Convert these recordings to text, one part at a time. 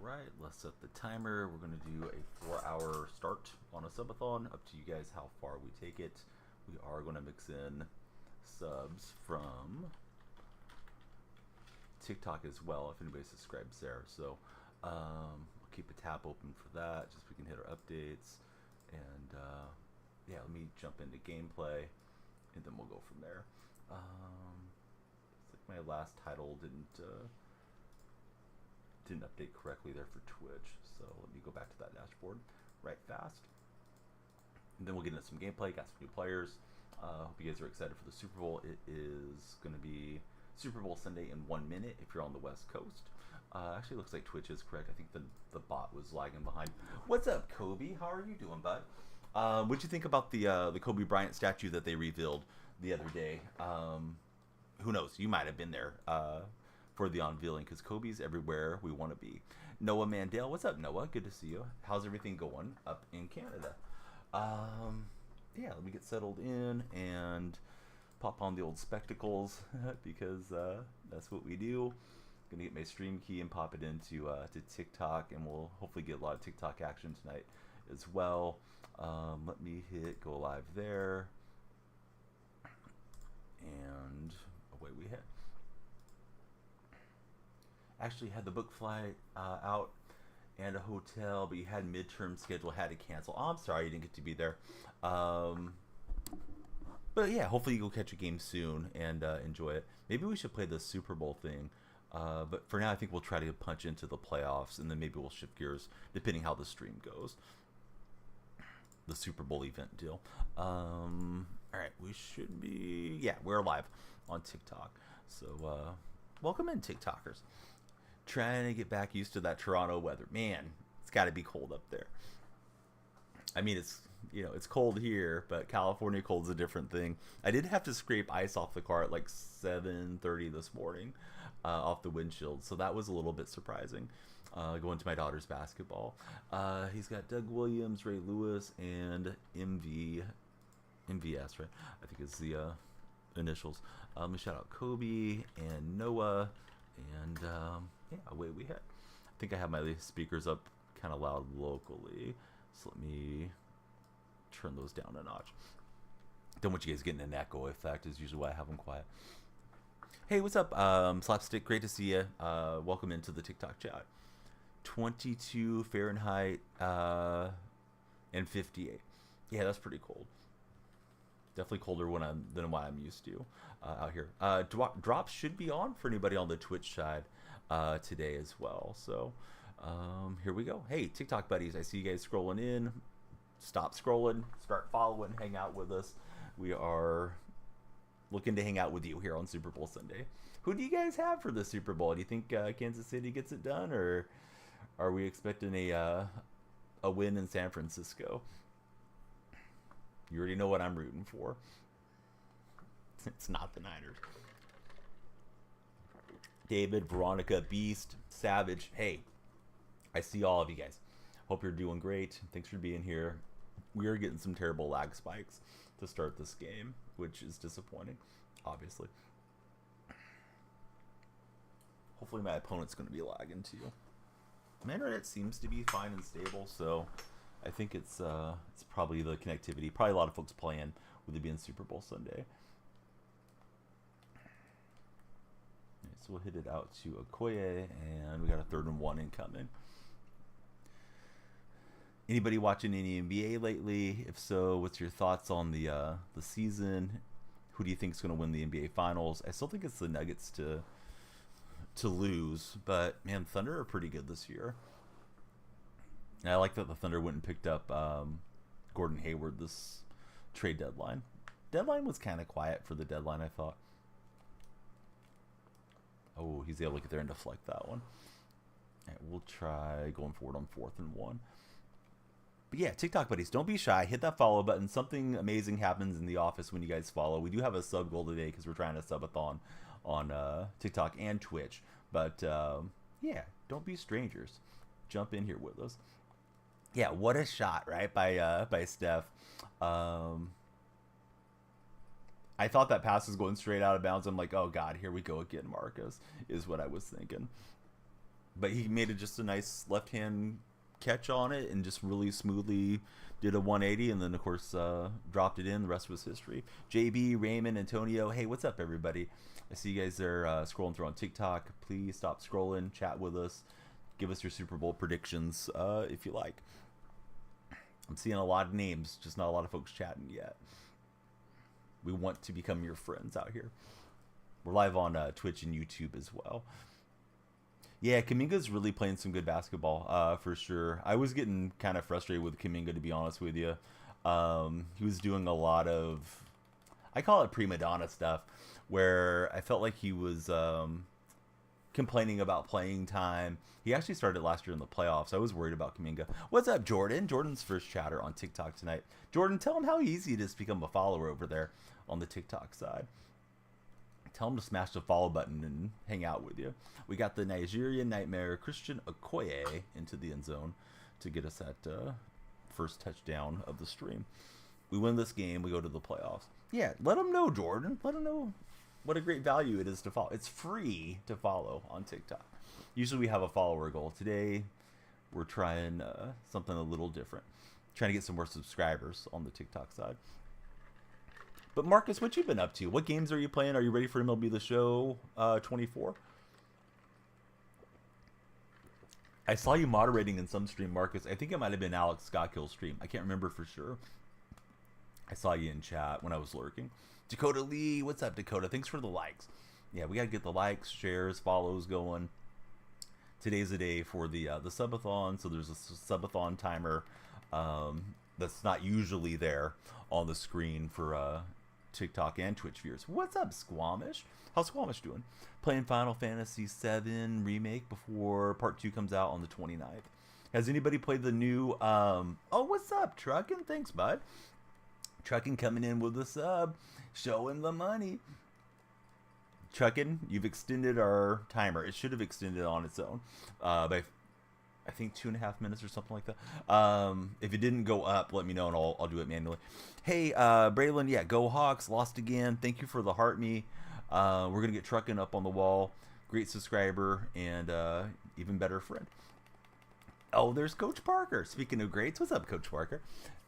right, let's set the timer. We're going to do a 4 hour start on a subathon. Up to you guys how far we take it. We are going to mix in subs from TikTok as well if anybody subscribes there. So I'll keep a tab open for that just so we can hit our updates. And yeah, let me jump into gameplay and then we'll go from there. It's like my last title didn't update correctly there for Twitch, so let me go back to that dashboard right fast. And then we'll get into some gameplay, got some new players. Hope you guys are excited for the Super Bowl. It is going to be Super Bowl Sunday in 1 minute if you're on the West Coast. Actually, looks like Twitch is correct. I think the bot was lagging behind. What's up, Kobe? How are you doing, bud? What'd you think about the Kobe Bryant statue that they revealed the other day? Who knows? You might have been there for the unveiling, because Kobe's everywhere we want to be. Noah Mandel, what's up, Noah? Good to see you. How's everything going up in Canada? Yeah, let me get settled in and pop on the old spectacles because that's what we do. Gonna get my stream key and pop it into to TikTok, and we'll hopefully get a lot of TikTok action tonight as well. Let me hit go live there, and away we head. Actually had the book flight out and a hotel, but you had midterm schedule, had to cancel. Oh, I'm sorry you didn't get to be there. But yeah, hopefully you'll catch a game soon and enjoy it. Maybe we should play the Super Bowl thing. But for now, I think we'll try to punch into the playoffs, and then maybe we'll shift gears depending how the stream goes. The Super Bowl event deal. All right, we should be... Yeah, we're live on TikTok. So welcome in, TikTokers. Trying to get back used to that Toronto weather. Man, it's got to be cold up there. I mean, it's cold here, but California cold's a different thing. I did have to scrape ice off the car at like 7:30 this morning off the windshield, so that was a little bit surprising. Going to my daughter's basketball. He's got Doug Williams, Ray Lewis, and MVS, right? I think it's the initials. Let me shout out Kobe and Noah, and yeah, away we head. I think I have my speakers up kind of loud locally, so let me turn those down a notch. Don't want you guys getting an echo effect, is usually why I have them quiet. Hey, what's up, Slapstick? Great to see you. Welcome into the TikTok chat. 22 Fahrenheit and 58. Yeah, that's pretty cold. Definitely colder than what I'm used to out here. Drops should be on for anybody on the Twitch side today as well. So here we go. Hey, TikTok buddies, I see you guys scrolling in. Stop scrolling, start following, hang out with us. We are looking to hang out with you here on Super Bowl Sunday. Who do you guys have for the Super Bowl? Do you think Kansas City gets it done, or are we expecting a win in San Francisco? You already know what I'm rooting for. It's not the Niners. David, Veronica, Beast, Savage. Hey, I see all of you guys. Hope you're doing great. Thanks for being here. We are getting some terrible lag spikes to start this game, which is disappointing, obviously. Hopefully my opponent's going to be lagging too. My internet seems to be fine and stable, so I think it's probably the connectivity. Probably a lot of folks playing with it being Super Bowl Sunday. Right, so we'll hit it out to Okoye, and we got a 3rd and 1 incoming. Anybody watching any NBA lately? If so, what's your thoughts on the season? Who do you think is going to win the NBA Finals? I still think it's the Nuggets to lose, but man, Thunder are pretty good this year. And I like that the Thunder went and picked up Gordon Hayward this trade deadline. Deadline was kind of quiet for the deadline, I thought. Oh, he's able to get there and deflect that one. All right, we'll try going forward on 4th and 1. But yeah, TikTok buddies, don't be shy. Hit that follow button. Something amazing happens in the office when you guys follow. We do have a sub goal today because we're trying to subathon on TikTok and Twitch. But yeah, don't be strangers. Jump in here with us. Yeah, what a shot, right, by Steph. I thought that pass was going straight out of bounds. I'm like, oh, God, here we go again, Marcus, is what I was thinking. but he made it just a nice left hand catch on it and just really smoothly did a 180, and then of course dropped it in. The rest was history. JB, Raymond, Antonio, hey, what's up, everybody? I see you guys are scrolling through on TikTok. Please stop scrolling, chat with us, give us your Super Bowl predictions if you like. I'm seeing a lot of names, just not a lot of folks chatting yet. We want to become your friends out here. We're live on Twitch and YouTube as well. Yeah, Kuminga's really playing some good basketball, for sure. I was getting kind of frustrated with Kuminga, to be honest with you. He was doing a lot of, I call it prima donna stuff, where I felt like he was complaining about playing time. He actually started last year in the playoffs. I was worried about Kuminga. What's up, Jordan? Jordan's first chatter on TikTok tonight. Jordan, tell him how easy it is to become a follower over there on the TikTok side. Tell him to smash the follow button and hang out with you. We got the Nigerian Nightmare, Christian Okoye, into the end zone to get us that first touchdown of the stream. We win this game, we go to the playoffs. Yeah, let them know, Jordan. Let them know what a great value it is to follow. It's free to follow on TikTok. Usually we have a follower goal. Today, we're trying something a little different. Trying to get some more subscribers on the TikTok side. But Marcus, what you been up to? What games are you playing? Are you ready for MLB The Show 24? I saw you moderating in some stream, Marcus. I think it might have been Alex Scottkill's stream. I can't remember for sure. I saw you in chat when I was lurking. Dakota Lee, what's up, Dakota? Thanks for the likes. Yeah, we got to get the likes, shares, follows going. Today's the day for the subathon, so there's a subathon timer that's not usually there on the screen for TikTok and Twitch viewers. What's up, Squamish? How's Squamish doing? Playing Final Fantasy VII Remake before Part 2 comes out on the 29th. Has anybody played the new... oh, what's up, Truckin'? Thanks, bud. Truckin' coming in with a sub. Showing the money. Truckin', you've extended our timer. It should have extended on its own by, I think, 2.5 minutes or something like that. If it didn't go up, let me know and I'll do it manually. Hey, Braylon, yeah, go Hawks, lost again. Thank you for the heart me. We're going to get Truckin' up on the wall. Great subscriber and even better friend. Oh, there's Coach Parker. Speaking of greats, what's up, Coach Parker?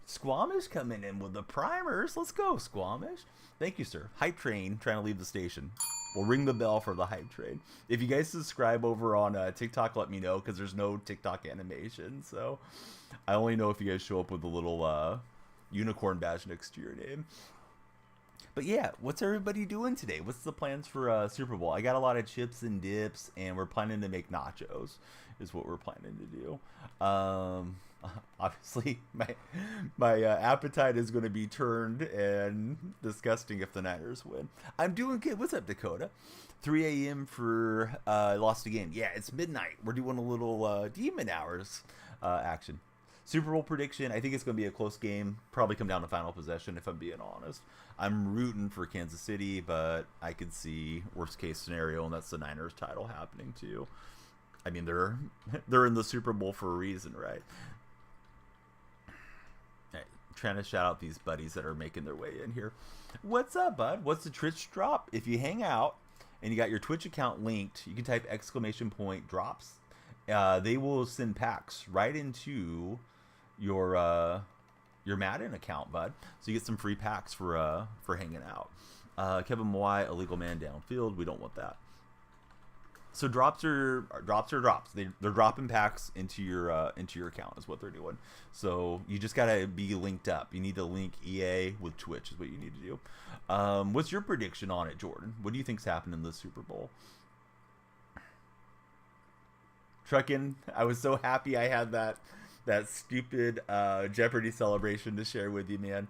Squamish coming in with the primers. Let's go, Squamish. Thank you, sir. Hype Train trying to leave the station. We'll ring the bell for the Hype Train. If you guys subscribe over on TikTok, let me know, because there's no TikTok animation. So I only know if you guys show up with a little unicorn badge next to your name. But yeah, what's everybody doing today? What's the plans for Super Bowl? I got a lot of chips and dips, and we're planning to make nachos, is what we're planning to do. Obviously, my appetite is going to be turned and disgusting if the Niners win. I'm doing good. What's up, Dakota? 3 a.m. for lost again. Yeah, it's midnight. We're doing a little demon hours action. Super Bowl prediction. I think it's going to be a close game. Probably come down to final possession, if I'm being honest. I'm rooting for Kansas City, but I could see worst case scenario, and that's the Niners title happening too. I mean, they're in the Super Bowl for a reason, right? Trying to shout out these buddies that are making their way in here. What's up, bud? What's the Twitch drop? If you hang out and you got your Twitch account linked, you can type !drops. They will send packs right into your Madden account, bud. So you get some free packs for hanging out. Kevin Mwai, illegal man downfield. We don't want that. So drops are drops. They're dropping packs into your account is what they're doing. So you just gotta be linked up. You need to link EA with Twitch is what you need to do. What's your prediction on it, Jordan? What do you think's happening in the Super Bowl? Truckin', I was so happy I had that stupid Jeopardy celebration to share with you, man.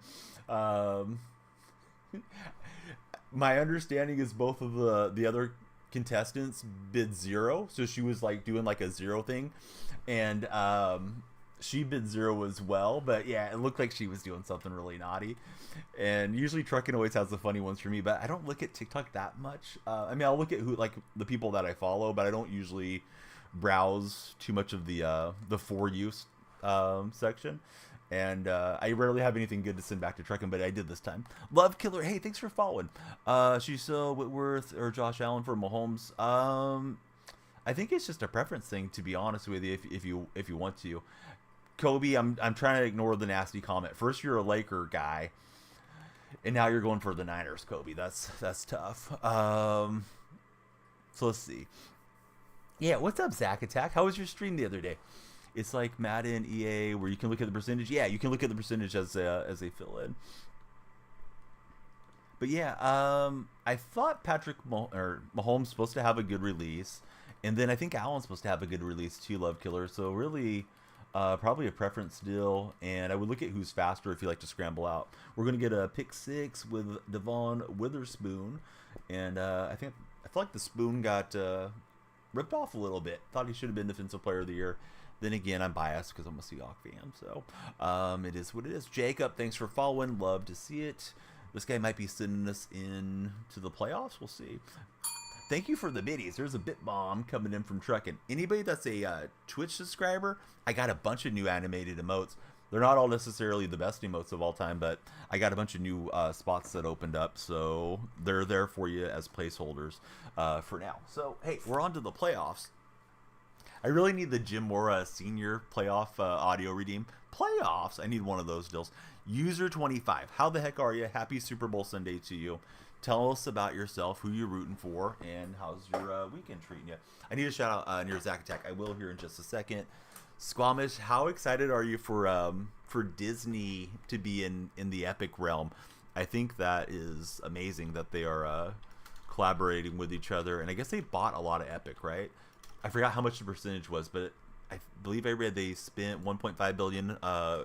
My understanding is both of the other contestants bid 0, so she was like doing like a 0 thing, and she bid 0 as well, but yeah, it looked like she was doing something really naughty. And usually Truckin' always has the funny ones for me, but I don't look at TikTok that much. I mean, I'll look at who, like, the people that I follow, but I don't usually browse too much of the for use section. And I rarely have anything good to send back to Truckin', but I did this time. Love Killer, hey, thanks for following. She's Whitworth or Josh Allen for Mahomes. I I think it's just a preference thing, to be honest with you. If you want to, Kobe, I'm trying to ignore the nasty comment. First, you're a Laker guy, and now you're going for the Niners, Kobe. That's tough. So let's see. Yeah, what's up, Zach Attack? How was your stream the other day? It's like Madden, EA, where you can look at the percentage. Yeah, you can look at the percentage as they fill in. But yeah, I thought Mahomes supposed to have a good release, and then I think Allen's supposed to have a good release too. Love Killer, so really, probably a preference deal. And I would look at who's faster if you like to scramble out. We're gonna get a pick 6 with Devon Witherspoon, and I feel like the spoon got ripped off a little bit. Thought he should have been Defensive Player of the Year. Then again, I'm biased because I'm a Seahawks fan, so it is what it is. Jacob, thanks for following. Love to see it. This guy might be sending us in to the playoffs. We'll see. Thank you for the biddies. There's a bit bomb coming in from Truckin'. Anybody that's a Twitch subscriber, I got a bunch of new animated emotes. They're not all necessarily the best emotes of all time, but I got a bunch of new spots that opened up, so they're there for you as placeholders for now. So, hey, we're on to the playoffs. I really need the Jim Mora Senior playoff audio redeem. Playoffs? I need one of those deals. User25, how the heck are you? Happy Super Bowl Sunday to you. Tell us about yourself, who you're rooting for, and how's your weekend treating you. I need a shout out near Zack Attack. I will here in just a second. Squamish, how excited are you for Disney to be in the Epic realm? I think that is amazing that they are collaborating with each other, and I guess they bought a lot of Epic, right? I forgot how much the percentage was, but I believe I read they spent 1.5 billion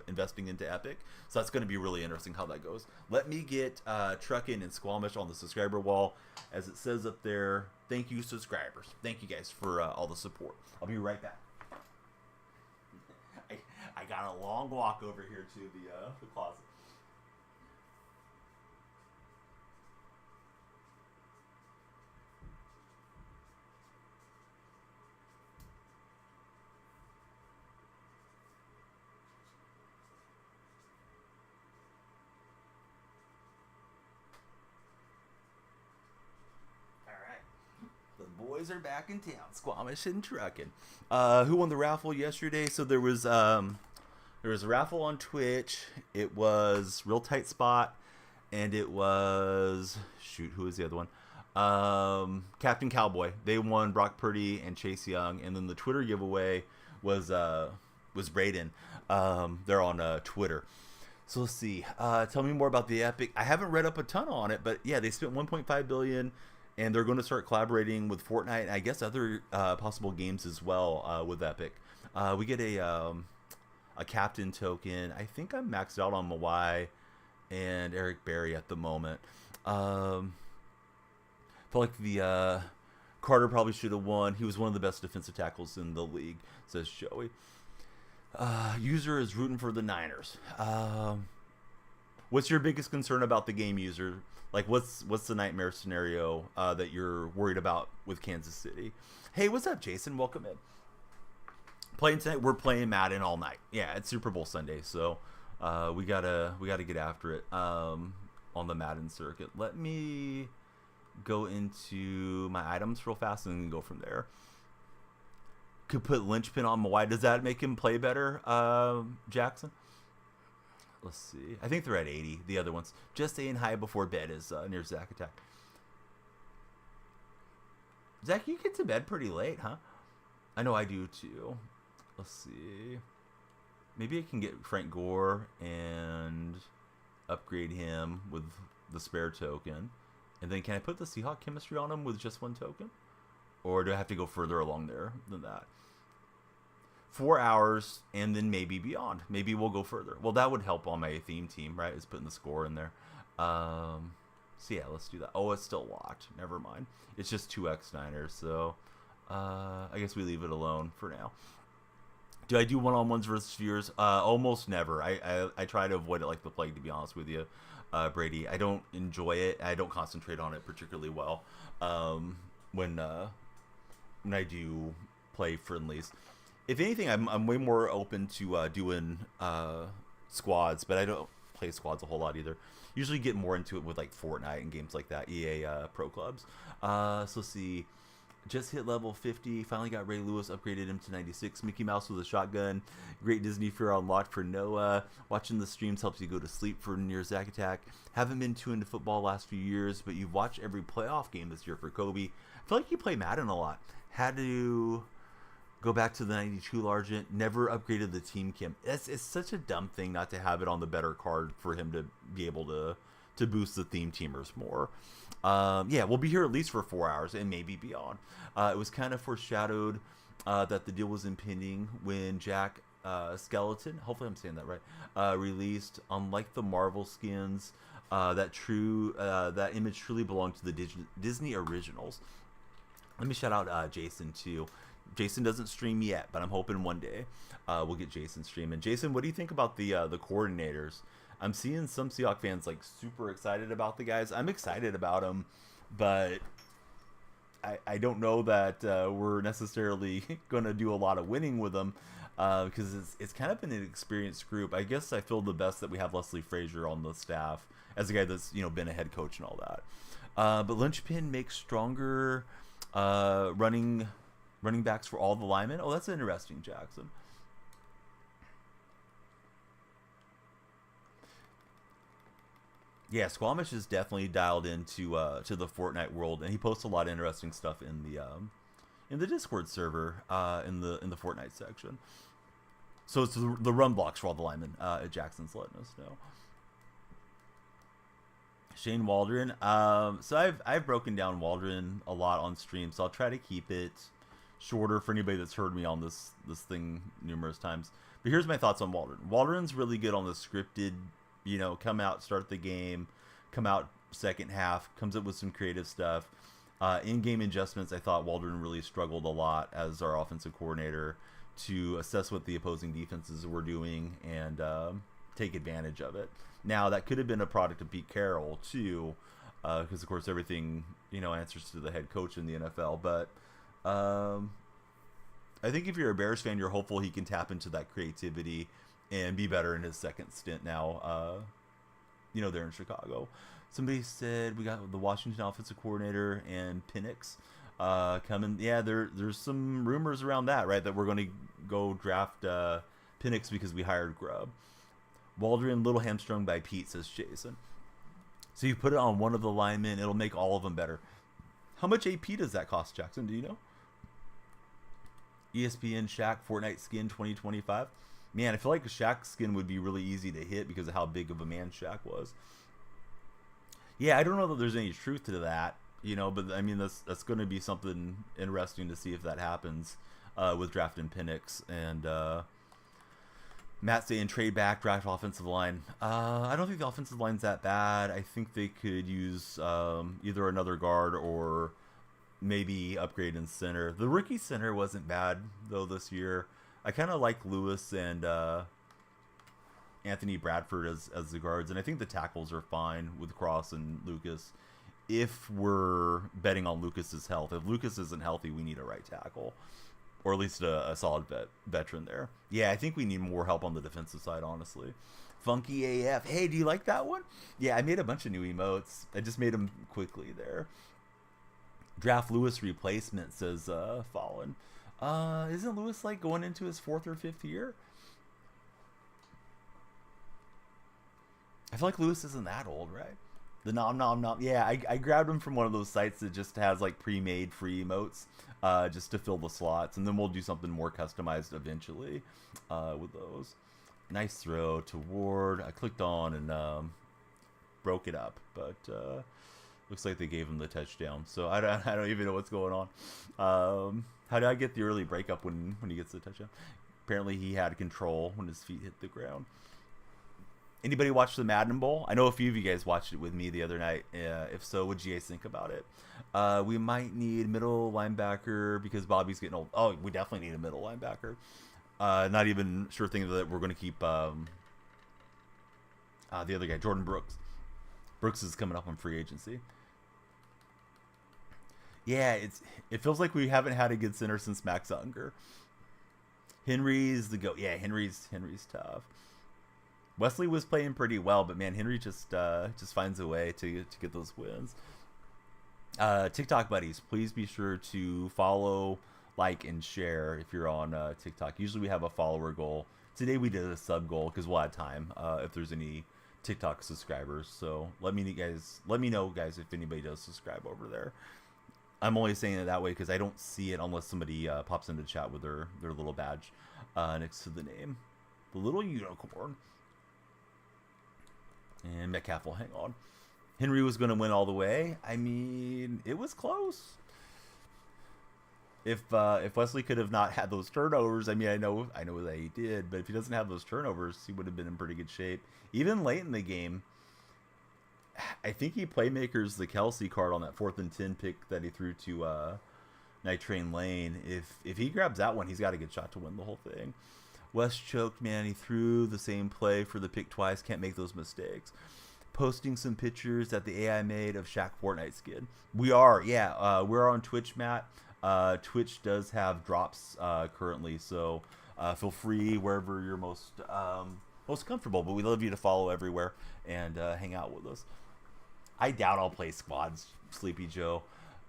investing into Epic, so that's going to be really interesting how that goes. Let me get Truckin' and Squamish on the subscriber wall, as it says up there. Thank you, subscribers. Thank you guys for all the support. I'll be right back. I got a long walk over here to the closet. Boys are back in town, Squamish and Truckin'. Who won the raffle yesterday? So there was a raffle on Twitch. It was Real Tight Spot, and it was who was the other one? Captain Cowboy. They won Brock Purdy and Chase Young, and then the Twitter giveaway was Braden. They're on Twitter. So let's see. Tell me more about the Epic. I haven't read up a ton on it, but yeah, they spent 1.5 billion. And they're going to start collaborating with Fortnite and I guess other possible games as well with Epic. We get a captain token. I think I'm maxed out on Mawai and Eric Berry at the moment. Felt like the Carter probably should have won. He was one of the best defensive tackles in the league, says Joey. User is rooting for the Niners. What's your biggest concern about the game, User? Like, what's the nightmare scenario that you're worried about with Kansas City? Hey, what's up, Jason? Welcome in. Playing tonight, we're playing Madden all night. Yeah, it's Super Bowl Sunday, so we gotta get after it on the Madden circuit. Let me go into my items real fast and go from there. Could put Lynchpin on Mawai. Does that make him play better, Jackson? Let's see. I think they're at 80. The other ones. Just staying high before bed is near Zack Attack. Zach, you get to bed pretty late, huh? I know I do too. Let's see. Maybe I can get Frank Gore and upgrade him with the spare token. And then can I put the Seahawk chemistry on him with just one token? Or do I have to go further along there than that? 4 hours, and then maybe beyond. Maybe we'll go further. Well, that would help on my theme team, right? Is putting the score in there. So yeah, let's do that. Oh, it's still locked. Never mind. It's just 2x Niners, so I guess we leave it alone for now. Do I do one-on-ones versus viewers? Almost never. I try to avoid it like the plague, to be honest with you, Brady. I don't enjoy it. I don't concentrate on it particularly well when I do play friendlies. If anything, I'm way more open to doing squads, but I don't play squads a whole lot either. Usually get more into it with like Fortnite and games like that, EA Pro Clubs. So let's see. Just hit level 50. Finally got Ray Lewis, upgraded him to 96. Mickey Mouse with a shotgun. Great Disney fear unlocked for Noah. Watching the streams helps you go to sleep for near Zack Attack. Haven't been too into football last few years, but you've watched every playoff game this year for Kobe. I feel like you play Madden a lot. Had to go back to the 92 Largent. Never upgraded the team Kim. It's such a dumb thing not to have it on the better card for him to be able to boost the theme teamers more. Yeah, we'll be here at least for 4 hours and maybe beyond. It was kind of foreshadowed that the deal was impending when Jack Skeleton, hopefully I'm saying that right, released. Unlike the Marvel skins, that image truly belonged to the Disney originals. Let me shout out Jason too. Jason doesn't stream yet, but I'm hoping one day we'll get Jason streaming. Jason, what do you think about the coordinators? I'm seeing some Seahawks fans like super excited about the guys. I'm excited about them, but I don't know that we're necessarily going to do a lot of winning with them because it's kind of been an experienced group. I guess I feel the best that we have Leslie Frazier on the staff as a guy that's been a head coach and all that. But Linchpin makes stronger running backs for all the linemen. Oh, that's interesting, Jackson. Yeah, Squamish is definitely dialed into to the Fortnite world, and he posts a lot of interesting stuff in the Discord server in the Fortnite section. So it's the run blocks for all the linemen. Jackson's letting us know. Shane Waldron. So I've broken down Waldron a lot on stream, so I'll try to keep it shorter for anybody that's heard me on this thing numerous times. But here's my thoughts on Waldron. Waldron's really good on the scripted, come out, start the game, come out second half, comes up with some creative stuff. In-game adjustments, I thought Waldron really struggled a lot as our offensive coordinator to assess what the opposing defenses were doing and take advantage of it. Now, that could have been a product of Pete Carroll, too, because, of course, everything, answers to the head coach in the NFL. But I think if you're a Bears fan, you're hopeful he can tap into that creativity and be better in his second stint now, there in Chicago. Somebody said we got the Washington offensive coordinator and Penix coming. Yeah, there's some rumors around that, right, that we're going to go draft Penix because we hired Grubb. Waldron, little hamstrung by Pete, says Jason. So you put it on one of the linemen, it'll make all of them better. How much AP does that cost, Jackson? Do you know? ESPN Shaq Fortnite skin 2025. Man, I feel like a Shaq skin would be really easy to hit because of how big of a man Shaq was. Yeah, I don't know that there's any truth to that, but I mean that's going to be something interesting to see if that happens with drafting Penix and Matt saying trade back, draft offensive line. I don't think the offensive line's that bad. I think they could use either another guard or maybe upgrade in center. The rookie center wasn't bad though this year. I kind of like Lewis and Anthony Bradford as the guards, and I think the tackles are fine with Cross and Lucas. If we're betting on Lucas's health, if Lucas isn't healthy, we need a right tackle, or at least a solid veteran there. Yeah, I think we need more help on the defensive side, honestly. Funky AF. Hey, do you like that one? Yeah, I made a bunch of new emotes. I just made them quickly there. Draft Lewis replacement, says Fallen. Isn't Lewis like going into his 4th or 5th year? I feel like Lewis isn't that old, right? The nom nom nom. Yeah, I grabbed him from one of those sites that just has like pre-made free emotes just to fill the slots. And then we'll do something more customized eventually with those. Nice throw to Ward. I clicked on and broke it up. But looks like they gave him the touchdown. So I don't even know what's going on. How did I get the early breakup when he gets the touchdown? Apparently he had control when his feet hit the ground. Anybody watch the Madden Bowl? I know a few of you guys watched it with me the other night. If so, what did you guys think about it? We might need middle linebacker because Bobby's getting old. Oh, we definitely need a middle linebacker. Not even sure thing that we're going to keep the other guy, Jordan Brooks. Brooks is coming up on free agency. Yeah, it feels like we haven't had a good center since Max Unger. Henry's the GOAT. Yeah, Henry's tough. Wesley was playing pretty well, but man, Henry just finds a way to get those wins. TikTok buddies, please be sure to follow, like, and share if you're on TikTok. Usually we have a follower goal. Today we did a sub goal because we'll have time if there's any TikTok subscribers. So let me know, guys, if anybody does subscribe over there. I'm only saying it that way because I don't see it unless somebody pops into chat with their little badge next to the name. The little unicorn. And Metcalf will hang on. Henry was going to win all the way. I mean, it was close. If Wesley could have not had those turnovers, I mean, I know that he did, but if he doesn't have those turnovers, he would have been in pretty good shape. Even late in the game, I think he playmakers the Kelsey card on that 4th and 10 pick that he threw to Night Train Lane. If he grabs that one, he's got a good shot to win the whole thing. West choked, man. He threw the same play for the pick twice. Can't make those mistakes. Posting some pictures that the AI made of Shaq Fortnite skin. We are, yeah. We're on Twitch, Matt. Twitch does have drops currently, so feel free wherever you're most comfortable. But we love you to follow everywhere and hang out with us. I doubt I'll play squads, Sleepy Joe,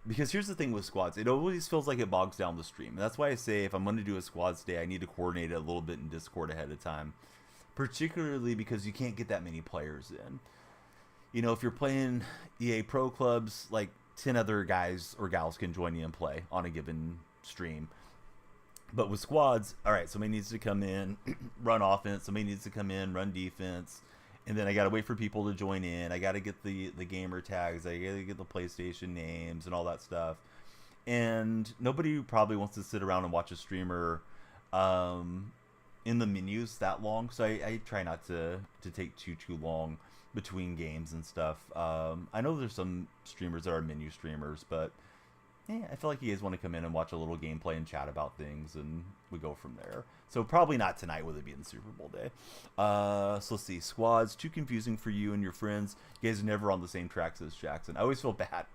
because here's the thing with squads: it always feels like it bogs down the stream. And that's why I say if I'm going to do a squads day, I need to coordinate it a little bit in Discord ahead of time, particularly because you can't get that many players in. You know, if you're playing EA Pro clubs, like 10 other guys or gals can join you and play on a given stream. But with squads, all right, somebody needs to come in, run offense. Somebody needs to come in, run defense. And then I got to wait for people to join in. I got to get the gamer tags. I got to get the PlayStation names and all that stuff. And nobody probably wants to sit around and watch a streamer in the menus that long. So I try not to take too long between games and stuff. I know there's some streamers that are menu streamers, but I feel like you guys want to come in and watch a little gameplay and chat about things, and we go from there. So probably not tonight with it being Super Bowl day. So let's see. Squads, too confusing for you and your friends. You guys are never on the same tracks as Jackson. I always feel bad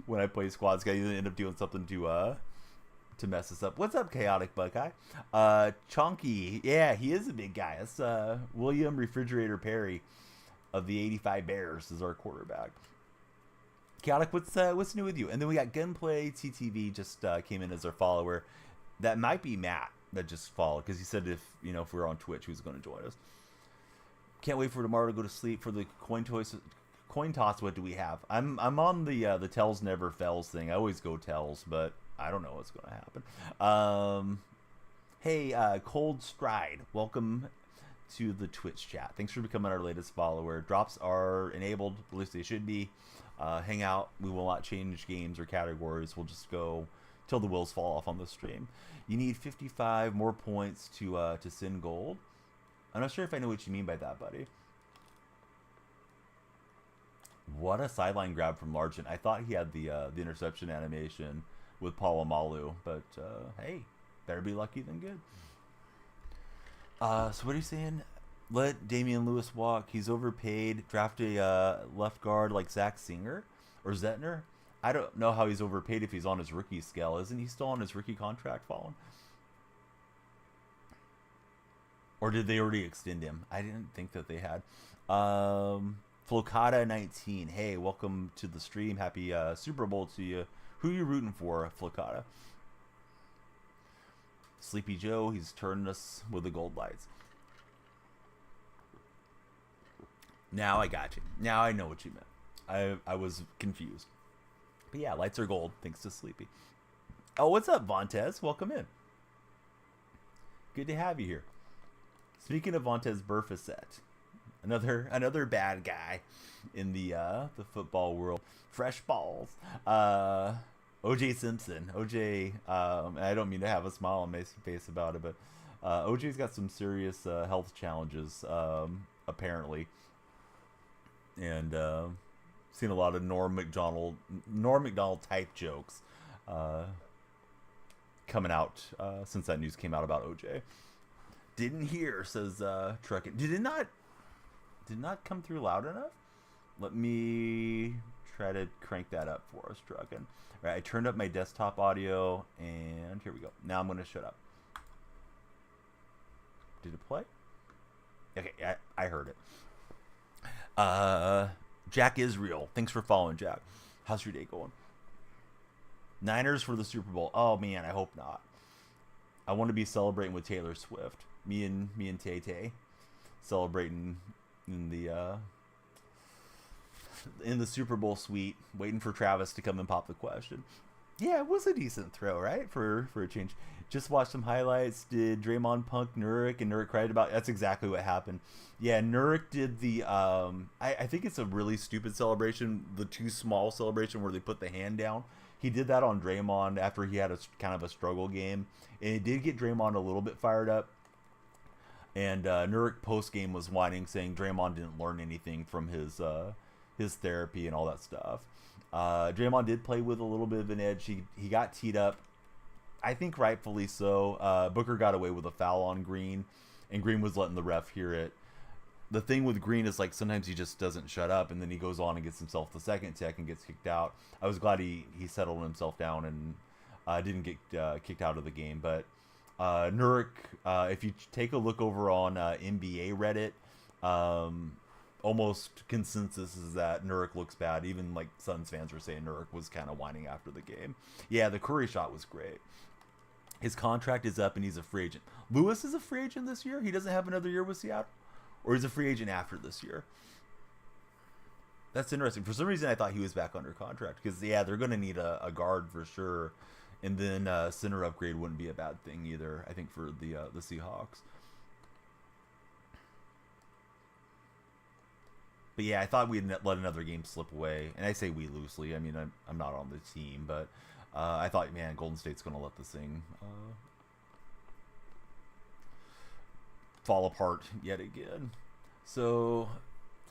when I play squads. I end up doing something to mess us up. What's up, Chaotic Buckeye? Chonky. Yeah, he is a big guy. That's William Refrigerator Perry of the 85 Bears is our quarterback. Chaotic, what's new with you? And then we got Gunplay TTV just came in as our follower. That might be Matt that just followed because he said if we're on Twitch, who's going to join us. Can't wait for tomorrow to go to sleep for the coin toss. What do we have? I'm on the Tells Never Fails thing. I always go Tells, but I don't know what's going to happen. Hey, Cold Stride, welcome to the Twitch chat. Thanks for becoming our latest follower. Drops are enabled, at least they should be. Hang out. We will not change games or categories. We'll just go till the wheels fall off on the stream. You need 55 more points to send gold. I'm not sure if I know what you mean by that, buddy. What a sideline grab from Largent. I thought he had the interception animation with Palomalu, but hey, better be lucky than good. So what are you saying? Let Damian Lewis walk. He's overpaid. Draft a left guard like Zach Singer or Zetner. I don't know how he's overpaid if he's on his rookie scale. Isn't he still on his rookie contract, Fallen? Or did they already extend him? I didn't think that they had. Flocata 19. Hey, welcome to the stream. Happy Super Bowl to you. Who are you rooting for, Flocata? Sleepy Joe, he's turning us with the gold lights. Now I got you. Now I know what you meant. I was confused. But yeah, lights are gold, thanks to Sleepy. Oh, what's up, Vontez? Welcome in. Good to have you here. Speaking of Vontez Burficet, another bad guy in the football world. Fresh balls. OJ Simpson. OJ, I don't mean to have a smile on my face about it, but OJ's got some serious health challenges, apparently. And seen a lot of Norm Macdonald type jokes coming out since that news came out about OJ. Didn't hear, says Truckin. Did it not come through loud enough? Let me try to crank that up for us, Truckin. All right, I turned up my desktop audio, and here we go. Now I'm going to shut up. Did it play? Okay, I heard it. Jack Israel. Thanks for following, Jack. How's your day going? Niners for the Super Bowl. Oh man, I hope not. I want to be celebrating with Taylor Swift. Me and Tay Tay celebrating in the Super Bowl suite, waiting for Travis to come and pop the question. Yeah, it was a decent throw, right? For a change. Just watched some highlights. Did Draymond punk Nurk, and Nurk cried about? That's exactly what happened. Yeah, Nurk did the. I think it's a really stupid celebration, the too small celebration where they put the hand down. He did that on Draymond after he had a kind of a struggle game, and it did get Draymond a little bit fired up. And Nurk post game was whining, saying Draymond didn't learn anything from his therapy and all that stuff. Draymond did play with a little bit of an edge. He got teed up, I think rightfully so. Booker got away with a foul on Green, and Green was letting the ref hear it. The thing with Green is, like, sometimes he just doesn't shut up, and then he goes on and gets himself the second tech and gets kicked out. I was glad he settled himself down and didn't get kicked out of the game. But Nurk, if you take a look over on NBA Reddit, almost consensus is that Nurk looks bad. Even like Suns fans were saying Nurk was kind of whining after the game. Yeah, the Curry shot was great. His contract is up and he's a free agent. Lewis is a free agent this year. He doesn't have another year with Seattle, or he's a free agent after this year. That's interesting. For some reason, I thought he was back under contract because yeah, they're going to need a guard for sure, and then center upgrade wouldn't be a bad thing either. I think for the Seahawks. But yeah, I thought we'd let another game slip away, and I say we loosely. I mean, I'm not on the team, but I thought, man, Golden State's going to let this thing fall apart yet again. So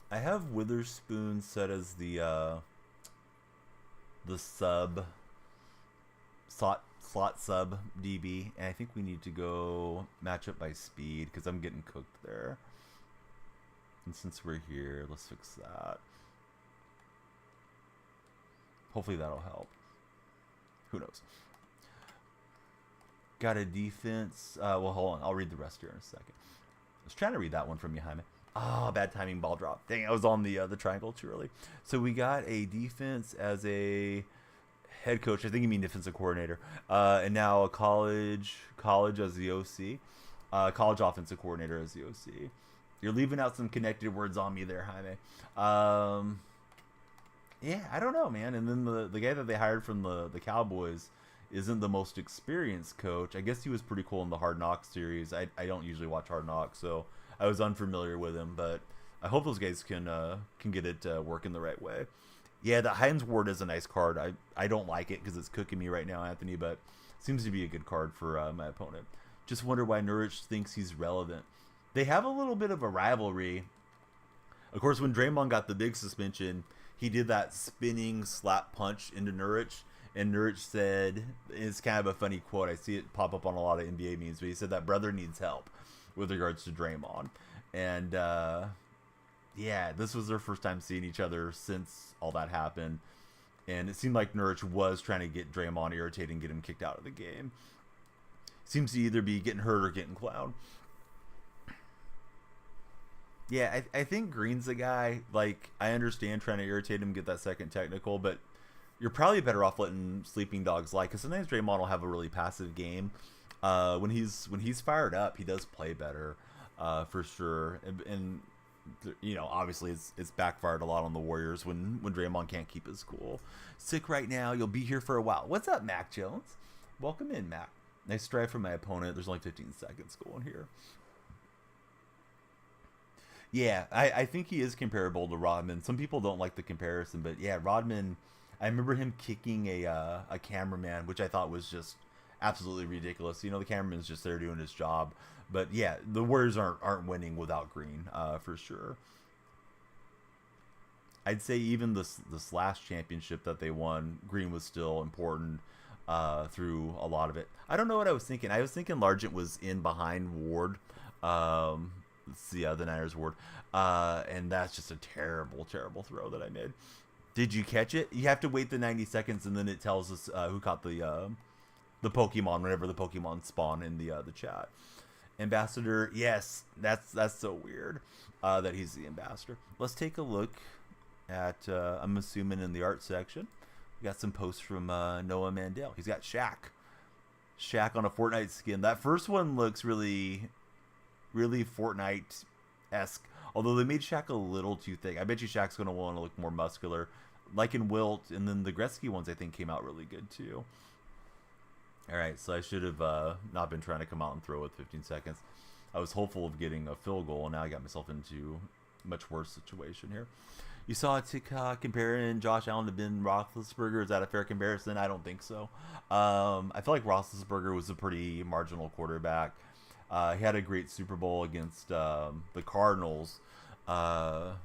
I have Witherspoon set as the sub slot sub DB, and I think we need to go matchup by speed because I'm getting cooked there. And since we're here, let's fix that. Hopefully that'll help. Who knows? Got a defense. Well, hold on. I'll read the rest here in a second. I was trying to read that one from you, Jaime. Ah, bad timing, ball drop. Dang, I was on the triangle too early. So we got a defense as a head coach. I think you mean defensive coordinator. And now a college as the OC. College offensive coordinator as the OC. You're leaving out some connected words on me there, Jaime. Yeah, I don't know, man. And then the guy that they hired from the Cowboys isn't the most experienced coach. I guess he was pretty cool in the Hard Knocks series. I don't usually watch Hard Knocks, so I was unfamiliar with him. But I hope those guys can get it working the right way. Yeah, the Hines Ward is a nice card. I don't like it because it's cooking me right now, Anthony, but seems to be a good card for my opponent. Just wonder why Nurkic thinks he's relevant. They have a little bit of a rivalry. Of course, when Draymond got the big suspension, he did that spinning slap punch into Nurkic, and Nurkic said, it's kind of a funny quote, I see it pop up on a lot of NBA memes, but he said that brother needs help with regards to Draymond. And yeah, this was their first time seeing each other since all that happened, and it seemed like Nurkic was trying to get Draymond irritated and get him kicked out of the game. Seems to either be getting hurt or getting clowned. Yeah, I think Green's the guy. Like, I understand trying to irritate him, get that second technical, but you're probably better off letting sleeping dogs lie, because sometimes Draymond will have a really passive game. When he's fired up, he does play better, for sure. And you know, obviously it's backfired a lot on the Warriors when Draymond can't keep his cool. Sick right now. You'll be here for a while. What's up, Mac Jones? Welcome in, Mac. Nice drive from my opponent. There's only 15 seconds going here. Yeah, I think he is comparable to Rodman. Some people don't like the comparison, but yeah, Rodman, I remember him kicking a cameraman, which I thought was just absolutely ridiculous. You know, the cameraman's just there doing his job. But yeah, the Warriors aren't winning without Green, for sure. I'd say even this last championship that they won, Green was still important through a lot of it. I don't know what I was thinking. I was thinking Largent was in behind Ward. The Niners Ward. And that's just a terrible, terrible throw that I made. Did you catch it? You have to wait the 90 seconds, and then it tells us who caught the Pokemon whenever the Pokemon spawn in the chat. Ambassador, yes, that's so weird that he's the ambassador. Let's take a look at, I'm assuming in the art section, We got some posts from Noah Mandel. He's got Shaq on a Fortnite skin. That first one looks really, really Fortnite-esque. Although they made Shaq a little too thick. I bet you Shaq's going to want to look more muscular. Like in Wilt, and then the Gretzky ones I think came out really good too. Alright, so I should have not been trying to come out and throw with 15 seconds. I was hopeful of getting a field goal, and now I got myself into a much worse situation here. You saw a TikTok comparing Josh Allen to Ben Roethlisberger. Is that a fair comparison? I don't think so. I feel like Roethlisberger was a pretty marginal quarterback. He had a great Super Bowl against the Cardinals to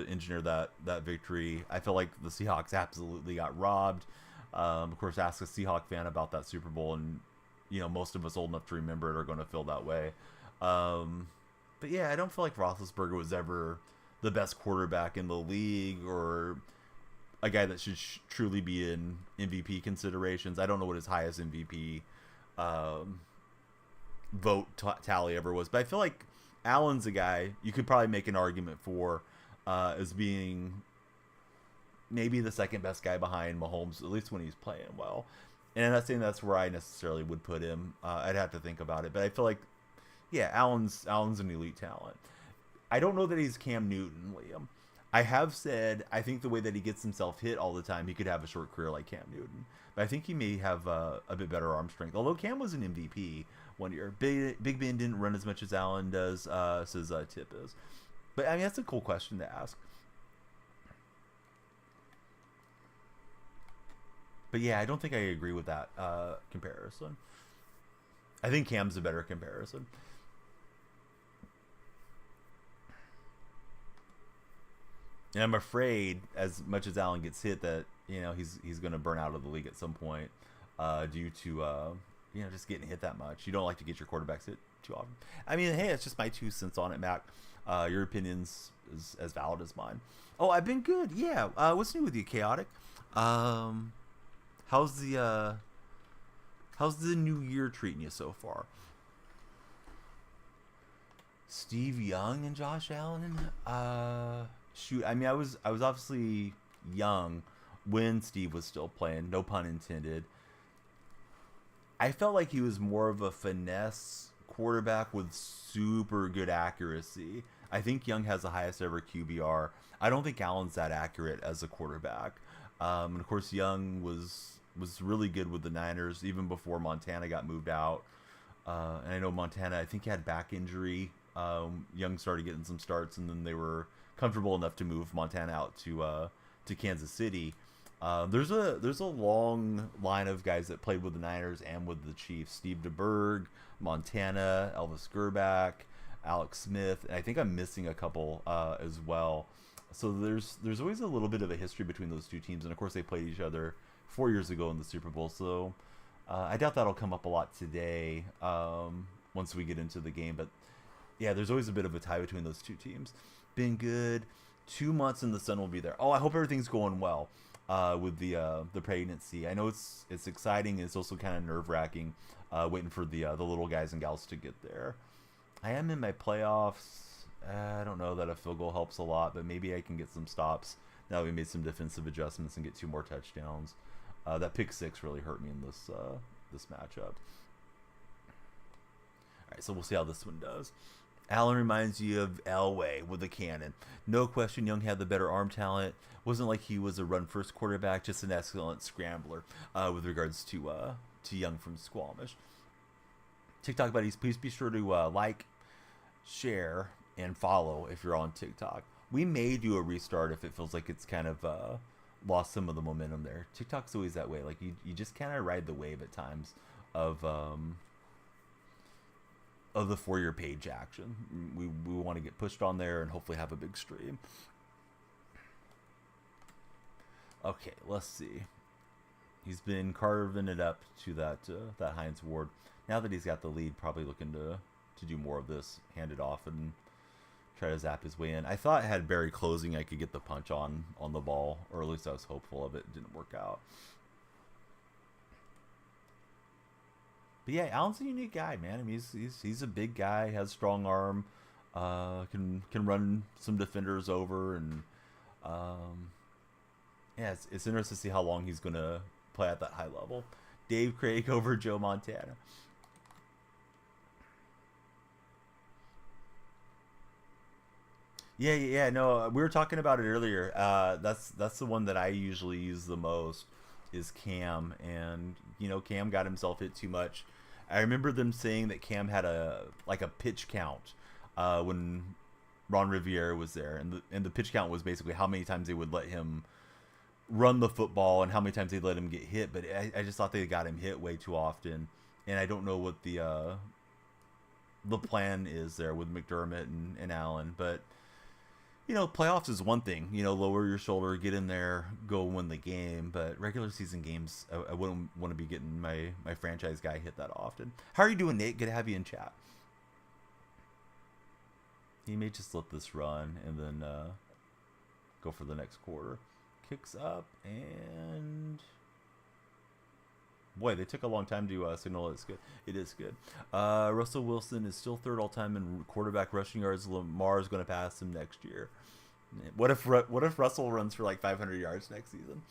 engineer that victory. I feel like the Seahawks absolutely got robbed. Of course, ask a Seahawk fan about that Super Bowl, and most of us old enough to remember it are going to feel that way. But yeah, I don't feel like Roethlisberger was ever the best quarterback in the league or a guy that should truly be in MVP considerations. I don't know what his highest MVP vote tally ever was, but I feel like Allen's a guy you could probably make an argument for as being maybe the second best guy behind Mahomes, at least when he's playing well. And I'm not saying that's where I necessarily would put him. I'd have to think about it, but I feel like, yeah, Allen's an elite talent. I don't know that he's Cam Newton, Liam. I have said I think the way that he gets himself hit all the time, he could have a short career like Cam Newton. But I think he may have a bit better arm strength. Although Cam was an MVP one year. Big Ben didn't run as much as Allen does, says Tip is. But I mean, that's a cool question to ask. But yeah, I don't think I agree with that comparison. I think Cam's a better comparison. And I'm afraid, as much as Allen gets hit, that he's going to burn out of the league at some point due to just getting hit that much. You don't like to get your quarterbacks hit too often. I mean, hey, it's just my 2 cents on it, Mac. Your opinion's is as valid as mine. Oh, I've been good. Yeah. What's new with you, Chaotic? How's the new year treating you so far? Steve Young and Josh Allen? Shoot, I mean, I was obviously young when Steve was still playing, no pun intended. I felt like he was more of a finesse quarterback with super good accuracy. I think Young has the highest ever QBR. I don't think Allen's that accurate as a quarterback. And of course, Young was really good with the Niners even before Montana got moved out. And I know Montana, I think he had back injury. Young started getting some starts, and then they were comfortable enough to move Montana out to Kansas City. There's a long line of guys that played with the Niners and with the Chiefs. Steve DeBerg, Montana, Elvis Grbac, Alex Smith, and I think I'm missing a couple as well. So there's always a little bit of a history between those two teams, and of course they played each other 4 years ago in the Super Bowl. So I doubt that'll come up a lot today once we get into the game. But yeah, there's always a bit of a tie between those two teams. Been good. 2 months and the son will be there. Oh, I hope everything's going well with the pregnancy. I know it's exciting. It's also kind of nerve wracking waiting for the little guys and gals to get there. I am in my playoffs. I don't know that a field goal helps a lot, but maybe I can get some stops now that we made some defensive adjustments and get 2 more touchdowns. That pick 6 really hurt me in this matchup. All right, so we'll see how this one does. Allen reminds you of Elway with the cannon. No question, Young had the better arm talent. Wasn't like he was a run-first quarterback, just an excellent scrambler with regards to Young from Squamish. TikTok buddies, please be sure to like, share, and follow if you're on TikTok. We may do a restart if it feels like it's kind of lost some of the momentum there. TikTok's always that way. Like you just kind of ride the wave at times of the For Your Page action. We want to get pushed on there and hopefully have a big stream. Okay, let's see. He's been carving it up to that Hines Ward. Now that he's got the lead, probably looking to do more of this, hand it off and try to zap his way in. I thought had Barry closing, I could get the punch on the ball, or at least I was hopeful of it. It didn't work out. But yeah, Allen's a unique guy, man. I mean, he's a big guy, has a strong arm, can run some defenders over, and Yeah, it's interesting to see how long he's going to play at that high level. Dave Craig over Joe Montana. Yeah. No, we were talking about it earlier. That's the one that I usually use the most is Cam, and Cam got himself hit too much. I remember them saying that Cam had a pitch count when Ron Rivera was there, and the pitch count was basically how many times they would let him run the football and how many times they let him get hit. But I just thought they got him hit way too often, and I don't know what the plan is there with McDermott and Allen, but playoffs is one thing. Lower your shoulder, get in there, go win the game. But regular season games, I wouldn't want to be getting my franchise guy hit that often. How are you doing, Nate? Good to have you in chat. He may just let this run and then go for the next quarter. Kicks up, and boy, they took a long time to signal it's good. It is good. Russell Wilson is still third all time in quarterback rushing yards. Lamar is going to pass him next year. What if Russell runs for like 500 yards next season?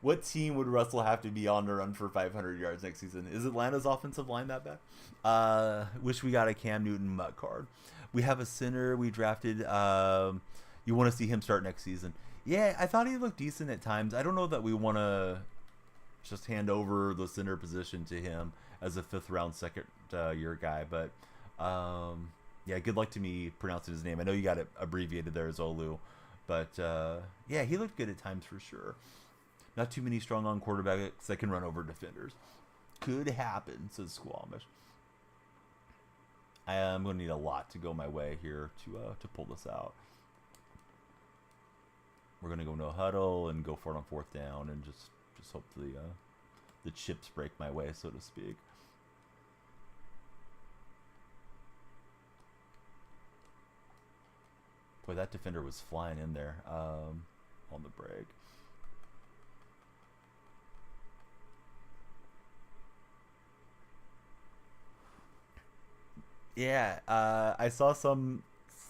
What team would Russell have to be on to run for 500 yards next season? Is Atlanta's offensive line that bad? Wish we got a Cam Newton mutt card. We have a center we drafted. You want to see him start next season? Yeah, I thought he looked decent at times. I don't know that we want to just hand over the center position to him as a 5th round second year guy, but yeah, good luck to me pronouncing his name. I know you got it abbreviated there as Olu, but yeah, he looked good at times for sure. Not too many strong on quarterbacks that can run over defenders. Could happen, says Squamish. I am going to need a lot to go my way here to pull this out. We're going to go no huddle and go for it on 4th down and just hope the chips break my way, so to speak. Boy, that defender was flying in there on the break. Yeah, I saw some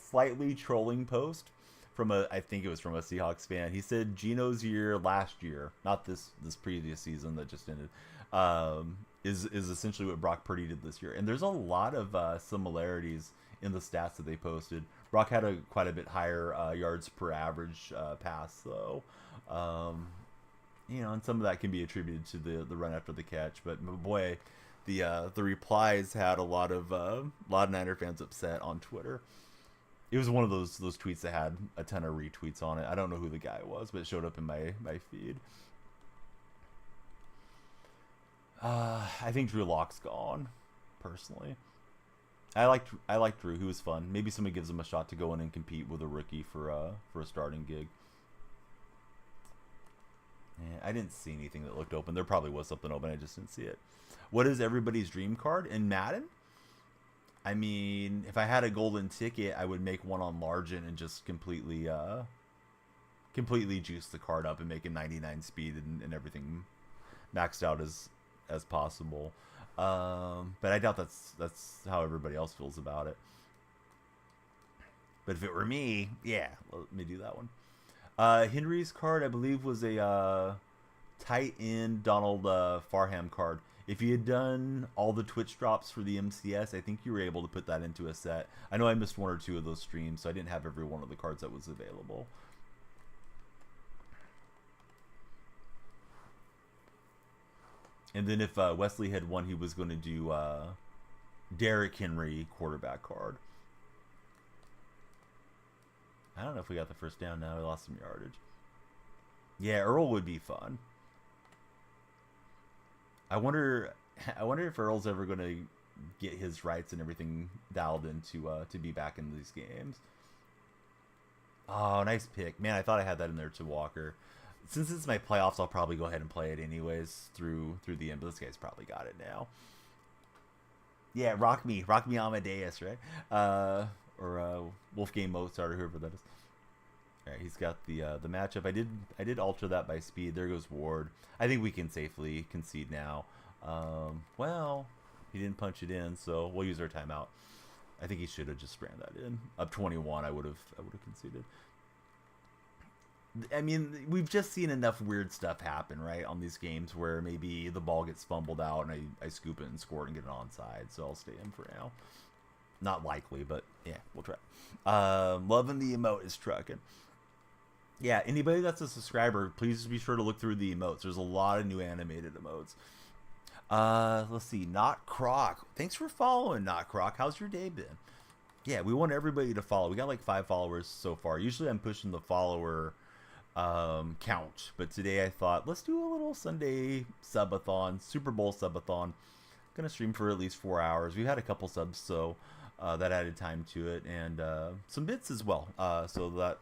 slightly trolling post from I think it was from a Seahawks fan. He said Geno's year last year, not this previous season that just ended, is essentially what Brock Purdy did this year. And there's a lot of similarities in the stats that they posted. Brock had quite a bit higher yards per average pass, though. And some of that can be attributed to the run after the catch. But boy, the replies had a lot of Niner fans upset on Twitter. It was one of those tweets that had a ton of retweets on it. I don't know who the guy was, but it showed up in my feed. I think Drew Lock's gone, personally. I liked Drew. He was fun. Maybe somebody gives him a shot to go in and compete with a rookie for a starting gig. Yeah, I didn't see anything that looked open. There probably was something open. I just didn't see it. What is everybody's dream card in Madden? I mean, if I had a golden ticket, I would make one on Largent and just completely juice the card up and make it 99 speed and everything maxed out as possible. But I doubt that's how everybody else feels about it. But if it were me, yeah, let me do that one. Henry's card, I believe, was a tight end Donald Farham card. If you had done all the Twitch drops for the MCS, I think you were able to put that into a set. I know I missed 1 or 2 of those streams, so I didn't have every one of the cards that was available. And then if Wesley had won, he was going to do Derrick Henry quarterback card. I don't know if we got the first down now. We lost some yardage. Yeah, Earl would be fun. I wonder if Earl's ever going to get his rights and everything dialed in to be back in these games. Oh, nice pick. Man, I thought I had that in there to Walker. Since it's my playoffs, I'll probably go ahead and play it anyways through the end, but this guy's probably got it now. Yeah, Rock Me Amadeus, right? Or Wolfgang Mozart, or whoever that is. All right, he's got the matchup. I did alter that by speed. There goes Ward. I think we can safely concede now. Well, he didn't punch it in, so we'll use our timeout. I think he should have just ran that in. Up 21, I would have conceded. I mean, we've just seen enough weird stuff happen, right, on these games where maybe the ball gets fumbled out and I scoop it and score it and get it onside. So I'll stay in for now. Not likely, but yeah, we'll try. Loving the emote is trucking. Yeah, anybody that's a subscriber, please be sure to look through the emotes. There's a lot of new animated emotes. Let's see. Not Croc. Thanks for following, Not Croc. How's your day been? Yeah, we want everybody to follow. We got like 5 followers so far. Usually I'm pushing the follower count, but today I thought let's do a little Sunday subathon, Super Bowl subathon. Gonna stream for at least 4 hours. We've had a couple subs, so that added time to it, and some bits as well, so that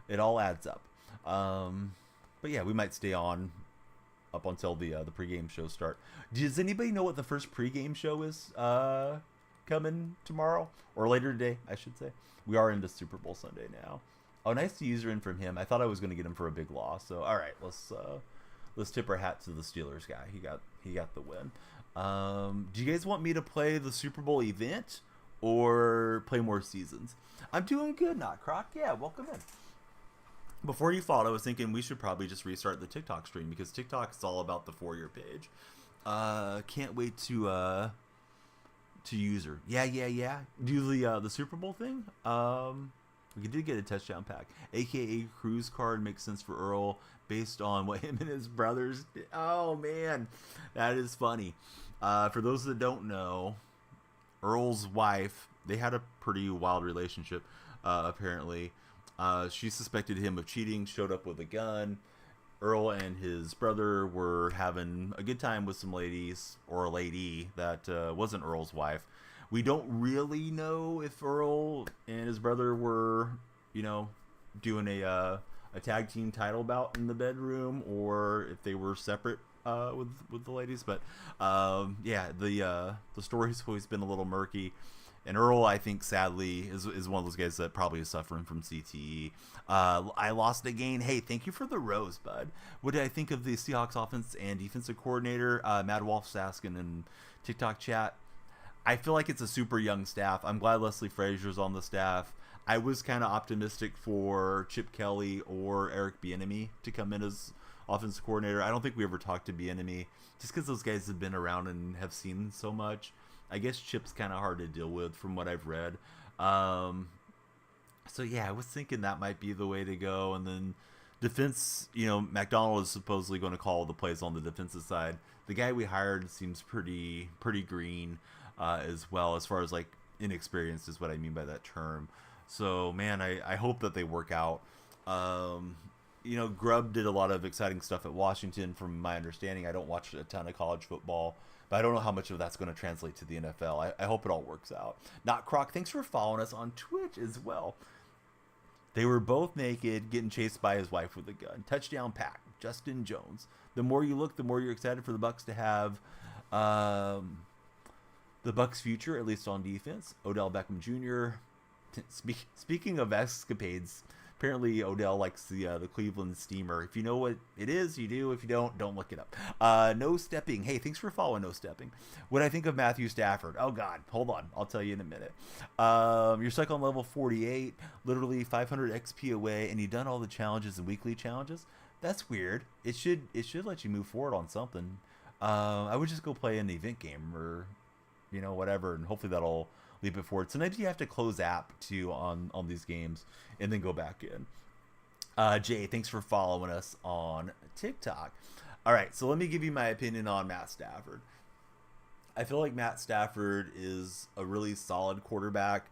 it all adds up. But yeah, we might stay on up until the pregame shows start. Does anybody know what the first pregame show is coming tomorrow or later today? I should say. We are into Super Bowl Sunday now. Oh, nice to user in from him. I thought I was going to get him for a big loss. So all right, let's tip our hat to the Steelers guy. He got the win. Do you guys want me to play the Super Bowl event or play more seasons? I'm doing good, Not Croc. Yeah, welcome in. Before you followed, I was thinking we should probably just restart the TikTok stream because TikTok is all about the For Your page. Can't wait to user. Yeah. Do the Super Bowl thing. We did get a touchdown pack, aka cruise card. Makes sense for Earl based on what him and his brothers did. Oh man, that is funny. For those that don't know, Earl's wife, they had a pretty wild relationship. Apparently, she suspected him of cheating. Showed up with a gun. Earl and his brother were having a good time with some ladies, or a lady that wasn't Earl's wife. We don't really know if Earl and his brother were, doing a tag team title bout in the bedroom, or if they were separate with the ladies. But yeah, the story's always been a little murky. And Earl, I think, sadly, is one of those guys that probably is suffering from CTE. I lost again. Hey, thank you for the rose, bud. What did I think of the Seahawks offense and defensive coordinator? Mad Wolf's asking in TikTok chat. I feel like it's a super young staff. I'm glad Leslie Frazier's on the staff. I was kind of optimistic for Chip Kelly or Eric Bieniemy to come in as offensive coordinator. I don't think we ever talked to Bieniemy just because those guys have been around and have seen so much. I guess Chip's kind of hard to deal with from what I've read. So yeah, I was thinking that might be the way to go. And then defense, McDonald is supposedly going to call the plays on the defensive side. The guy we hired seems pretty green as well, as far as like inexperienced is what I mean by that term. So man, I hope that they work out. Grubb did a lot of exciting stuff at Washington from my understanding. I don't watch a ton of college football, but I don't know how much of that's going to translate to the NFL. I hope it all works out. Not Croc, thanks for following us on Twitch as well. They were both naked, getting chased by his wife with a gun. Touchdown pack, Justin Jones. The more you look, the more you're excited for the Bucs to have the Bucs' future, at least on defense. Odell Beckham Jr. Speaking of escapades, apparently Odell likes the Cleveland Steamer. If you know what it is, you do. If you don't look it up. No Stepping. Hey, thanks for following No Stepping. What I think of Matthew Stafford? Oh, God. Hold on. I'll tell you in a minute. You're stuck on level 48, literally 500 XP away, and you've done all the challenges and weekly challenges. That's weird. It should let you move forward on something. I would just go play an event game or, whatever, and hopefully that'll leap it forward. Sometimes you have to close app too on these games and then go back in. Jay, thanks for following us on TikTok. All right, so let me give you my opinion on Matt Stafford. I feel like Matt Stafford is a really solid quarterback.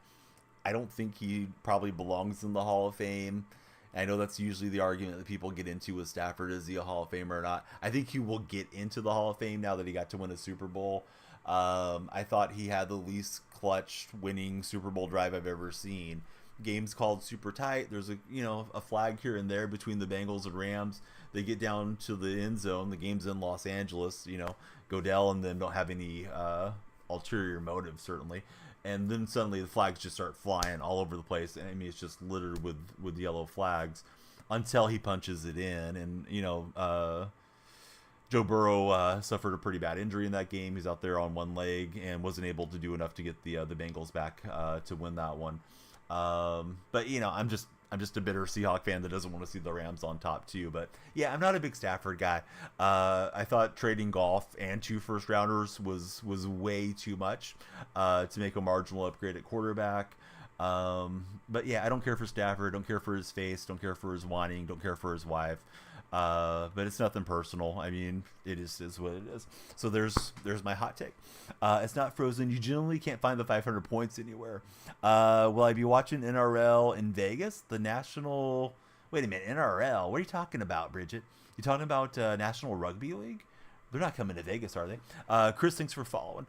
I don't think he probably belongs in the Hall of Fame. I know that's usually the argument that people get into with Stafford. Is he a Hall of Famer or not? I think he will get into the Hall of Fame now that he got to win a Super Bowl. I thought he had the least clutch winning Super Bowl drive I've ever seen. Games called super tight. There's a flag here and there between the Bengals and Rams. They get down to the end zone. The game's in Los Angeles. Godell and them don't have any ulterior motive, certainly. And then suddenly the flags just start flying all over the place. I mean, it's just littered with yellow flags until he punches it in. And, Joe Burrow suffered a pretty bad injury in that game. He's out there on one leg and wasn't able to do enough to get the Bengals back to win that one. But, I'm just a bitter Seahawk fan that doesn't want to see the Rams on top too. But yeah, I'm not a big Stafford guy. I thought trading Goff and 2 first rounders was way too much to make a marginal upgrade at quarterback. But yeah, I don't care for Stafford. Don't care for his face. Don't care for his whining. Don't care for his wife. But it's nothing personal. I mean, it is what it is. So there's my hot take. It's not Frozen. You generally can't find the 500 points anywhere. Will I be watching NRL in Vegas? The National... Wait a minute, NRL? What are you talking about, Bridget? You talking about National Rugby League? They're not coming to Vegas, are they? Chris, thanks for following.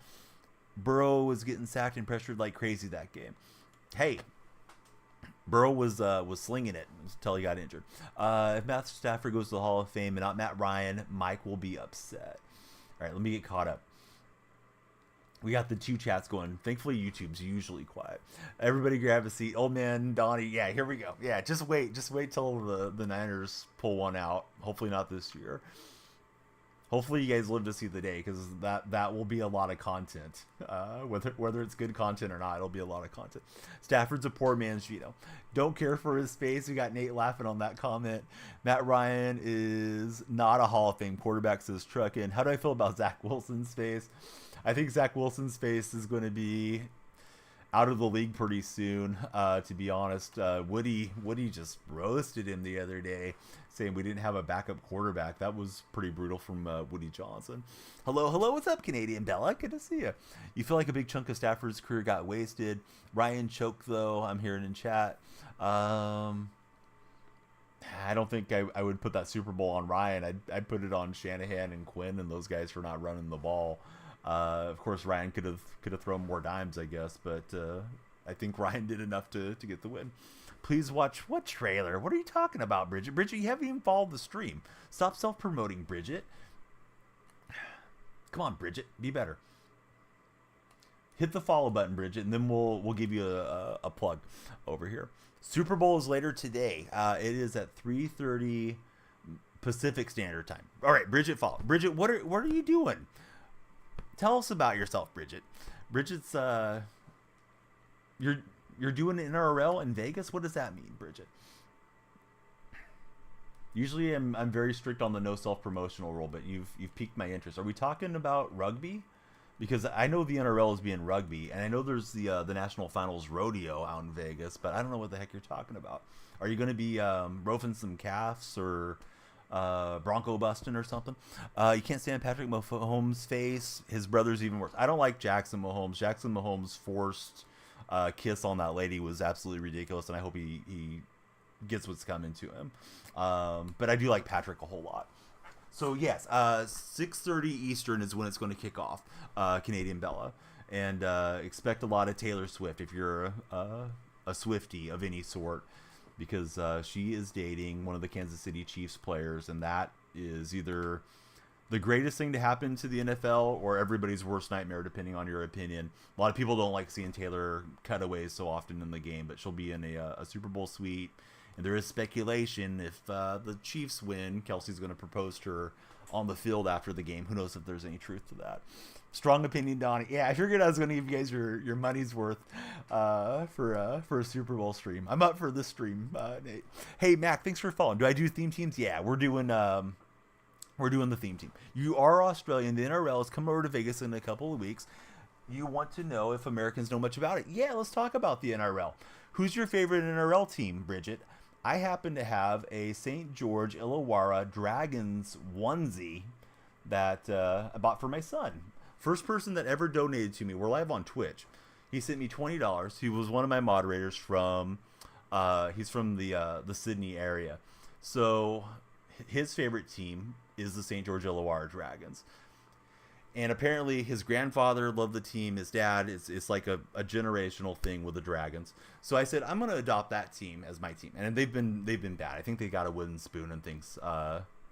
Burrow was getting sacked and pressured like crazy that game. Hey, Burrow was slinging it until he got injured. If Matthew Stafford goes to the Hall of Fame and not Matt Ryan, Mike will be upset. All right, let me get caught up. We got the 2 chats going. Thankfully, YouTube's usually quiet. Everybody grab a seat. Old man Donnie, yeah, here we go. Yeah, just wait till the Niners pull one out. Hopefully not this year. Hopefully you guys live to see the day, because that will be a lot of content. Whether it's good content or not, it'll be a lot of content. Stafford's a poor man's Gino. Don't care for his face. We got Nate laughing on that comment. Matt Ryan is not a Hall of Fame quarterback, says Truckin. How do I feel about Zach Wilson's face? I think Zach Wilson's face is going to be out of the league pretty soon, to be honest. Woody just roasted him the other day, saying we didn't have a backup quarterback. That was pretty brutal from Woody Johnson. Hello, what's up, Canadian Bella? Good to see you. You feel like a big chunk of Stafford's career got wasted. Ryan choked, though, I'm hearing in chat. I don't think I would put that Super Bowl on Ryan. I'd put it on Shanahan and Quinn and those guys for not running the ball. Of course, Ryan could have thrown more dimes, I guess, but I think Ryan did enough to get the win. Please watch what trailer? What are you talking about, Bridget? Bridget, you haven't even followed the stream. Stop self-promoting, Bridget. Come on, Bridget, be better. Hit the follow button, Bridget, and then we'll give you a plug over here. Super Bowl is later today. It is at 3:30 Pacific Standard Time. All right, Bridget, follow. Bridget, what are you doing? Tell us about yourself, Bridget. Bridget's you're doing an NRL in Vegas. What does that mean, Bridget? Usually, I'm very strict on the no self-promotional rule, but you've piqued my interest. Are we talking about rugby? Because I know the NRL is being rugby, and I know there's the National Finals rodeo out in Vegas, but I don't know what the heck you're talking about. Are you going to be roving some calves or Bronco busting or something? You can't stand Patrick Mahomes' face. His brother's even worse. I don't like Jackson Mahomes. Jackson Mahomes' forced kiss on that lady was absolutely ridiculous, and I hope he gets what's coming to him. But I do like Patrick a whole lot. So yes, 6:30 Eastern is when it's going to kick off, Canadian Bella, and expect a lot of Taylor Swift if you're a Swiftie of any sort, because she is dating one of the Kansas City Chiefs players, and that is either the greatest thing to happen to the NFL or everybody's worst nightmare, depending on your opinion. A lot of people don't like seeing Taylor cutaways so often in the game, but she'll be in a Super Bowl suite. And there is speculation if the Chiefs win, Kelsey's going to propose to her on the field after the game. Who knows if there's any truth to that. Strong opinion, Donnie. Yeah, I figured I was going to give you guys your money's worth for a Super Bowl stream. I'm up for this stream, Nate. Hey, Mac, thanks for following. Do I do theme teams? Yeah, we're doing the theme team. You are Australian. The NRL is coming over to Vegas in a couple of weeks. You want to know if Americans know much about it. Yeah, let's talk about the NRL. Who's your favorite NRL team, Bridget? I happen to have a St. George Illawarra Dragons onesie that I bought for my son. First person that ever donated to me. We're live on Twitch. He sent me $20. He was one of my moderators from. He's from the Sydney area, so his favorite team is the St. George Illawarra Dragons. And apparently his grandfather loved the team. His dad, it's like a generational thing with the Dragons. So I said, I'm going to adopt that team as my team. And they've been bad. I think they got a wooden spoon and things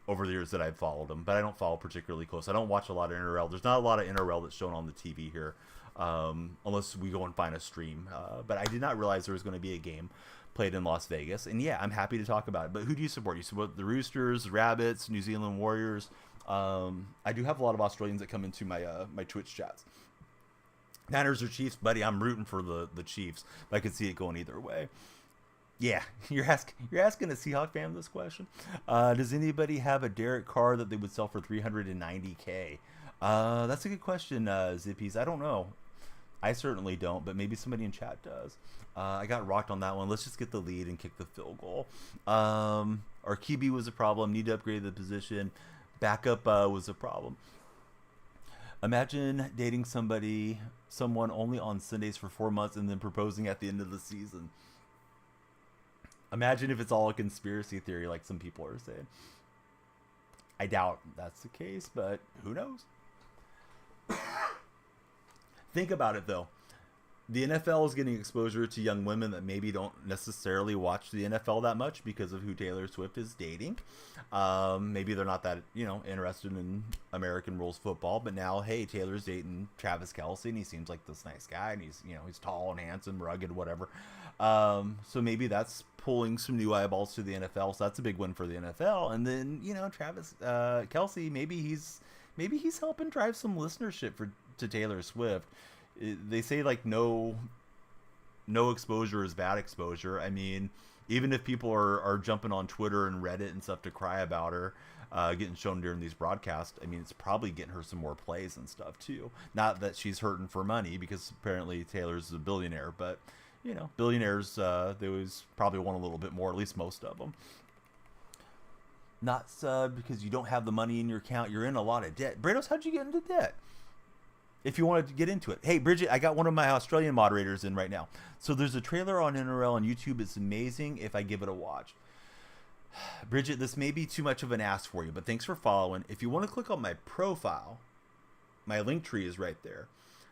over the years that I've followed them. But I don't follow particularly close. I don't watch a lot of NRL. There's not a lot of NRL that's shown on the TV here, unless we go and find a stream. But I did not realize there was going to be a game played in Las Vegas. And yeah, I'm happy to talk about it. But who do you support? You support the Roosters, Rabbits, New Zealand Warriors. I do have a lot of Australians that come into my my Twitch chats. Niners or Chiefs, buddy, I'm rooting for the Chiefs. I could see it going either way. Yeah, you're asking a Seahawk fan this question. Does anybody have a Derek Carr that they would sell for 390K? That's a good question, Zippies. I don't know. I certainly don't, but maybe somebody in chat does. I got rocked on that one. Let's just get the lead and kick the field goal. Our QB was a problem. Need to upgrade the position. Backup was a problem. Imagine dating someone only on Sundays for 4 months and then proposing at the end of the season. Imagine if it's all a conspiracy theory like some people are saying. I doubt that's the case, but who knows? Think about it, though. The NFL is getting exposure to young women that maybe don't necessarily watch the NFL that much because of who Taylor Swift is dating. Maybe they're not that, interested in American rules football, but now, hey, Taylor's dating Travis Kelce, and he seems like this nice guy, and he's tall and handsome, rugged, whatever. So maybe that's pulling some new eyeballs to the NFL. So that's a big win for the NFL. And then, Travis Kelce, maybe he's helping drive some listenership to Taylor Swift. They say like no exposure is bad exposure. I mean, even if people are jumping on Twitter and Reddit and stuff to cry about her getting shown during these broadcasts, I mean, it's probably getting her some more plays and stuff too. Not that she's hurting for money, because apparently Taylor's a billionaire, but billionaires, they always probably want a little bit more, at least most of them. Not because you don't have the money in your account, you're in a lot of debt. Brados, how'd you get into debt? If you wanted to get into it. Hey, Bridget, I got one of my Australian moderators in right now. So there's a trailer on NRL on YouTube. It's amazing if I give it a watch. Bridget, this may be too much of an ask for you, but thanks for following. If you want to click on my profile, my link tree is right there.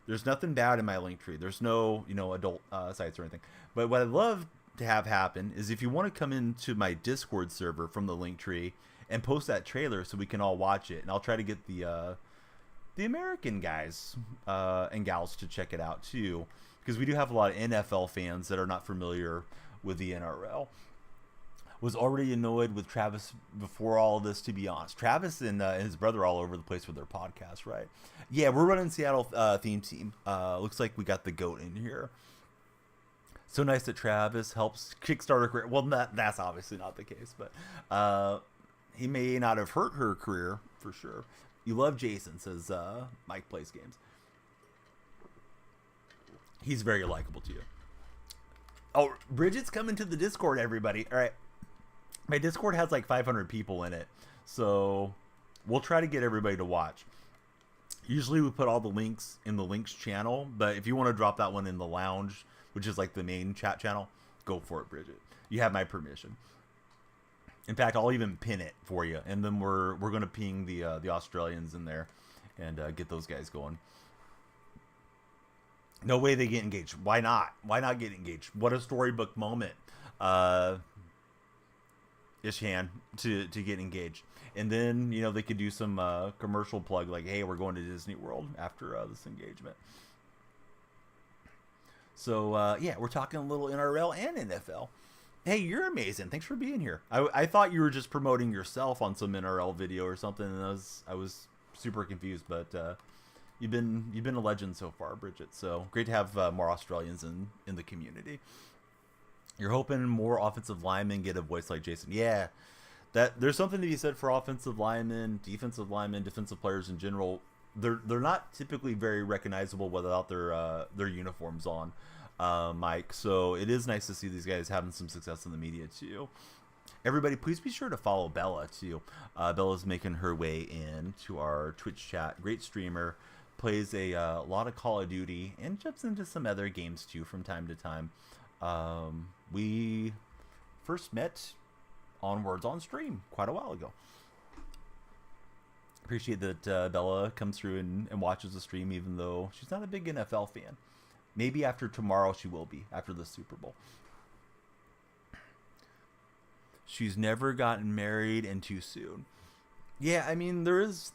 There's nothing bad in my link tree. There's no, adult sites or anything. But what I'd love to have happen is if you want to come into my Discord server from the link tree and post that trailer so we can all watch it. And I'll try to get the American guys and gals to check it out too, because we do have a lot of NFL fans that are not familiar with the NRL. Was already annoyed with Travis before all of this, to be honest. Travis and his brother are all over the place with their podcast, right? Yeah, we're running Seattle theme team. Looks like we got the GOAT in here. So nice that Travis helps kickstart her career. Well, that's obviously not the case, but he may not have hurt her career for sure. You love Jason, says Mike Plays Games. He's very likable to you. Oh, Bridget's coming to the Discord, everybody. All right. My Discord has like 500 people in it. So we'll try to get everybody to watch. Usually we put all the links in the links channel. But if you want to drop that one in the lounge, which is like the main chat channel, go for it, Bridget. You have my permission. In fact, I'll even pin it for you, and then we're going to ping the Australians in there and get those guys going. No way they get engaged. Why not? Why not get engaged? What a storybook moment, Ishan, to get engaged. And then, they could do some commercial plug like, hey, we're going to Disney World after this engagement. So, yeah, we're talking a little NRL and NFL. Hey, you're amazing. Thanks for being here. I thought you were just promoting yourself on some NRL video or something, and I was super confused. But you've been a legend so far, Bridget. So great to have more Australians in the community. You're hoping more offensive linemen get a voice like Jason. Yeah, that there's something to be said for offensive linemen, defensive players in general. They're not typically very recognizable without their uniforms on. Mike, so it is nice to see these guys having some success in the media too. Everybody, please be sure to follow Bella too. Bella's making her way in to our Twitch chat. Great streamer, plays a lot of Call of Duty and jumps into some other games too from time to time. We first met on Words on Stream quite a while ago. Appreciate that Bella comes through and watches the stream, even though she's not a big NFL fan. Maybe after tomorrow she will be, after the Super Bowl. She's never gotten married and too soon. Yeah, I mean, there is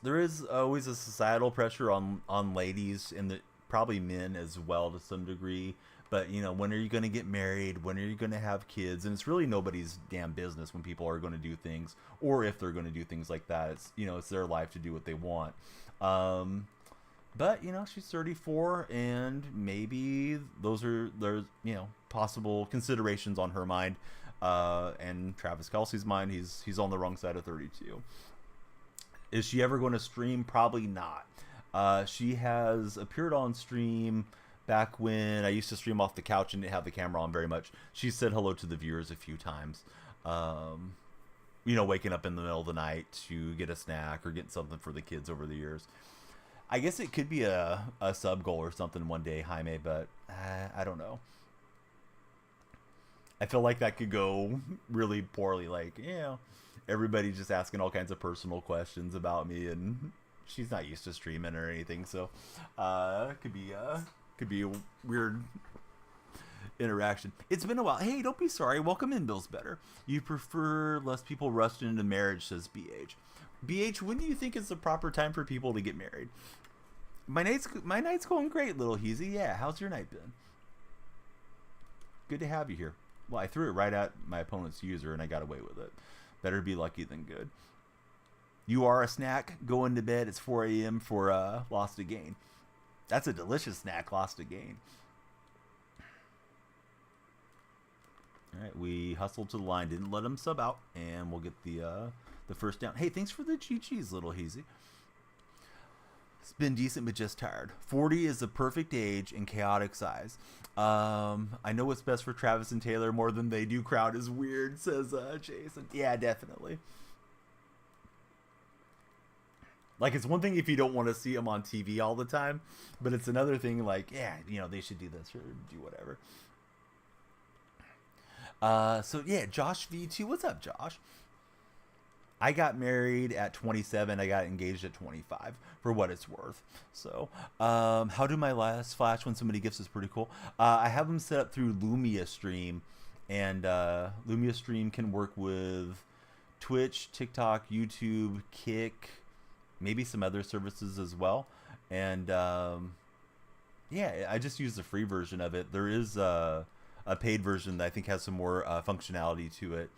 always a societal pressure on ladies and probably men as well to some degree. But, when are you going to get married? When are you going to have kids? And it's really nobody's damn business when people are going to do things, or if they're going to do things like that. It's, it's their life to do what they want. But, she's 34, and maybe there's possible considerations on her mind, and Travis Kelce's mind. He's on the wrong side of 32. Is she ever going to stream? Probably not. She has appeared on stream back when I used to stream off the couch and didn't have the camera on very much. She said hello to the viewers a few times. Waking up in the middle of the night to get a snack or get something for the kids over the years. I guess it could be a sub goal or something one day, Jaime, but I don't know. I feel like that could go really poorly. Like, everybody just asking all kinds of personal questions about me, and she's not used to streaming or anything, so could be a weird interaction. It's been a while. Hey, don't be sorry. Welcome in, Bill's Better. You prefer less people rushed into marriage, says BH. BH, when do you think is the proper time for people to get married? My night's going great, little Heezy. Yeah, how's your night been? Good to have you here. Well, I threw it right at my opponent's user and I got away with it. Better be lucky than good. You are a snack. Going to bed. It's 4 a.m. for Lost to Gain. That's a delicious snack, Lost to Gain. All right, we hustled to the line, didn't let him sub out, and we'll get the first down. Hey, thanks for the cheese, little Heezy. It's been decent, but just tired. 40 is the perfect age and chaotic size. I know what's best for Travis and Taylor more than they do. Crowd is weird, says Jason. Yeah, definitely. Like, it's one thing if you don't want to see them on TV all the time, but it's another thing like, they should do this or do whatever. So yeah, Josh V2. What's up, Josh? I got married at 27. I got engaged at 25, for what it's worth. So, how do my last flash when somebody gifts is pretty cool. I have them set up through Lumia Stream, and Lumia Stream can work with Twitch, TikTok, YouTube, Kick, maybe some other services as well. And I just use the free version of it. There is a paid version that I think has some more functionality to it.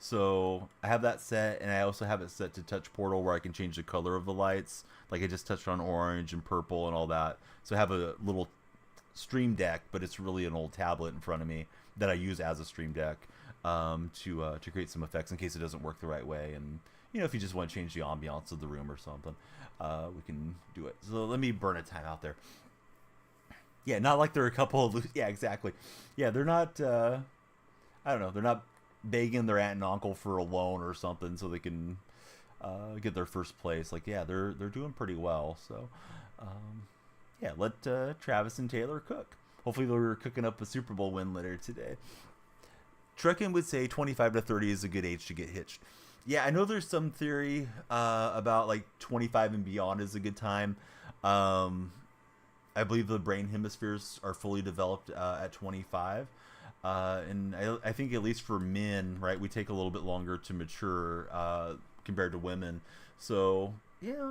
So I have that set, and I also have it set to Touch Portal where I can change the color of the lights. Like I just touched on orange and purple and all that. So I have a little Stream Deck, but it's really an old tablet in front of me that I use as a Stream Deck to create some effects in case it doesn't work the right way. And if you just want to change the ambiance of the room or something, we can do it. So let me burn a time out there. Yeah, not like there are a couple of... Yeah, exactly. Yeah, they're not... I don't know. They're not begging their aunt and uncle for a loan or something so they can get their first place. Like, yeah, they're doing pretty well. So, let Travis and Taylor cook. Hopefully they're cooking up a Super Bowl win later today. Truckin would say 25 to 30 is a good age to get hitched. Yeah, I know there's some theory about like 25 and beyond is a good time. I believe the brain hemispheres are fully developed at 25. And I think at least for men, right, we take a little bit longer to mature compared to women. So,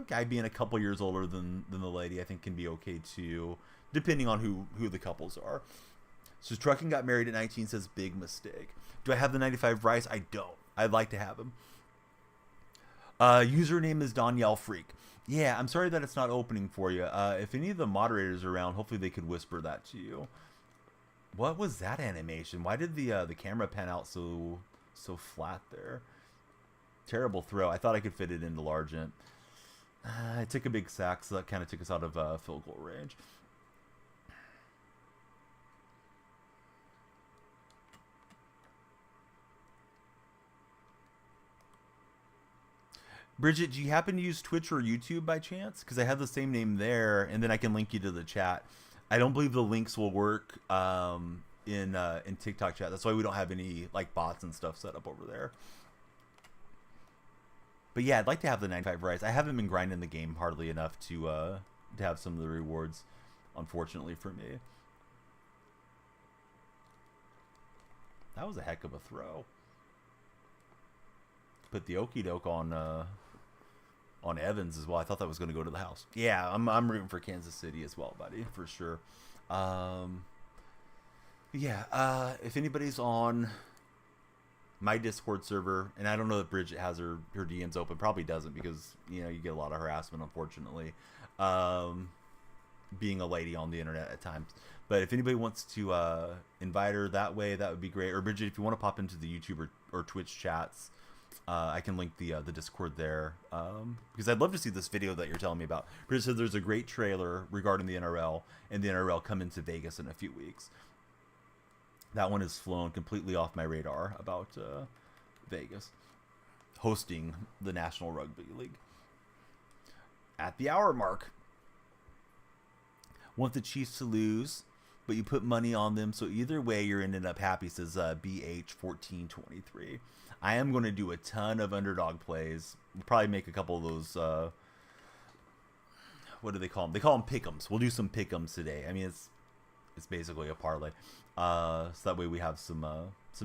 guy being a couple years older than the lady, I think can be okay too, depending on who the couples are. So Trucking got married at 19, says big mistake. Do I have the 95 rice? I don't. I'd like to have him. Username is Danielle Freak. Yeah, I'm sorry that it's not opening for you. If any of the moderators are around, hopefully they could whisper that to you. What was that animation? Why did the camera pan out so flat there? Terrible throw. I thought I could fit it into Largent. I took a big sack, so that kind of took us out of field goal range. Bridget, do you happen to use Twitch or YouTube by chance? Because I have the same name there, and then I can link you to the chat. I don't believe the links will work in TikTok chat. That's why we don't have any like bots and stuff set up over there. But yeah, I'd like to have the 95 rights. I haven't been grinding the game hardly enough to have some of the rewards, unfortunately for me. That was a heck of a throw. Put the okie doke on Evans as well. I thought that was going to go to the house. Yeah, I'm rooting for Kansas City as well, buddy, for sure. If anybody's on my Discord server, and I don't know if Bridget has her DMs open, probably doesn't because you get a lot of harassment, unfortunately. being a lady on the internet at times. But if anybody wants to invite her that way, that would be great. Or Bridget, if you want to pop into the YouTube or Twitch chats, I can link the Discord there, because I'd love to see this video that you're telling me about. Bridget said there's a great trailer regarding the NRL, and the NRL coming to Vegas in a few weeks. That one has flown completely off my radar about Vegas hosting the National Rugby League. At the hour mark. Want the Chiefs to lose, but you put money on them, so either way you're ending up happy, says BH1423. I am going to do a ton of underdog plays. We'll probably make a couple of those, what do they call them? They call them pick'ems. We'll do some pick'ems today. I mean, it's basically a parlay. So that way we have some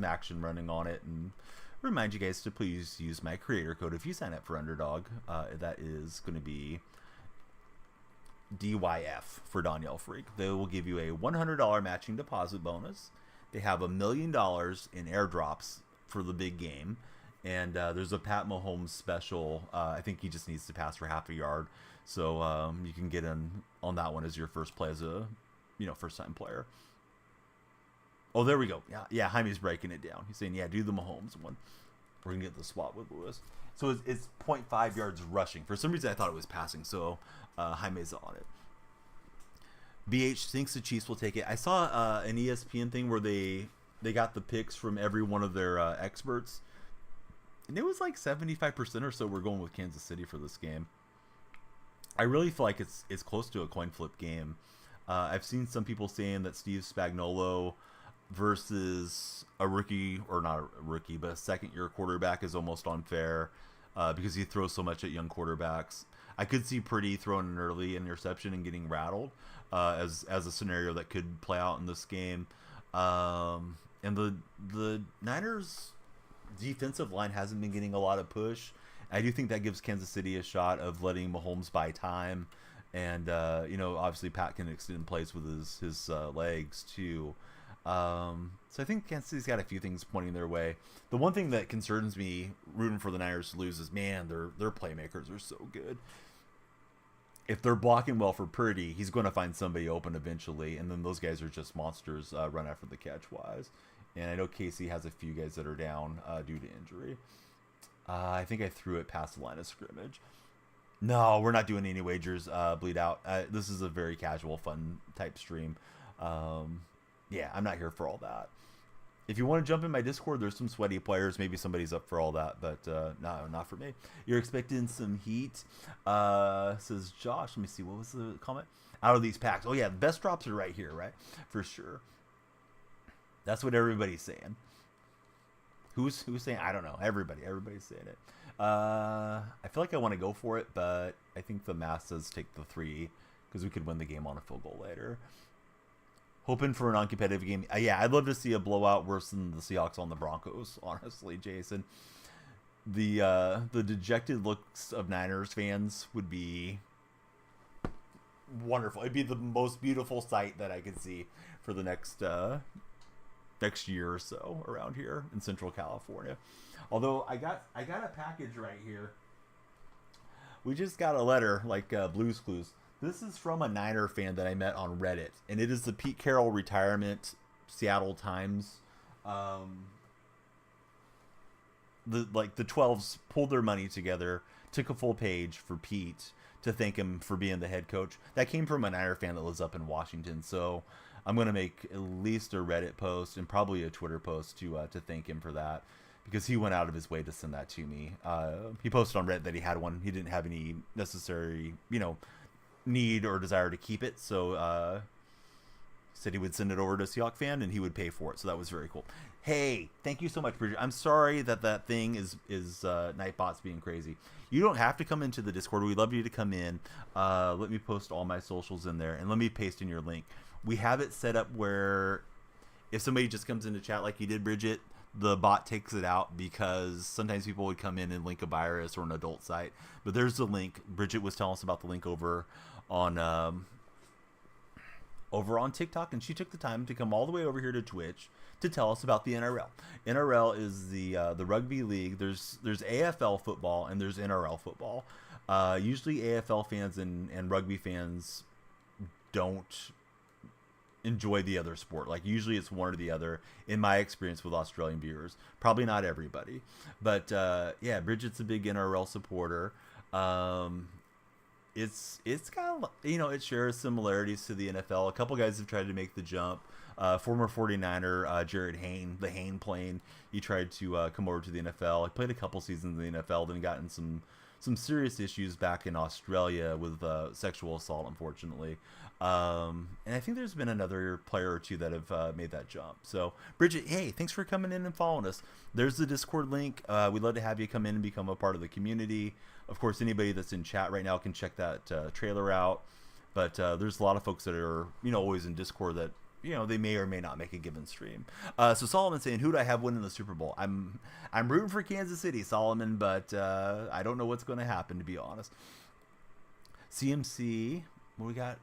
action running on it. And remind you guys to please use my creator code if you sign up for Underdog. That is going to be DYF for Danielle Freak. They will give you a $100 matching deposit bonus. They have $1 million in airdrops for the big game, and there's a Pat Mahomes special. I think he just needs to pass for half a yard, so you can get in on that one as your first play as a first time player. Oh, there we go. Yeah, Jaime's breaking it down. He's saying, yeah, do the Mahomes one. We're gonna get the spot with Lewis. So it's 0.5 yards rushing. For some reason I thought it was passing, so Jaime's on it. BH thinks the Chiefs will take it. I saw an ESPN thing where they got the picks from every one of their experts, and it was like 75% or so were going with Kansas City for this game. I really feel like it's close to a coin flip game. I've seen some people saying that Steve Spagnuolo versus a rookie, or not a rookie, but a second-year quarterback is almost unfair because he throws so much at young quarterbacks. I could see Purdy throwing an early interception and getting rattled as a scenario that could play out in this game. And the Niners' defensive line hasn't been getting a lot of push. I do think that gives Kansas City a shot of letting Mahomes buy time. And, obviously Pat can extend plays with his legs too. So I think Kansas City's got a few things pointing their way. The one thing that concerns me rooting for the Niners to lose is, man, their playmakers are so good. If they're blocking well for Purdy, he's going to find somebody open eventually, and then those guys are just monsters run after the catch wise. And I know Casey has a few guys that are down due to injury. I think I threw it past the line of scrimmage. No, we're not doing any wagers. Bleed out. This is a very casual, fun type stream. Yeah, I'm not here for all that. If you want to jump in my Discord, there's some sweaty players. Maybe somebody's up for all that, but no, not for me. You're expecting some heat, says Josh. Let me see. What was the comment? Out of these packs. Oh, yeah, the best drops are right here, right? For sure. That's what everybody's saying. Who's saying? I don't know. Everybody's saying it. I feel like I want to go for it, but I think the math says take the 3 because we could win the game on a field goal later. Hoping for a non-competitive game. Yeah, I'd love to see a blowout worse than the Seahawks on the Broncos, honestly, Jason. The dejected looks of Niners fans would be wonderful. It'd be the most beautiful sight that I could see for the next year or so around here in Central California. Although I got a package right here. We just got a letter like Blue's Clues. This is from a Niner fan that I met on Reddit, and it is the Pete Carroll retirement Seattle Times. The 12s pulled their money together, took a full page for Pete to thank him for being the head coach. That came from a Niner fan that lives up in Washington, so I'm going to make at least a Reddit post and probably a Twitter post to thank him for that, because he went out of his way to send that to me. He posted on Reddit that he had one. He didn't have any necessary, need or desire to keep it, so said he would send it over to a Seahawk fan and he would pay for it, so that was very cool. Hey, thank you so much, Bridget. I'm sorry that thing is Nightbot's being crazy. You don't have to come into the Discord. We'd love you to come in. Let me post all my socials in there, and let me paste in your link. We have it set up where if somebody just comes into chat like you did, Bridget, the bot takes it out, because sometimes people would come in and link a virus or an adult site. But there's the link. Bridget was telling us about the link over on TikTok, and she took the time to come all the way over here to Twitch to tell us about the NRL. NRL is the rugby league. There's AFL football and there's NRL football. Usually AFL fans and rugby fans don't enjoy the other sport. Like usually it's one or the other in my experience with Australian viewers. Probably not everybody. But yeah, Bridget's a big NRL supporter. It's got, it shares similarities to the NFL. A couple guys have tried to make the jump. Former 49er Jared Hayne, the Hayne plane, he tried to come over to the NFL. He played a couple seasons in the NFL, then got in some serious issues back in Australia with sexual assault, unfortunately. And I think there's been another player or two that have made that jump. So, Bridget, hey, thanks for coming in and following us. There's the Discord link. We'd love to have you come in and become a part of the community. Of course, anybody that's in chat right now can check that trailer out. But there's a lot of folks that are, always in Discord that, they may or may not make a given stream. So Solomon saying, who do I have winning the Super Bowl? I'm rooting for Kansas City, Solomon, but I don't know what's going to happen, to be honest. CMC, what we got?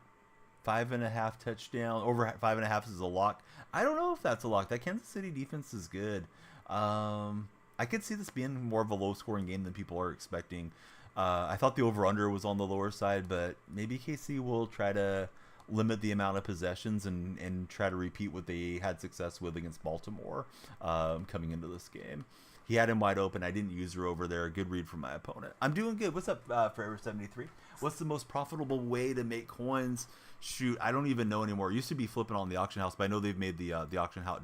5.5 touchdown. Over 5.5 is a lock. I don't know if that's a lock. That Kansas City defense is good. I could see this being more of a low-scoring game than people are expecting. I thought the over-under was on the lower side, but maybe KC will try to limit the amount of possessions and try to repeat what they had success with against Baltimore coming into this game. He had him wide open. I didn't use her over there. Good read from my opponent. I'm doing good. What's up, Forever73? What's the most profitable way to make coins? Shoot, I don't even know anymore. It used to be flipping on the auction house, but I know they've made the auction house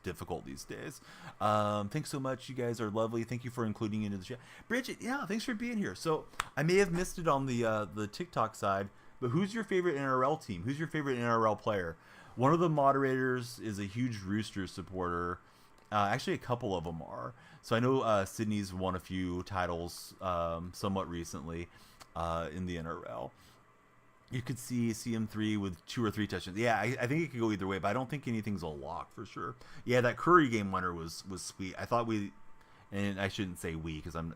difficult these days. Thanks so much. You guys are lovely. Thank you for including into the chat. Bridget, yeah, thanks for being here. So I may have missed it on the TikTok side, but who's your favorite NRL team? Who's your favorite NRL player? One of the moderators is a huge Roosters supporter. Actually, a couple of them are. So I know Sydney's won a few titles somewhat recently in the NRL. You could see CM3 with 2 or 3 touchdowns. Yeah, I think it could go either way, but I don't think anything's a lock for sure. Yeah, that Curry game winner was sweet. I thought and I shouldn't say we because I'm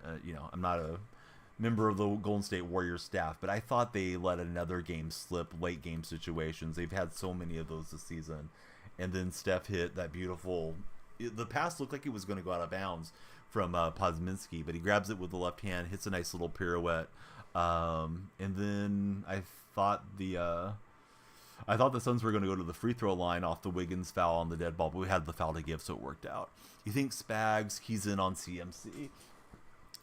not a member of the Golden State Warriors staff, but I thought they let another game slip, late game situations. They've had so many of those this season. And then Steph hit that beautiful, the pass looked like it was going to go out of bounds from Posminski, but he grabs it with the left hand, hits a nice little pirouette. And then I thought the Suns were going to go to the free throw line off the Wiggins foul on the dead ball, but we had the foul to give, so it worked out. You think Spags, he's in on CMC.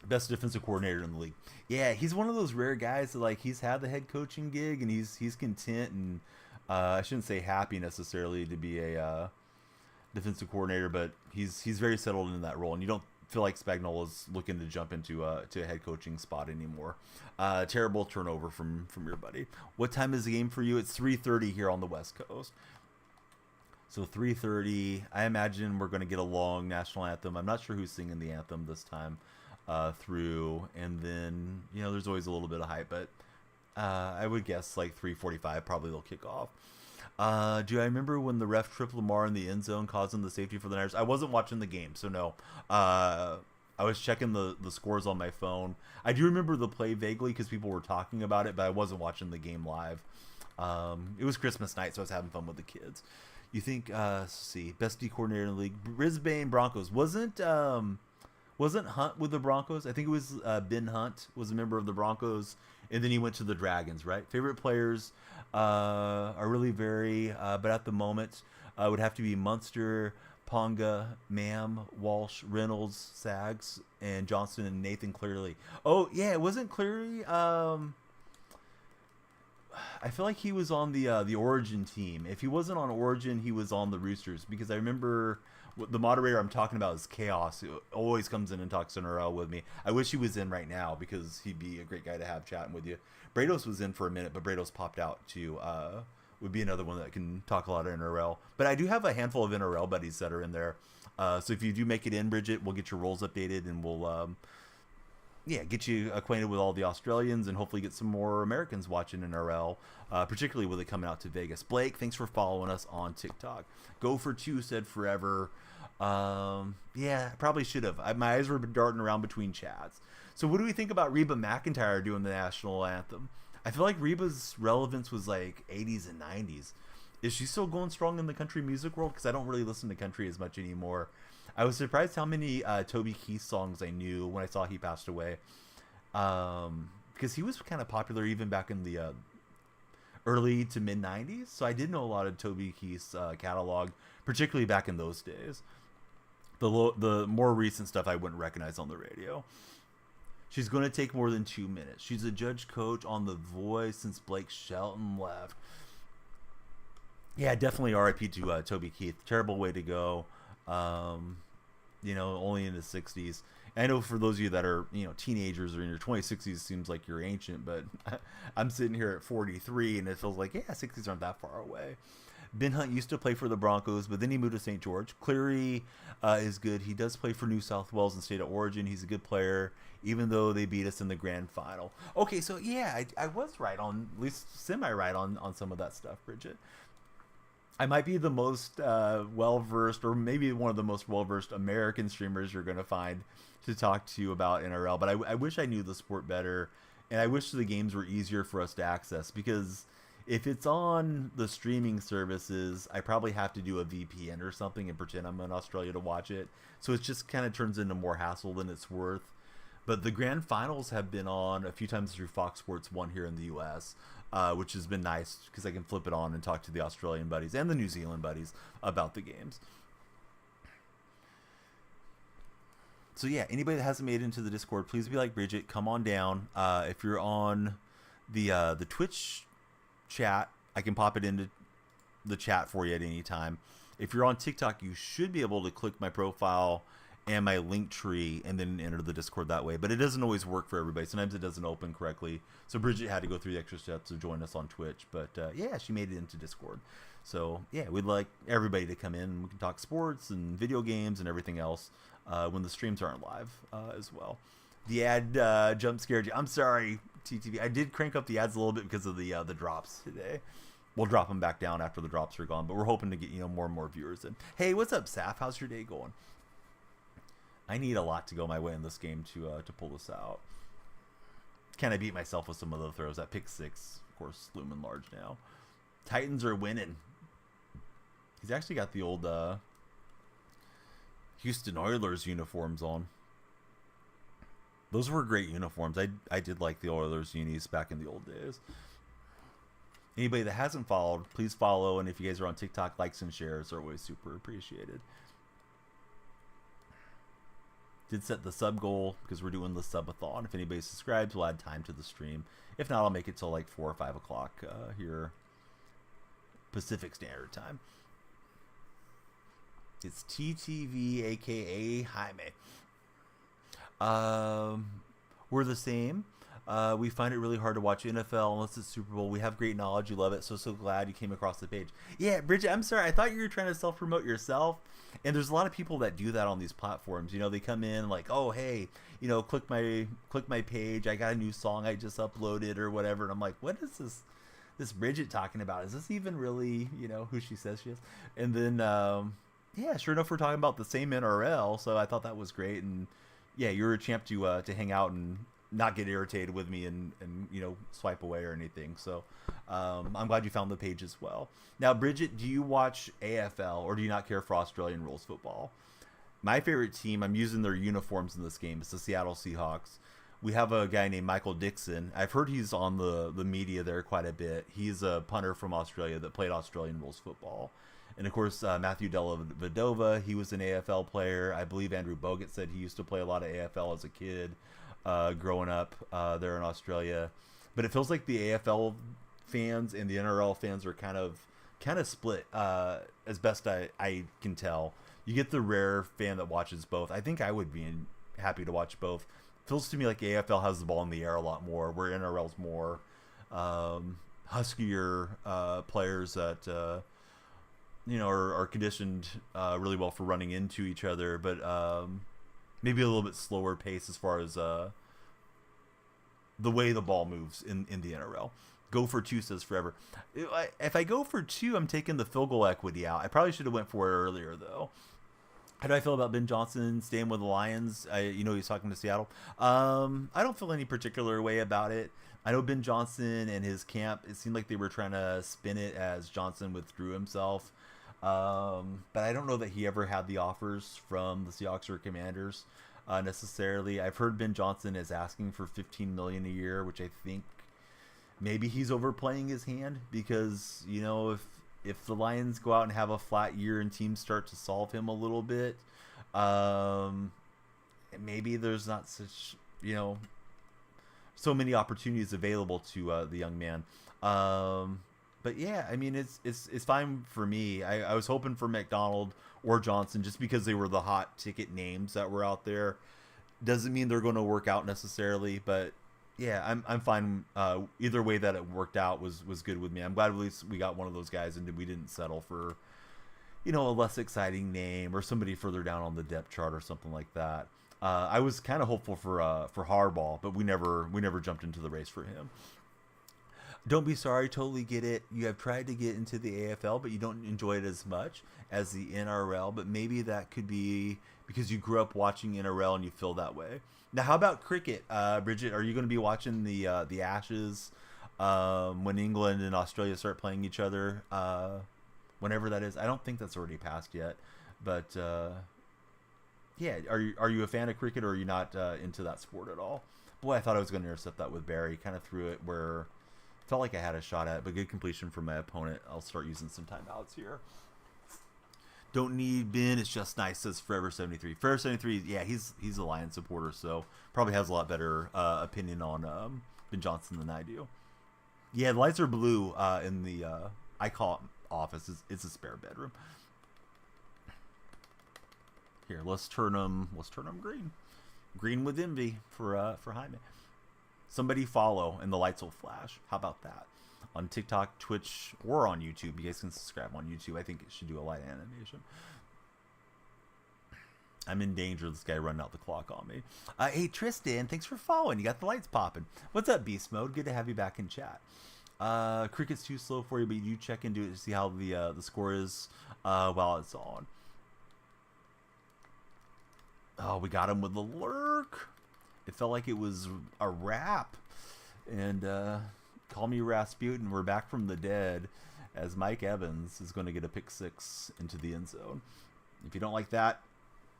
Best defensive coordinator in the league. Yeah, he's one of those rare guys that he's had the head coaching gig and he's content and I shouldn't say happy necessarily to be a defensive coordinator, but he's very settled in that role, and you don't feel like Spagnuolo's looking to jump into a head coaching spot anymore. Terrible turnover from your buddy. What time is the game for you? It's 3:30 here on the West Coast. So 3:30. I imagine we're going to get a long national anthem. I'm not sure who's singing the anthem this time through, and then there's always a little bit of hype, but I would guess 3:45 probably they'll kick off. Do I remember when the ref tripped Lamar in the end zone, causing the safety for the Niners? I wasn't watching the game, so no. I was checking the scores on my phone. I do remember the play vaguely because people were talking about it, but I wasn't watching the game live. It was Christmas night, so I was having fun with the kids. You think, let's see, best D coordinator in the league, Brisbane Broncos. Wasn't Hunt with the Broncos? I think it was Ben Hunt was a member of the Broncos, and then he went to the Dragons, right? Favorite players are really very, but at the moment would have to be Munster, Ponga, Mam, Walsh, Reynolds, Sags, and Johnson, and Nathan Cleary. Oh, yeah, it wasn't Cleary. I feel like he was on the Origin team. If he wasn't on Origin, he was on the Roosters, because I remember the moderator I'm talking about is Chaos, who always comes in and talks NRL with me. I wish he was in right now because he'd be a great guy to have chatting with you. Brados was in for a minute, but Brados popped out to would be another one that can talk a lot of NRL. But I do have a handful of NRL buddies that are in there. So if you do make it in, Bridget, we'll get your roles updated, and we'll get you acquainted with all the Australians, and hopefully get some more Americans watching NRL, particularly with it coming out to Vegas. Blake, thanks for following us on TikTok. Go for 2 said forever. Yeah, probably should have. My eyes were darting around between chats. So what do we think about Reba McEntire doing the national anthem? I feel like Reba's relevance was 80s and 90s. Is she still going strong in the country music world? Because I don't really listen to country as much anymore. I was surprised how many Toby Keith songs I knew when I saw he passed away. Because he was kind of popular even back in the early to mid 90s. So I did know a lot of Toby Keith's catalog, particularly back in those days. The more recent stuff I wouldn't recognize on the radio. She's going to take more than 2 minutes. She's a judge coach on The Voice since Blake Shelton left. Yeah, definitely RIP to Toby Keith. Terrible way to go. Only in the 60s. I know for those of you that are, teenagers or in your 20s, 60s seems like you're ancient, but I'm sitting here at 43 and it feels like, 60s aren't that far away. Ben Hunt used to play for the Broncos, but then he moved to St. George. Cleary is good. He does play for New South Wales and State of Origin. He's a good player, even though they beat us in the grand final. Okay, so yeah, I was right on, at least semi-right on some of that stuff, Bridget. I might be the most well-versed, or maybe one of the most well-versed American streamers you're going to find to talk to you about NRL, but I wish I knew the sport better, and I wish the games were easier for us to access, because if it's on the streaming services, I probably have to do a VPN or something and pretend I'm in Australia to watch it. So it just kind of turns into more hassle than it's worth. But the grand finals have been on a few times through Fox Sports 1 here in the U.S., which has been nice because I can flip it on and talk to the Australian buddies and the New Zealand buddies about the games. So yeah, anybody that hasn't made it into the Discord, please be like Bridget, come on down. If you're on the Twitch chat, I can pop it into the chat for you at any time. If you're on TikTok, you should be able to click my profile and my link tree and then enter the Discord that way, but it doesn't always work for everybody. Sometimes it doesn't open correctly, so Bridget had to go through the extra steps to join us on Twitch, but yeah, she made it into Discord. So yeah, we'd like everybody to come in and we can talk sports and video games and everything else when the streams aren't live as well. The ad jump scared you. I'm sorry, TTV. I did crank up the ads a little bit because of the drops today. We'll drop them back down after the drops are gone, but we're hoping to get more and more viewers in. Hey, what's up, Saf? How's your day going? I need a lot to go my way in this game to pull this out. Can I beat myself with some of the throws? That pick six, of course, looming large now. Titans are winning. He's actually got the old Houston Oilers uniforms on. Those were great uniforms. I did like the Oilers unis back in the old days. Anybody that hasn't followed, please follow. And if you guys are on TikTok, likes and shares are always super appreciated. Did set the sub goal because we're doing the subathon. If anybody subscribes, we'll add time to the stream. If not, I'll make it till like 4 or 5 o'clock here Pacific Standard Time. It's TTV, aka Jaime. We're the same. We find it really hard to watch NFL unless it's Super Bowl. We have great knowledge. You love it. So glad you came across the page. Yeah, Bridget, I'm sorry. I thought you were trying to self-promote yourself. And there's a lot of people that do that on these platforms. They come in like, oh, hey, click my page. I got a new song I just uploaded or whatever. And I'm like, what is this Bridget talking about? Is this even really, who she says she is? And then, yeah, sure enough, we're talking about the same NRL. So I thought that was great. And yeah, you're a champ to hang out and not get irritated with me and swipe away or anything. So I'm glad you found the page as well. Now, Bridget, do you watch AFL or do you not care for Australian rules football? My favorite team, I'm using their uniforms in this game, is the Seattle Seahawks. We have a guy named Michael Dixon. I've heard he's on the media there quite a bit. He's a punter from Australia that played Australian rules football. And of course, Matthew Dellavedova, he was an AFL player. I believe Andrew Bogut said he used to play a lot of AFL as a kid. Growing up there in Australia, but it feels like the AFL fans and the NRL fans are kind of split as best I can tell. You get the rare fan that watches both. I think I would be happy to watch both. Feels to me like AFL has the ball in the air a lot more, where NRL's more huskier players that are conditioned really well for running into each other, but maybe a little bit slower pace as far as the way the ball moves in the NRL. Go for two says forever. If I go for two, I'm taking the field goal equity out. I probably should have went for it earlier, though. How do I feel about Ben Johnson staying with the Lions? He's talking to Seattle. I don't feel any particular way about it. I know Ben Johnson and his camp, it seemed like they were trying to spin it as Johnson withdrew himself. But I don't know that he ever had the offers from the Seahawks or Commanders necessarily. I've heard Ben Johnson is asking for $15 million a year, which I think maybe he's overplaying his hand because if the Lions go out and have a flat year and teams start to solve him a little bit, um, maybe there's not such so many opportunities available to the young man. But yeah, I mean it's fine for me. I was hoping for McDonald or Johnson just because they were the hot ticket names that were out there. Doesn't mean they're going to work out necessarily, but yeah, I'm fine. Either way that it worked out was good with me. I'm glad at least we got one of those guys and we didn't settle for a less exciting name or somebody further down on the depth chart or something like that. I was kind of hopeful for Harbaugh, but we never jumped into the race for him. Don't be sorry, totally get it. You have tried to get into the AFL, but you don't enjoy it as much as the NRL. But maybe that could be because you grew up watching NRL and you feel that way. Now, how about cricket, Bridget? Are you going to be watching the Ashes when England and Australia start playing each other? Whenever that is, I don't think that's already passed yet. But yeah, are you a fan of cricket, or are you not into that sport at all? Boy, I thought I was going to intercept that with Barry. Kind of threw it where felt like I had a shot at it, but good completion from my opponent. I'll start using some timeouts here. Don't need Ben. It's just nice, says Forever 73. Forever 73, yeah, he's a Lions supporter, so probably has a lot better opinion on Ben Johnson than I do. Yeah, the lights are blue in the I call it office. It's a spare bedroom. Here, let's turn them green. Green with envy for Jaime. Somebody follow and the lights will flash. How about that? On TikTok, Twitch, or on YouTube. You guys can subscribe on YouTube. I think it should do a light animation. I'm in danger of this guy running out the clock on me. Hey, Tristan, thanks for following. You got the lights popping. What's up, Beast Mode? Good to have you back in chat. Cricket's too slow for you, but you check into it to see how the score is while it's on. Oh, we got him with the lurk. It felt like it was a wrap. And call me Rasputin. We're back from the dead as Mike Evans is going to get a pick six into the end zone. If you don't like that,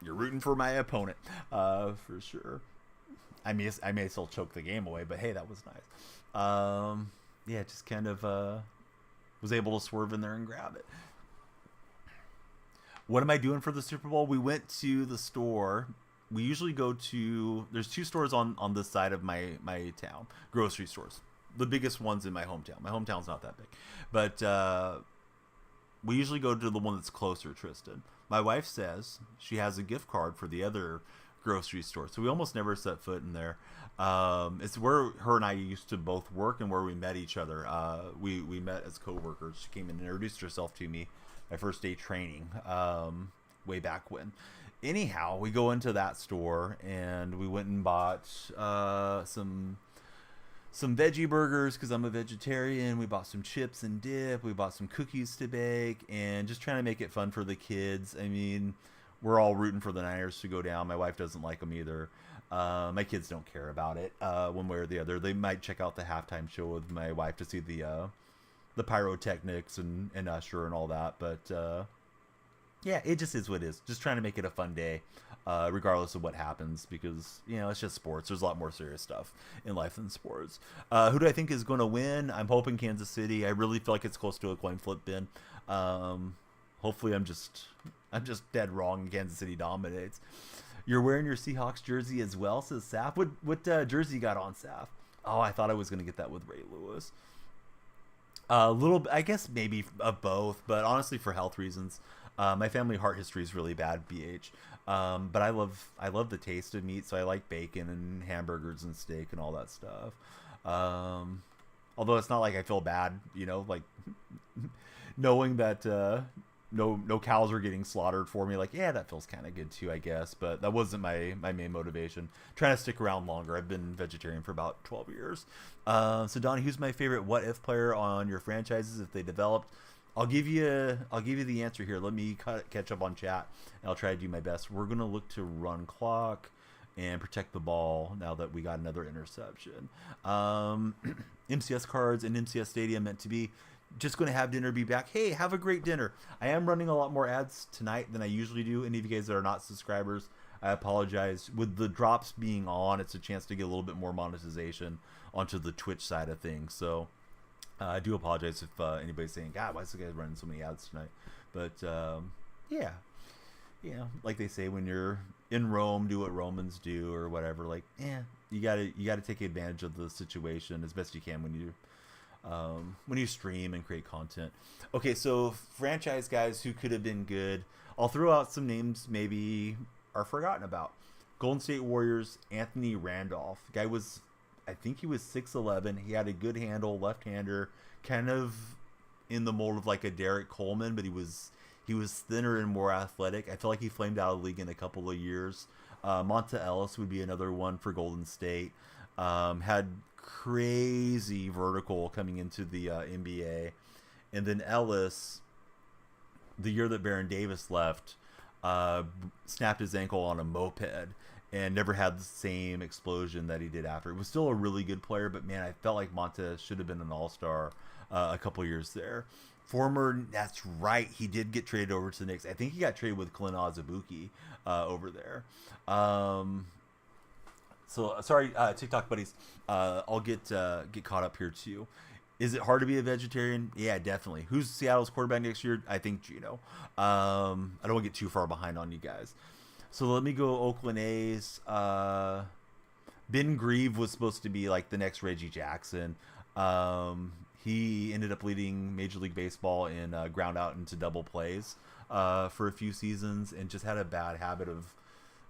you're rooting for my opponent for sure. I may still choke the game away, but hey, that was nice. Yeah, just kind of was able to swerve in there and grab it. What am I doing for the Super Bowl? We went to the store. We usually go to, there's two stores on this side of my town, grocery stores. The biggest ones in my hometown. My hometown's not that big. But we usually go to the one that's closer, Tristan. My wife says she has a gift card for the other grocery store. So we almost never set foot in there. It's where her and I used to both work and where we met each other. We met as co-workers. She came in and introduced herself to me my first day training way back when. Anyhow, we go into that store and we went and bought some veggie burgers because I'm a vegetarian. We bought some chips and dip. We bought some cookies to bake and just trying to make it fun for the kids. I mean, we're all rooting for the Niners to go down. My wife doesn't like them either. My kids don't care about it one way or the other. They might check out the halftime show with my wife to see the pyrotechnics and Usher and all that. But yeah, it just is what it is. Just trying to make it a fun day, regardless of what happens, because, it's just sports. There's a lot more serious stuff in life than sports. Who do I think is going to win? I'm hoping Kansas City. I really feel like it's close to a coin flip, Ben. Hopefully I'm just dead wrong and Kansas City dominates. You're wearing your Seahawks jersey as well, says Saf. What jersey you got on, Saf? Oh, I thought I was going to get that with Ray Lewis. A little, I guess maybe of both, but honestly for health reasons. My family heart history is really bad, BH. But I love the taste of meat, so I like bacon and hamburgers and steak and all that stuff. Although it's not like I feel bad, like knowing that no cows are getting slaughtered for me. Like, yeah, that feels kind of good too, I guess. But that wasn't my main motivation. Trying to stick around longer. I've been vegetarian for about 12 years. So Donnie, who's my favorite what if player on your franchises if they developed? I'll give you the answer here. Let me catch up on chat, and I'll try to do my best. We're gonna look to run clock and protect the ball now that we got another interception. MCS cards and MCS Stadium meant to be. Just gonna have dinner. Be back. Hey, have a great dinner. I am running a lot more ads tonight than I usually do. Any of you guys that are not subscribers, I apologize. With the drops being on, it's a chance to get a little bit more monetization onto the Twitch side of things. So I do apologize if anybody's saying, God, why is this guy running so many ads tonight? But yeah, like they say, when you're in Rome, do what Romans do, or whatever. Like, you gotta take advantage of the situation as best you can when you stream and create content. Okay, so franchise guys who could have been good. I'll throw out some names maybe are forgotten about. Golden State Warriors, Anthony Randolph. Guy was, I think he was 6'11". He had a good handle, left-hander, kind of in the mold of like a Derek Coleman, but he was thinner and more athletic. I feel like he flamed out of the league in a couple of years. Monta Ellis would be another one for Golden State. Had crazy vertical coming into the NBA. And then Ellis, the year that Baron Davis left, snapped his ankle on a moped and never had the same explosion that he did after. He was still a really good player, but man, I felt like Monta should have been an all-star a couple years there. That's right, he did get traded over to the Knicks. I think he got traded with Clint Azubuike over there. So sorry, TikTok buddies. I'll get caught up here too. Is it hard to be a vegetarian? Yeah, definitely. Who's Seattle's quarterback next year? I think Gino. I don't want to get too far behind on you guys. So let me go Oakland A's. Ben Grieve was supposed to be like the next Reggie Jackson. He ended up leading Major League Baseball in ground out into double plays for a few seasons, and just had a bad habit of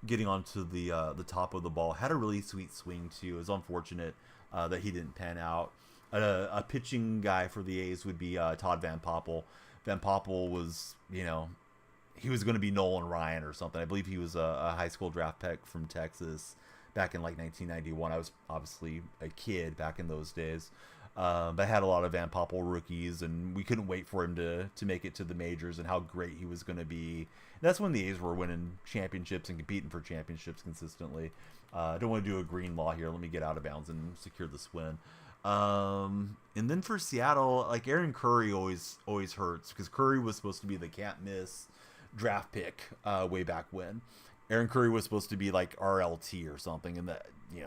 getting onto the top of the ball. Had a really sweet swing too. It was unfortunate that he didn't pan out. A pitching guy for the A's would be Todd Van Poppel. Van Poppel was, he was going to be Nolan Ryan or something. I believe he was a high school draft pick from Texas back in like 1991. I was obviously a kid back in those days. But I had a lot of Van Poppel rookies, and we couldn't wait for him to make it to the majors and how great he was going to be. And that's when the A's were winning championships and competing for championships consistently. I don't want to do a green law here. Let me get out of bounds and secure this win. And then for Seattle, like Aaron Curry always hurts, because Curry was supposed to be the can't miss draft pick way back when. Aaron Curry was supposed to be like RLT or something, and that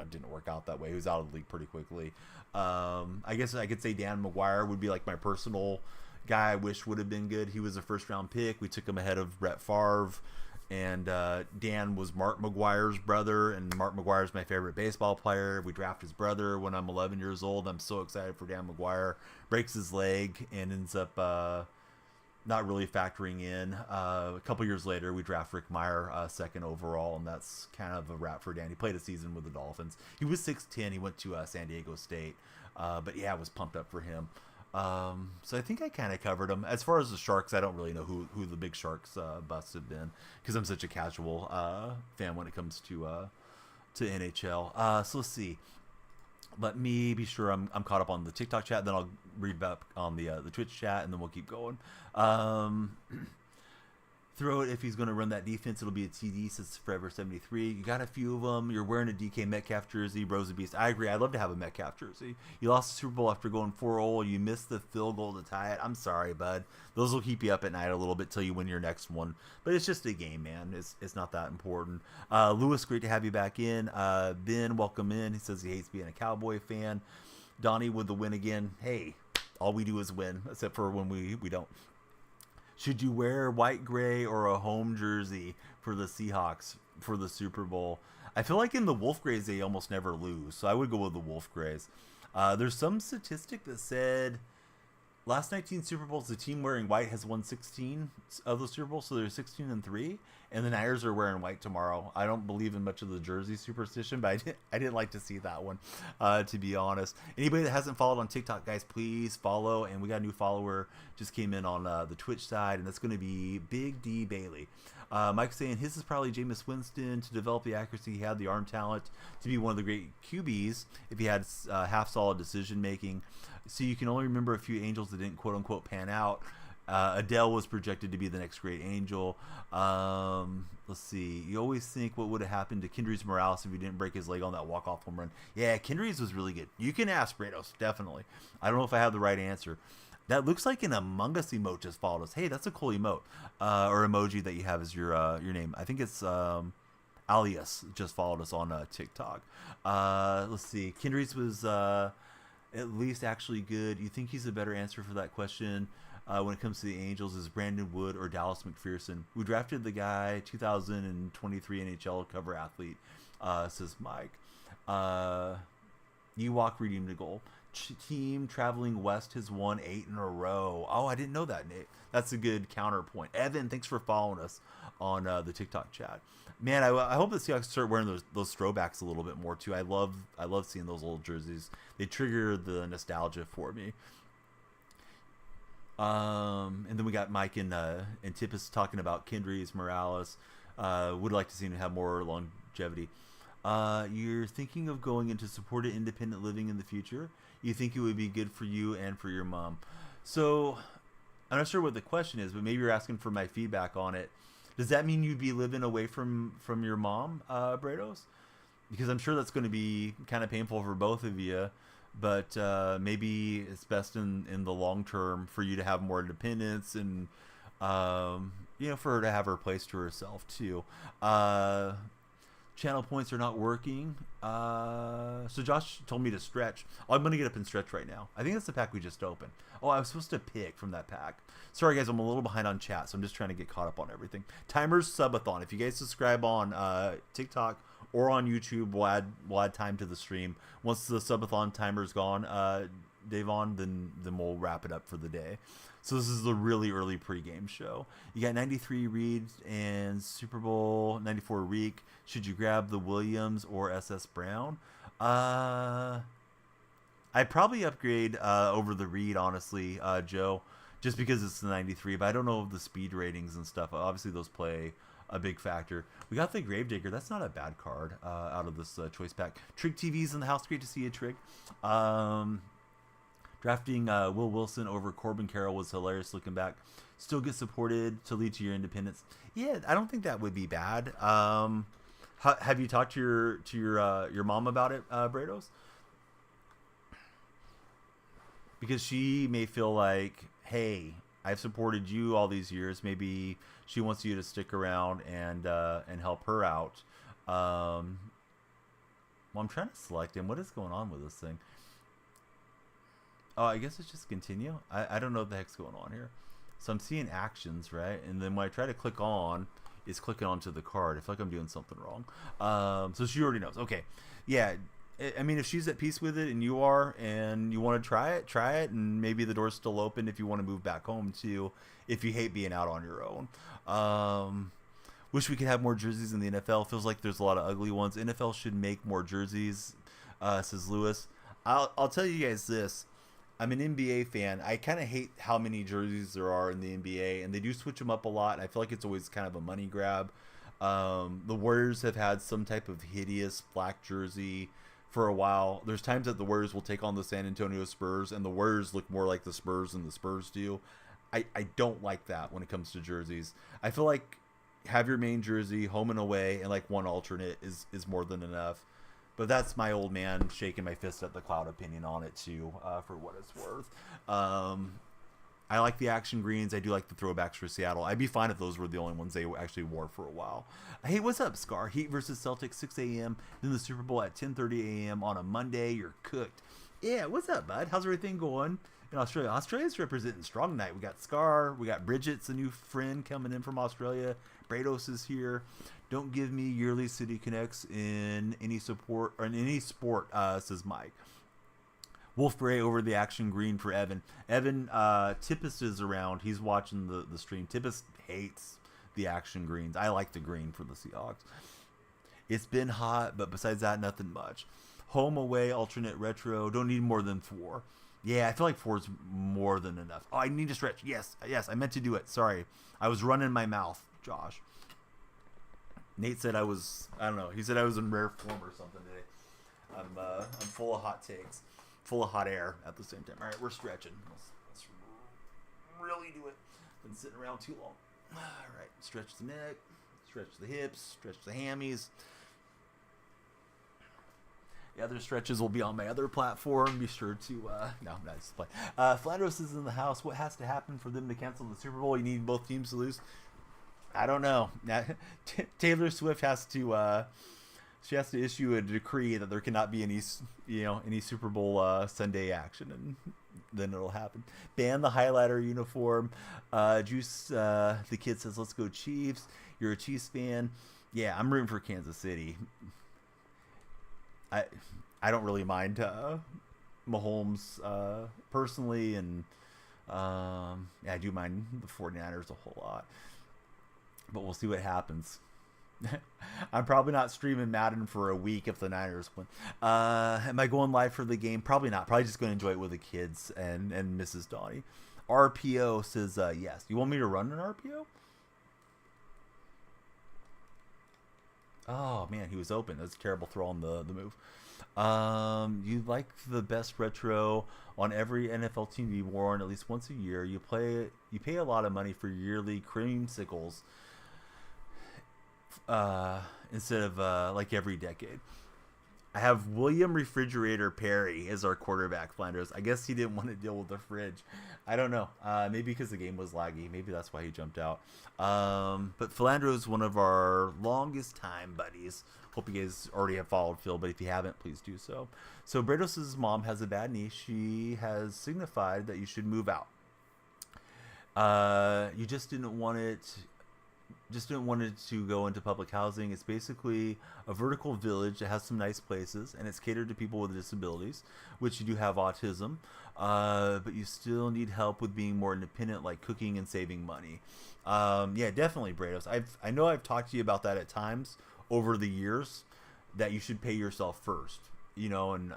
didn't work out that way. He was out of the league pretty quickly. I guess I could say Dan McGuire would be like my personal guy I wish would have been good. He was a first round pick. We took him ahead of Brett Favre, and Dan was Mark McGuire's brother, and Mark McGuire's my favorite baseball player. We draft his brother when I'm 11 years old. I'm so excited for Dan McGuire. Breaks his leg and ends up not really factoring in. A couple years later, we draft Rick Meyer second overall, and that's kind of a wrap for Dan. He played a season with the Dolphins. He was 6'10". He went to San Diego State. But yeah, I was pumped up for him. So I think I kind of covered them. As far as the Sharks, I don't really know who the big Sharks busts have been, because I'm such a casual fan when it comes to NHL. So let's see. Let me be sure I'm caught up on the TikTok chat. Then I'll read up on the Twitch chat, and then we'll keep going. Throw it if he's going to run that defense. It'll be a TD, says Forever 73. You got a few of them. You're wearing a DK Metcalf jersey. Bro's a beast. I agree. I'd love to have a Metcalf jersey. You lost the Super Bowl after going 4-0. You missed the field goal to tie it. I'm sorry, bud. Those will keep you up at night a little bit till you win your next one. But it's just a game, man. It's not that important. Lewis, great to have you back in. Ben, welcome in. He says he hates being a Cowboy fan. Donnie with the win again. Hey, all we do is win, except for when we don't. Should you wear white, gray, or a home jersey for the Seahawks for the Super Bowl? I feel like in the Wolf Grays, they almost never lose, so I would go with the Wolf Grays. There's some statistic that said last 19 Super Bowls, the team wearing white has won 16 of the Super Bowls, so they're 16-3, and the Niners are wearing white tomorrow. I don't believe in much of the jersey superstition, but I didn't like to see that one, to be honest. Anybody that hasn't followed on TikTok, guys, please follow. And we got a new follower just came in on the Twitch side, and that's going to be Big D Bailey. Mike's saying his is probably Jameis Winston to develop the accuracy he had, the arm talent to be one of the great QBs if he had half solid decision making. So you can only remember a few Angels that didn't quote unquote pan out. Adele was projected to be the next great Angel. Let's see. You always think what would have happened to Kendrys Morales if he didn't break his leg on that walk-off home run. Yeah, Kendrys was really good. You can ask Brados, definitely. I don't know if I have the right answer. That looks like an Among Us emote just followed us. Hey, that's a cool emote or emoji that you have as your name. I think it's Alias just followed us on TikTok. Let's see. Kendricks was at least actually good. You think he's a better answer for that question when it comes to the Angels is Brandon Wood or Dallas McPherson? We drafted the guy 2023 NHL cover athlete, says Mike. Ewok redeemed a goal. Team traveling west has won 8 in a row. Oh, I didn't know that, Nate. That's a good counterpoint. Evan, thanks for following us on the TikTok chat. Man, I hope the Seahawks start wearing those throwbacks a little bit more too. I love seeing those old jerseys. They trigger the nostalgia for me. And then we got Mike and Tippis talking about Kendrys Morales. Would like to see him have more longevity. You're thinking of going into supported independent living in the future. You think it would be good for you and for your mom. So I'm not sure what the question is, but maybe you're asking for my feedback on it. Does that mean you'd be living away from your mom, Brados? Because I'm sure that's going to be kind of painful for both of you. But maybe it's best in the long term for you to have more independence and, for her to have her place to herself too. Channel points are not working. So Josh told me to stretch. Oh, I'm going to get up and stretch right now. I think that's the pack we just opened. Oh, I was supposed to pick from that pack. Sorry, guys. I'm a little behind on chat, so I'm just trying to get caught up on everything. Timers Subathon. If you guys subscribe on TikTok or on YouTube, we'll add time to the stream. Once the Subathon timer's gone, Davon, then we'll wrap it up for the day. So this is the really early pregame show. You got 93 Reed and Super Bowl 94 Reek. Should you grab the Williams or SS Brown? I'd probably upgrade over the Reed, honestly, Joe, just because it's the 93. But I don't know the speed ratings and stuff. Obviously, those play a big factor. We got the Gravedigger. That's not a bad card out of this choice pack. Trig TV's in the house. Great to see you, Trig. Drafting Will Wilson over Corbin Carroll was hilarious looking back. Still get supported to lead to your independence. Yeah, I don't think that would be bad. Have you talked to your mom about it, Brados? Because she may feel like, hey, I've supported you all these years. Maybe she wants you to stick around and help her out. Well, I'm trying to select him. What is going on with this thing? Oh, I guess it's just continue. I don't know what the heck's going on here. So I'm seeing actions, right? And then when I try to click on, it's clicking onto the card. I feel like I'm doing something wrong. So she already knows. Okay. Yeah. I mean, if she's at peace with it and you are, and you want to try it. And maybe the door's still open if you want to move back home too, if you hate being out on your own. Wish we could have more jerseys in the NFL. Feels like there's a lot of ugly ones. NFL should make more jerseys, says Lewis. I'll tell you guys this. I'm an NBA fan. I kind of hate how many jerseys there are in the NBA, and they do switch them up a lot. And I feel like it's always kind of a money grab. The Warriors have had some type of hideous black jersey for a while. There's times that the Warriors will take on the San Antonio Spurs, and the Warriors look more like the Spurs than the Spurs do. I don't like that when it comes to jerseys. I feel like have your main jersey, home and away, and like one alternate is more than enough. But that's my old man shaking my fist at the cloud opinion on it too, for what it's worth. I like the action greens. I do like the throwbacks for Seattle. I'd be fine if those were the only ones they actually wore for a while. Hey, what's up, Scar? Heat versus Celtics, 6 a.m. Then the Super Bowl at 10:30 a.m. on a Monday. You're cooked. Yeah, what's up, bud? How's everything going in Australia? Australia's representing strong tonight. We got Scar. We got Bridget's a new friend coming in from Australia. Brados is here. Don't give me yearly City Connects in any support or in any sport, says Mike. Wolf Gray over the action green for Evan. Evan, Tippis is around. He's watching the stream. Tippis hates the action greens. I like the green for the Seahawks. It's been hot, but besides that, nothing much. Home, away, alternate, retro. Don't need more than 4. Yeah, I feel like 4 is more than enough. Oh, I need to stretch. Yes, I meant to do it. Sorry. I was running my mouth, Josh. Nate said I don't know. He said I was in rare form or something today. I'm full of hot takes, full of hot air at the same time. All right, we're stretching. Let's really do it. Been sitting around too long. All right, stretch the neck, stretch the hips, stretch the hammies. The other stretches will be on my other platform. Be sure to no, not just play. Flandros is in the house. What has to happen for them to cancel the Super Bowl? You need both teams to lose. I don't know. Taylor Swift has to she has to issue a decree that there cannot be any any Super Bowl Sunday action, and then it'll happen. Ban the highlighter uniform. Juice the kid says, "Let's go Chiefs." You're a Chiefs fan. Yeah, I'm rooting for Kansas City. I I don't really mind Mahomes personally, and yeah, I do mind the 49ers a whole lot. But we'll see what happens. I'm probably not streaming Madden for a week if the Niners win. Am I going live for the game? Probably not. Probably just going to enjoy it with the kids and Mrs. Donnie. RPO says yes. You want me to run an RPO? Oh man, he was open. That's a terrible throw on the move. You like the best retro on every NFL team to be worn at least once a year. You pay a lot of money for yearly creamsicles instead of like every decade. I have William Refrigerator Perry as our quarterback, Flanders. I guess he didn't want to deal with the fridge. I don't know. Maybe because the game was laggy. Maybe that's why he jumped out. But Flanders is one of our longest time buddies. Hope you guys already have followed Phil, but if you haven't, please do so. So Brados' mom has a bad knee. She has signified that you should move out. You just didn't want it to go into public housing. It's basically a vertical village that has some nice places, and it's catered to people with disabilities, which you do have autism, but you still need help with being more independent, like cooking and saving money. Yeah, definitely, Brados. I know I've talked to you about that at times over the years, that you should pay yourself first, and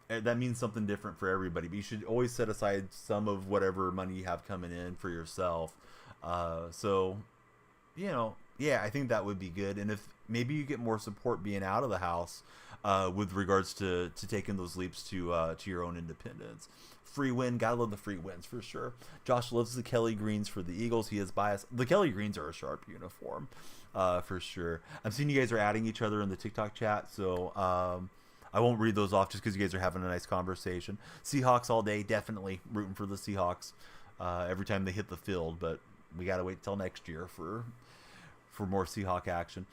that means something different for everybody, but you should always set aside some of whatever money you have coming in for yourself. So, yeah, I think that would be good. And if maybe you get more support being out of the house, with regards to taking those leaps to your own independence. Free win, gotta love the free wins for sure. Josh loves the Kelly Greens for the Eagles. He is biased. The Kelly Greens are a sharp uniform, for sure. I'm seeing you guys are adding each other in the TikTok chat, so I won't read those off just because you guys are having a nice conversation. Seahawks all day, definitely rooting for the Seahawks every time they hit the field, but we got to wait till next year for more Seahawk action,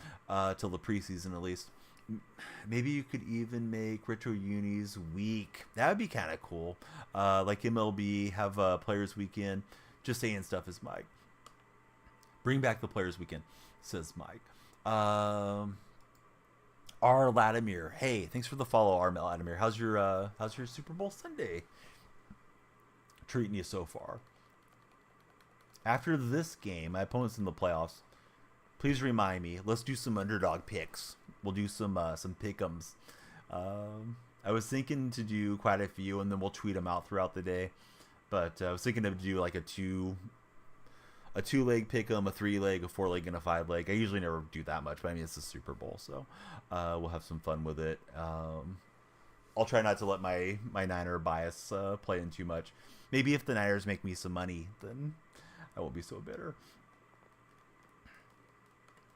till the preseason at least. Maybe you could even make Retro Unis week. That would be kind of cool. Like MLB, have a Players Weekend. Just saying stuff is Mike. Bring back the Players Weekend, says Mike. R. Latimer. Hey, thanks for the follow, R. Latimer. How's your Super Bowl Sunday treating you so far? After this game, my opponent's in the playoffs. Please remind me. Let's do some underdog picks. We'll do some pick'ems. I was thinking to do quite a few, and then we'll tweet them out throughout the day. But I was thinking to do like a two leg pick'em, a 3-leg, a 4-leg, and a 5-leg. I usually never do that much, but I mean it's the Super Bowl, so we'll have some fun with it. I'll try not to let my Niner bias play in too much. Maybe if the Niners make me some money, then I won't be so bitter.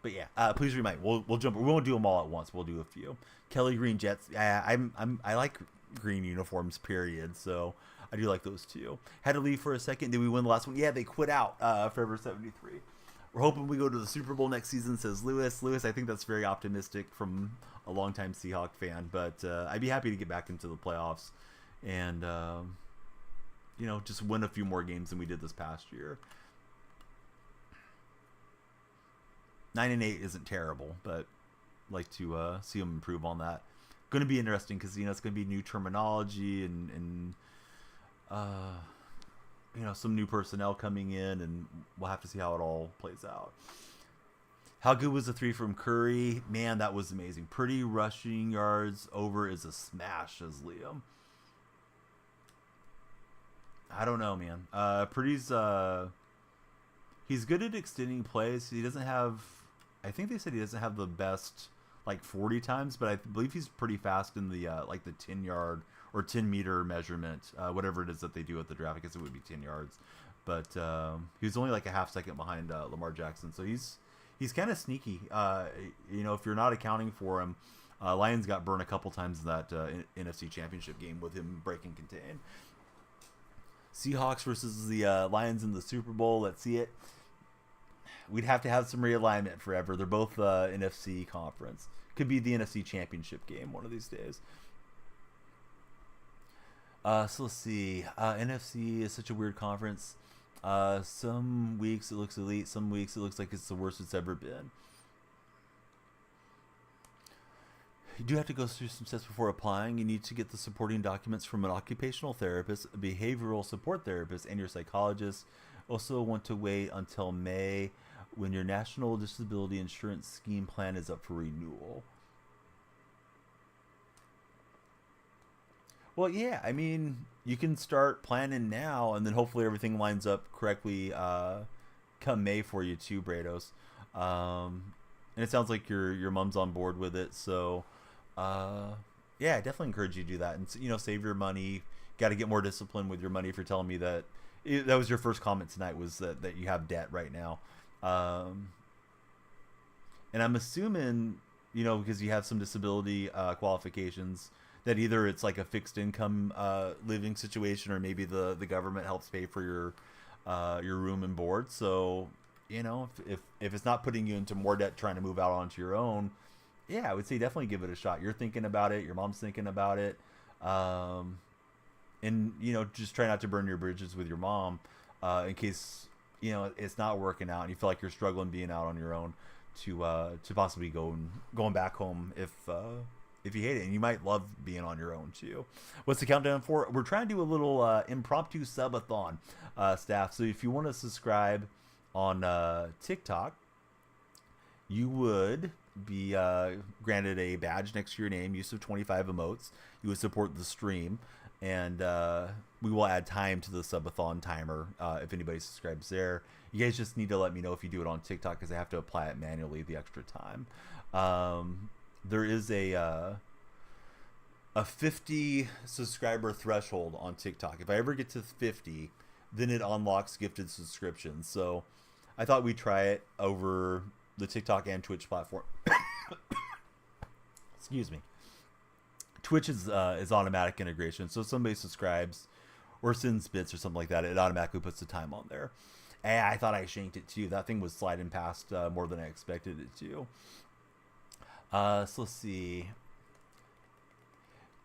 But yeah, please remind. We'll jump. We won't do them all at once. We'll do a few. Kelly Green Jets. I like green uniforms. Period. So I do like those too. Had to leave for a second. Did we win the last one? Yeah, they quit out. Forever 73. We're hoping we go to the Super Bowl next season, says Lewis. Lewis, I think that's very optimistic from a longtime Seahawk fan. But I'd be happy to get back into the playoffs and just win a few more games than we did this past year. 9-8 isn't terrible, but I'd like to see them improve on that. Going to be interesting because it's going to be new terminology and some new personnel coming in, and we'll have to see how it all plays out. How good was the 3 from Curry? Man, that was amazing. Pretty rushing yards over is a smash, says Liam. I don't know, man. Pretty's he's good at extending plays. He doesn't have. I think they said he doesn't have the best 40 times, but I believe he's pretty fast in the the 10-yard or 10-meter measurement, whatever it is that they do at the draft. I guess it would be 10 yards, but he was only a half second behind Lamar Jackson, so he's kind of sneaky. If you're not accounting for him, Lions got burned a couple times in that NFC Championship game with him breaking contain. Seahawks versus the Lions in the Super Bowl. Let's see it. we'd have to have some realignment forever. They're both NFC conference. Could be the NFC Championship game one of these days. So let's see. NFC is such a weird conference. Some weeks it looks elite. Some weeks it looks like it's the worst it's ever been. You do have to go through some steps before applying. You need to get the supporting documents from an occupational therapist, a behavioral support therapist, and your psychologist. Also want to wait until May when your National Disability Insurance Scheme plan is up for renewal. Well, yeah, I mean, you can start planning now, and then hopefully everything lines up correctly come May for you too, Brados. And it sounds like your mom's on board with it, so yeah, I definitely encourage you to do that, and save your money. Got to get more disciplined with your money. If you're telling me that that was your first comment tonight, was that you have debt right now, and I'm assuming because you have some disability qualifications, that either it's like a fixed income living situation, or maybe the government helps pay for your room and board. So if it's not putting you into more debt trying to move out onto your own, yeah, I would say definitely give it a shot. You're thinking about it, your mom's thinking about it, and just try not to burn your bridges with your mom in case it's not working out and you feel like you're struggling being out on your own to possibly going back home if you hate it. And you might love being on your own too. What's the countdown for? We're trying to do a little impromptu subathon, staff. So if you want to subscribe on TikTok, you would be granted a badge next to your name, use of 25 emotes. You would support the stream, and we will add time to the subathon timer if anybody subscribes there. You guys just need to let me know if you do it on TikTok, because I have to apply it manually the extra time. There is a 50 subscriber threshold on TikTok. If I ever get to 50, then it unlocks gifted subscriptions. So I thought we'd try it over the TikTok and Twitch platform. Excuse me. Twitch is automatic integration. So if somebody subscribes or sends bits or something like that, it automatically puts the time on there. And I thought I shanked it too. That thing was sliding past more than I expected it to. So let's see.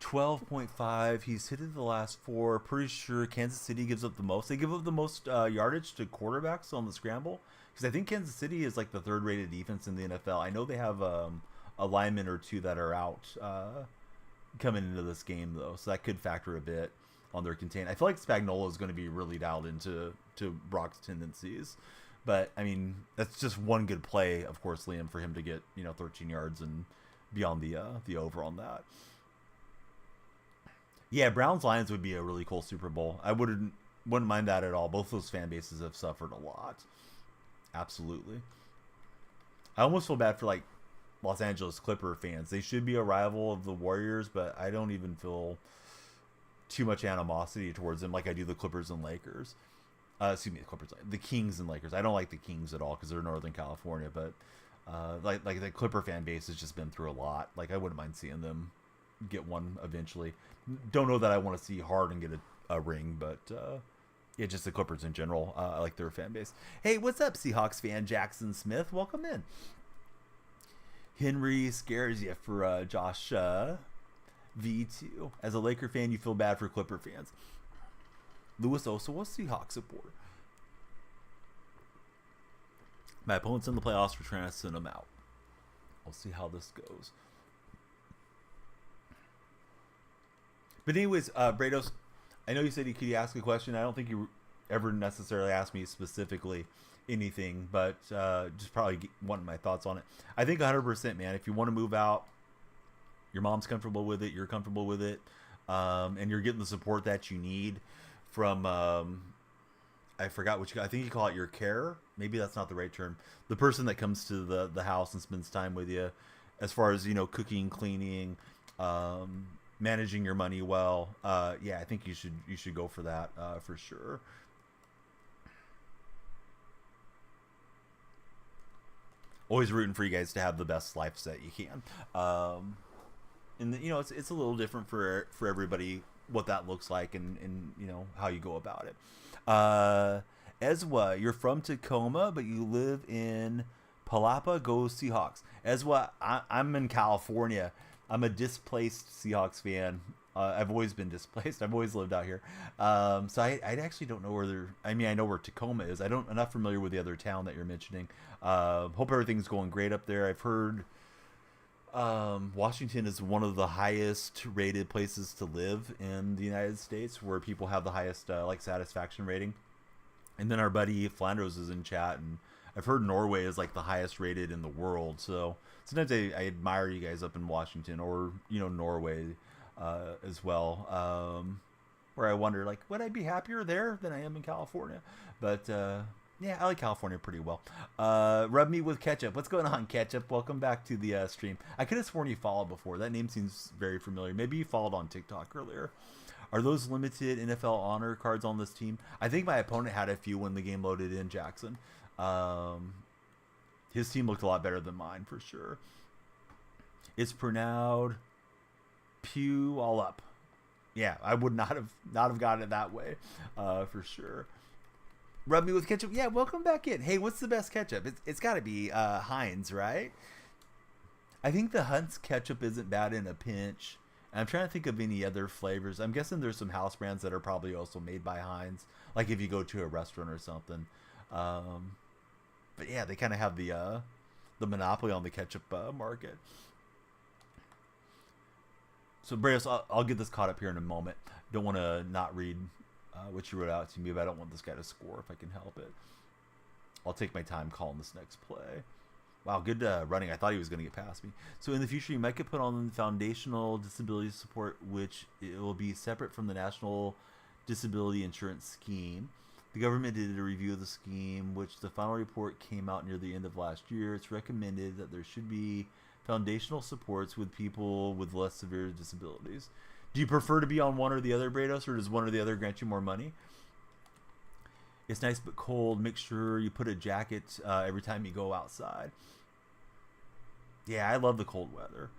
12.5. He's hit it the last 4. Pretty sure Kansas City gives up the most. They give up the most yardage to quarterbacks on the scramble, because I think Kansas City is like the third rated defense in the NFL. I know they have a lineman or two that are out coming into this game, though, so that could factor a bit on their contain. I feel like Spagnuolo is going to be really dialed into Brock's tendencies. But, I mean, that's just one good play, of course, Liam, for him to get, 13 yards and be on the over on that. Yeah, Browns-Lions would be a really cool Super Bowl. I wouldn't mind that at all. Both those fan bases have suffered a lot. Absolutely. I almost feel bad for, like, Los Angeles Clipper fans. They should be a rival of the Warriors, but I don't even feel too much animosity towards them like I do the Clippers and Lakers. Excuse me, the Kings and Lakers. I don't like the Kings at all because they're Northern California, but like the Clipper fan base has just been through a lot. Like, I wouldn't mind seeing them get one eventually. Don't know that I want to see Harden get a ring, but yeah, just the Clippers in general. I like their fan base. Hey, what's up, Seahawks fan Jackson Smith? Welcome in. Henry scares you for Josh V2. As a Laker fan, you feel bad for Clipper fans. Lewis also was Seahawks supporter. My opponent's in the playoffs. We're trying to send them out. We'll see how this goes. But anyways, Brados, I know you said you could ask a question. I don't think you ever necessarily asked me specifically anything, but just probably wanting my thoughts on it. I think 100%, man. If you want to move out, your mom's comfortable with it, you're comfortable with it, and you're getting the support that you need from I forgot I think you call it your carer. Maybe that's not the right term. The person that comes to the house and spends time with you, as far as cooking, cleaning, managing your money well. Yeah, I think you should go for that for sure. Always rooting for you guys to have the best lives that you can. And it's a little different for everybody, what that looks like and how you go about it. Ezwa, you're from Tacoma, but you live in Palapa. Go Seahawks. Ezwa, I'm in California. I'm a displaced Seahawks fan. I've always been displaced. I've always lived out here. So I actually don't know where they're. I mean, I know where Tacoma is. I'm not familiar with the other town that you're mentioning. Hope everything's going great up there. I've heard Washington is one of the highest rated places to live in the United States, where people have the highest like satisfaction rating. And then our buddy Flandros is in chat, and I've heard Norway is like the highest rated in the world. So sometimes I admire you guys up in Washington, or Norway as well. Where I wonder, like, would I be happier there than I am in California? But yeah, I like California pretty well. Rub me with ketchup. What's going on, ketchup? Welcome back to the stream. I could have sworn you followed before. That name seems very familiar. Maybe you followed on TikTok earlier. Are those limited NFL honor cards on this team? I think my opponent had a few when the game loaded in, Jackson. His team looked a lot better than mine, for sure. It's pronounced pew all up. Yeah, I would not have gotten it that way, for sure. Rub me with ketchup. Yeah, welcome back in. Hey, what's the best ketchup? It's got to be Heinz, right? I think the Hunt's ketchup isn't bad in a pinch. I'm trying to think of any other flavors. I'm guessing there's some house brands that are probably also made by Heinz, like if you go to a restaurant or something. But yeah, they kind of have the monopoly on the ketchup market. So, Breos, I'll get this caught up here in a moment. Don't want to not read what you wrote out to me, but I don't want this guy to score if I can help it. I'll take my time calling this next play. Wow, good running. I thought he was going to get past me. So in the future, you might get put on foundational disability support, which it will be separate from the National Disability Insurance Scheme. The government did a review of the scheme, which the final report came out near the end of last year. It's recommended that there should be foundational supports with people with less severe disabilities. Do you prefer to be on one or the other, Brados, or does one or the other grant you more money? It's nice but cold. Make sure you put a jacket every time you go outside. Yeah, I love the cold weather.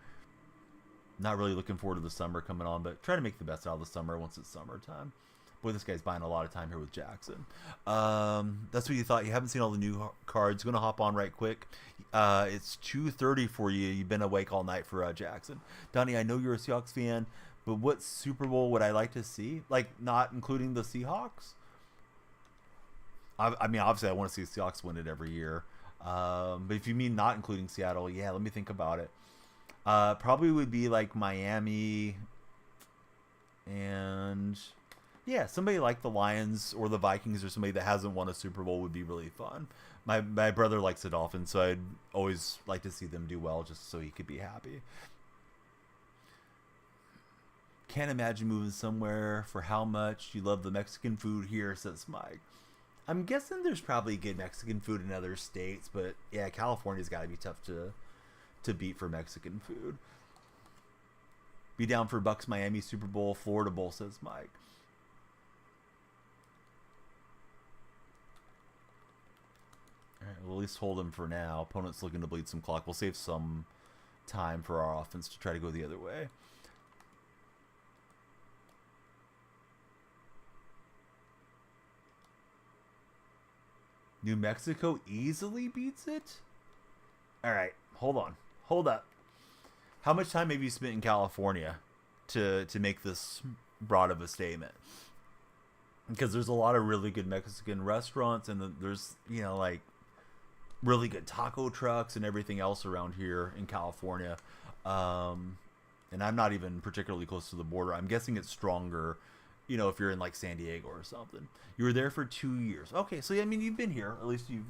Not really looking forward to the summer coming on, but try to make the best out of the summer once it's summertime. Boy, this guy's buying a lot of time here with Jackson. That's what you thought. You haven't seen all the new cards. Going to hop on right quick. It's 2:30 for you. You've been awake all night for Jackson. Donnie, I know you're a Seahawks fan, but what Super Bowl would I like to see? Like, not including the Seahawks? I mean, obviously, I want to see the Seahawks win it every year. But if you mean not including Seattle, yeah, let me think about it. Probably would be like Miami and... yeah, somebody like the Lions or the Vikings or somebody that hasn't won a Super Bowl would be really fun. My brother likes the Dolphins, so I'd always like to see them do well just so he could be happy. Can't imagine moving somewhere for how much you love the Mexican food here, says Mike. I'm guessing there's probably good Mexican food in other states, but yeah, California's got to be tough to beat for Mexican food. Be down for Bucks Miami Super Bowl, Florida Bowl, says Mike. All right, we'll at least hold him for now. Opponent's looking to bleed some clock. We'll save some time for our offense to try to go the other way. New Mexico easily beats it? All right, hold on. Hold up. How much time have you spent in California to make this broad of a statement? Because there's a lot of really good Mexican restaurants, and there's, like really good taco trucks and everything else around here in California. And I'm not even particularly close to the border. I'm guessing it's stronger, if you're in like San Diego or something. You were there for 2 years. Okay, so I mean, you've been here. At least you've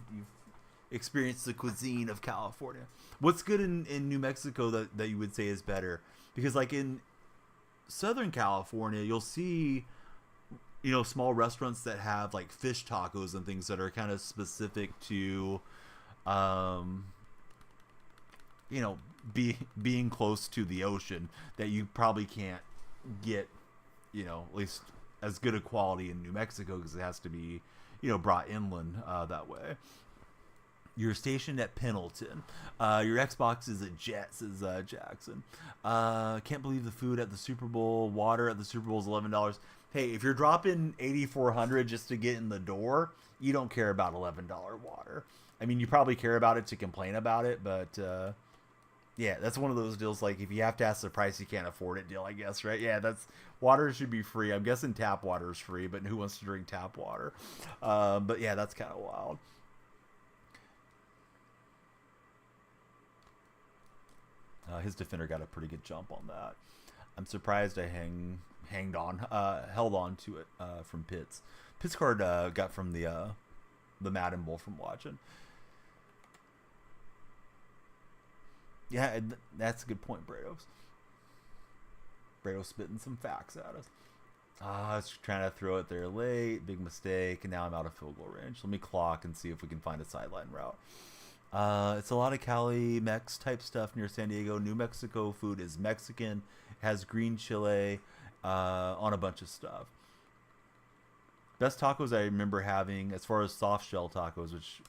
experienced the cuisine of California. What's good in New Mexico that you would say is better? Because like in Southern California, you'll see, small restaurants that have like fish tacos and things that are kind of specific to, being close to the ocean that you probably can't get, at least as good a quality in New Mexico because it has to be, brought inland that way. You're stationed at Pendleton. Your Xbox is a jet, says Jackson. Can't believe the food at the Super Bowl. Water at the Super Bowl is $11. Hey, if you're dropping 8,400 just to get in the door, you don't care about $11 water. I mean, you probably care about it to complain about it, but yeah, that's one of those deals. Like, if you have to ask the price, you can't afford it. Deal, I guess, right? Yeah, that's water should be free. I'm guessing tap water is free, but who wants to drink tap water? But yeah, that's kind of wild. His defender got a pretty good jump on that. I'm surprised I held on to it from Pitts. Pitts card got from the Madden Bowl from watching. Yeah, that's a good point, Brados. Brados spitting some facts at us. I was trying to throw it there late, big mistake, and now I'm out of field goal range. Let me clock and see if we can find a sideline route. It's a lot of Cali Mex type stuff near San Diego. New Mexico food is Mexican, has green chile on a bunch of stuff. Best tacos I remember having, as far as soft shell tacos, which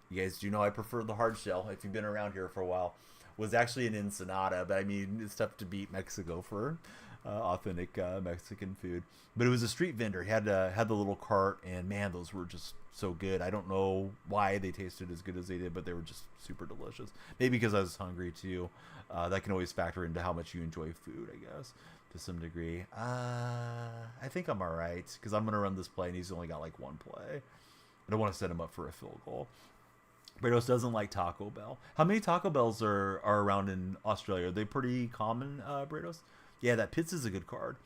you guys do know I prefer the hard shell if you've been around here for a while, was actually in Ensenada. But I mean, it's tough to beat Mexico for authentic Mexican food. But it was a street vendor. He had the little cart, and man, those were just so good. I don't know why they tasted as good as they did, but they were just super delicious. Maybe because I was hungry too. That can always factor into how much you enjoy food, I guess, to some degree. I think I'm all right because I'm gonna run this play, and he's only got like one play. I don't want to set him up for a field goal. Brados doesn't like Taco Bell. How many Taco Bells are around in Australia? Are they pretty common, Brados? Yeah, that Pitts is a good card.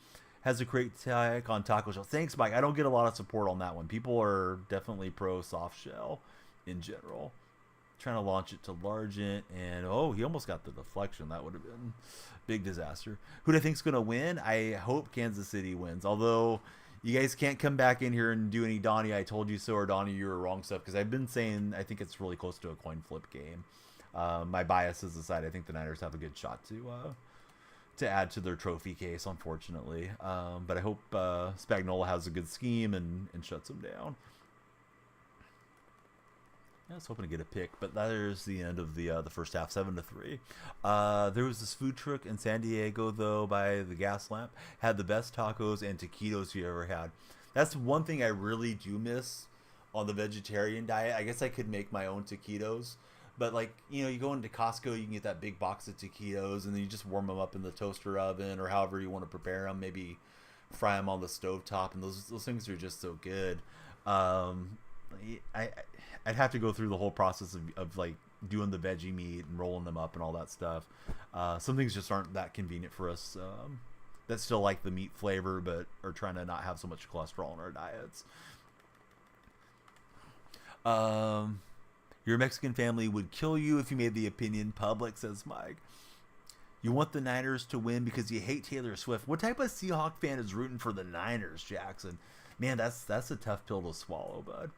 Has a great tag on Taco Shell. Thanks, Mike. I don't get a lot of support on that one. People are definitely pro soft shell in general. Trying to launch it to Largent, and oh, he almost got the deflection. That would have been a big disaster. Who do I think's going to win? I hope Kansas City wins. Although you guys can't come back in here and do any Donnie I told you so or Donnie you were wrong stuff, because I've been saying I think it's really close to a coin flip game. My biases aside, I think the Niners have a good shot to add to their trophy case, unfortunately. But I hope Spagnuolo has a good scheme and shuts them down. I was hoping to get a pick, but there's the end of the first half, 7-3. There was this food truck in San Diego, though, by the gas lamp. Had the best tacos and taquitos you ever had. That's one thing I really do miss on the vegetarian diet. I guess I could make my own taquitos. But, like, you know, you go into Costco, you can get that big box of taquitos, and then you just warm them up in the toaster oven or however you want to prepare them. Maybe fry them on the stovetop, and those things are just so good. I'd have to go through the whole process of like doing the veggie meat and rolling them up and all that stuff. Some things just aren't that convenient for us that still like the meat flavor but are trying to not have so much cholesterol in our diets. Your Mexican family would kill you if you made the opinion public, says Mike. You want the Niners to win because you hate Taylor Swift. What type of Seahawk fan is rooting for the Niners, Jackson? Man, that's a tough pill to swallow, bud.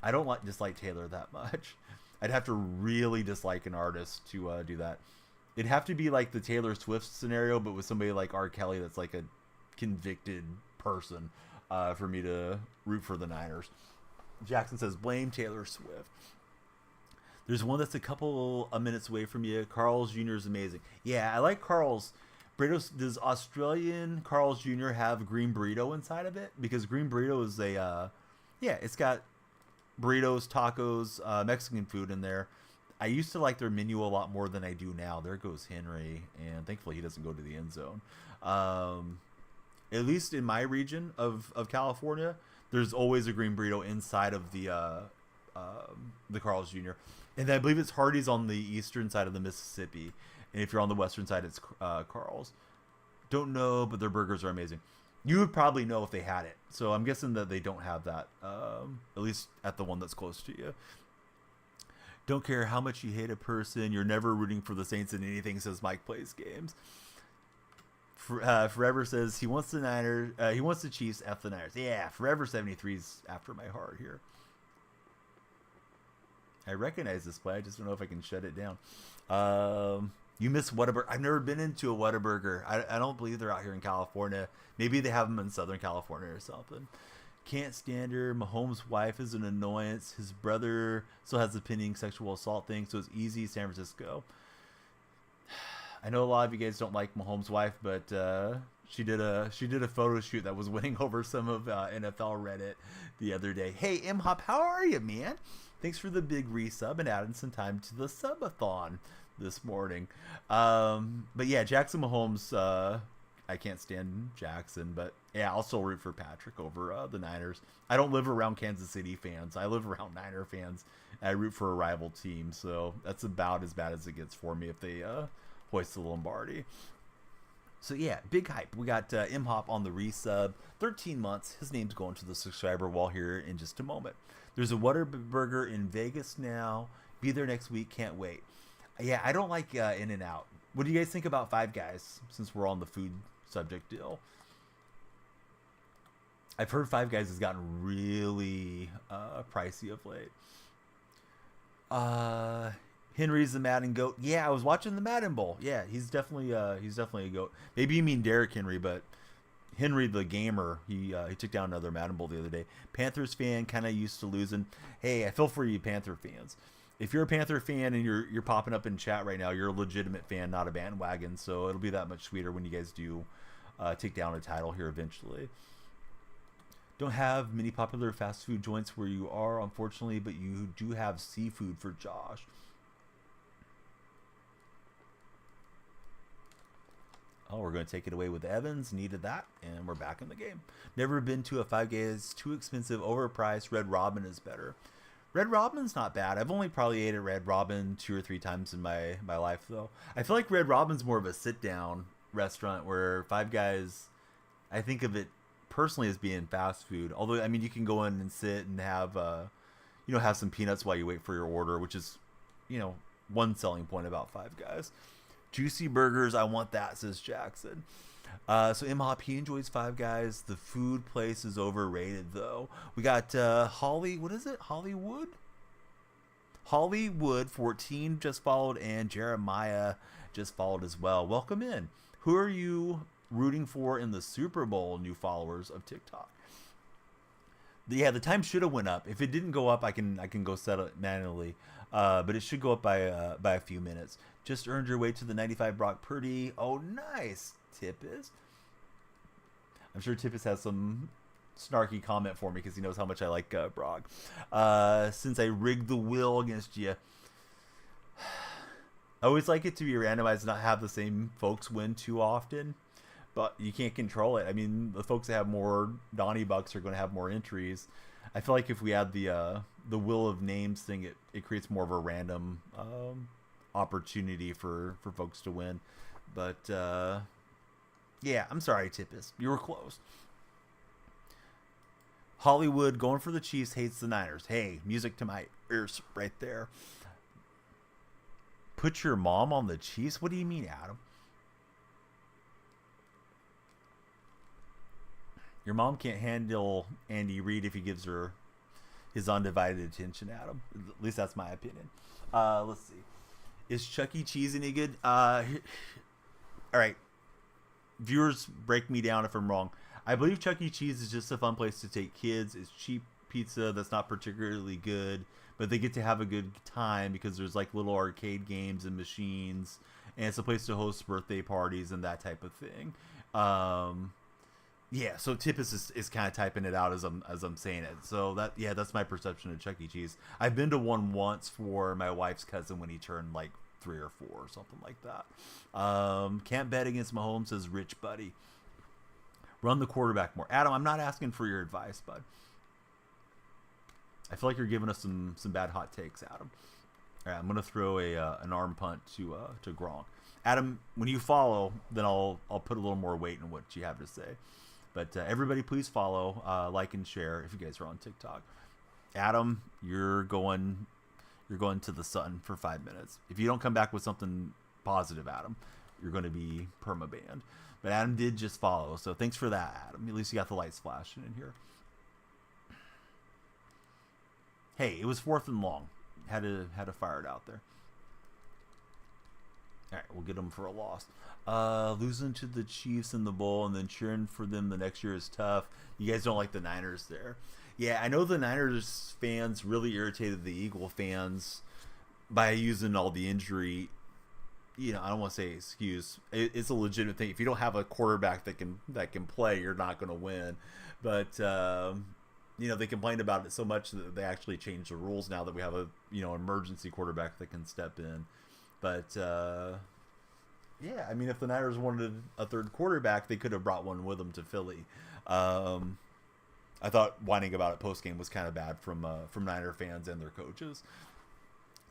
I don't dislike Taylor that much. I'd have to really dislike an artist to do that. It'd have to be like the Taylor Swift scenario, but with somebody like R. Kelly that's like a convicted person for me to root for the Niners. Jackson says, blame Taylor Swift. There's one that's a couple of minutes away from you. Carl's Jr. is amazing. Yeah, I like Carl's. Brados, does Australian Carl's Jr. have green burrito inside of it? Because green burrito is it's got burritos, tacos, Mexican food in there. I used to like their menu a lot more than I do now. There goes Henry, and thankfully he doesn't go to the end zone. At least in my region of California, there's always a green burrito inside of the Carl's Jr. And I believe it's Hardee's on the eastern side of the Mississippi. And if you're on the western side, it's Carl's. Don't know, but their burgers are amazing. You would probably know if they had it. So I'm guessing that they don't have that, at least at the one that's close to you. Don't care how much you hate a person. You're never rooting for the Saints in anything, says Mike Plays Games. Forever says he wants the Niners. He wants the Chiefs, F the Niners. Yeah, Forever 73's after my heart here. I recognize this play. I just don't know if I can shut it down. You miss Whataburger. I've never been into a Whataburger. I don't believe they're out here in California. Maybe they have them in Southern California or something. Can't stand her. Mahomes' wife is an annoyance. His brother still has the pending sexual assault thing, so it's easy. San Francisco. I know a lot of you guys don't like Mahomes' wife, but She did a photo shoot that was winning over some of NFL Reddit the other day. Hey, Imhop, how are you, man? Thanks for the big resub and adding some time to the subathon this morning. But yeah, Jackson Mahomes. I can't stand Jackson, but yeah, I'll still root for Patrick over the Niners. I don't live around Kansas City fans. I live around Niner fans. I root for a rival team, so that's about as bad as it gets for me if they hoist the Lombardi. So yeah, big hype. We got Imhop on the resub, 13 months. His name's going to the subscriber wall here in just a moment. There's a Whataburger in Vegas now. Be there next week. Can't wait. Yeah, I don't like In-N-Out. What do you guys think about Five Guys, since we're on the food subject deal? I've heard Five Guys has gotten really pricey of late. Henry's the Madden GOAT. Yeah, I was watching the Madden Bowl. Yeah, he's definitely a GOAT. Maybe you mean Derrick Henry, but Henry the gamer, he took down another Madden Bowl the other day. Panthers fan, kind of used to losing. Hey, I feel for you Panther fans. If you're a Panther fan and you're popping up in chat right now, you're a legitimate fan, not a bandwagon. So it'll be that much sweeter when you guys do take down a title here eventually. Don't have many popular fast food joints where you are, unfortunately, but you do have seafood for Josh. Oh, we're going to take it away with Evans. Needed that, and we're back in the game. Never been to a Five Guys. Too expensive, overpriced. Red Robin is better. Red Robin's not bad. I've only probably ate at Red Robin 2 or 3 times in my life, though. I feel like Red Robin's more of a sit-down restaurant, where Five Guys, I think of it personally as being fast food. Although, I mean, you can go in and sit and have, have some peanuts while you wait for your order, which is, one selling point about Five Guys. Juicy burgers, I want that, says Jackson. So Imhop, he enjoys Five Guys. The food place is overrated, though. We got Hollywood 14 just followed, and Jeremiah just followed as well. Welcome in. Who are you rooting for in the Super Bowl, new followers of TikTok? Yeah, the time should have went up. If it didn't go up, I can go set it manually. But it should go up by a few minutes. Just earned your way to the 95 Brock Purdy. Oh, nice, Tippis. I'm sure Tippis has some snarky comment for me because he knows how much I like Brock. Since I rigged the wheel against you, I always like it to be randomized and not have the same folks win too often. But you can't control it. I mean, the folks that have more Donnie Bucks are going to have more entries. I feel like if we add the Wheel of Names thing, it creates more of a random opportunity for folks to win. But yeah, I'm sorry, Tippis. You were close. Hollywood going for the Chiefs, hates the Niners. Hey, music to my ears right there. Put your mom on the Chiefs? What do you mean, Adam? Your mom can't handle Andy Reid if he gives her his undivided attention, Adam. At least that's my opinion. Let's see. Is Chuck E. Cheese any good? All right. Viewers, break me down if I'm wrong. I believe Chuck E. Cheese is just a fun place to take kids. It's cheap pizza that's not particularly good, but they get to have a good time because there's like little arcade games and machines, and it's a place to host birthday parties and that type of thing. Yeah, so Tippis is kind of typing it out as I'm saying it. So that's my perception of Chuck E. Cheese. I've been to one once for my wife's cousin when he turned like 3 or 4 or something like that. Can't bet against Mahomes, says Rich Buddy. Run the quarterback more. Adam, I'm not asking for your advice, bud. I feel like you're giving us some bad hot takes, Adam. All right, I'm gonna throw an arm punt to Gronk. Adam, when you follow, then I'll put a little more weight in what you have to say. But everybody, please follow, like, and share if you guys are on TikTok. Adam, you're going to the sun for 5 minutes. If you don't come back with something positive, Adam, you're going to be perma-banned. But Adam did just follow, so thanks for that, Adam. At least you got the lights flashing in here. Hey, it was 4th and long. Had to fire it out there. All right, we'll get them for a loss. Losing to the Chiefs in the bowl and then cheering for them the next year is tough. You guys don't like the Niners there. Yeah, I know the Niners fans really irritated the Eagle fans by using all the injury I don't want to say excuse. It's a legitimate thing. If you don't have a quarterback that can play, you're not going to win. But they complained about it so much that they actually changed the rules now that we have a emergency quarterback that can step in. But yeah, I mean, if the Niners wanted a third quarterback, they could have brought one with them to Philly. I thought whining about it post game was kind of bad from Niner fans and their coaches.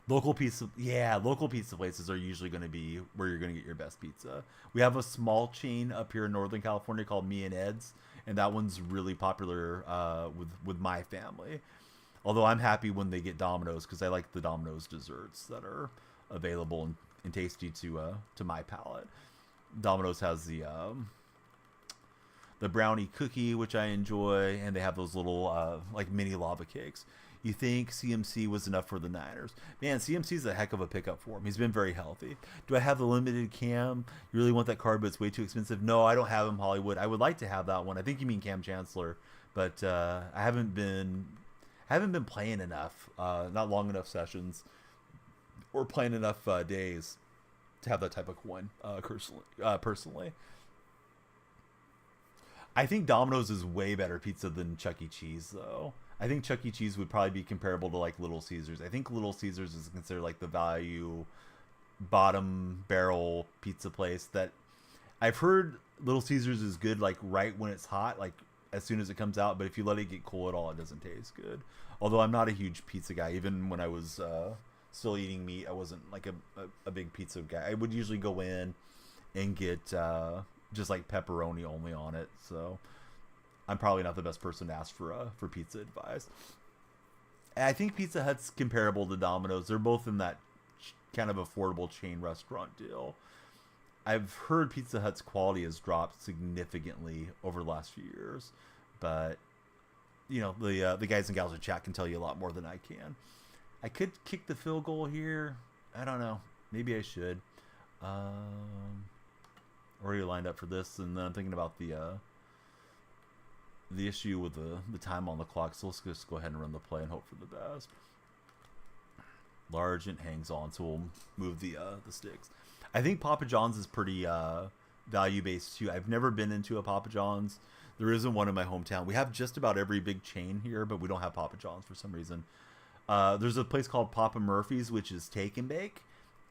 Local pizza places are usually going to be where you're going to get your best pizza. We have a small chain up here in Northern California called Me and Ed's, and that one's really popular with my family. Although I'm happy when they get Domino's because I like the Domino's desserts that are available and tasty to my palate. Domino's has the brownie cookie, which I enjoy, and they have those little like mini lava cakes. You think CMC was enough for the Niners? Man, CMC's a heck of a pickup for him. He's been very healthy. Do I have the limited cam? You really want that card, but it's way too expensive? No, I don't have him, Hollywood. I would like to have that one. I think you mean Cam Chancellor, but I haven't been playing enough, not long enough sessions, or playing enough days to have that type of coin personally. I think Domino's is way better pizza than Chuck E. Cheese, though. I think Chuck E. Cheese would probably be comparable to like Little Caesars. I think Little Caesars is considered like the value bottom barrel pizza place that I've heard Little Caesars is good like right when it's hot, like as soon as it comes out. But if you let it get cool at all, it doesn't taste good. Although I'm not a huge pizza guy. Even when I was still eating meat, I wasn't like a big pizza guy. I would usually go in and get just like pepperoni only on it. So I'm probably not the best person to ask for pizza advice. And I think Pizza Hut's comparable to Domino's. They're both in that kind of affordable chain restaurant deal. I've heard Pizza Hut's quality has dropped significantly over the last few years, but the guys and gals in chat can tell you a lot more than I can. I could kick the field goal here. I don't know. Maybe I should. Already lined up for this, and then I'm thinking about the issue with the time on the clock, so let's just go ahead and run the play and hope for the best. Largent hangs on, so we'll move the sticks. I think Papa John's is pretty value based too. I've never been into a Papa John's. There isn't one in my hometown. We have just about every big chain here, but we don't have Papa John's for some reason. There's a place called Papa Murphy's, which is take and bake.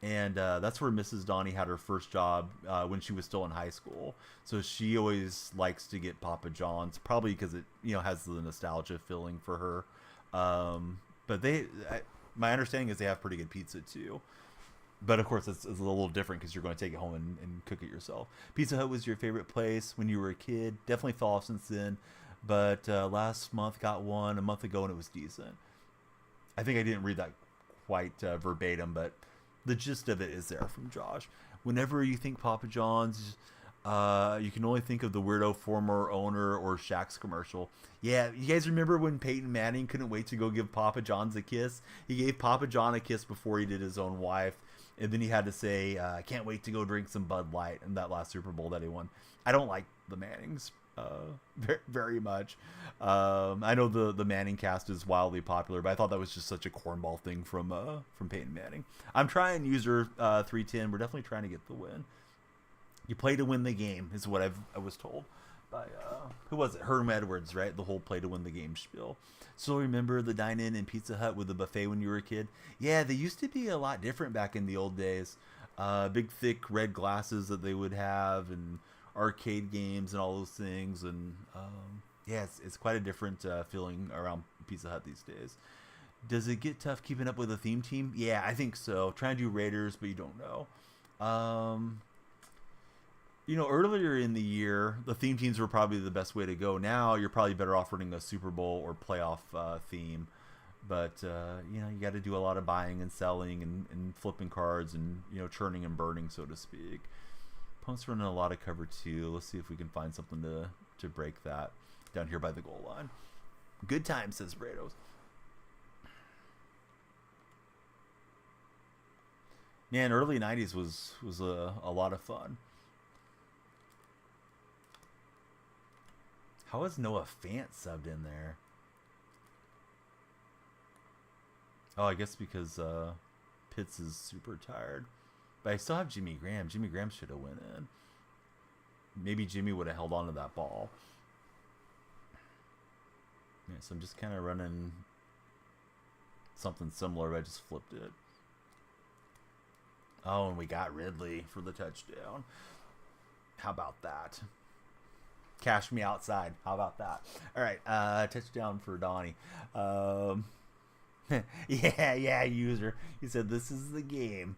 And that's where Mrs. Donnie had her first job when she was still in high school. So she always likes to get Papa John's, probably because it has the nostalgia feeling for her. But my understanding is they have pretty good pizza too. But of course, it's a little different because you're going to take it home and cook it yourself. Pizza Hut was your favorite place when you were a kid. Definitely fell off since then. But last month got one a month ago and it was decent. I think I didn't read that quite verbatim, but the gist of it is there from Josh. Whenever you think Papa John's, you can only think of the weirdo former owner or Shaq's commercial. Yeah, you guys remember when Peyton Manning couldn't wait to go give Papa John's a kiss? He gave Papa John a kiss before he did his own wife. And then he had to say, I can't wait to go drink some Bud Light in that last Super Bowl that he won. I don't like the Mannings very, very much. I know the Manning cast is wildly popular, but I thought that was just such a cornball thing from Peyton Manning. I'm trying user 310. We're definitely trying to get the win. You play to win the game is what I was told by who was it? Herm Edwards, right? The whole play to win the game spiel. So remember the dine-in and Pizza Hut with the buffet when you were a kid? Yeah, they used to be a lot different back in the old days. Big thick red glasses that they would have, and arcade games and all those things, and yeah, it's quite a different feeling around Pizza Hut these days. Does it get tough keeping up with a theme team? Yeah, I think so. Try and do Raiders, but you don't know. Earlier in the year, the theme teams were probably the best way to go. Now, you're probably better off running a Super Bowl or playoff theme. But, you got to do a lot of buying and selling and flipping cards and, churning and burning, so to speak. Punk's running a lot of cover, too. Let's see if we can find something to break that down here by the goal line. Good time, says Brados. Man, early 90s was a lot of fun. How is Noah Fant subbed in there? Oh, I guess because Pitts is super tired. But I still have Jimmy Graham. Jimmy Graham should have went in. Maybe Jimmy would have held on to that ball. Yeah, so I'm just kind of running something similar, but I just flipped it. Oh, and we got Ridley for the touchdown. How about that? Cash me outside. How about that? All right, touchdown for Donnie. Yeah, user. He said, this is the game.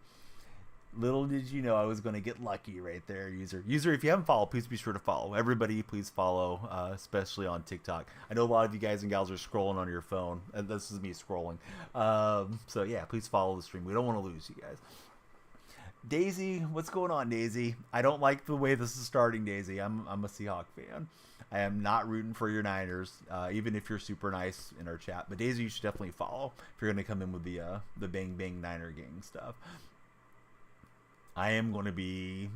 Little did you know I was going to get lucky right there, user. User, if you haven't followed, please be sure to follow. Everybody, please follow, especially on TikTok. I know a lot of you guys and gals are scrolling on your phone. And this is me scrolling. So, yeah, please follow the stream. We don't want to lose you guys. Daisy, what's going on, Daisy? I don't like the way this is starting, Daisy. I'm a Seahawk fan. I am not rooting for your Niners, even if you're super nice in our chat. But Daisy, you should definitely follow if you're going to come in with the Bang Bang Niner Gang stuff. I am going to be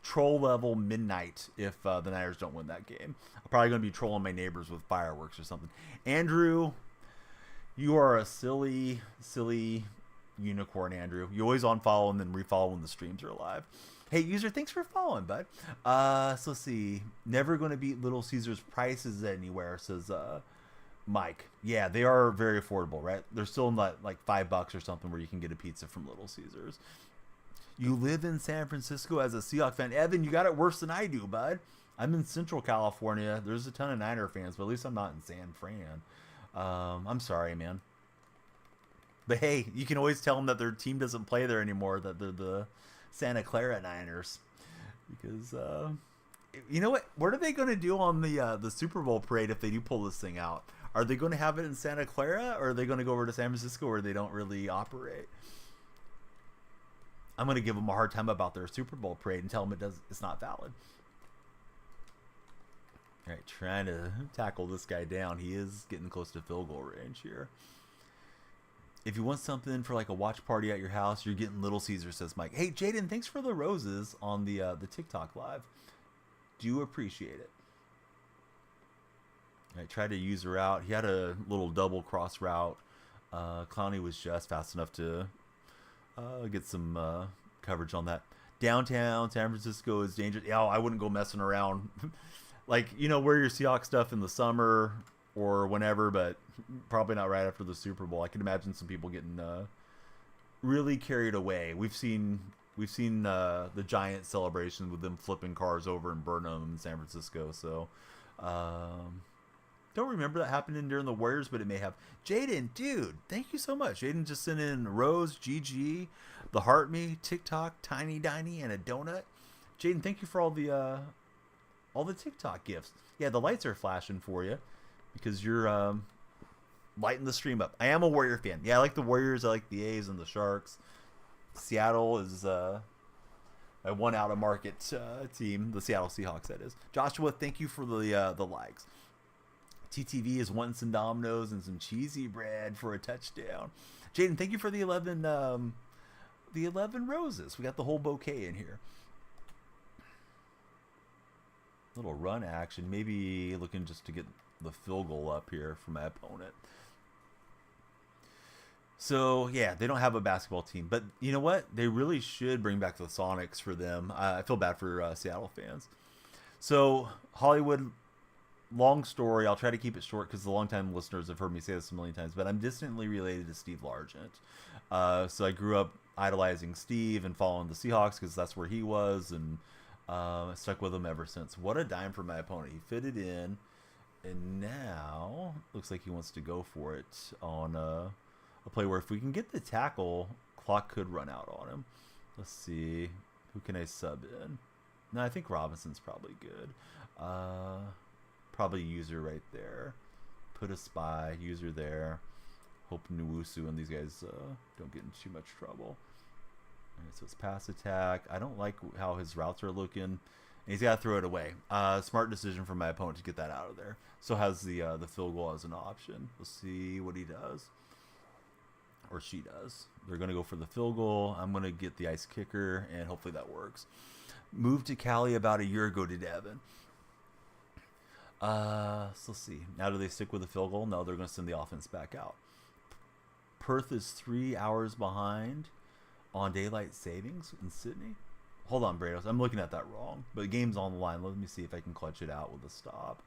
troll level midnight if the Niners don't win that game. I'm probably going to be trolling my neighbors with fireworks or something. Andrew, you are a silly, silly unicorn, Andrew. You always unfollow and then refollow when the streams are live. Hey, user, thanks for following, bud. So let's see. Never going to beat Little Caesars prices anywhere, says Mike. Yeah, they are very affordable, right? They're still in like $5 or something where you can get a pizza from Little Caesars. You live in San Francisco as a Seahawks fan. Evan, you got it worse than I do, bud. I'm in Central California. There's a ton of Niner fans, but at least I'm not in San Fran. I'm sorry, man. But hey, you can always tell them that their team doesn't play there anymore, that they're the Santa Clara Niners. Because, you know what? What are they going to do on the Super Bowl parade if they do pull this thing out? Are they going to have it in Santa Clara, or are they going to go over to San Francisco where they don't really operate? I'm going to give them a hard time about their Super Bowl parade and tell them it's not valid. All right, trying to tackle this guy down. He is getting close to field goal range here. If you want something for like a watch party at your house, you're getting Little Caesar, says Mike. Hey, Jaden, thanks for the roses on the TikTok live. Do appreciate it. I tried to use a route. He had a little double cross route. Clowney was just fast enough to get some coverage on that. Downtown San Francisco is dangerous. Yeah, I wouldn't go messing around. Like, you know, wear your Seahawks stuff in the summer or whenever, but probably not right after the Super Bowl. I can imagine some people getting really carried away. We've seen the Giant celebration with them flipping cars over and burning them in San Francisco. So don't remember that happening during the Warriors, but it may have. Jaden, dude, thank you so much. Jaden just sent in Rose, GG, the Heart Me, TikTok, Tiny Diny, and a donut. Jaden, thank you for all the TikTok gifts. Yeah, the lights are flashing for you because you're lighting the stream up. I am a Warrior fan. Yeah, I like the Warriors. I like the A's and the Sharks. Seattle is my one out of market team, the Seattle Seahawks, that is. Joshua, thank you for the likes. TTV is wanting some Dominoes and some cheesy bread for a touchdown. Jaden, thank you for the 11 roses. We got the whole bouquet in here. Little run action, maybe looking just to get the field goal up here for my opponent. So, yeah, they don't have a basketball team. But you know what? They really should bring back the Sonics for them. I feel bad for Seattle fans. So, Hollywood, long story. I'll try to keep it short because the longtime listeners have heard me say this a million times. But I'm distantly related to Steve Largent. So I grew up idolizing Steve and following the Seahawks because that's where he was. And I stuck with him ever since. What a dime for my opponent. He fitted in. And now, looks like he wants to go for it on a play where if we can get the tackle, clock could run out on him. Let's see. Who can I sub in? No, I think Robinson's probably good. Probably user right there. Put a spy. User there. Hope Nwosu and these guys don't get in too much trouble. All right, so it's pass attack. I don't like how his routes are looking. And he's got to throw it away. Smart decision from my opponent to get that out of there. So has the field goal as an option. We'll see what he does. Or she does. They're going to go for the field goal. I'm going to get the ice kicker, and hopefully that works. Moved to Cali about a year ago to Devon. So let's see. Now do they stick with the field goal? No, they're going to send the offense back out. Perth is 3 hours behind on daylight savings in Sydney. Hold on, Brados. I'm looking at that wrong. But the game's on the line. Let me see if I can clutch it out with a stop.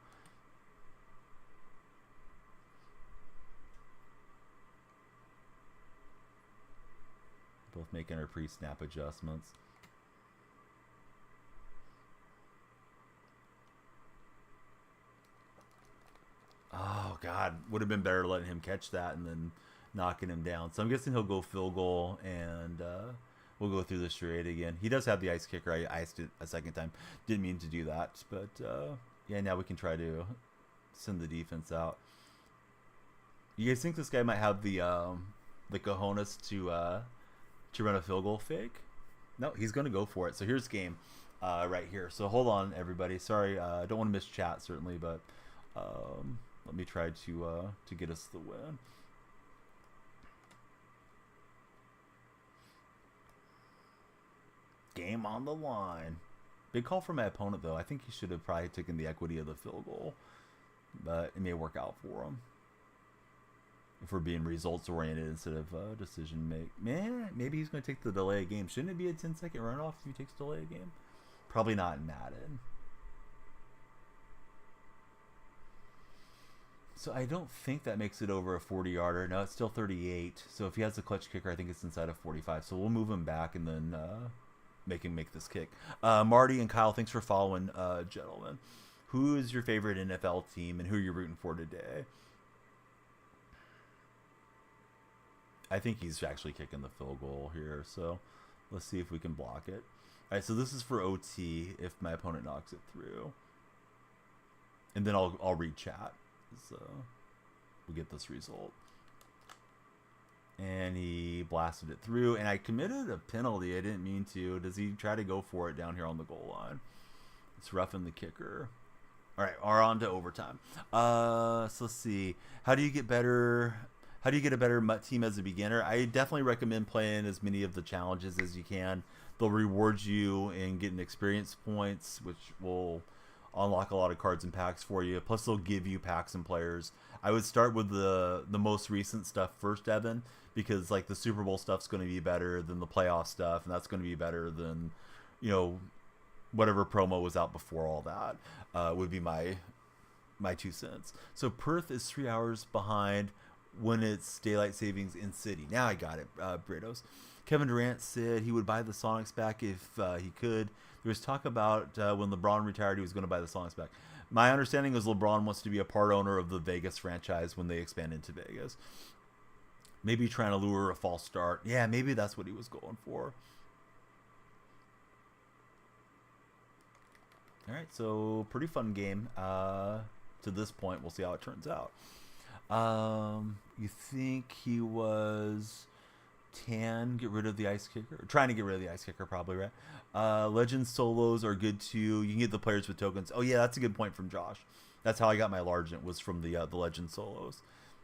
Both making our pre-snap adjustments. Oh, God. Would have been better letting him catch that and then knocking him down. So I'm guessing he'll go field goal, and we'll go through the charade again. He does have the ice kicker. I iced it a second time. Didn't mean to do that. But, yeah, now we can try to send the defense out. You guys think this guy might have the cojones to run a field goal fake? No, he's going to go for it. So here's game right here. So hold on, everybody. Sorry, I don't want to miss chat, certainly, but let me try to get us the win. Game on the line. Big call for my opponent, though. I think he should have probably taken the equity of the field goal, but it may work out for him. If we're being results oriented instead of decision make. Man, maybe he's going to take the delay of game. Shouldn't it be a 10-second runoff if he takes delay of game? Probably not in Madden. So I don't think that makes it over a 40-yarder. No, it's still 38. So if he has a clutch kicker, I think it's inside of 45. So we'll move him back and then make him make this kick. Marty and Kyle, thanks for following, gentlemen. Who is your favorite NFL team and who are you rooting for today? I think he's actually kicking the field goal here, so let's see if we can block it. All right, so this is for OT if my opponent knocks it through. And then I'll read chat. So we'll get this result. And he blasted it through, and I committed a penalty. I didn't mean to. Does he try to go for it down here on the goal line? It's roughing the kicker. All right, we're on to overtime. So let's see. How do you get better? How do you get a better MUT team as a beginner? I definitely recommend playing as many of the challenges as you can. They'll reward you in getting experience points, which will unlock a lot of cards and packs for you. Plus, they'll give you packs and players. I would start with the most recent stuff first, Evan, because like the Super Bowl stuff's going to be better than the playoff stuff, and that's going to be better than, you know, whatever promo was out before all that. Would be my 2 cents. So Perth is 3 hours behind when it's daylight savings in city. Now I got it, Brados. Kevin Durant said he would buy the Sonics back if he could. There was talk about when LeBron retired, he was going to buy the Sonics back. My understanding is LeBron wants to be a part owner of the Vegas franchise when they expand into Vegas. Maybe trying to lure a false start. Yeah, maybe that's what he was going for. All right, so pretty fun game to this point. We'll see how it turns out. You think he was get rid of the ice kicker? Trying to get rid of the ice kicker, probably, right? Legend solos are good too. You can get the players with tokens. Oh yeah, that's a good point from Josh. That's how I got my Largent, was from the legend solos.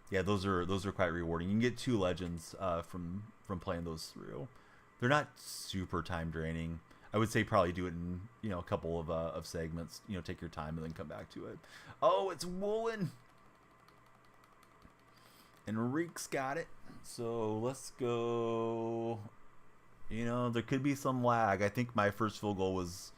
Yeah, those are quite rewarding. You can get 2 legends from playing those through. They're not super time draining. I would say probably do it in, you know, a couple of segments. You know, take your time and then come back to it. Oh, it's Woolen. And Reek's got it. So let's go. You know, there could be some lag. I think my first field goal was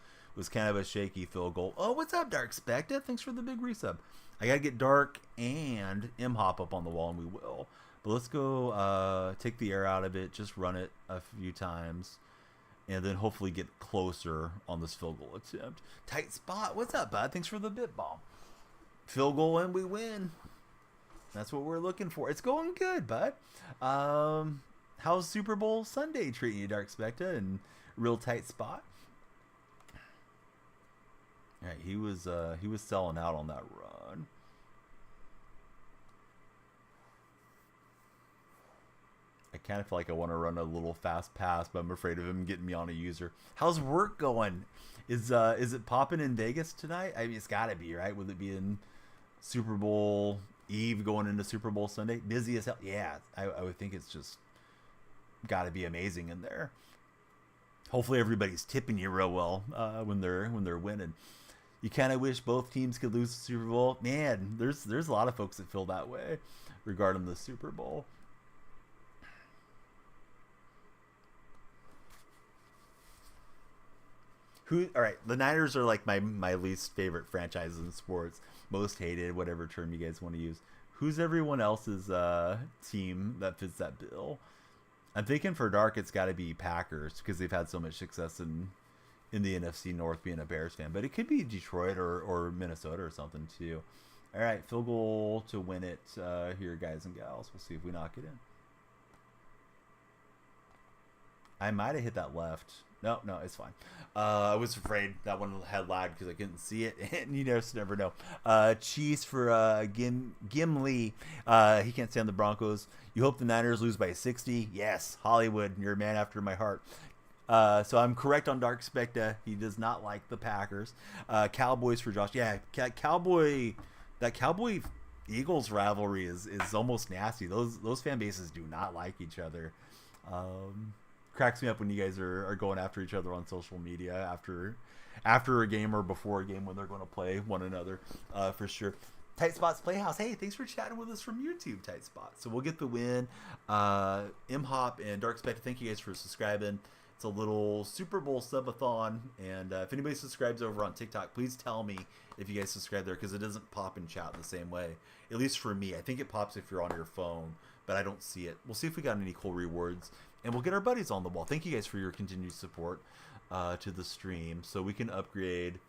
kind of a shaky field goal. Oh, what's up, Dark Specta? Thanks for the big resub. I got to get Dark and M-Hop up on the wall, and we will. But let's go take the air out of it. Just run it a few times. And then hopefully get closer on this field goal attempt. Tight spot. What's up, bud? Thanks for the bit bomb. Field goal and we win. That's what we're looking for. It's going good, bud. How's Super Bowl Sunday treating you, Dark Specta? And real tight spot. All right, he was selling out on that run. I kind of feel like I want to run a little fast pass, but I'm afraid of him getting me on a user. How's work going? Is it popping in Vegas tonight? I mean, it's got to be, right? With it being Super Bowl Eve going into Super Bowl Sunday, busy as hell. Yeah, I would think it's just got to be amazing in there. Hopefully everybody's tipping you real well when they're winning. You kind of wish both teams could lose the Super Bowl. Man, there's a lot of folks that feel that way regarding the Super Bowl. Who? All right, the Niners are like my least favorite franchise in sports, most hated, whatever term you guys want to use. Who's everyone else's team that fits that bill? I'm thinking for Dark, it's got to be Packers because they've had so much success in the NFC North being a Bears fan, but it could be Detroit or Minnesota or something too. All right, field goal to win it here, guys and gals. We'll see if we knock it in. I might have hit that left. No, it's fine. I was afraid that one had lag because I couldn't see it, and you just never know. Cheese for Gimli. He can't stand the Broncos. You hope the Niners lose by 60? Yes, Hollywood, you're a man after my heart. So I'm correct on Dark Specta. He does not like the Packers. Cowboys for Josh. Yeah, Cowboy. That Cowboy Eagles rivalry is almost nasty. Those fan bases do not like each other. Cracks me up when you guys are going after each other on social media after a game or before a game when they're going to play one another, for sure. Tight Spots Playhouse. Hey, thanks for chatting with us from YouTube, Tight Spots. So we'll get the win. M-Hop and Dark Spectre, thank you guys for subscribing. It's a little Super Bowl subathon, and if anybody subscribes over on TikTok, please tell me if you guys subscribe there, because it doesn't pop in chat the same way. At least for me. I think it pops if you're on your phone, but I don't see it. We'll see if we got any cool rewards, and we'll get our buddies on the wall. Thank you guys for your continued support to the stream, so we can upgrade.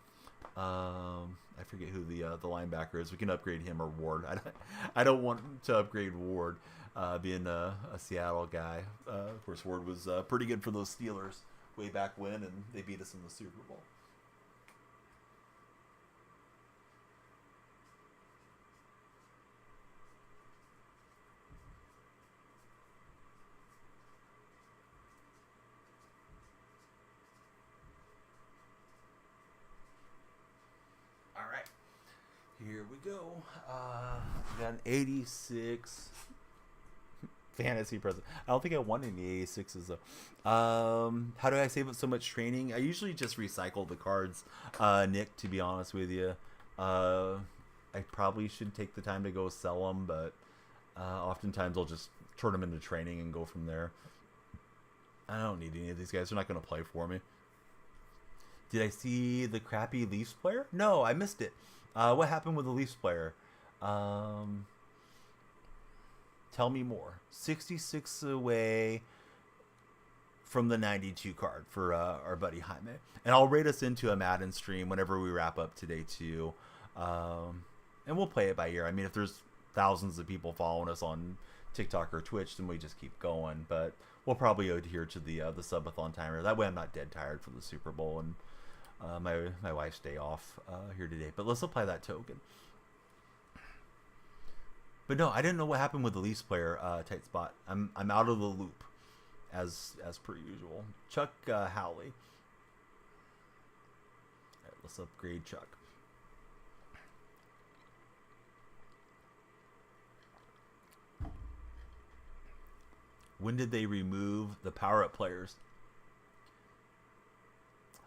I forget who the linebacker is. We can upgrade him or Ward. I don't want to upgrade Ward, being a Seattle guy. Of course, Ward was pretty good for those Steelers way back when, and they beat us in the Super Bowl. Here we go. We got an 86 fantasy present. I don't think I won any 86s though. How do I save up so much training? I usually just recycle the cards, Nick, to be honest with you. I probably should take the time to go sell them, but oftentimes I'll just turn them into training and go from there. I don't need any of these guys. They're not going to play for me. Did I see the crappy Leafs player? No, I missed it. What happened with the Leafs player? Tell me more. 66 away from the 92 card for our buddy Jaime. And I'll rate us into a Madden stream whenever we wrap up today too. And we'll play it by ear. I mean, if there's thousands of people following us on TikTok or Twitch, then we just keep going. But we'll probably adhere to the subathon timer. That way I'm not dead tired for the Super Bowl and my wife's day off here today. But let's apply that token. But no, I didn't know what happened with the Leafs player, Tight Spot. I'm out of the loop, as per usual. Chuck Howley. All right, let's upgrade Chuck. When did they remove the power-up players?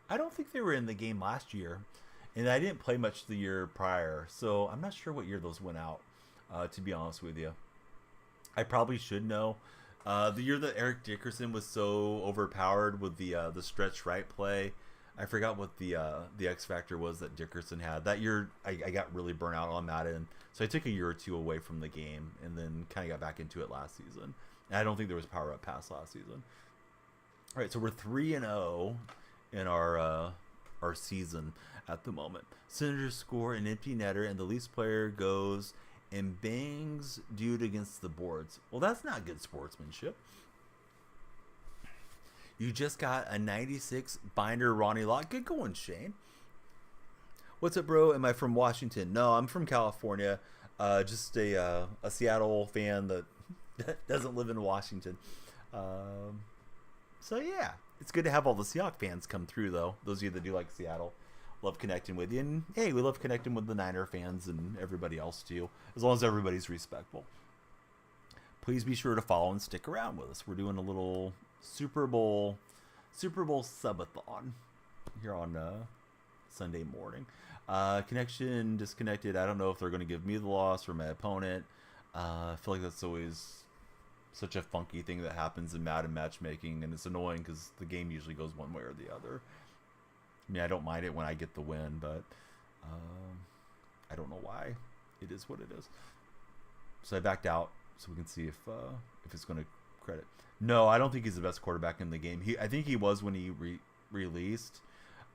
I don't think they were in the game last year, and I didn't play much the year prior, so I'm not sure what year those went out, to be honest with you. I probably should know. The year that Eric Dickerson was so overpowered with the stretch right play, I forgot what the X factor was that Dickerson had. That year, I got really burnt out on Madden, so I took a year or two away from the game, and then kind of got back into it last season. And I don't think there was power up past last season. All right, so we're 3-0 in our season at the moment. Senators score an empty netter, and the Leafs player goes and bangs dude against the boards. Well, that's not good sportsmanship. You just got a 96 binder Ronnie Lott. Good going, Shane. What's up, bro? Am I from Washington? No, I'm from California. Just a Seattle fan that doesn't live in Washington. So yeah, it's good to have all the Seahawks fans come through, though. Those of you that do like Seattle, love connecting with you. And hey, we love connecting with the Niner fans and everybody else too, as long as everybody's respectful. Please be sure to follow and stick around with us. We're doing a little Super Bowl subathon here on Sunday morning. Connection disconnected. I don't know if they're going to give me the loss or my opponent. I feel like that's always such a funky thing that happens in Madden matchmaking, and it's annoying because the game usually goes one way or the other. I mean, I don't mind it when I get the win, but I don't know why. It is what it is. So I backed out so we can see if it's going to credit. No, I don't think he's the best quarterback in the game. I think he was when he released,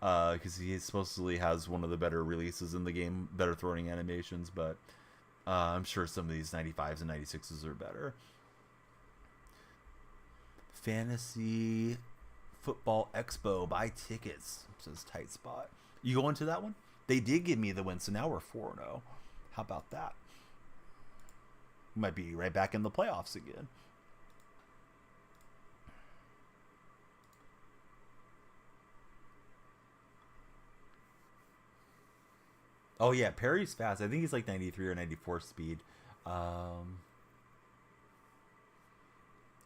because he supposedly has one of the better releases in the game, better throwing animations, but I'm sure some of these 95s and 96s are better. Fantasy Football Expo, buy tickets, says Tight Spot. You going to that one? They did give me the win, so now we're 4-0. How about that? Might be right back in the playoffs again. Oh yeah, Perry's fast. I think he's like 93 or 94 speed.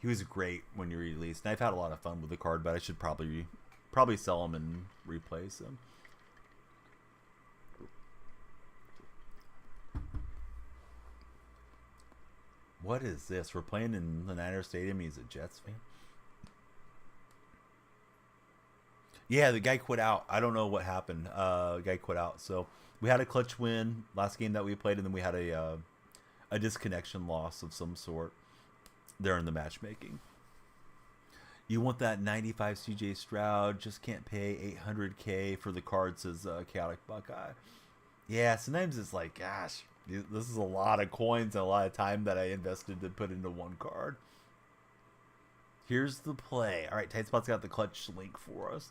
He was great when he released, and I've had a lot of fun with the card, but I should probably sell him and replace him. What is this? We're playing in the Niners Stadium. He's a Jets fan. Yeah, the guy quit out. I don't know what happened. The guy quit out. So we had a clutch win last game that we played, and then we had a disconnection loss of some sort there in the matchmaking. You want that 95 CJ Stroud? Just can't pay $800K for the card, says Chaotic Buckeye. Yeah, sometimes it's like, gosh, this is a lot of coins and a lot of time that I invested to put into one card. Here's the play. All right, Tight Spot's got the clutch link for us.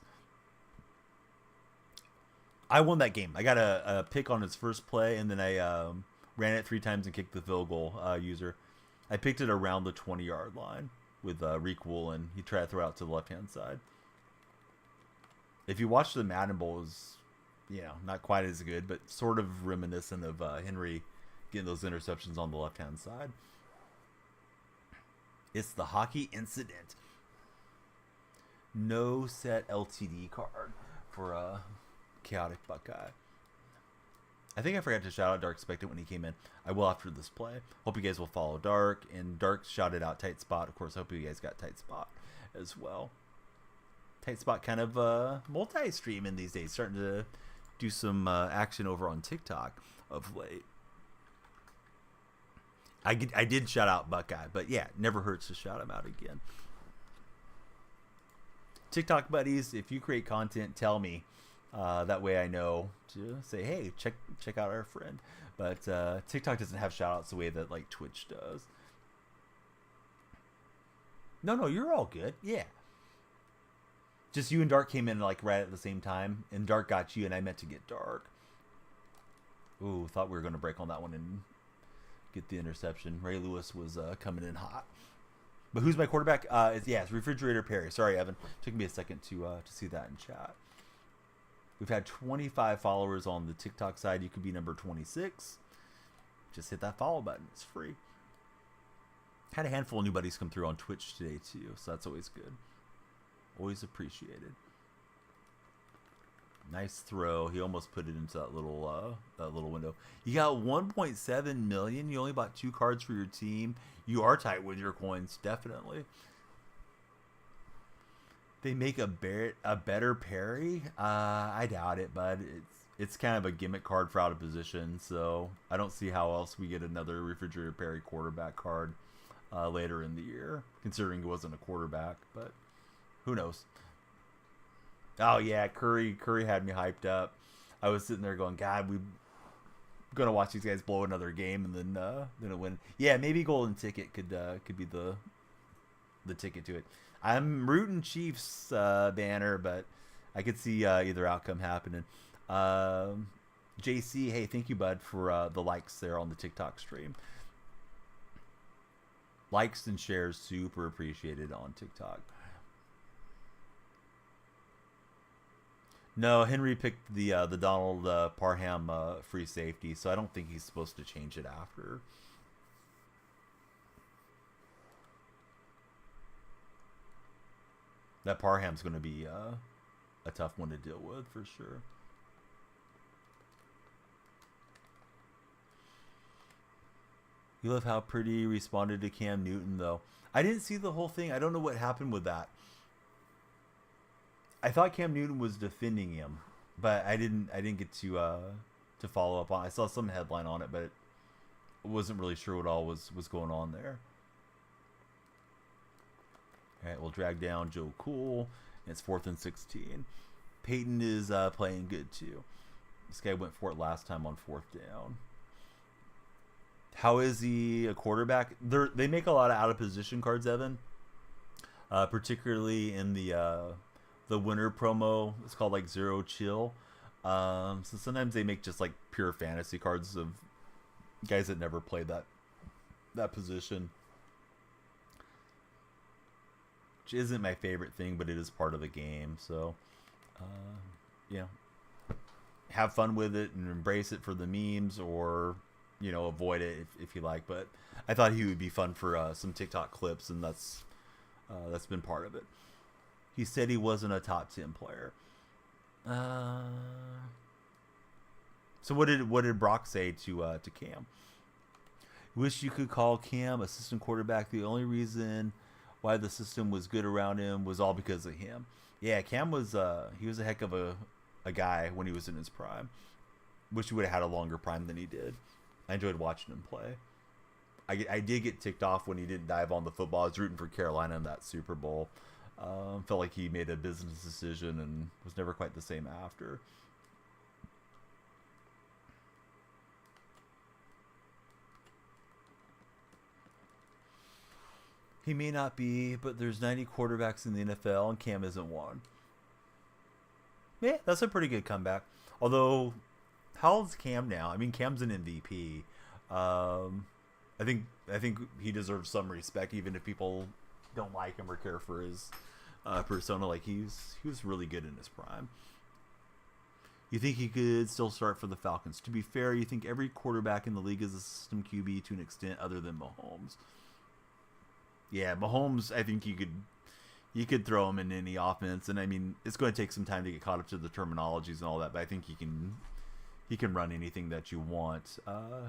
I won that game. I got a pick on his first play, and then I ran it 3 times and kicked the field goal user. I picked it around the 20-yard line with Reek Woolen. He tried to throw out to the left-hand side. If you watch the Madden Bowl, it was, not quite as good, but sort of reminiscent of Henry getting those interceptions on the left-hand side. It's the hockey incident. No set LTD card for Chaotic Buckeye. I think I forgot to shout out Dark Spectate when he came in. I will after this play. Hope you guys will follow Dark. And Dark shouted out Tight Spot. Of course, I hope you guys got Tight Spot as well. Tight Spot kind of multi-streaming these days. Starting to do some action over on TikTok of late. I did shout out Buckeye. But yeah, never hurts to shout him out again. TikTok buddies, if you create content, tell me. That way I know to say, hey, check out our friend. But TikTok doesn't have shoutouts the way that like Twitch does. No, you're all good. Yeah. Just you and Dark came in like right at the same time, and Dark got you, and I meant to get Dark. Ooh, thought we were going to break on that one and get the interception. Ray Lewis was coming in hot. But who's my quarterback? It's Refrigerator Perry. Sorry, Evan. Took me a second to see that in chat. We've had 25 followers on the TikTok side. You could be number 26. Just hit that follow button. It's free. Had a handful of new buddies come through on Twitch today too, so that's always good. Always appreciated. Nice throw. He almost put it into that little window. You got 1.7 million. You only bought 2 cards for your team. You are tight with your coins, definitely. They make a better Perry? I doubt it, bud. It's kind of a gimmick card for out of position, so I don't see how else we get another Refrigerator Perry quarterback card later in the year, considering it wasn't a quarterback, but who knows? Oh, yeah, Curry had me hyped up. I was sitting there going, God, we're going to watch these guys blow another game and then it win. Yeah, maybe Golden Ticket could be the ticket to it. I'm rooting Chiefs banner, but I could see either outcome happening. JC, hey, thank you, bud, for the likes there on the TikTok stream. Likes and shares, super appreciated on TikTok. No, Henry picked the Donald Parham free safety, so I don't think he's supposed to change it after. That Parham's going to be a tough one to deal with for sure. You love how Pretty responded to Cam Newton, though. I didn't see the whole thing. I don't know what happened with that. I thought Cam Newton was defending him, but I didn't get to follow up on. I saw some headline on it, but wasn't really sure what all was going on there. All right, we'll drag down Joe Cool. And it's 4th and 16. Peyton is playing good too. This guy went for it last time on 4th down. How is he a quarterback? They make a lot of out of position cards, Evan. Particularly in the winter promo. It's called like Zero Chill. So sometimes they make just like pure fantasy cards of guys that never played that position. Which isn't my favorite thing, but it is part of the game. So, have fun with it and embrace it for the memes, or avoid it if you like. But I thought he would be fun for some TikTok clips, and that's been part of it. He said he wasn't a top 10 player. So what did Brock say to Cam? Wish you could call Cam assistant quarterback. The only reason why the system was good around him was all because of him. Yeah, Cam was he was a heck of a guy when he was in his prime. Wish he would have had a longer prime than he did. I enjoyed watching him play. I did get ticked off when he didn't dive on the football. I was rooting for Carolina in that Super Bowl. Felt like he made a business decision and was never quite the same after. He may not be, but there's 90 quarterbacks in the NFL, and Cam isn't one. Yeah, that's a pretty good comeback. Although, how old's Cam now? I mean, Cam's an MVP. I think he deserves some respect, even if people don't like him or care for his persona. Like he was really good in his prime. You think he could still start for the Falcons? To be fair, you think every quarterback in the league is a system QB to an extent, other than Mahomes. Yeah, Mahomes, I think you could throw him in any offense, and I mean it's going to take some time to get caught up to the terminologies and all that, but I think he can run anything that you want.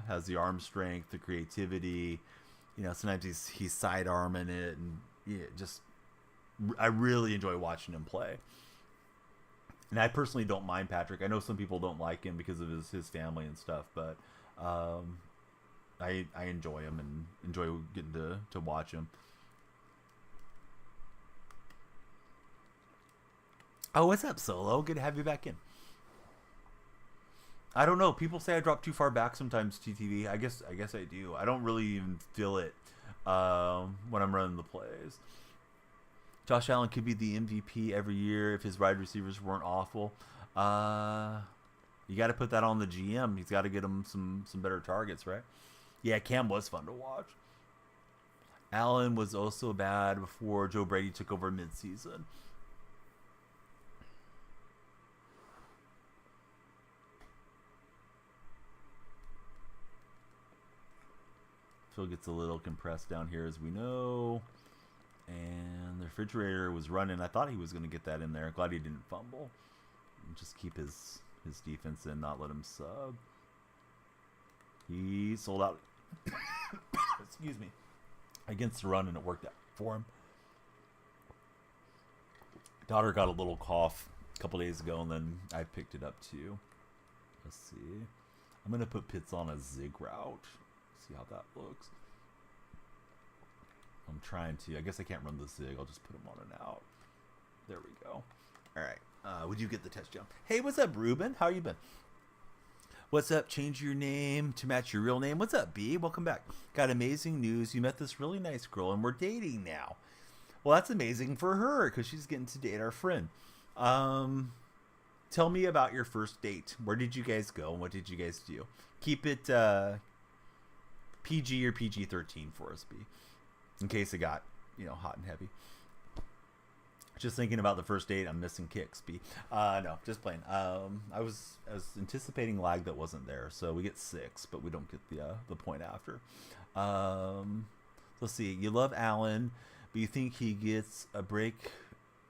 Has the arm strength, the creativity. Sometimes he's sidearming it, and I really enjoy watching him play. And I personally don't mind Patrick. I know some people don't like him because of his family and stuff, but I enjoy him and enjoy getting to watch him. Oh, what's up, Solo? Good to have you back in. I don't know. People say I drop too far back sometimes, TTV. I guess I do. I don't really even feel it when I'm running the plays. Josh Allen could be the MVP every year if his wide receivers weren't awful. You got to put that on the GM. He's got to get him some better targets, right? Yeah, Cam was fun to watch. Allen was also bad before Joe Brady took over midseason. Phil gets a little compressed down here, as we know. And the refrigerator was running. I thought he was going to get that in there. Glad he didn't fumble. And just keep his defense in, not let him sub. He sold out. Excuse me. Against the run, and it worked out for him. Daughter got a little cough a couple days ago, and then I picked it up too. Let's see. I'm going to put Pitts on a zig route. See how that looks. I'm trying to. I guess I can't run the zig. I'll just put him on an out. There we go. All right. Would you get the touchdown? Hey, what's up, Ruben? How you been? What's up? Change your name to match your real name. What's up, B? Welcome back. Got amazing news. You met this really nice girl, and we're dating now. Well, that's amazing for her because she's getting to date our friend. Tell me about your first date. Where did you guys go, and what did you guys do? Keep it PG or PG-13 for us, B. In case it got, hot and heavy. Just thinking about the first date, I'm missing kicks, B. No, just playing. I was anticipating lag that wasn't there, so we get 6, but we don't get the point after. Let's see. You love Allen, but you think he gets a break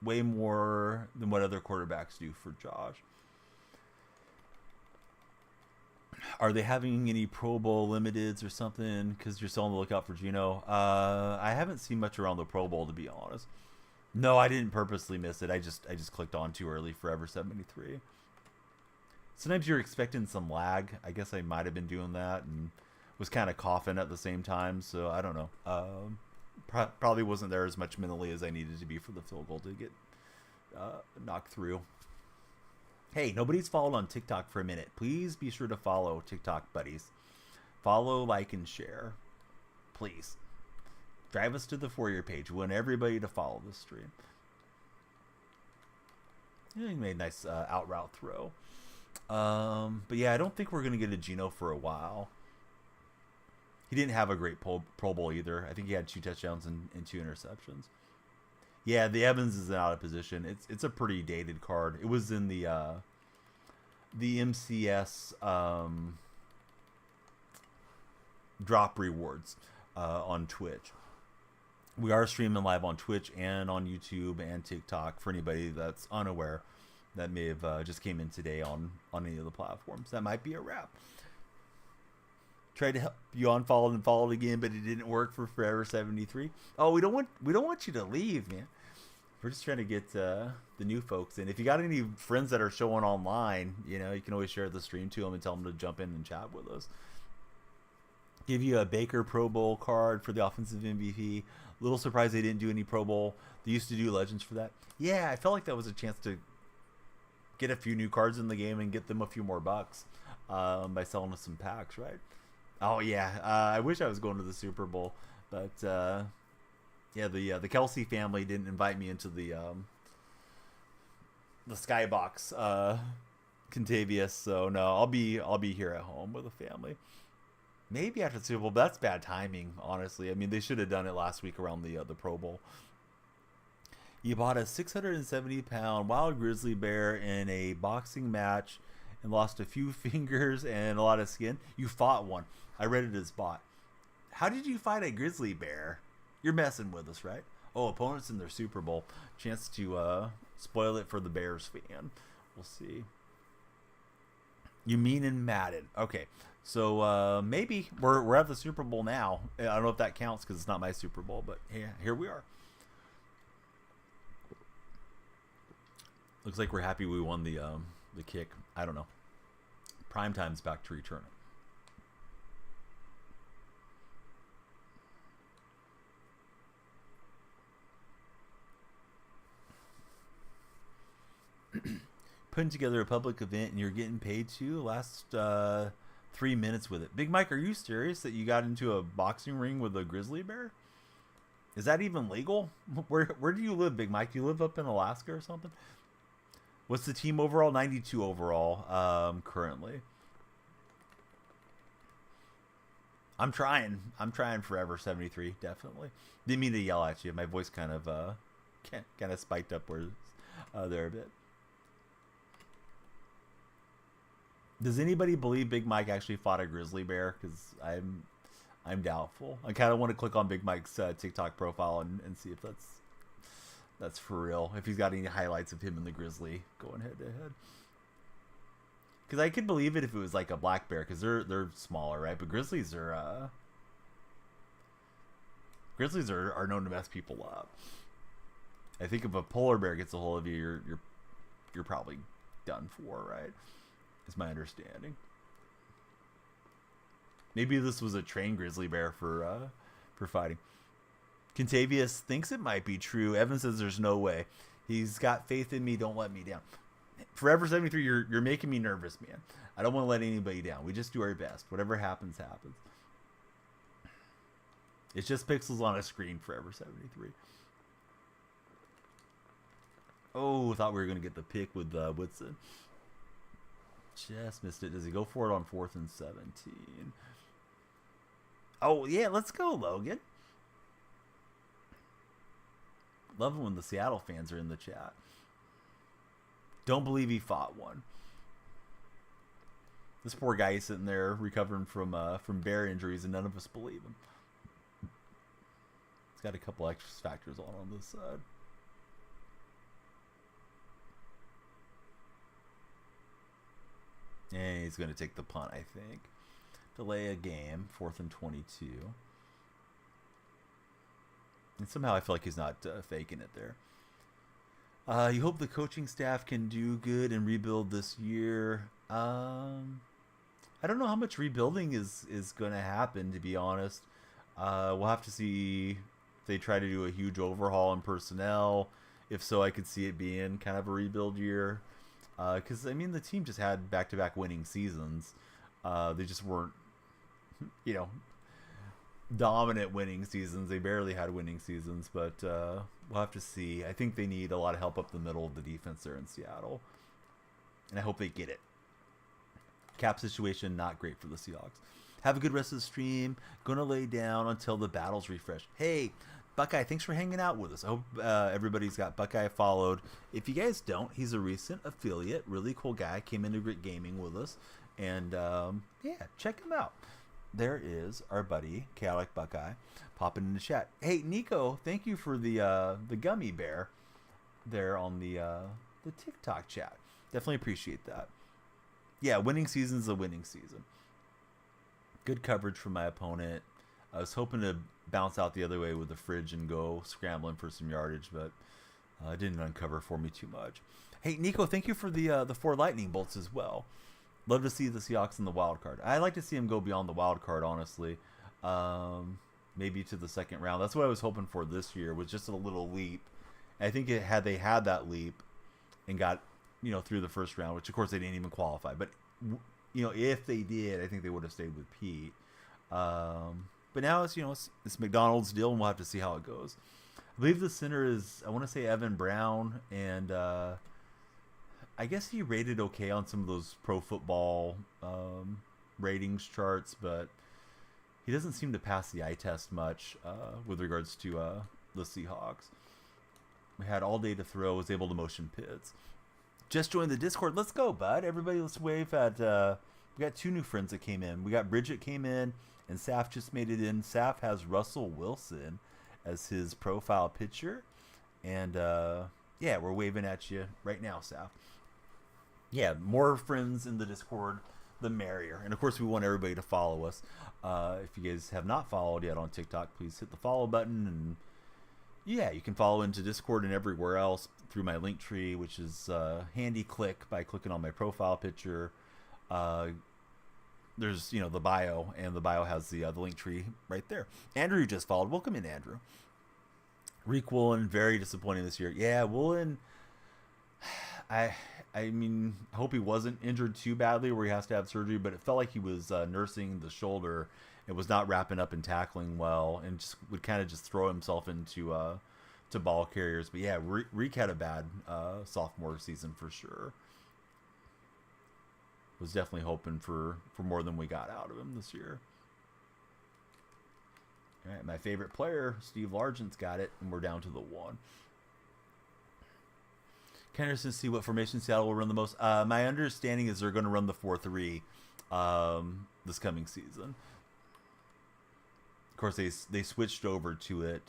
way more than what other quarterbacks do for Josh. Are they having any Pro Bowl limiteds or something? Because you're still on the lookout for Geno. I haven't seen much around the Pro Bowl, to be honest. No, I didn't purposely miss it. I just clicked on too early. Forever 73. Sometimes you're expecting some lag. I guess I might have been doing that and was kind of coughing at the same time. So I don't know. Probably wasn't there as much mentally as I needed to be for the field goal to get knocked through. Hey, nobody's followed on TikTok for a minute. Please be sure to follow TikTok buddies. Follow, like, and share. Please. Drive us to the For You page. We want everybody to follow this stream. Yeah, he made a nice out route throw. But yeah, I don't think we're going to get a Geno for a while. He didn't have a great Pro Bowl either. I think he had 2 touchdowns and 2 interceptions. Yeah, the Evans is out of position. It's a pretty dated card. It was in the MCS drop rewards on Twitch. We are streaming live on Twitch and on YouTube and TikTok for anybody that's unaware that may have just came in today on any of the platforms. That might be a wrap. Tried to help you unfollow and follow again, but it didn't work for Forever 73. Oh, we don't want you to leave, man. We're just trying to get the new folks in. If you got any friends that are showing online, you can always share the stream to them and tell them to jump in and chat with us. Give you a Baker Pro Bowl card for the offensive MVP. Little surprised they didn't do any Pro Bowl. They used to do Legends for that. Yeah, I felt like that was a chance to get a few new cards in the game and get them a few more bucks by selling us some packs, right? Oh yeah, I wish I was going to the Super Bowl, but yeah, the Kelsey family didn't invite me into the Skybox Contavious, so no, I'll be here at home with the family. Maybe after the Super Bowl, but that's bad timing, honestly. I mean, they should have done it last week around the Pro Bowl. You bought a 670-pound wild grizzly bear in a boxing match and lost a few fingers and a lot of skin. You fought one. I read it as bought. How did you fight a grizzly bear? You're messing with us, right? Oh, opponents in their Super Bowl. Chance to spoil it for the Bears fan. We'll see. You mean in Madden. Okay. So maybe we're at the Super Bowl now. I don't know if that counts because it's not my Super Bowl, but yeah, here we are. Looks like we're happy we won the kick. I don't know. Primetime's back to return it. Putting together a public event and you're getting paid to last 3 minutes with it. Big Mike, are you serious that you got into a boxing ring with a grizzly bear? Is that even legal? Where do you live, Big Mike? Do you live up in Alaska or something? What's the team overall? 92 overall currently. I'm trying Forever 73, definitely. Didn't mean to yell at you. My voice kind of spiked up there a bit. Does anybody believe Big Mike actually fought a grizzly bear? Because I'm doubtful. I kind of want to click on Big Mike's TikTok profile and see if that's for real. If he's got any highlights of him and the grizzly going head to head. Because I could believe it if it was like a black bear, because they're smaller, right? But grizzlies are known to mess people up. I think if a polar bear gets a hold of you, you're probably done for, right? Is my understanding. Maybe this was a trained grizzly bear for fighting. Contavious thinks it might be true. Evan says there's no way. He's got faith in me. Don't let me down. Forever 73, you're making me nervous, man. I don't want to let anybody down. We just do our best. Whatever happens, happens. It's just pixels on a screen, Forever 73. Oh, thought we were going to get the pick with Woodson. Just missed it. Does he go for it on 4th and 17? Oh, yeah, let's go, Logan. Love it when the Seattle fans are in the chat. Don't believe he fought one. This poor guy is sitting there recovering from bear injuries, and none of us believe him. He's got a couple X factors on this side. And he's going to take the punt, I think. Delay a game, 4th and 22. And somehow I feel like he's not faking it there. You hope the coaching staff can do good and rebuild this year. I don't know how much rebuilding is going to happen, to be honest. We'll have to see if they try to do a huge overhaul in personnel. If so, I could see it being kind of a rebuild year. Because I mean, the team just had back-to-back winning seasons. They just weren't, you know, dominant winning seasons. They barely had winning seasons, but we'll have to see. I think they need a lot of help up the middle of the defense there in Seattle, and I hope they get it. Cap situation not great for the Seahawks. Have a good rest of the stream. Gonna lay down until the battles refresh. Hey, Buckeye, thanks for hanging out with us. I hope everybody's got Buckeye followed. If you guys don't, he's a recent affiliate. Really cool guy. Came into Grit Gaming with us. And yeah, check him out. There is our buddy, Chaotic Buckeye, popping in the chat. Hey, Nico, thank you for the gummy bear there on the TikTok chat. Definitely appreciate that. Yeah, winning season's a winning season. Good coverage from my opponent. I was hoping to bounce out the other way with the fridge and go scrambling for some yardage, but it didn't uncover for me too much. Hey, Nico, thank you for the 4 lightning bolts as well. Love to see the Seahawks in the wild card. I'd like to see them go beyond the wild card, honestly. Maybe to the second round. That's what I was hoping for this year, was just a little leap. And I think had they had that leap and got through the first round, which of course they didn't even qualify, but if they did, I think they would have stayed with Pete. But now it's McDonald's deal, and we'll have to see how it goes. I believe the center is, I want to say, Evan Brown, and I guess he rated okay on some of those pro football ratings charts, but he doesn't seem to pass the eye test much with regards to the Seahawks. We had all day to throw, was able to motion Pitts. Just joined the Discord. Let's go, bud. Everybody, let's wave at... we got 2 new friends that came in. We got Bridget came in, and Saf just made it in. Saf has Russell Wilson as his profile picture. And, yeah, we're waving at you right now, Saf. Yeah, more friends in the Discord, the merrier. And, of course, we want everybody to follow us. If you guys have not followed yet on TikTok, please hit the follow button. And, yeah, you can follow into Discord and everywhere else through my link tree, which is handy click by clicking on my profile picture. There's, the bio, and the bio has the link tree right there. Andrew just followed. Welcome in, Andrew. Reek Woolen, very disappointing this year. Yeah, Woolen, I mean, I hope he wasn't injured too badly where he has to have surgery, but it felt like he was nursing the shoulder. It was not wrapping up and tackling well, and just would kind of just throw himself into to ball carriers. But yeah, Reek had a bad sophomore season for sure. Was definitely hoping for more than we got out of him this year. All right, my favorite player, Steve Largent's got it, and we're down to the 1. Kenderson, see what formation Seattle will run the most. My understanding is they're going to run the 4-3 this coming season. Of course, they switched over to it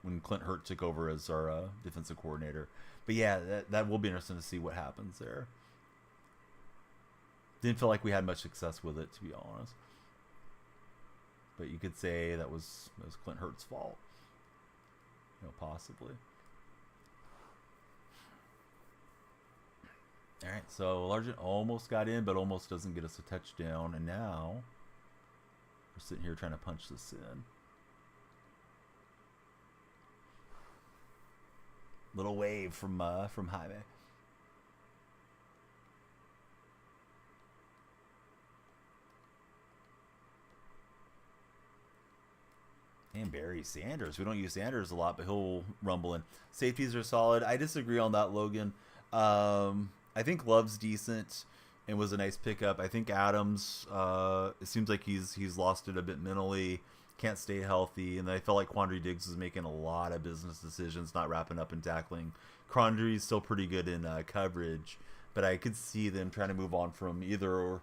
when Clint Hurt took over as our defensive coordinator. But yeah, that will be interesting to see what happens there. Didn't feel like we had much success with it, to be honest. But you could say that was Clint Hurt's fault. Possibly. All right, so Largent almost got in, but almost doesn't get us a touchdown. And now we're sitting here trying to punch this in. Little wave from Jaime. And Barry Sanders. We don't use Sanders a lot, but he'll rumble in. Safeties are solid. I disagree on that, Logan. I think Love's decent and was a nice pickup. I think Adams, it seems like he's lost it a bit mentally. Can't stay healthy. And I felt like Quandre Diggs was making a lot of business decisions, not wrapping up and tackling. Quandre's still pretty good in coverage, but I could see them trying to move on from either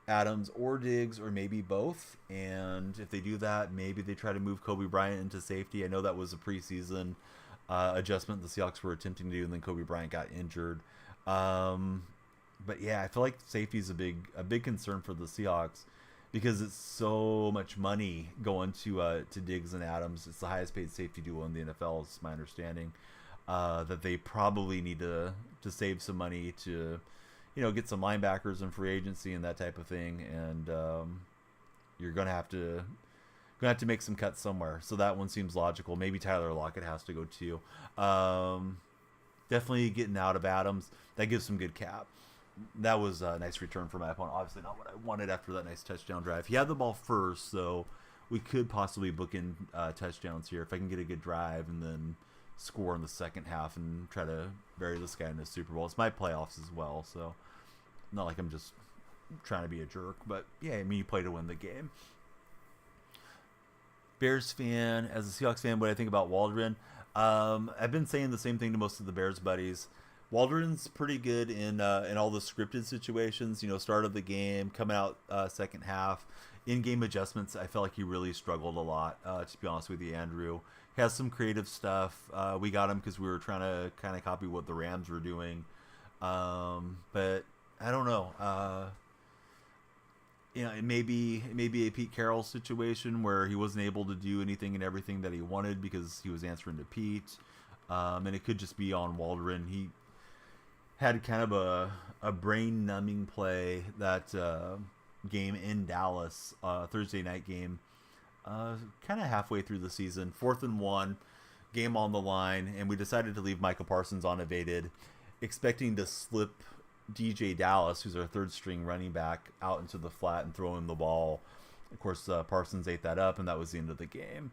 Adams or Diggs, or maybe both. And if they do that, maybe they try to move Kobe Bryant into safety. I know that was a preseason adjustment the Seahawks were attempting to do, and then Kobe Bryant got injured. But yeah, I feel like safety is a big concern for the Seahawks because it's so much money going to Diggs and Adams. It's the highest paid safety duo in the NFL, is my understanding. that they probably need to save some money to, get some linebackers in free agency and that type of thing, and you're gonna have to make some cuts somewhere. So that one seems logical. Maybe Tyler Lockett has to go too. Definitely getting out of Adams. That gives some good cap. That was a nice return for my opponent. Obviously not what I wanted after that nice touchdown drive. He had the ball first, so we could possibly book in touchdowns here if I can get a good drive and then score in the second half and try to bury this guy in the Super Bowl. It's my playoffs as well, so not like I'm just trying to be a jerk. But yeah, I mean, you play to win the game. Bears fan, as a Seahawks fan, what I think about Waldron. I've been saying the same thing to most of the Bears buddies. Waldron's pretty good in all the scripted situations. Start of the game, coming out second half, in-game adjustments. I felt like he really struggled a lot. To be honest with you, Andrew, he has some creative stuff. We got him because we were trying to kind of copy what the Rams were doing, but I don't know. It may be a Pete Carroll situation where he wasn't able to do anything and everything that he wanted because he was answering to Pete, and it could just be on Waldron. He had kind of a brain-numbing play that game in Dallas, Thursday night game, kind of halfway through the season, 4th and 1, game on the line, and we decided to leave Micah Parsons unevaded, expecting to slip DJ Dallas, who's our third-string running back, out into the flat and throw him the ball. Of course, Parsons ate that up, and that was the end of the game.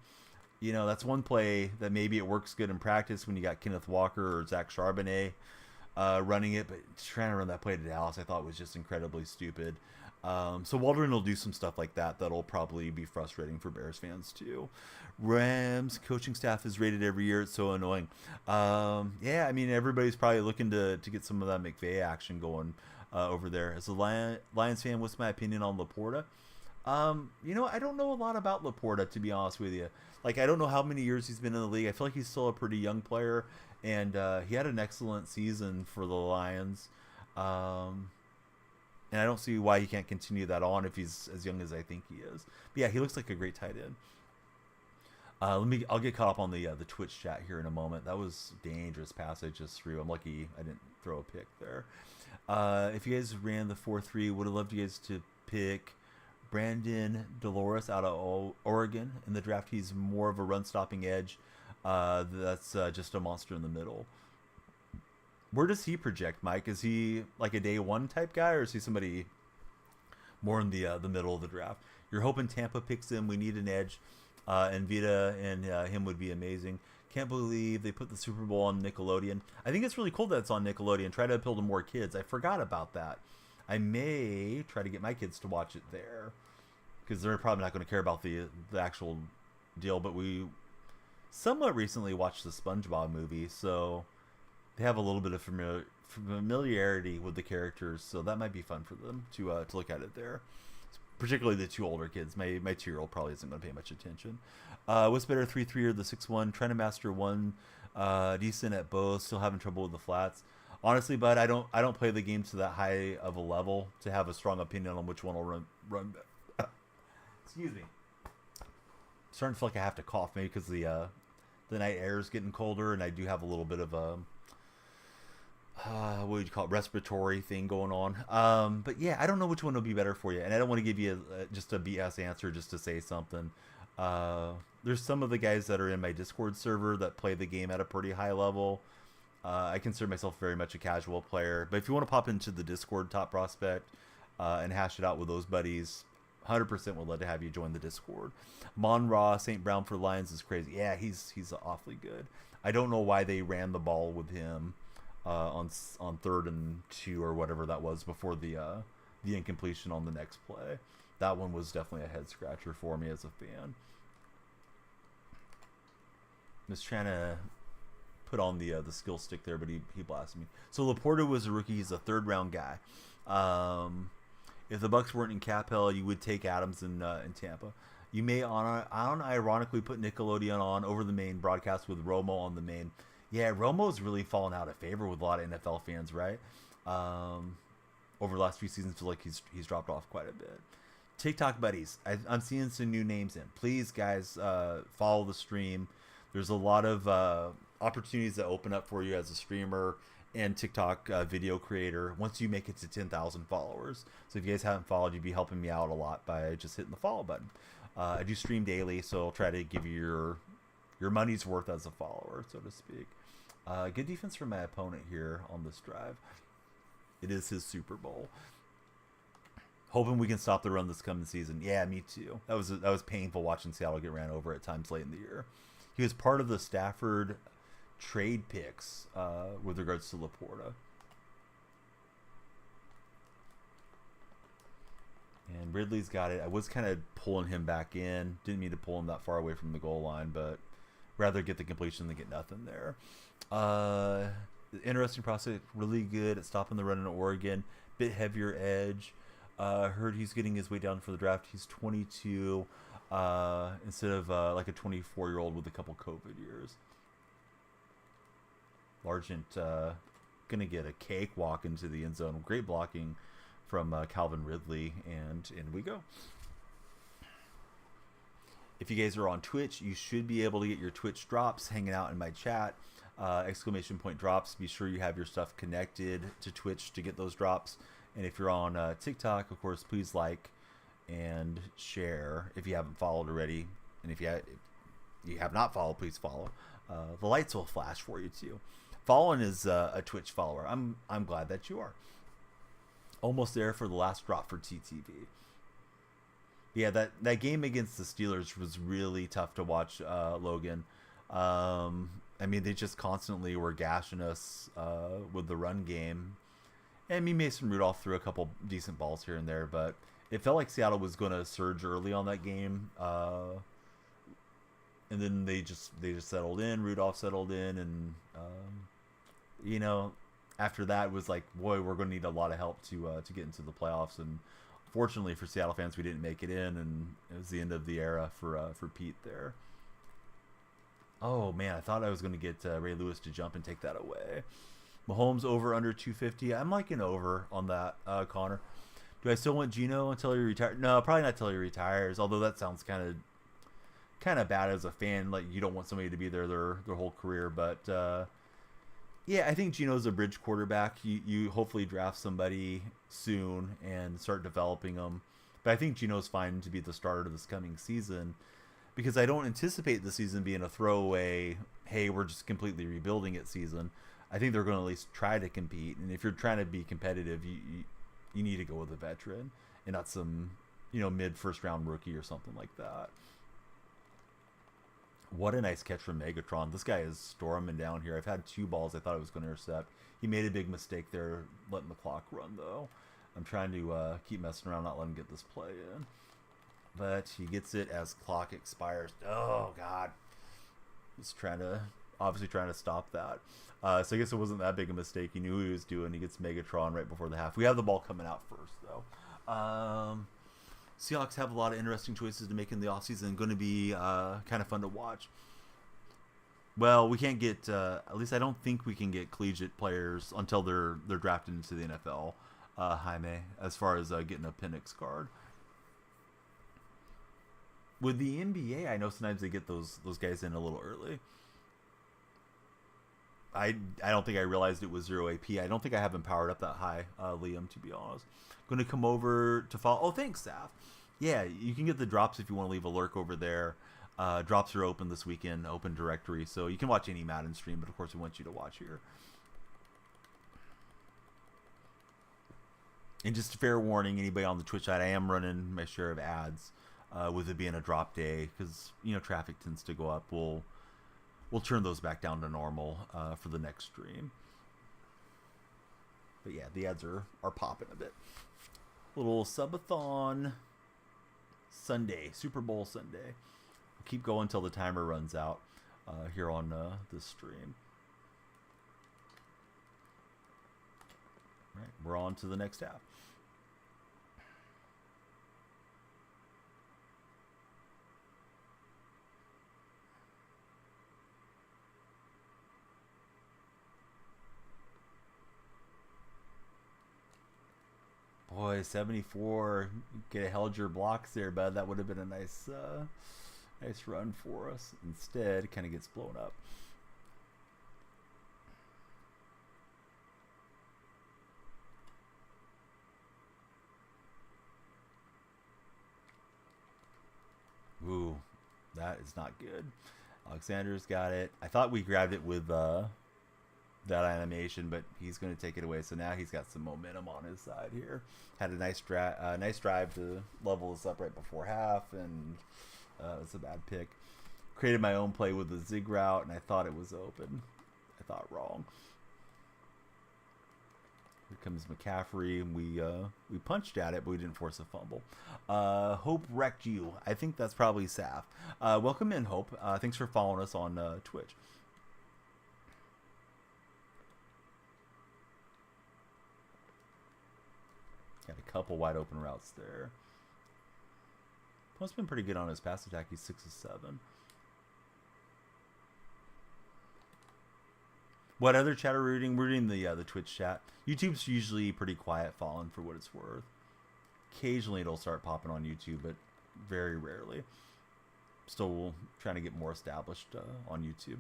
That's one play that maybe it works good in practice when you got Kenneth Walker or Zach Charbonnet running it, but trying to run that play to Dallas I thought was just incredibly stupid. So Waldron will do some stuff like that that'll probably be frustrating for Bears fans too. Rams coaching staff is rated every year. It's so annoying. Yeah, I mean, everybody's probably looking to get some of that McVay action going over there. As a Lions fan, what's my opinion on Laporta? I don't know a lot about Laporta, to be honest with you. Like, I don't know how many years he's been in the league. I feel like he's still a pretty young player, and he had an excellent season for the Lions. And I don't see why he can't continue that on if he's as young as I think he is. But yeah, he looks like a great tight end. I'll get caught up on the Twitch chat here in a moment. That was a dangerous pass I just threw. I'm lucky I didn't throw a pick there. If you guys ran the 4-3, would have loved you guys to pick Brandon Dolores out of Oregon in the draft. He's more of a run-stopping edge. That's just a monster in the middle. Where does he project, Mike? Is he like a day one type guy, or is he somebody more in the middle of the draft? You're hoping Tampa picks him. We need an edge. And Vita and him would be amazing. Can't believe they put the Super Bowl on Nickelodeon. I think it's really cool that it's on Nickelodeon. Try to appeal to more kids. I forgot about that. I may try to get my kids to watch it there, because they're probably not going to care about the actual deal. But we somewhat recently watched the SpongeBob movie, so they have a little bit of familiarity with the characters, so that might be fun for them to look at it there. Particularly the two older kids. My 2-year-old probably isn't going to pay much attention. What's better, 3-3 or the 6-1? Trying to master one, decent at both. Still having trouble with the flats. Honestly, bud, I don't play the game to that high of a level to have a strong opinion on which one will run. Excuse me. Starting to feel like I have to cough, maybe because the night air is getting colder, and I do have a little bit of a what would you call it, respiratory thing going on. But yeah, I don't know which one will be better for you, and I don't want to give you just a BS answer just to say something. There's some of the guys that are in my Discord server that play the game at a pretty high level. I consider myself very much a casual player, but if you want to pop into the Discord Top Prospect and hash it out with those buddies, 100% would love to have you join the Discord. Mon-Ra, St. Brown for Lions is crazy. Yeah, he's awfully good. I don't know why they ran the ball with him on 3rd and 2 or whatever that was before the incompletion on the next play. That one was definitely a head scratcher for me as a fan. Just trying to put on the skill stick there, but he blasted me. So Laporta was a rookie. He's a 3rd round guy. If the Bucks weren't in cap hell, you would take Adams in Tampa. You may ironically put Nickelodeon on over the main broadcast with Romo on the main. Yeah, Romo's really fallen out of favor with a lot of NFL fans, right? Over the last few seasons, I feel like he's dropped off quite a bit. TikTok buddies, I'm seeing some new names in. Please, guys, follow the stream. There's a lot of opportunities that open up for you as a streamer and TikTok video creator once you make it to 10,000 followers. So if you guys haven't followed, you'd be helping me out a lot by just hitting the follow button. I do stream daily, so I'll try to give you your money's worth as a follower, so to speak. Good defense from my opponent here on this drive. It is his Super Bowl. Hoping we can stop the run this coming season. Yeah, me too. That was painful watching Seattle get ran over at times late in the year. He was part of the Stafford trade picks with regards to Laporta. And Ridley's got it. I was kind of pulling him back in. Didn't mean to pull him that far away from the goal line, but rather get the completion than get nothing there. Interesting prospect. Really good at stopping the run in Oregon. Bit heavier edge. Heard he's getting his way down for the draft. He's 22 instead of like a 24-year-old with a couple COVID years. Largent gonna get a cakewalk into the end zone. Great blocking from Calvin Ridley, and in we go. If you guys are on Twitch, you should be able to get your Twitch drops hanging out in my chat. Exclamation point drops. Be sure you have your stuff connected to Twitch to get those drops. And if you're on TikTok, of course, please like and share if you haven't followed already. And if you have not followed, please follow. The lights will flash for you too. Following is a Twitch follower. I'm glad that you are. Almost there for the last drop for TTV. Yeah, that game against the Steelers was really tough to watch, Logan. I mean, they just constantly were gashing us with the run game. And I mean, Mason Rudolph threw a couple decent balls here and there, but it felt like Seattle was going to surge early on that game. And then they just settled in. Rudolph settled in, and you know, after that it was like, boy, we're going to need a lot of help to get into the playoffs. And fortunately for Seattle fans, we didn't make it in, and it was the end of the era for Pete there. Oh man, I thought I was going to get Ray Lewis to jump and take that away. Mahomes over under 250. I'm liking over on that, Connor. Do I still want Geno until he retires? No, probably not until he retires. Although that sounds kind of bad as a fan. Like you don't want somebody to be there their whole career. But yeah, I think Geno's a bridge quarterback. You hopefully draft somebody soon and start developing them. But I think Geno's fine to be the starter this coming season, because I don't anticipate the season being a throwaway, hey, we're just completely rebuilding it season. I think they're going to at least try to compete. And if you're trying to be competitive, you need to go with a veteran and not some, mid first round rookie or something like that. What a nice catch from Megatron. This guy is storming down here. I've had 2 balls I thought I was going to intercept. He made a big mistake there, letting the clock run, though. I'm trying to keep messing around, not letting him get this play in. But he gets it as clock expires. Oh, God. He's obviously trying to stop that. So I guess it wasn't that big a mistake. He knew what he was doing. He gets Megatron right before the half. We have the ball coming out first, though. Seahawks have a lot of interesting choices to make in the offseason. Going to be kind of fun to watch. Well, we can't get, at least I don't think we can get collegiate players until they're drafted into the NFL, Jaime, as far as getting a Penix card. With the NBA, I know sometimes they get those guys in a little early. I don't think I realized it was 0 AP. I don't think I have him powered up that high, Liam, to be honest. Going to come over to follow. Oh, thanks, Saf. Yeah, you can get the drops if you want to leave a lurk over there. Drops are open this weekend, open directory. So you can watch any Madden stream, but of course we want you to watch here. And just a fair warning, anybody on the Twitch side, I am running my share of ads with it being a drop day because, traffic tends to go up. We'll turn those back down to normal for the next stream. But yeah, the ads are popping a bit. Little subathon Sunday, Super Bowl Sunday. We'll keep going until the timer runs out here on this stream. All right, we're on to the next half. Boy, 74. Could have held your blocks there, bud. That would have been a nice Nice run for us. Instead, it kind of gets blown up. Ooh, that is not good. Alexander's got it. I thought we grabbed it with that animation, but he's going to take it away. So now he's got some momentum on his side here. Had a nice drive to level this up right before half, and it's a bad pick. Created my own play with the zig route, and I thought it was open. I thought wrong. Here comes McCaffrey, and we punched at it, but we didn't force a fumble. Hope wrecked you. I think that's probably Saf. Welcome in, Hope. Thanks for following us on Twitch. Got a couple wide open routes there. Pope's been pretty good on his pass attack. He's 6 of 7. What other chat are reading? We're reading the Twitch chat. YouTube's usually pretty quiet, Fallen, for what it's worth. Occasionally it'll start popping on YouTube, but very rarely. Still trying to get more established on YouTube.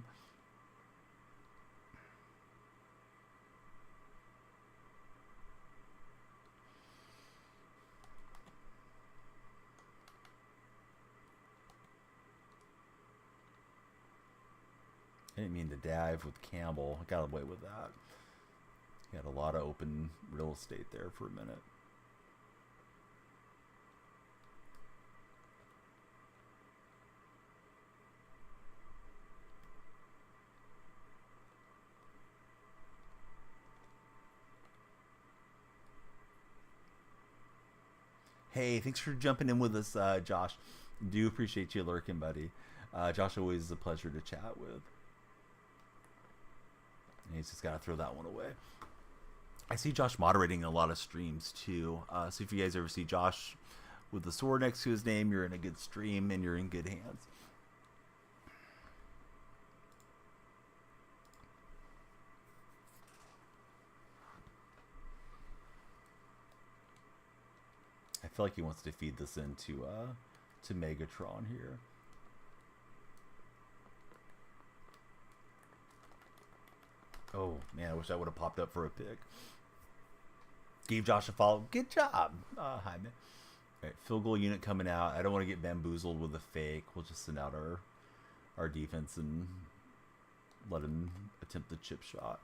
I didn't mean to dive with Campbell. I got away with that. He had a lot of open real estate there for a minute. Hey, thanks for jumping in with us, Josh. Do appreciate you lurking, buddy. Josh always is a pleasure to chat with. And he's just got to throw that one away. I see Josh moderating a lot of streams too. So if you guys ever see Josh with the sword next to his name, you're in a good stream and you're in good hands. I feel like he wants to feed this into to Megatron here. Oh, man, I wish I would have popped up for a pick. Gave Josh a follow. Good job. Hi, man. All right, field goal unit coming out. I don't want to get bamboozled with a fake. We'll just send out our defense and let him attempt the chip shot.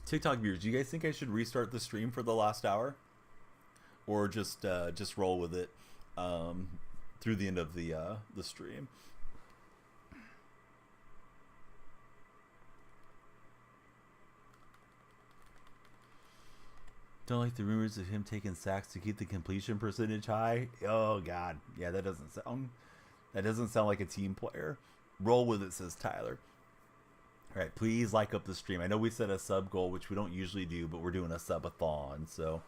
TikTok viewers, do you guys think I should restart the stream for the last hour? Or just roll with it through the end of the stream? Don't like the rumors of him taking sacks to keep the completion percentage high. Oh God, yeah, that doesn't sound like a team player. Roll with it, says Tyler. All right, please like up the stream. I know we set a sub goal, which we don't usually do, but we're doing a subathon. So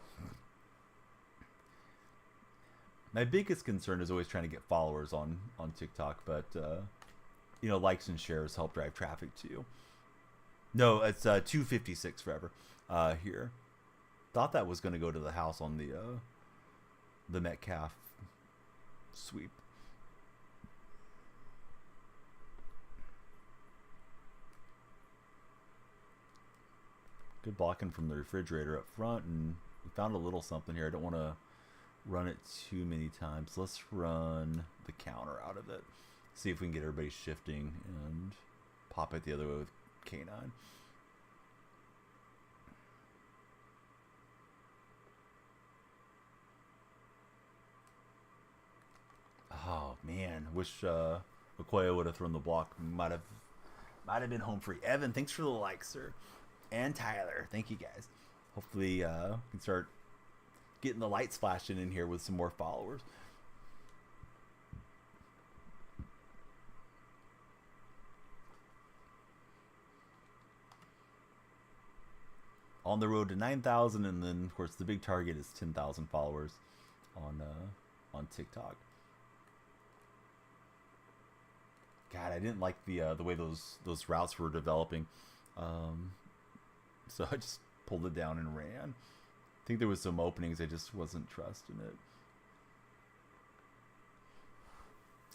my biggest concern is always trying to get followers on TikTok, but you know, likes and shares help drive traffic too. No, it's 256 forever here. Thought that was going to go to the house on the Metcalf sweep. Good blocking from the refrigerator up front, and we found a little something here. I don't want to run it too many times. Let's run the counter out of it. See if we can get everybody shifting and pop it the other way with K9. Oh man, wish Okoye would have thrown the block. Might have been home free. Evan, thanks for the like, sir. And Tyler, thank you guys. Hopefully we can start getting the lights flashing in here with some more followers. On the road to 9,000, and then of course the big target is 10,000 followers on TikTok. God, I didn't like the way those routes were developing, so I just pulled it down and ran. think there was some openings. I just wasn't trusting it.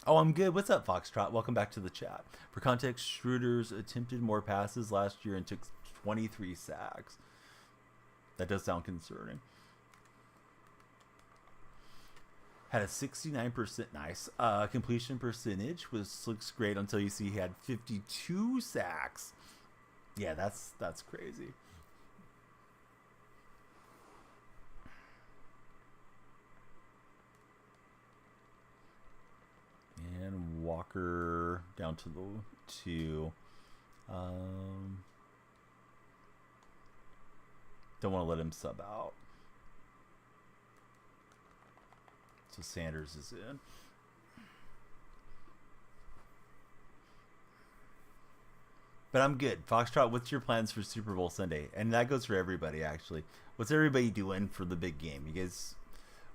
Oh, I'm good. What's up, Foxtrot? Welcome back to the chat. For context, Schroeder's attempted more passes last year and took 23 sacks. That does sound concerning. Had a 69% nice completion percentage, which looks great until you see he had 52 sacks. Yeah, that's crazy. And Walker down to the 2. Don't want to let him sub out. So Sanders is in. But I'm good. Foxtrot, what's your plans for Super Bowl Sunday? And that goes for everybody, actually. What's everybody doing for the big game? You guys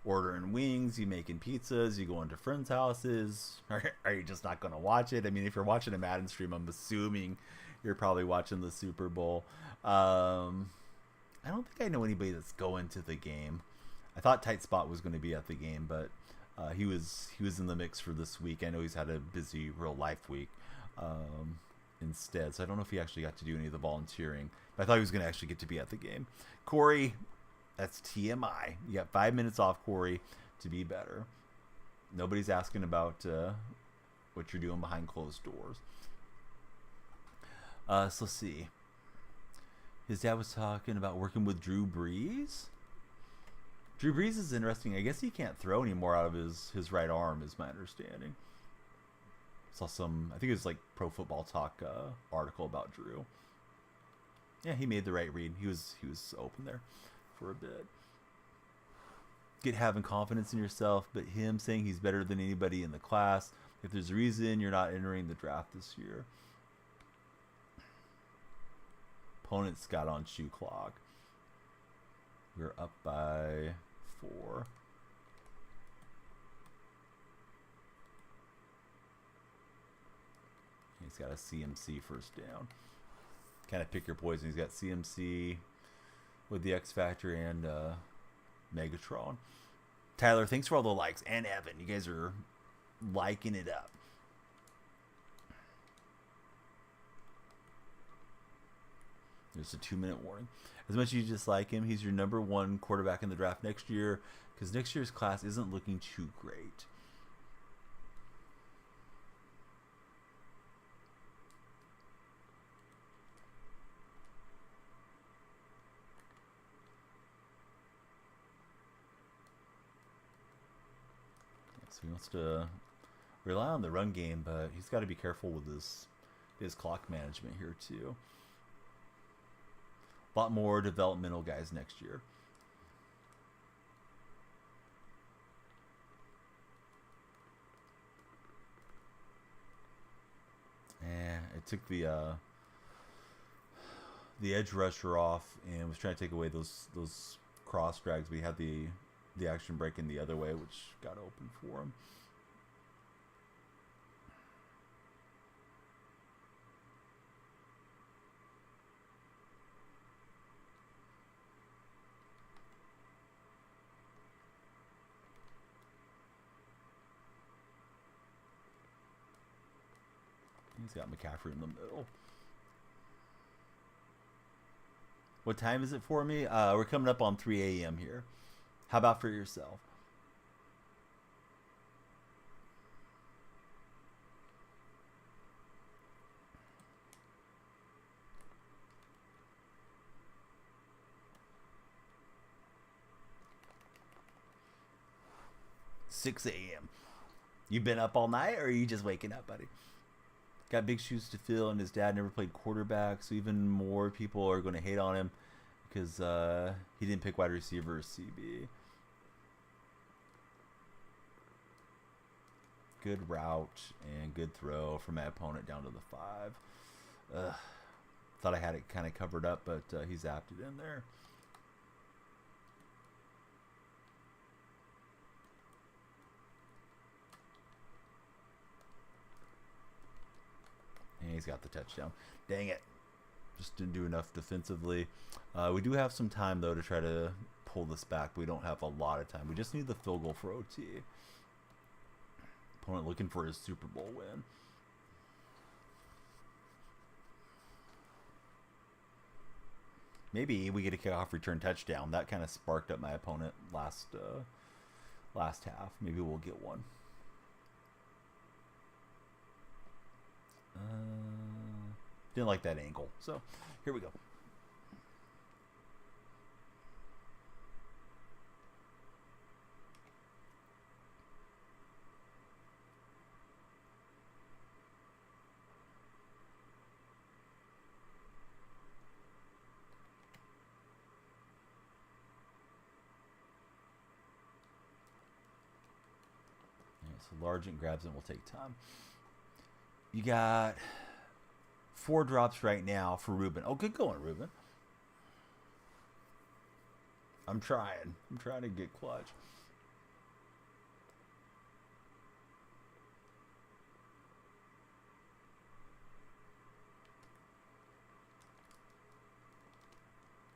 ordering wings? You making pizzas? You going to friends' houses? Are you just not going to watch it? I mean, if you're watching a Madden stream, I'm assuming you're probably watching the Super Bowl. I don't think I know anybody that's going to the game. I thought Tight Spot was going to be at the game, but he was in the mix for this week. I know he's had a busy real life week instead, so I don't know if he actually got to do any of the volunteering. But I thought he was going to actually get to be at the game. Corey, that's TMI. You got 5 minutes off, Corey, to be better. Nobody's asking about what you're doing behind closed doors. So let's see. His dad was talking about working with Drew Brees. Drew Brees is interesting. I guess he can't throw anymore out of his right arm, is my understanding. Saw some, I think it was like Pro Football Talk article about Drew. Yeah, he made the right read. He was open there for a bit. Get having confidence in yourself, but him saying he's better than anybody in the class. If there's a reason you're not entering the draft this year. Opponents got on shoe clock. We're up by 4. He's got a CMC first down. Kind of pick your poison. He's got CMC with the X Factor and Megatron. Tyler, thanks for all the likes. And Evan, you guys are liking it up. There's a 2-minute warning. As much as you dislike him, he's your number 1 quarterback in the draft next year because next year's class isn't looking too great. So he wants to rely on the run game, but he's got to be careful with his clock management here too. A lot more developmental guys next year. It took the edge rusher off and was trying to take away those cross drags. We had the action break in the other way, which got open for him. He's got McCaffrey in the middle. What time is it for me? We're coming up on 3 a.m. here. How about for yourself? "6 a.m. You been up all night, or are you just waking up, buddy?" Got big shoes to fill, and his dad never played quarterback, so even more people are going to hate on him because he didn't pick wide receiver or CB. Good route and good throw from my opponent down to the 5. Thought I had it kind of covered up, but he zapped it in there. And he's got the touchdown. Dang it. Just didn't do enough defensively. We do have some time, though, to try to pull this back, but we don't have a lot of time. We just need the field goal for OT. Opponent looking for his Super Bowl win. Maybe we get a kickoff return touchdown. That kind of sparked up my opponent last half. Maybe we'll get one. Didn't like that angle. So here we go. So Largent grabs and will take time. You got 4 drops right now for Ruben. Oh, good going, Ruben. I'm trying. I'm trying to get clutch.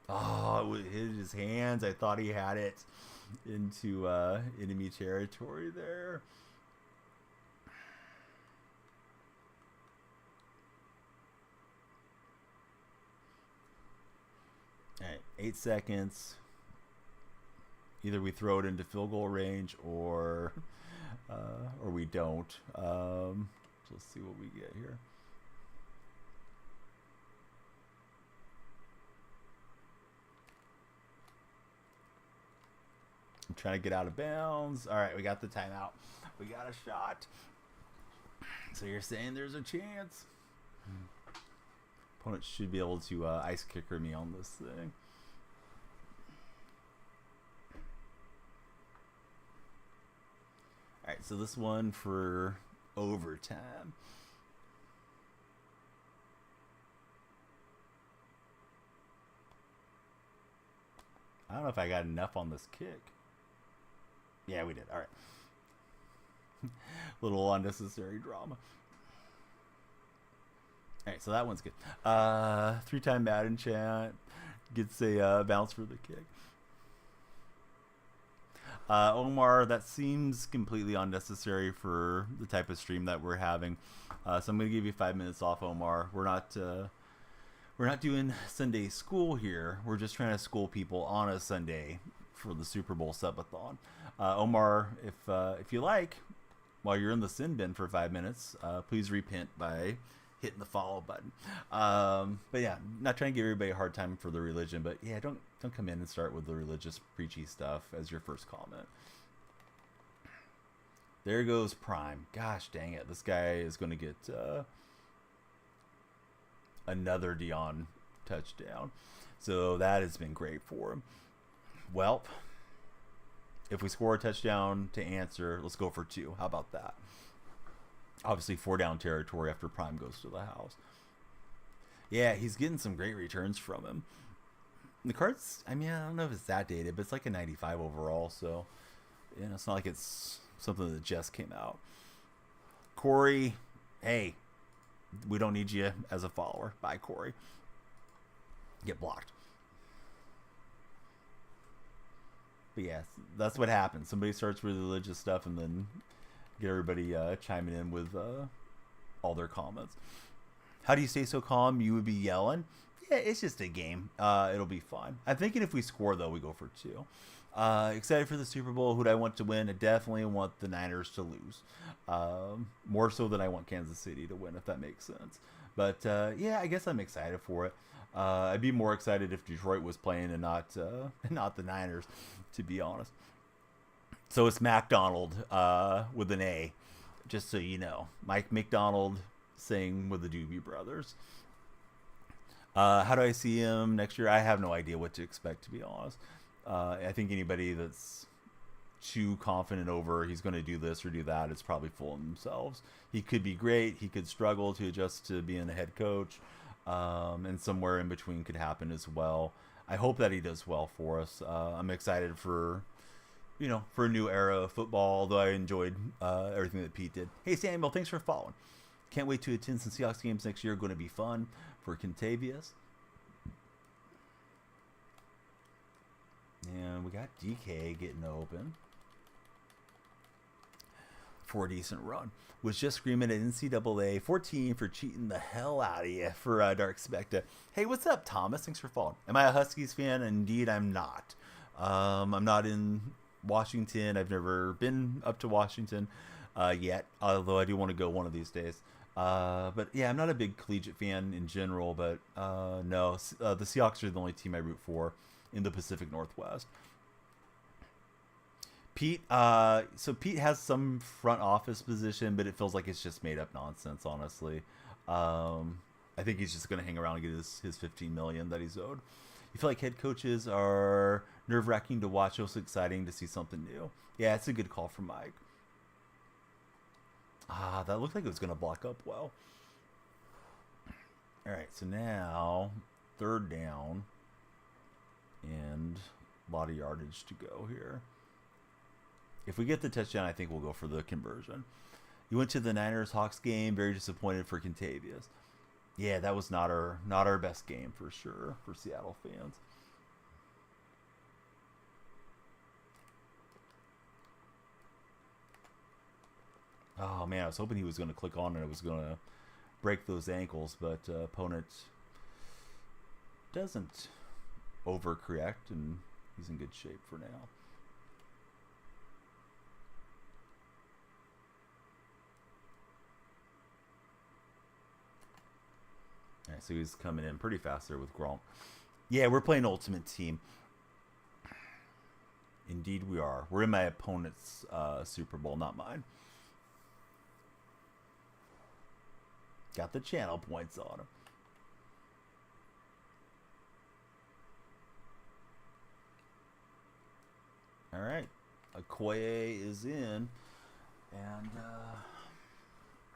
Oh, it hit his hands. I thought he had it into enemy territory there. All right, 8 seconds. Either we throw it into field goal range or we don't. So let's see what we get here. I'm trying to get out of bounds. All right, we got the timeout. We got a shot. So you're saying there's a chance? Opponent should be able to ice kicker me on this thing. All right, so this one for overtime. I don't know if I got enough on this kick. Yeah, we did. All right. Little unnecessary drama. All right, so that one's good. 3-time Madden chant gets a bounce for the kick. Omar, that seems completely unnecessary for the type of stream that we're having. So I'm going to give you 5 minutes off, Omar. We're not doing Sunday school here. We're just trying to school people on a Sunday for the Super Bowl subathon. Omar, if you like, while you're in the sin bin for 5 minutes, please repent by hitting the follow button. But yeah, not trying to give everybody a hard time for the religion, but yeah, don't come in and start with the religious preachy stuff as your first comment. There goes Prime. Gosh dang it, this guy is going to get another Dion touchdown. So that has been great for him. Well, if we score a touchdown to answer, let's go for 2. How about that? Obviously 4 down territory after Prime goes to the house. Yeah, he's getting some great returns from him. The card's, I mean, I don't know if it's that dated, but it's like a 95 overall, so you know, it's not like it's something that just came out. Corey, hey, we don't need you as a follower. Bye, Corey. Get blocked. But yeah, that's what happens. Somebody starts with religious stuff and then get everybody chiming in with all their comments. How do you stay so calm? You would be yelling. Yeah, it's just a game. It'll be fun. I'm thinking if we score, though, we go for 2. Excited for the Super Bowl. Who do I want to win? I definitely want the Niners to lose. More so than I want Kansas City to win, if that makes sense. But yeah, I guess I'm excited for it. I'd be more excited if Detroit was playing and not the Niners, to be honest. So it's MacDonald with an A, just so you know. Mike McDonald sing with the Doobie Brothers. How do I see him next year? I have no idea what to expect, to be honest. I think anybody that's too confident over he's going to do this or do that is probably fooling themselves. He could be great. He could struggle to adjust to being a head coach. And somewhere in between could happen as well. I hope that he does well for us. I'm excited for a new era of football, although I enjoyed everything that Pete did. Hey, Samuel, thanks for following. Can't wait to attend some Seahawks games next year. Going to be fun for Contavious. And we got got DK getting open for a decent run. Was just screaming at NCAA 14 for cheating the hell out of you for Dark Specta. Hey, what's up, Thomas? Thanks for following. Am I a Huskies fan? Indeed, I'm not. I'm not in Washington. I've never been up to Washington yet, although I do want to go one of these days. But yeah, I'm not a big collegiate fan in general, but no, the Seahawks are the only team I root for in the Pacific Northwest. Pete, so Pete has some front office position, but it feels like it's just made up nonsense, honestly. I think he's just going to hang around and get his $15 million that he's owed. You feel like head coaches are nerve-wracking to watch, also exciting to see something new. Yeah, it's a good call from Mike. That looked like it was going to block up well. All right, so now 3rd down and a lot of yardage to go here. If we get the touchdown, I think we'll go for the conversion. You went to the Niners-Hawks game, very disappointed for Contavious. Yeah, that was not our best game for sure for Seattle fans. Oh man, I was hoping he was going to click on and it was going to break those ankles, but opponent doesn't overcorrect and he's in good shape for now. All right, so he's coming in pretty fast there with Gronk. Yeah, we're playing Ultimate Team. Indeed we are. We're in my opponent's Super Bowl, not mine. Got the channel points on him. All right. Okoye is in. And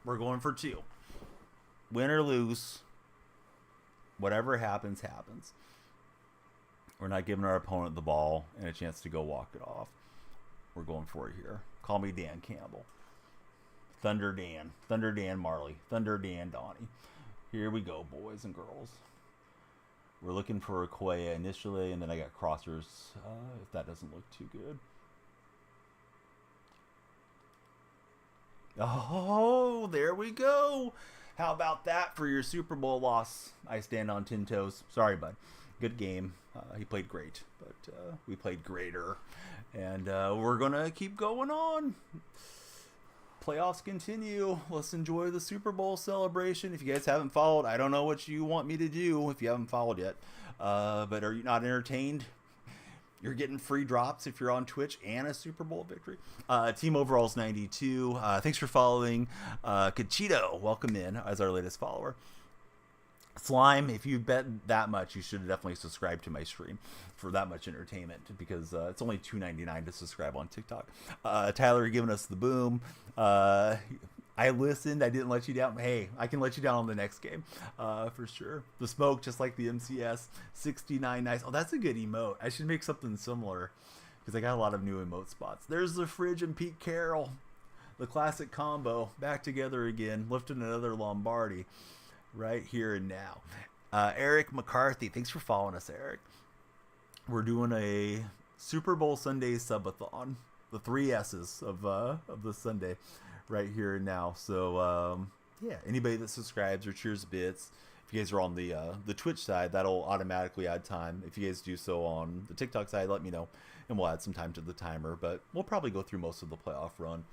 we're going for 2. Win or lose, whatever happens, happens. We're not giving our opponent the ball and a chance to go walk it off. We're going for it here. Call me Dan Campbell. Thunder Dan Marley, Thunder Dan Donnie. Here we go, boys and girls. We're looking for Okoye initially, and then I got crossers if that doesn't look too good. Oh, there we go. How about that for your Super Bowl loss? I stand on 10 toes. Sorry, bud. Good game. He played great, but we played greater. And we're going to keep going on. Playoffs continue. Let's enjoy the Super Bowl celebration. If you guys haven't followed, I don't know what you want me to do if you haven't followed yet. But are you not entertained? You're getting free drops if you're on Twitch and a Super Bowl victory. Team Overall's 92. Thanks for following. Cachito, welcome in as our latest follower. Slime, if you bet that much, you should definitely subscribe to my stream for that much entertainment because it's only $2.99 to subscribe on TikTok. Tyler giving us the boom. I listened. I didn't let you down. Hey, I can let you down on the next game for sure. The smoke, just like the MCS. 69 nice. Oh, that's a good emote. I should make something similar because I got a lot of new emote spots. There's the Fridge and Pete Carroll. The classic combo. Back together again. Lifting another Lombardi. Right here and now. Eric McCarthy. Thanks for following us, Eric. We're doing a Super Bowl Sunday subathon. The 3 S's of the Sunday right here and now. So, yeah, anybody that subscribes or cheers bits, if you guys are on the Twitch side, that'll automatically add time. If you guys do so on the TikTok side, let me know, and we'll add some time to the timer. But we'll probably go through most of the playoff run.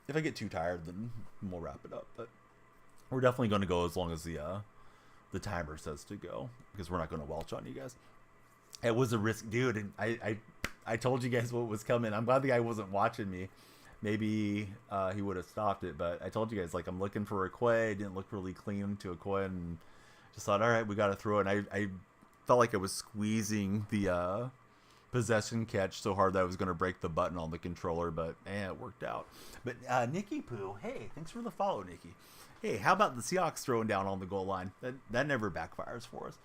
If I get too tired, then we'll wrap it up. But we're definitely going to go as long as the timer says to go, because we're not going to welch on you guys. It was a risk, dude. And I told you guys what was coming. I'm glad the guy wasn't watching me. Maybe he would have stopped it, but I told you guys, like, I'm looking for Okoye. It didn't look really clean to Okoye, and just thought, all right, we got to throw it. And I felt like I was squeezing the possession catch so hard that I was going to break the button on the controller, but it worked out. But Nikki Poo, hey, thanks for the follow, Nikki. Hey, how about the Seahawks throwing down on the goal line? That never backfires for us.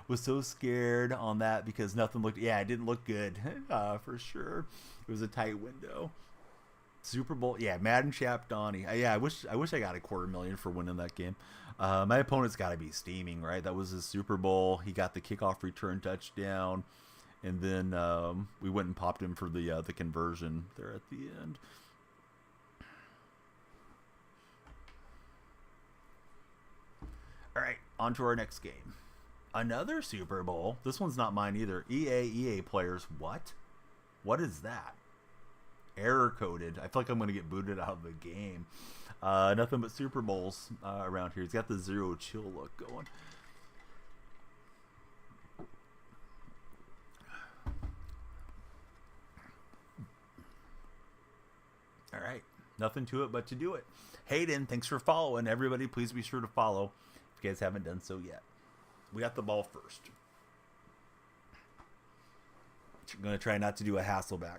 Was so scared on that because nothing looked. Yeah, it didn't look good for sure. It was a tight window. Super Bowl, yeah, Madden Chap Donnie. Yeah, I wish I got $250,000 for winning that game. My opponent's got to be steaming, right? That was his Super Bowl. He got the kickoff return touchdown, and then we went and popped him for the conversion there at the end. All right, on to our next game. Another Super Bowl. This one's not mine either. EA players. What? What is that? Error coded. I feel like I'm going to get booted out of the game. Nothing but Super Bowls around here. He's got the Zero Chill look going. All right. Nothing to it but to do it. Hayden, thanks for following. Everybody, please be sure to follow if you guys haven't done so yet. We got the ball first. We're going to try not to do a Hasselback.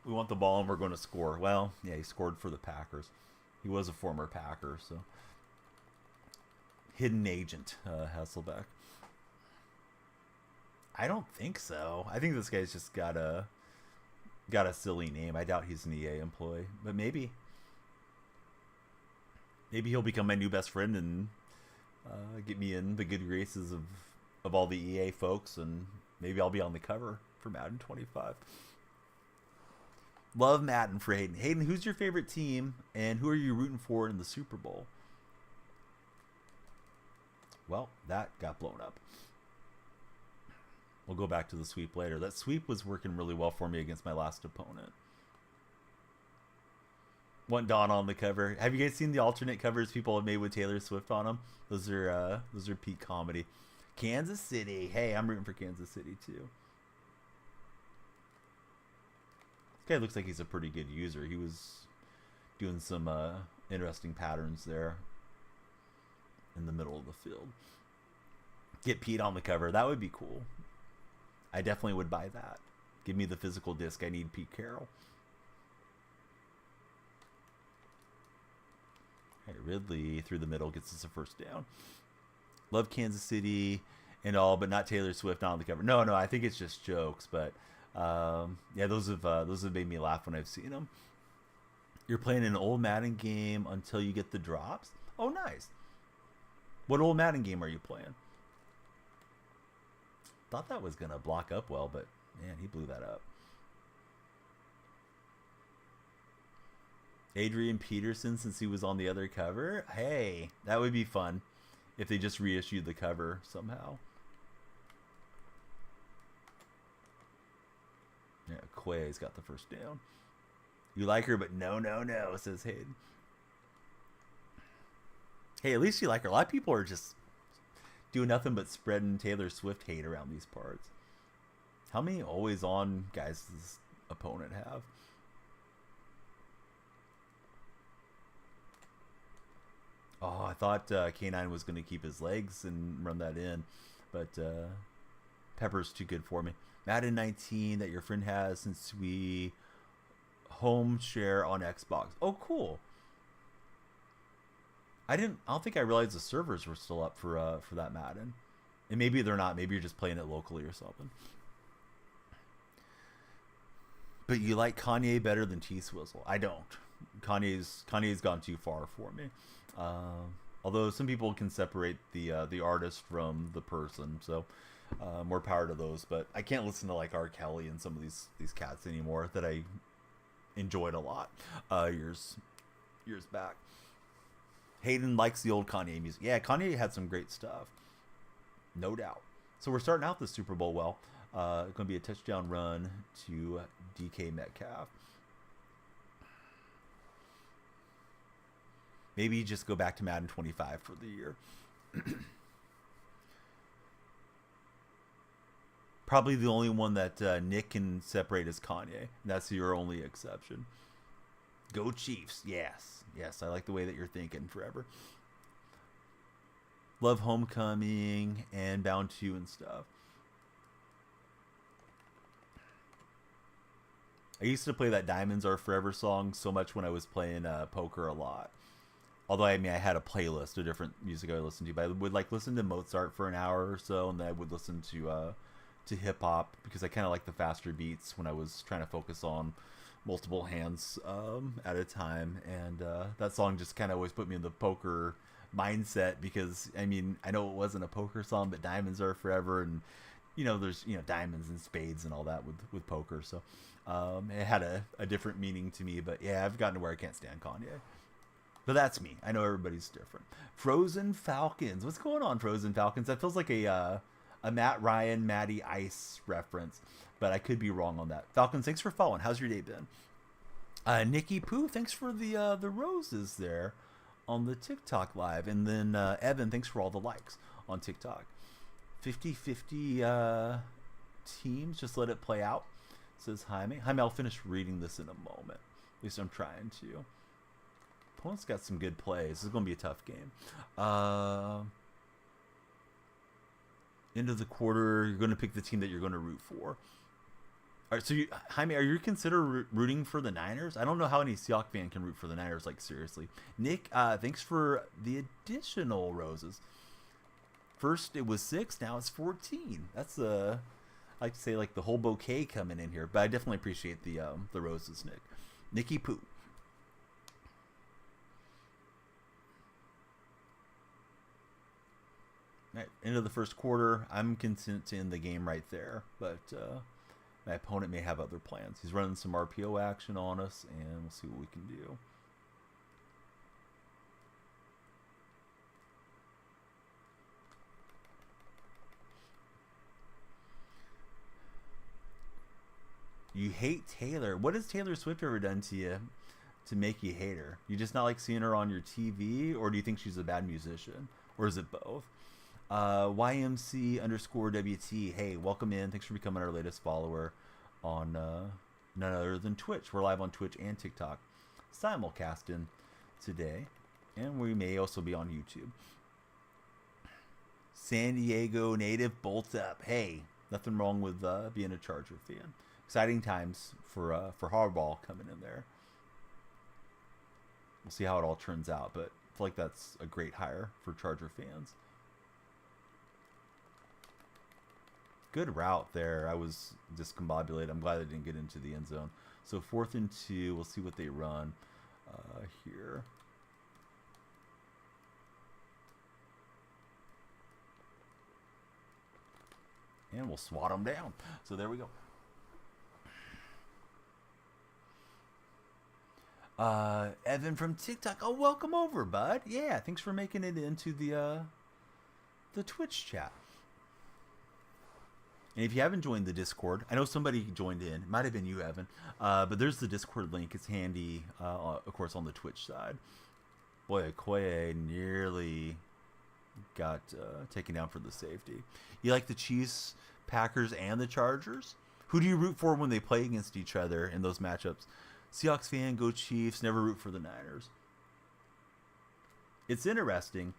We want the ball and we're going to score. Well, yeah, he scored for the Packers. He was a former Packer, so. Hidden agent, Hasselback. I don't think so. I think this guy's just got a silly name. I doubt he's an EA employee, but maybe. Maybe he'll become my new best friend and get me in the good graces of all the EA folks, and maybe I'll be on the cover for Madden 25. Love Madden for Hayden. Hayden, who's your favorite team, and who are you rooting for in the Super Bowl? Well, that got blown up. We'll go back to the sweep later. That sweep was working really well for me against my last opponent. Want Dawn on the cover. Have you guys seen the alternate covers people have made with Taylor Swift on them? Those are peak comedy. Kansas City. Hey, I'm rooting for Kansas City too. This guy looks like he's a pretty good user. He was doing some interesting patterns there in the middle of the field. Get Pete on the cover. That would be cool. I definitely would buy that. Give me the physical disc. I need Pete Carroll. All right, Ridley through the middle gets us a first down. Love Kansas City and all, but not Taylor Swift not on the cover. No, I think it's just jokes, but yeah, those have made me laugh when I've seen them. You're playing an old Madden game until you get the drops. Oh, nice. What old Madden game are you playing? Thought that was gonna block up well, but man, he blew that up. Adrian Peterson, since he was on the other cover. Hey, that would be fun if they just reissued the cover somehow. Yeah, Quay's got the first down. You like her, but no, says Hayden. Hey, at least you like her. A lot of people are just doing nothing but spreading Taylor Swift hate around these parts. How many always on guys does this opponent have? Oh, I thought K9 was going to keep his legs and run that in, but Pepper's too good for me. Madden 19 that your friend has since we home share on Xbox. Oh, cool. I don't think I realized the servers were still up for that Madden. And maybe they're not. Maybe you're just playing it locally or something. But you like Kanye better than T-Swizzle. I don't. Kanye's gone too far for me. Although some people can separate the artist from the person, so more power to those. But I can't listen to like R. Kelly and some of these cats anymore that I enjoyed a lot years back. Hayden likes the old Kanye music. Yeah, Kanye had some great stuff, no doubt. So we're starting out the Super Bowl well. It's going to be a touchdown run to DK Metcalf. Maybe just go back to Madden 25 for the year. Probably the only one that Nick can separate is Kanye. That's your only exception. Go Chiefs. Yes, I like the way that you're thinking forever. Love Homecoming and Bound 2 and stuff. I used to play that Diamonds Are Forever song so much when I was playing poker a lot. Although, I mean, I had a playlist of different music I would listen to. But I would like listen to Mozart for an hour or so, and then I would listen to hip hop because I kind of like the faster beats when I was trying to focus on multiple hands at a time. And that song just kind of always put me in the poker mindset because, I mean, I know it wasn't a poker song, but Diamonds Are Forever and there's diamonds and spades and all that with poker. So it had a different meaning to me. But yeah, I've gotten to where I can't stand Kanye. But that's me. I know everybody's different. Frozen Falcons. What's going on, Frozen Falcons? That feels like a Matt Ryan, Matty Ice reference, but I could be wrong on that. Falcons, thanks for following. How's your day been? Nikki Pooh, thanks for the roses there on the TikTok live. And then Evan, thanks for all the likes on TikTok. 50-50 teams. Just let it play out, says Jaime. Jaime, I'll finish reading this in a moment. At least I'm trying to. Opponent's got some good plays. This is going to be a tough game. End of the quarter, you're going to pick the team that you're going to root for. All right, so Jaime, are you consider rooting for the Niners? I don't know how any Seahawks fan can root for the Niners, like seriously. Nick, thanks for the additional roses. First it was 6, now it's 14. That's I like to say like the whole bouquet coming in here, but I definitely appreciate the roses, Nick. Nikki Pooh. Right, end of the first quarter. I'm content to end the game right there, but my opponent may have other plans. He's running some RPO action on us, and we'll see what we can do. You hate Taylor. What has Taylor Swift ever done to you to make you hate her? You just not like seeing her on your TV, or do you think she's a bad musician? Or is it both? YMC_WT. Hey, welcome in. Thanks for becoming our latest follower on none other than Twitch. We're live on Twitch and TikTok, simulcasting today, and we may also be on YouTube. San Diego native bolts up. Hey, nothing wrong with being a Charger fan. Exciting times for Harbaugh coming in there. We'll see how it all turns out, but I feel like that's a great hire for Charger fans. Good route there. I was discombobulated. I'm glad I didn't get into the end zone. So 4th and 2. We'll see what they run here. And we'll swat them down. So there we go. Evan from TikTok. Oh, welcome over, bud. Yeah, thanks for making it into the Twitch chat. And if you haven't joined the Discord, I know somebody joined in. It might have been you, Evan. But there's the Discord link. It's handy, of course, on the Twitch side. Boy, Okoye nearly got taken down for the safety. You like the Chiefs, Packers, and the Chargers? Who do you root for when they play against each other in those matchups? Seahawks fan, go Chiefs. Never root for the Niners. It's interesting.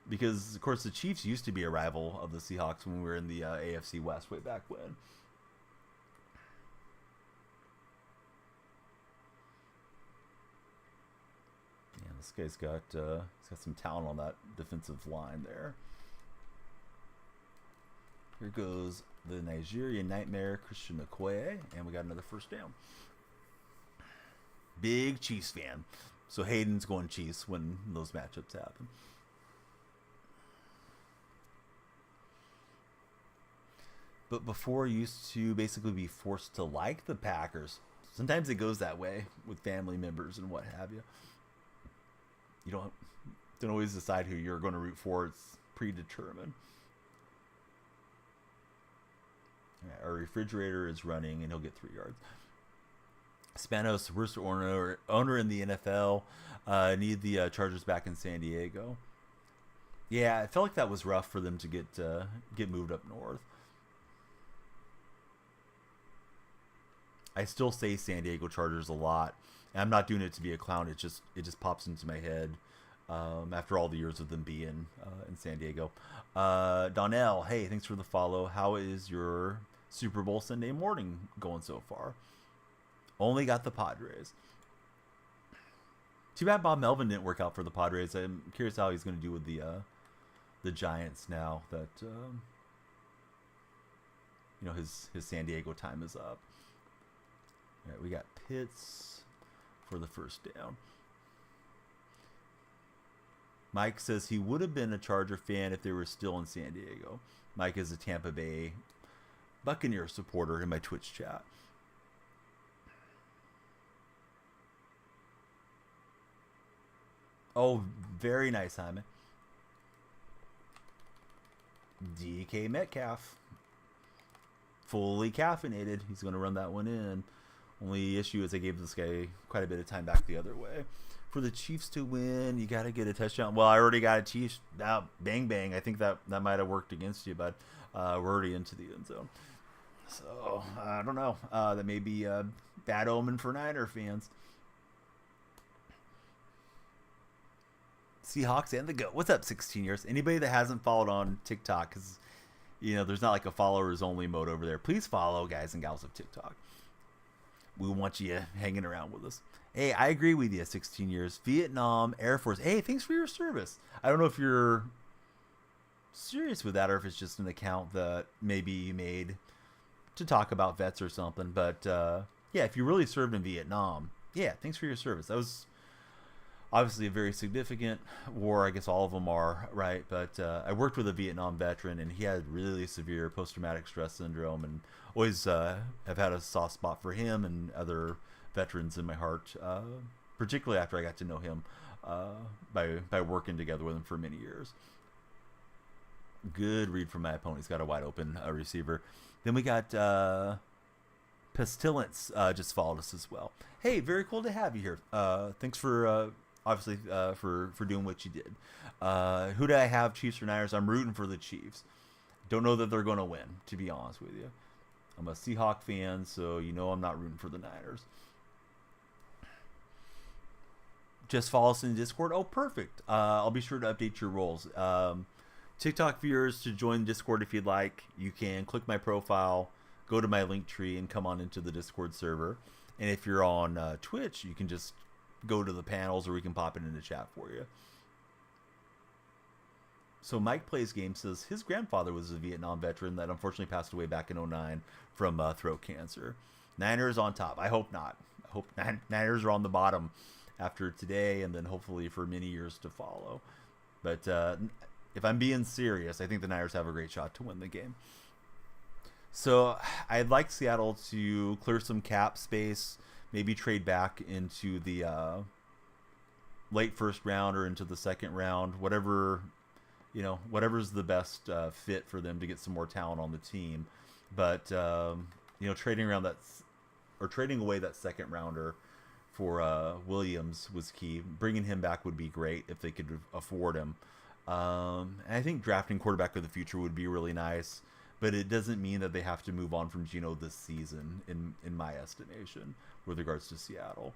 Because, of course, the Chiefs used to be a rival of the Seahawks when we were in the AFC West way back when. Yeah, this guy's got some talent on that defensive line there. Here goes the Nigerian Nightmare, Christian Okoye, and we got another first down. Big Chiefs fan. So Hayden's going Chiefs when those matchups happen. But before, used to basically be forced to like the Packers. Sometimes it goes that way with family members and what have you. You don't always decide who you're going to root for. It's predetermined. Right, our refrigerator is running, and he'll get 3 yards. Spanos, worst owner in the NFL. Need the Chargers back in San Diego. Yeah, I felt like that was rough for them to get moved up north. I still say San Diego Chargers a lot. And I'm not doing it to be a clown. It just pops into my head after all the years of them being in San Diego. Donnell, hey, thanks for the follow. How is your Super Bowl Sunday morning going so far? Only got the Padres. Too bad Bob Melvin didn't work out for the Padres. I'm curious how he's going to do with the Giants now that his San Diego time is up. All right, we got Pitts for the first down. Mike says he would have been a Charger fan if they were still in San Diego. Mike is a Tampa Bay Buccaneer supporter in my Twitch chat. Oh, very nice, Hyman. DK Metcalf. Fully caffeinated. He's going to run that one in. Only issue is I gave this guy quite a bit of time back the other way. For the Chiefs to win, you got to get a touchdown. Well, I already got a Chiefs. Now, bang, bang. I think that might have worked against you, but we're already into the end zone. So, I don't know. That may be a bad omen for Niner fans. Seahawks and the GOAT. What's up, 16 years? Anybody that hasn't followed on TikTok, because, there's not like a followers only mode over there. Please follow, guys and gals of TikTok. We want you hanging around with us. Hey, I agree with you, 16 years. Vietnam, Air Force. Hey, thanks for your service. I don't know if you're serious with that or if it's just an account that maybe you made to talk about vets or something. But, yeah, if you really served in Vietnam, yeah, thanks for your service. That was obviously a very significant war. I guess all of them are, right? But I worked with a Vietnam veteran, and he had really severe post-traumatic stress syndrome, and always have had a soft spot for him and other veterans in my heart, particularly after I got to know him by working together with him for many years. Good read from my opponent. He's got a wide open receiver. Then we got Pestilence just followed us as well. Hey, very cool to have you here. Thanks for obviously for doing what you did. Who do I have, Chiefs or Niners? I'm rooting for the Chiefs. Don't know that they're going to win, to be honest with you. I'm a Seahawk fan, so I'm not rooting for the Niners. Just follow us in Discord. Oh, perfect. I'll be sure to update your roles. TikTok viewers, to join Discord if you'd like, you can click my profile, go to my link tree, and come on into the Discord server. And if you're on Twitch, you can just go to the panels, or we can pop it in the chat for you. So Mike Plays Game says his grandfather was a Vietnam veteran that unfortunately passed away back in 2009 from throat cancer. Niners on top. I hope not. I hope Niners are on the bottom after today, and then hopefully for many years to follow. But if I'm being serious, I think the Niners have a great shot to win the game. So I'd like Seattle to clear some cap space, maybe trade back into the late first round or into the second round, whatever's the best fit for them to get some more talent on the team. But trading away that second rounder for Williams was key. Bringing him back would be great if they could afford him. And I think drafting quarterback of the future would be really nice, but it doesn't mean that they have to move on from Geno this season, in my estimation, with regards to Seattle.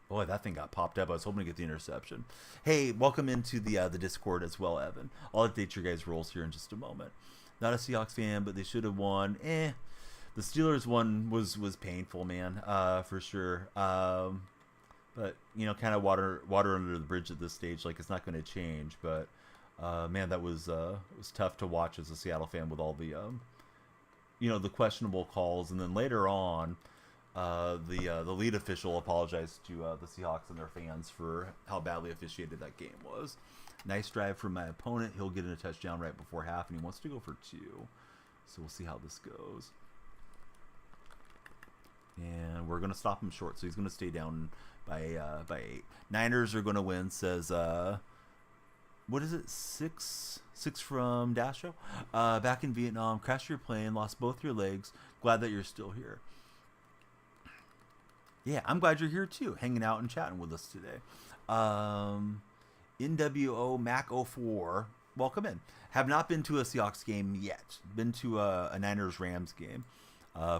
Boy, that thing got popped up. I was hoping to get the interception. Hey, welcome into the Discord as well, Evan. I'll update your guys' roles here in just a moment. Not a Seahawks fan, but they should have won. The Steelers one was painful, man, for sure. But kind of water under the bridge at this stage. Like, it's not going to change. But man, that was tough to watch as a Seattle fan with all the the questionable calls, and then later on, the lead official apologized to the Seahawks and their fans for how badly officiated that game was. Nice drive from my opponent. He'll get in a touchdown right before half, and he wants to go for 2. So we'll see how this goes. And we're going to stop him short, so he's going to stay down by 8. Niners are going to win, says, what is it, 6 from Dasho? Back in Vietnam, crashed your plane, lost both your legs. Glad that you're still here. Yeah, I'm glad you're here too, hanging out and chatting with us today. NWO Mac 04, welcome in. Have not been to a Seahawks game yet. Been to a Niners Rams game.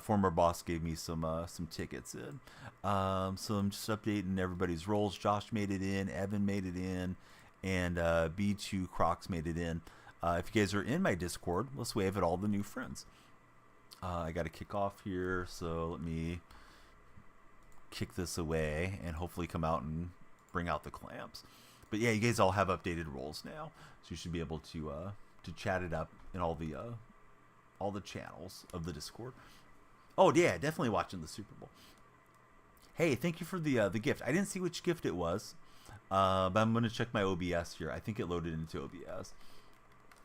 Former boss gave me some tickets in. So I'm just updating everybody's roles. Josh made it in, Evan made it in, and B2 Crocs made it in. If you guys are in my Discord, let's wave at all the new friends. I got to kick off here, so let me kick this away and hopefully come out and bring out the clamps. But yeah, you guys all have updated roles now, so you should be able to chat it up in all the channels of the Discord. Oh yeah, definitely watching the Super Bowl. Hey, thank you for the gift. I didn't see which gift it was, but I'm going to check my OBS here. I think it loaded into OBS.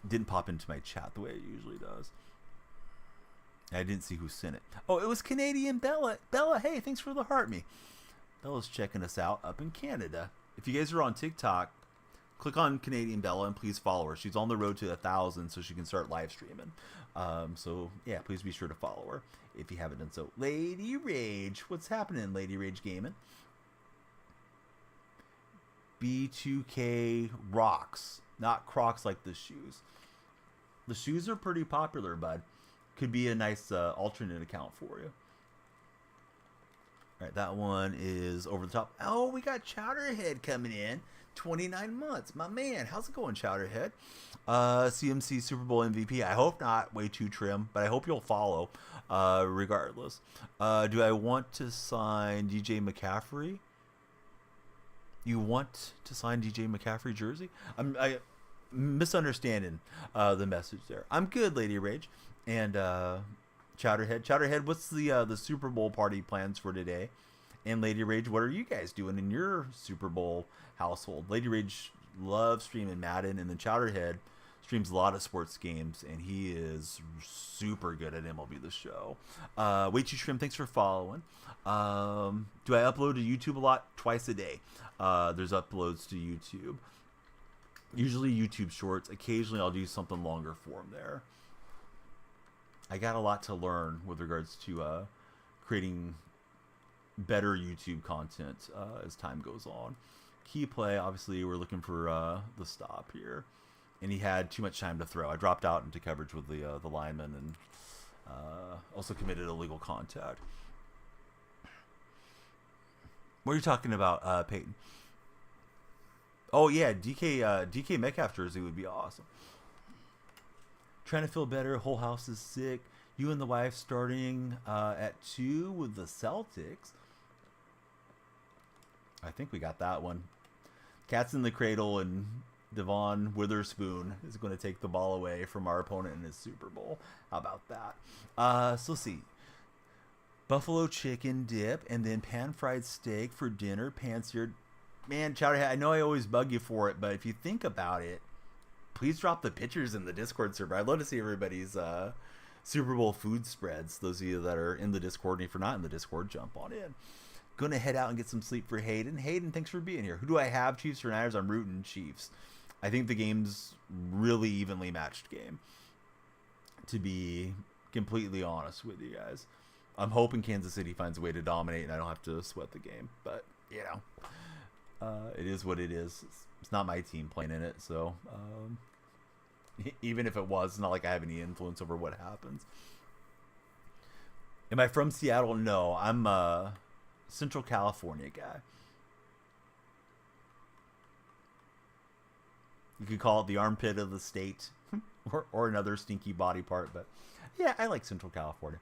didn't pop into my chat the way it usually does. I didn't see who sent it. Oh, it was Canadian Bella. Bella, hey, thanks for the heart me. Bella's checking us out up in Canada. If you guys are on TikTok, click on Canadian Bella and please follow her. She's on the road to 1,000, so she can start live streaming. So yeah, please be sure to follow her if you haven't done so. Lady Rage, what's happening, Lady Rage Gaming? B2K rocks, not Crocs like the shoes. The shoes are pretty popular, bud. Could be a nice alternate account for you. All right, that one is over the top. Oh, we got Chowderhead coming in. 29 months. My man, how's it going, Chowderhead? CMC Super Bowl MVP. I hope not way too trim, but I hope you'll follow regardless. Do I want to sign DJ McCaffrey? You want to sign DJ McCaffrey jersey? I misunderstanding the message there. I'm good, Lady Rage. And Chowderhead, what's the Super Bowl party plans for today? And Lady Rage, what are you guys doing in your Super Bowl household? Lady Rage loves streaming Madden, and then Chowderhead streams a lot of sports games, and he is super good at MLB The Show. Way Too Trim, thanks for following. Do I upload to YouTube a lot? Twice a day. There's uploads to YouTube. Usually YouTube Shorts. Occasionally I'll do something longer form there. I got a lot to learn with regards to creating better YouTube content as time goes on. Key play, obviously, we're looking for the stop here. And he had too much time to throw. I dropped out into coverage with the lineman and also committed illegal contact. What are you talking about, Peyton? Oh, yeah, DK Metcalf jersey would be awesome. Trying to feel better. Whole house is sick. You and the wife starting at 2 with the Celtics. I think we got that one. Cats in the cradle, and Devon Witherspoon is going to take the ball away from our opponent in his Super Bowl. How about that? So let's see. Buffalo chicken dip, and then pan-fried steak for dinner. Pan-seared. Man, Chowderhead, I know I always bug you for it, but if you think about it, please drop the pictures in the Discord server. I'd love to see everybody's Super Bowl food spreads. Those of you that are in the Discord, and if you're not in the Discord, jump on in. Going to head out and get some sleep for Hayden. Hayden, thanks for being here. Who do I have, Chiefs or Niners? I'm rooting Chiefs. I think the game's really evenly matched game, to be completely honest with you guys. I'm hoping Kansas City finds a way to dominate and I don't have to sweat the game. But, you know, it is what it is. It's not my team playing in it, so even if it was, it's not like I have any influence over what happens. Am I from Seattle? No, I'm a Central California guy. You could call it the armpit of the state or another stinky body part, but yeah, I like Central California.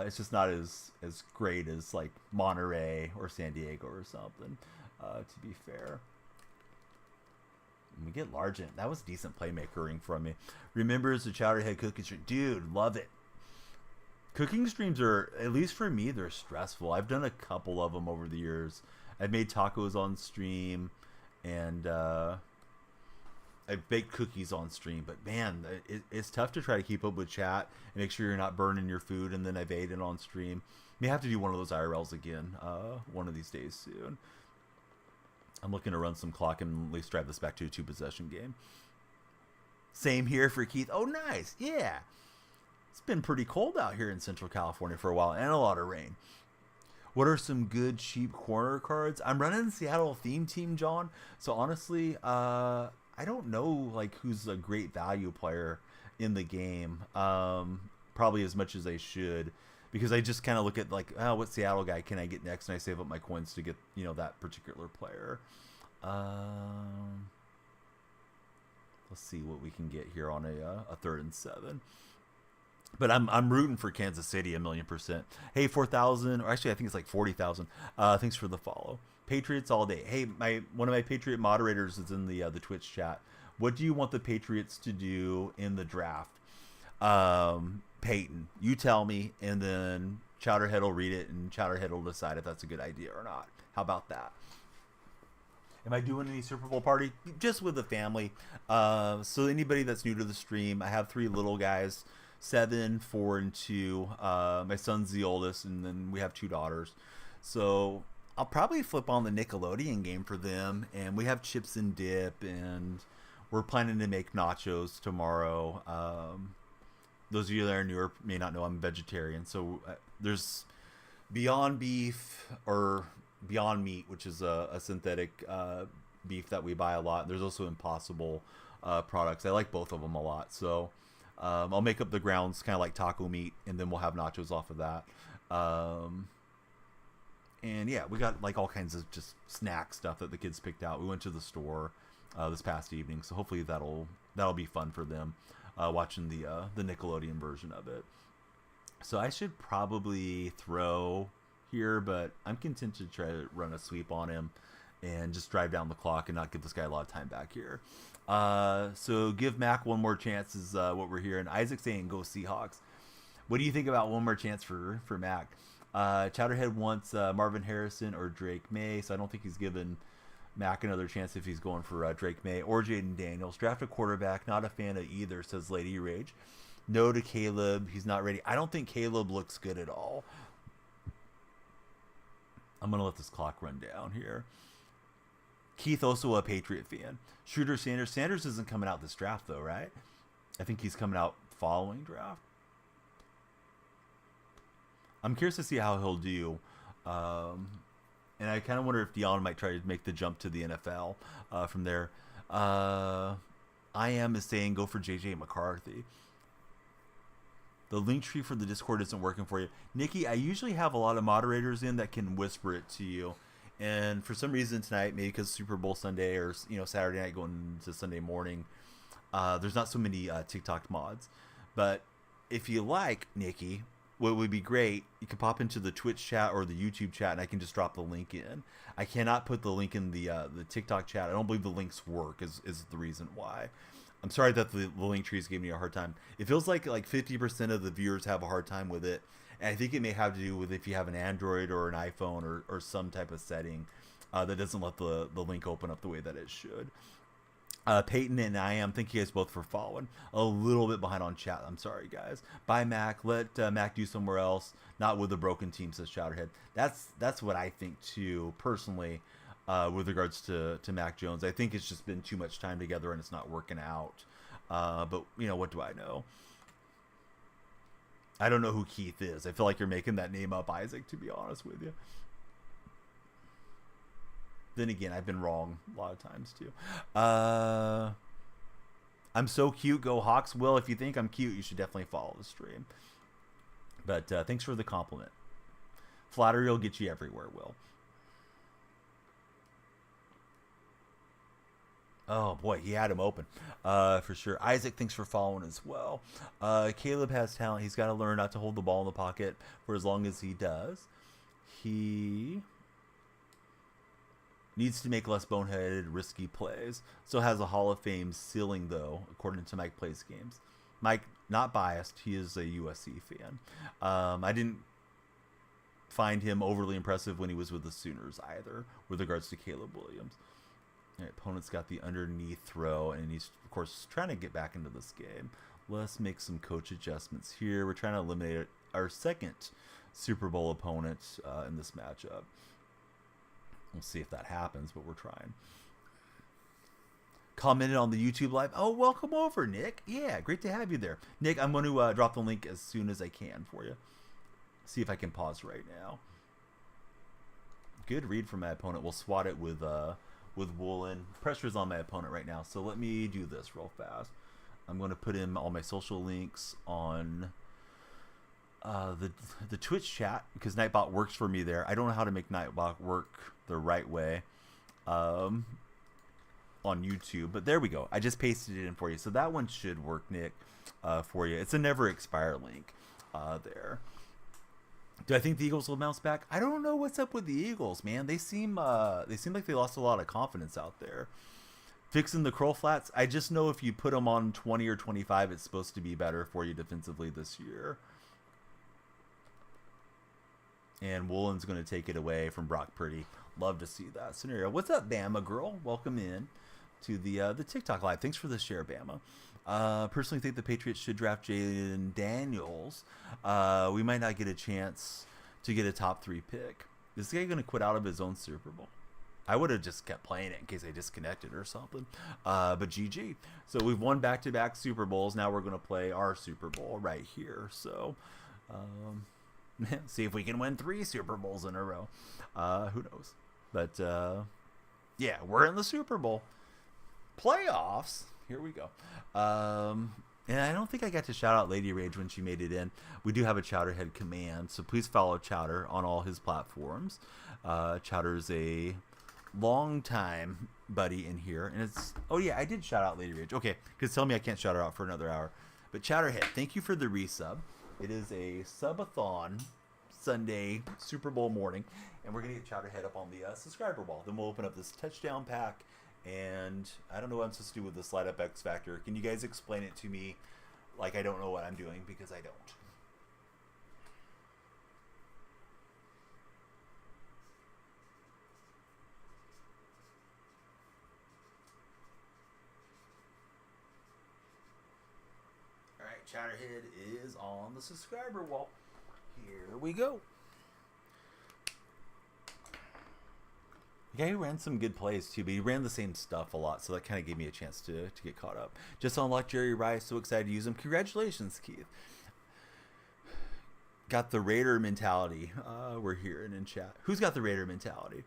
It's just not as great as like Monterey or San Diego or something, to be fair. We get Largent. That was decent playmakering from me. Remembers the Chowderhead cooking stream. Dude, love it. Cooking streams are, at least for me, they're stressful. I've done a couple of them over the years. I've made tacos on stream, and I've baked cookies on stream. But man, it's tough to try to keep up with chat and make sure you're not burning your food. And then I've ate it on stream. May have to do one of those IRLs again one of these days soon. I'm looking to run some clock and at least drive this back to a 2-possession game. Same here for Keith. Oh, nice. Yeah. It's been pretty cold out here in Central California for a while and a lot of rain. What are some good cheap corner cards? I'm running the Seattle theme team, John. So honestly, I don't know like who's a great value player in the game. Probably as much as I should, because I just kind of look at like, oh, what Seattle guy can I get next, and I save up my coins to get, you know, that particular player. Let's see what we can get here on a 3rd and 7. But I'm rooting for Kansas City 1,000,000%. Hey, 4,000, or actually I think it's like 40,000. Thanks for the follow. Patriots all day. Hey, one of my Patriot moderators is in the Twitch chat. What do you want the Patriots to do in the draft? Peyton, you tell me, and then Chowderhead will read it, and Chowderhead will decide if that's a good idea or not. How about that? Am I doing any Super Bowl party? Just with the family. So anybody that's new to the stream, I have 3 little guys, 7, 4, and 2. My son's the oldest, and then we have 2 daughters. So I'll probably flip on the Nickelodeon game for them, and we have chips and dip, and we're planning to make nachos tomorrow. Those of you that are newer may not know I'm a vegetarian, so there's Beyond Beef or Beyond Meat, which is a synthetic beef that we buy a lot. There's also Impossible products. I like both of them a lot, so I'll make up the grounds kind of like taco meat, and then we'll have nachos off of that. And yeah, we got like all kinds of just snack stuff that the kids picked out. We went to the store this past evening, so hopefully that'll be fun for them watching the Nickelodeon version of it. So I should probably throw here, but I'm content to try to run a sweep on him and just drive down the clock and not give this guy a lot of time back here. So give Mac one more chance is what we're hearing. Isaac saying go Seahawks. What do you think about one more chance for Mac? Chowderhead wants Marvin Harrison or Drake May, so I don't think he's given Mac another chance if he's going for Drake May or Jaden Daniels. Draft a quarterback, not a fan of either, says Lady Rage. No to Caleb, he's not ready. I don't think Caleb looks good at all. I'm going to let this clock run down here. Keith, also a Patriot fan. Shooter Sanders. Sanders isn't coming out this draft, though, right? I think he's coming out following draft. I'm curious to see how he'll do. And I kind of wonder if Dion might try to make the jump to the NFL from there. I is saying go for J.J. McCarthy. The link tree for the Discord isn't working for you. Nikki, I usually have a lot of moderators in that can whisper it to you. And for some reason tonight, maybe because Super Bowl Sunday or Saturday night going into Sunday morning, there's not so many TikTok mods. But if you like, Nikki, what would be great, you can pop into the Twitch chat or the YouTube chat, and I can just drop the link in. I cannot put the link in the TikTok chat. I don't believe the links work is the reason why. I'm sorry that the link tree is giving me a hard time. It feels like 50% of the viewers have a hard time with it. And I think it may have to do with if you have an Android or an iPhone or some type of setting that doesn't let the link open up the way that it should. Peyton and I am, thank you guys both for following. A little bit behind on chat. I'm sorry, guys. Bye, Mac. Let Mac do somewhere else. Not with a broken team, says Chowderhead. That's what I think, too, personally, with regards to Mac Jones. I think it's just been too much time together and it's not working out. But, what do I know? I don't know who Keith is. I feel like you're making that name up, Isaac, to be honest with you. Then again, I've been wrong a lot of times too. I'm so cute. Go Hawks. Will, if you think I'm cute, you should definitely follow the stream. But thanks for the compliment. Flattery will get you everywhere, Will. Oh boy, he had him open for sure. Isaac, thanks for following as well. Caleb has talent. He's got to learn not to hold the ball in the pocket for as long as he does. He needs to make less boneheaded, risky plays. Still has a Hall of Fame ceiling, though, according to Mike Plays Games. Mike, not biased. He is a USC fan. I didn't find him overly impressive when he was with the Sooners either, with regards to Caleb Williams. All right, opponent's got the underneath throw, and he's, of course, trying to get back into this game. Let's make some coach adjustments here. We're trying to eliminate our second Super Bowl opponent in this matchup. We'll see if that happens, but we're trying. Commented on the YouTube live. Oh, welcome over, Nick. Yeah, great to have you there. Nick, I'm going to drop the link as soon as I can for you. See if I can pause right now. Good read from my opponent. We'll swat it with Woolen. Pressure's on my opponent right now, so let me do this real fast. I'm going to put in all my social links on the Twitch chat because Nightbot works for me there. I don't know how to make Nightbot work the right way on YouTube, but there we go. I just pasted it in for you, so that one should work, Nick, for you. It's a never expire link there. Do I think the Eagles will bounce back? I don't know what's up with the Eagles, man. They seem like they lost a lot of confidence out there. Fixing the Kroll Flats, I just know if you put them on 20 or 25, it's supposed to be better for you defensively this year. and Woolen's going to take it away from Brock Purdy. Love to see that scenario. What's up, Bama girl? Welcome in to the TikTok live. Thanks for the share, Bama. Personally think the Patriots should draft Jalen Daniels. We might not get a chance to get a top 3 pick. Is this guy going to quit out of his own Super Bowl? I would have just kept playing it in case I disconnected or something. But GG. So we've won back-to-back Super Bowls. Now we're going to play our Super Bowl right here. So see if we can win 3 Super Bowls in a row. Who knows? But yeah, we're in the Super Bowl. Playoffs. Here we go. And I don't think I got to shout out Lady Rage when she made it in. We do have a Chowderhead command, so please follow Chowder on all his platforms. Chowder's a long time buddy in here, and it's I did shout out Lady Rage. Okay, because tell me I can't shout her out for another hour. But Chowderhead, thank you for the resub. It is a subathon Sunday Super Bowl morning, and we're gonna get Chowderhead up on the subscriber wall. Then we'll open up this touchdown pack. And I don't know what I'm supposed to do with the slide up X Factor. Can you guys explain it to me like I don't know what I'm doing, because I don't. Alright, Chowderhead is on the subscriber wall. Here we go. Yeah, he ran some good plays too, but he ran the same stuff a lot, so that kind of gave me a chance to get caught up. Just unlocked Jerry Rice, so excited to use him. Congratulations, Keith. Got the Raider mentality. We're hearing in chat. Who's got the Raider mentality?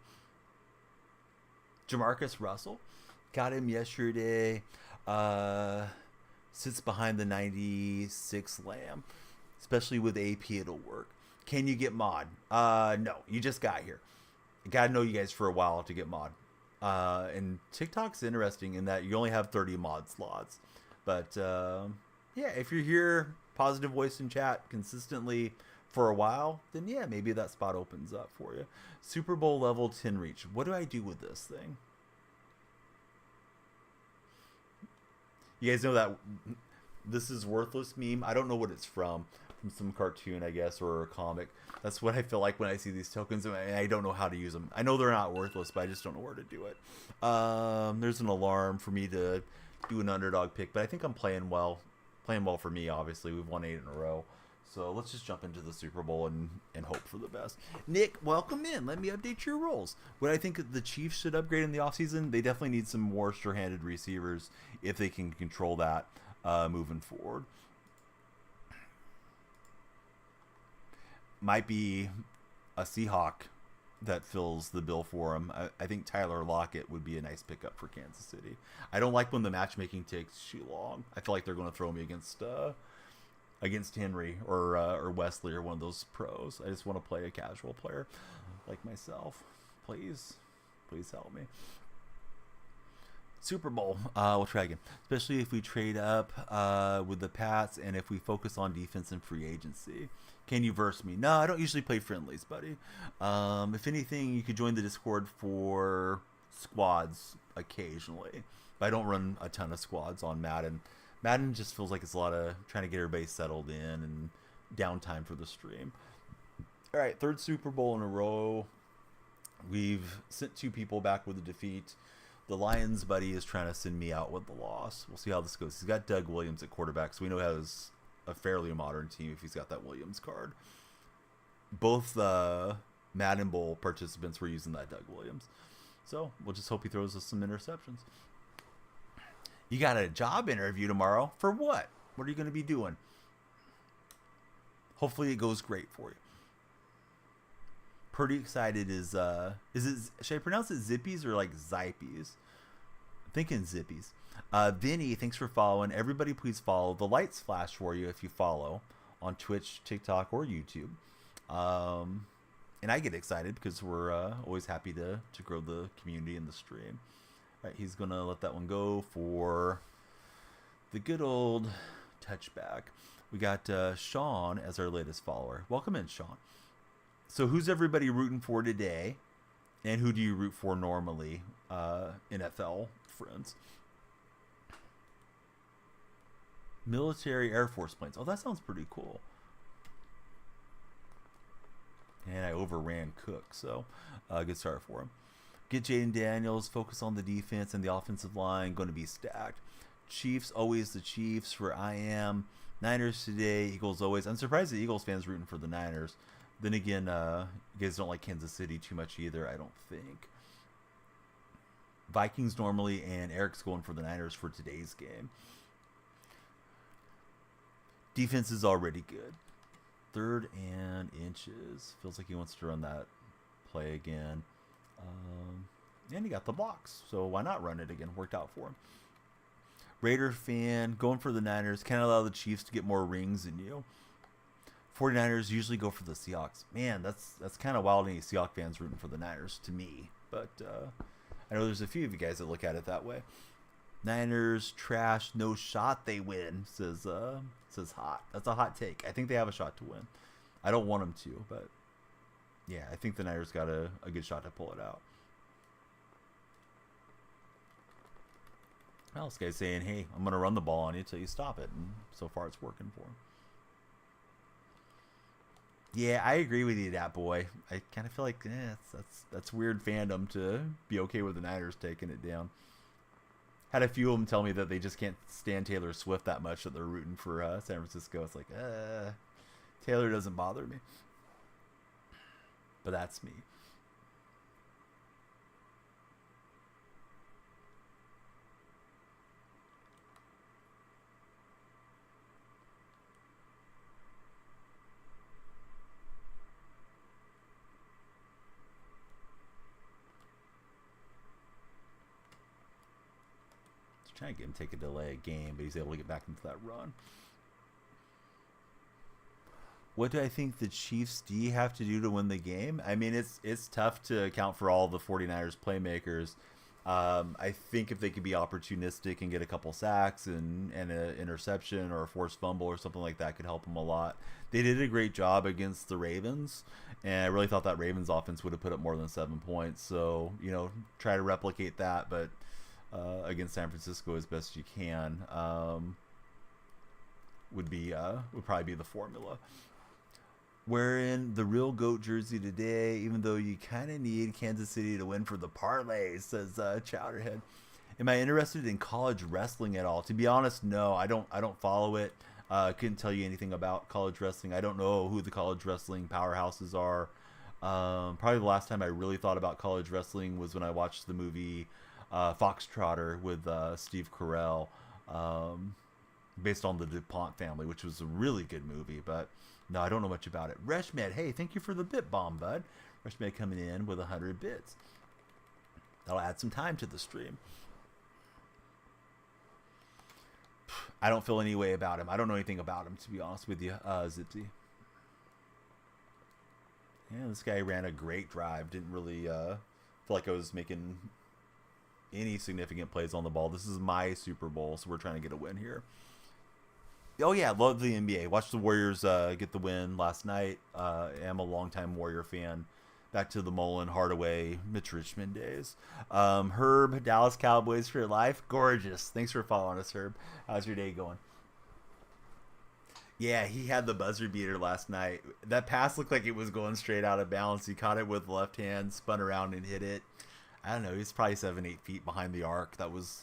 Jamarcus Russell. Got him yesterday. Sits behind the 96 Lamb. Especially with AP, it'll work. Can you get mod? No, you just got here. I gotta know you guys for a while to get mod. And TikTok's interesting in that you only have 30 mod slots. But yeah, if you're here, positive voice in chat consistently for a while, then yeah, maybe that spot opens up for you. Super Bowl level 10 reach. What do I do with this thing? You guys know that this is worthless meme. I don't know what it's from some cartoon, I guess, or a comic. That's what I feel like when I see these tokens, and I don't know how to use them. I know they're not worthless, but I just don't know where to do it. There's an alarm for me to do an underdog pick, but I think I'm playing well. Playing well for me, obviously. We've won 8 in a row. So let's just jump into the Super Bowl and hope for the best. Nick, welcome in. Let me update your roles. What I think the Chiefs should upgrade in the offseason, they definitely need some more sure-handed receivers if they can control that moving forward. Might be a Seahawk that fills the bill for him. I think Tyler Lockett would be a nice pickup for Kansas City. I don't like when the matchmaking takes too long. I feel like they're going to throw me against Henry or Wesley or one of those pros. I just want to play a casual player like myself. Please help me. Super Bowl, we'll try again. Especially if we trade up with the Pats and if we focus on defense and free agency. Can you verse me? No, I don't usually play friendlies, buddy. If anything, you could join the Discord for squads occasionally. But I don't run a ton of squads on Madden. Madden just feels like it's a lot of trying to get everybody settled in and downtime for the stream. All right, 3rd Super Bowl in a row. We've sent 2 people back with a defeat. The Lions buddy is trying to send me out with the loss. We'll see how this goes. He's got Doug Williams at quarterback, so we know he has a fairly modern team if he's got that Williams card. Both Madden Bowl participants were using that Doug Williams. So we'll just hope he throws us some interceptions. You got a job interview tomorrow. For what? What are you going to be doing? Hopefully it goes great for you. Pretty excited is it, should I pronounce it Zippies or like Zippies? I'm thinking Zippies. Vinny, thanks for following. Everybody please follow. The lights flash for you if you follow on Twitch, TikTok, or YouTube. And I get excited because we're always happy to grow the community and the stream. All right, he's going to let that one go for the good old touchback. We got Sean as our latest follower. Welcome in, Sean. So who's everybody rooting for today? And who do you root for normally, NFL friends? Military Air Force planes. Oh, that sounds pretty cool. And I overran Cook, so good start for him. Get Jaden Daniels, focus on the defense and the offensive line, going to be stacked. Chiefs, always the Chiefs for I am. Niners today, Eagles always. I'm surprised the Eagles fans rooting for the Niners. Then again, you guys don't like Kansas City too much either, I don't think. Vikings normally, and Eric's going for the Niners for today's game. Defense is already good. 3rd and inches. Feels like he wants to run that play again. And he got the blocks, so why not run it again? Worked out for him. Raider fan, going for the Niners. Can't allow the Chiefs to get more rings than you. 49ers usually go for the Seahawks. Man, that's kind of wild, any Seahawks fans rooting for the Niners to me. But I know there's a few of you guys that look at it that way. Niners, trash, no shot they win, says Hot. That's a hot take. I think they have a shot to win. I don't want them to, but yeah, I think the Niners got a good shot to pull it out. Well, this guy's saying, hey, I'm going to run the ball on you until you stop it. And so far it's working for him. Yeah, I agree with you, that boy. I kind of feel like that's weird fandom to be okay with the Niners taking it down. Had a few of them tell me that they just can't stand Taylor Swift that much that they're rooting for San Francisco. It's like, Taylor doesn't bother me. But that's me. Trying to get him to take a delay game, but he's able to get back into that run. What do I think the Chiefs D have to do to win the game? I mean, it's tough to account for all the 49ers playmakers. I think if they could be opportunistic and get a couple sacks and an interception or a forced fumble or something like that could help them a lot. They did a great job against the Ravens, and I really thought that Ravens offense would have put up more than 7 points. So, try to replicate that, but against San Francisco as best you can would probably be the formula. Wearing the real GOAT jersey today, even though you kind of need Kansas City to win for the parlay, says Chowderhead. Am I interested in college wrestling at all? To be honest, no. I don't follow it. Couldn't tell you anything about college wrestling. I don't know who the college wrestling powerhouses are. Probably the last time I really thought about college wrestling was when I watched the movie Foxtrotter with Steve Carell, based on the DuPont family, which was a really good movie, but no, I don't know much about it. Reshmed, hey, thank you for the bit bomb, bud. Reshmed coming in with 100 bits. That'll add some time to the stream. I don't feel any way about him. I don't know anything about him, to be honest with you, Zipsy. Yeah, this guy ran a great drive. Didn't really feel like I was making any significant plays on the ball. This is my Super Bowl, so we're trying to get a win here. Oh yeah, love the NBA. Watched the Warriors get the win last night. Am a longtime Warrior fan. Back to the Mullen, Hardaway, Mitch Richmond days. Herb, Dallas Cowboys for life. Gorgeous. Thanks for following us, Herb. How's your day going? Yeah, he had the buzzer beater last night. That pass looked like it was going straight out of bounds. He caught it with the left hand, spun around and hit it. I don't know. He's probably 7-8 feet behind the arc. That was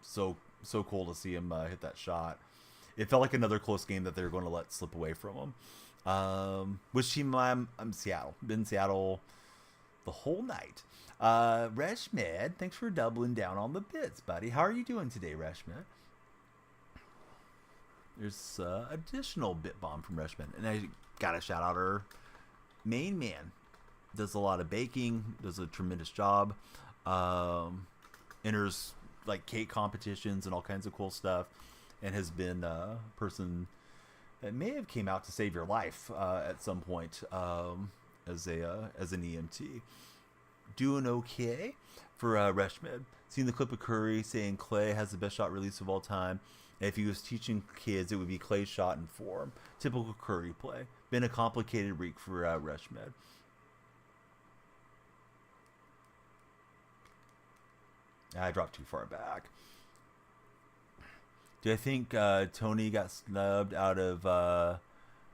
so cool to see him hit that shot. It felt like another close game that they were going to let slip away from him. Which team? I'm Seattle. Been in Seattle the whole night. Reshmed, thanks for doubling down on the bits, buddy. How are you doing today, Reshmed? There's additional bit bomb from Reshmed, and I gotta shout out our main man. Does a lot of baking. Does a tremendous job. Enters like cake competitions and all kinds of cool stuff. And has been a person that may have came out to save your life at some point as an EMT. Doing okay for Reshmed. Seen the clip of Curry saying Clay has the best shot release of all time. And if he was teaching kids, it would be Clay's shot and form. Typical Curry play. Been a complicated week for Reshmed. I dropped too far back. Do I think Tony got snubbed out of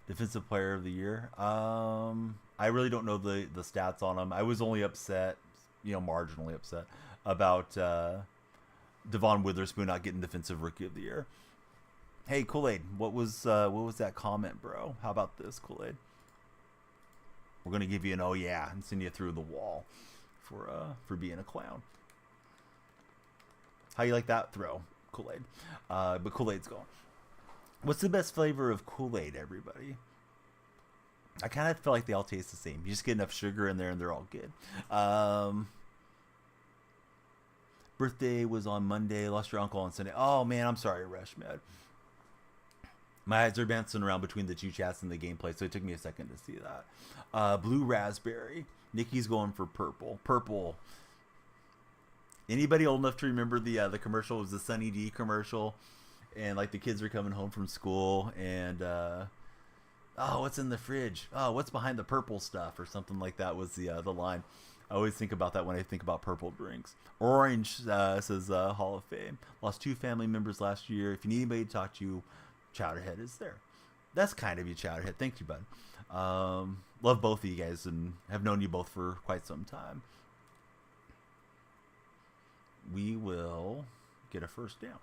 Defensive Player of the Year? I really don't know the stats on him. I was only upset, marginally upset about Devon Witherspoon not getting Defensive Rookie of the Year. Hey, Kool-Aid, what was that comment, bro? How about this, Kool-Aid? We're gonna give you an oh yeah and send you through the wall for being a clown. How you like that throw, Kool-Aid? But Kool-Aid's gone. What's the best flavor of Kool-Aid, everybody? I kind of feel like they all taste the same. You just get enough sugar in there and they're all good. Birthday was on Monday. Lost your uncle on Sunday. Oh, man, I'm sorry, Reshmed. My eyes are bouncing around between the two chats and the gameplay, so it took me a second to see that. Blue raspberry. Nikki's going for purple. Purple. Anybody old enough to remember the commercial? It was the Sunny D commercial. And, like, the kids are coming home from school, and, oh, what's in the fridge? Oh, what's behind the purple stuff? Or something like that was the line. I always think about that when I think about purple drinks. Orange says Hall of Fame. Lost 2 family members last year. If you need anybody to talk to, Chowderhead is there. That's kind of you, Chowderhead. Thank you, bud. Love both of you guys and have known you both for quite some time. We will get a first down.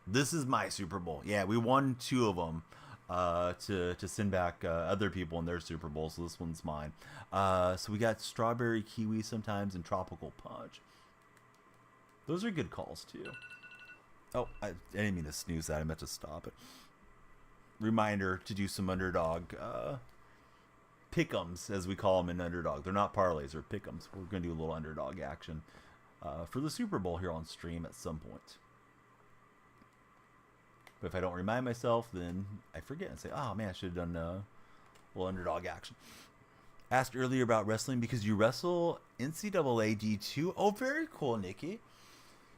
This is my Super Bowl. Yeah, we won 2 of them to send back other people in their Super Bowl, so this one's mine. So we got strawberry kiwi sometimes and tropical punch. Those are good calls too. Oh, I didn't mean to snooze that. I meant to stop it. Reminder to do some underdog pick'ems, as we call them in underdog. They're not parlays or pick'ems. We're going to do a little underdog action for the Super Bowl here on stream at some point. But if I don't remind myself, then I forget and say, oh man, I should have done a little underdog action. Asked earlier about wrestling because you wrestle NCAA D2. Oh, very cool, Nikki.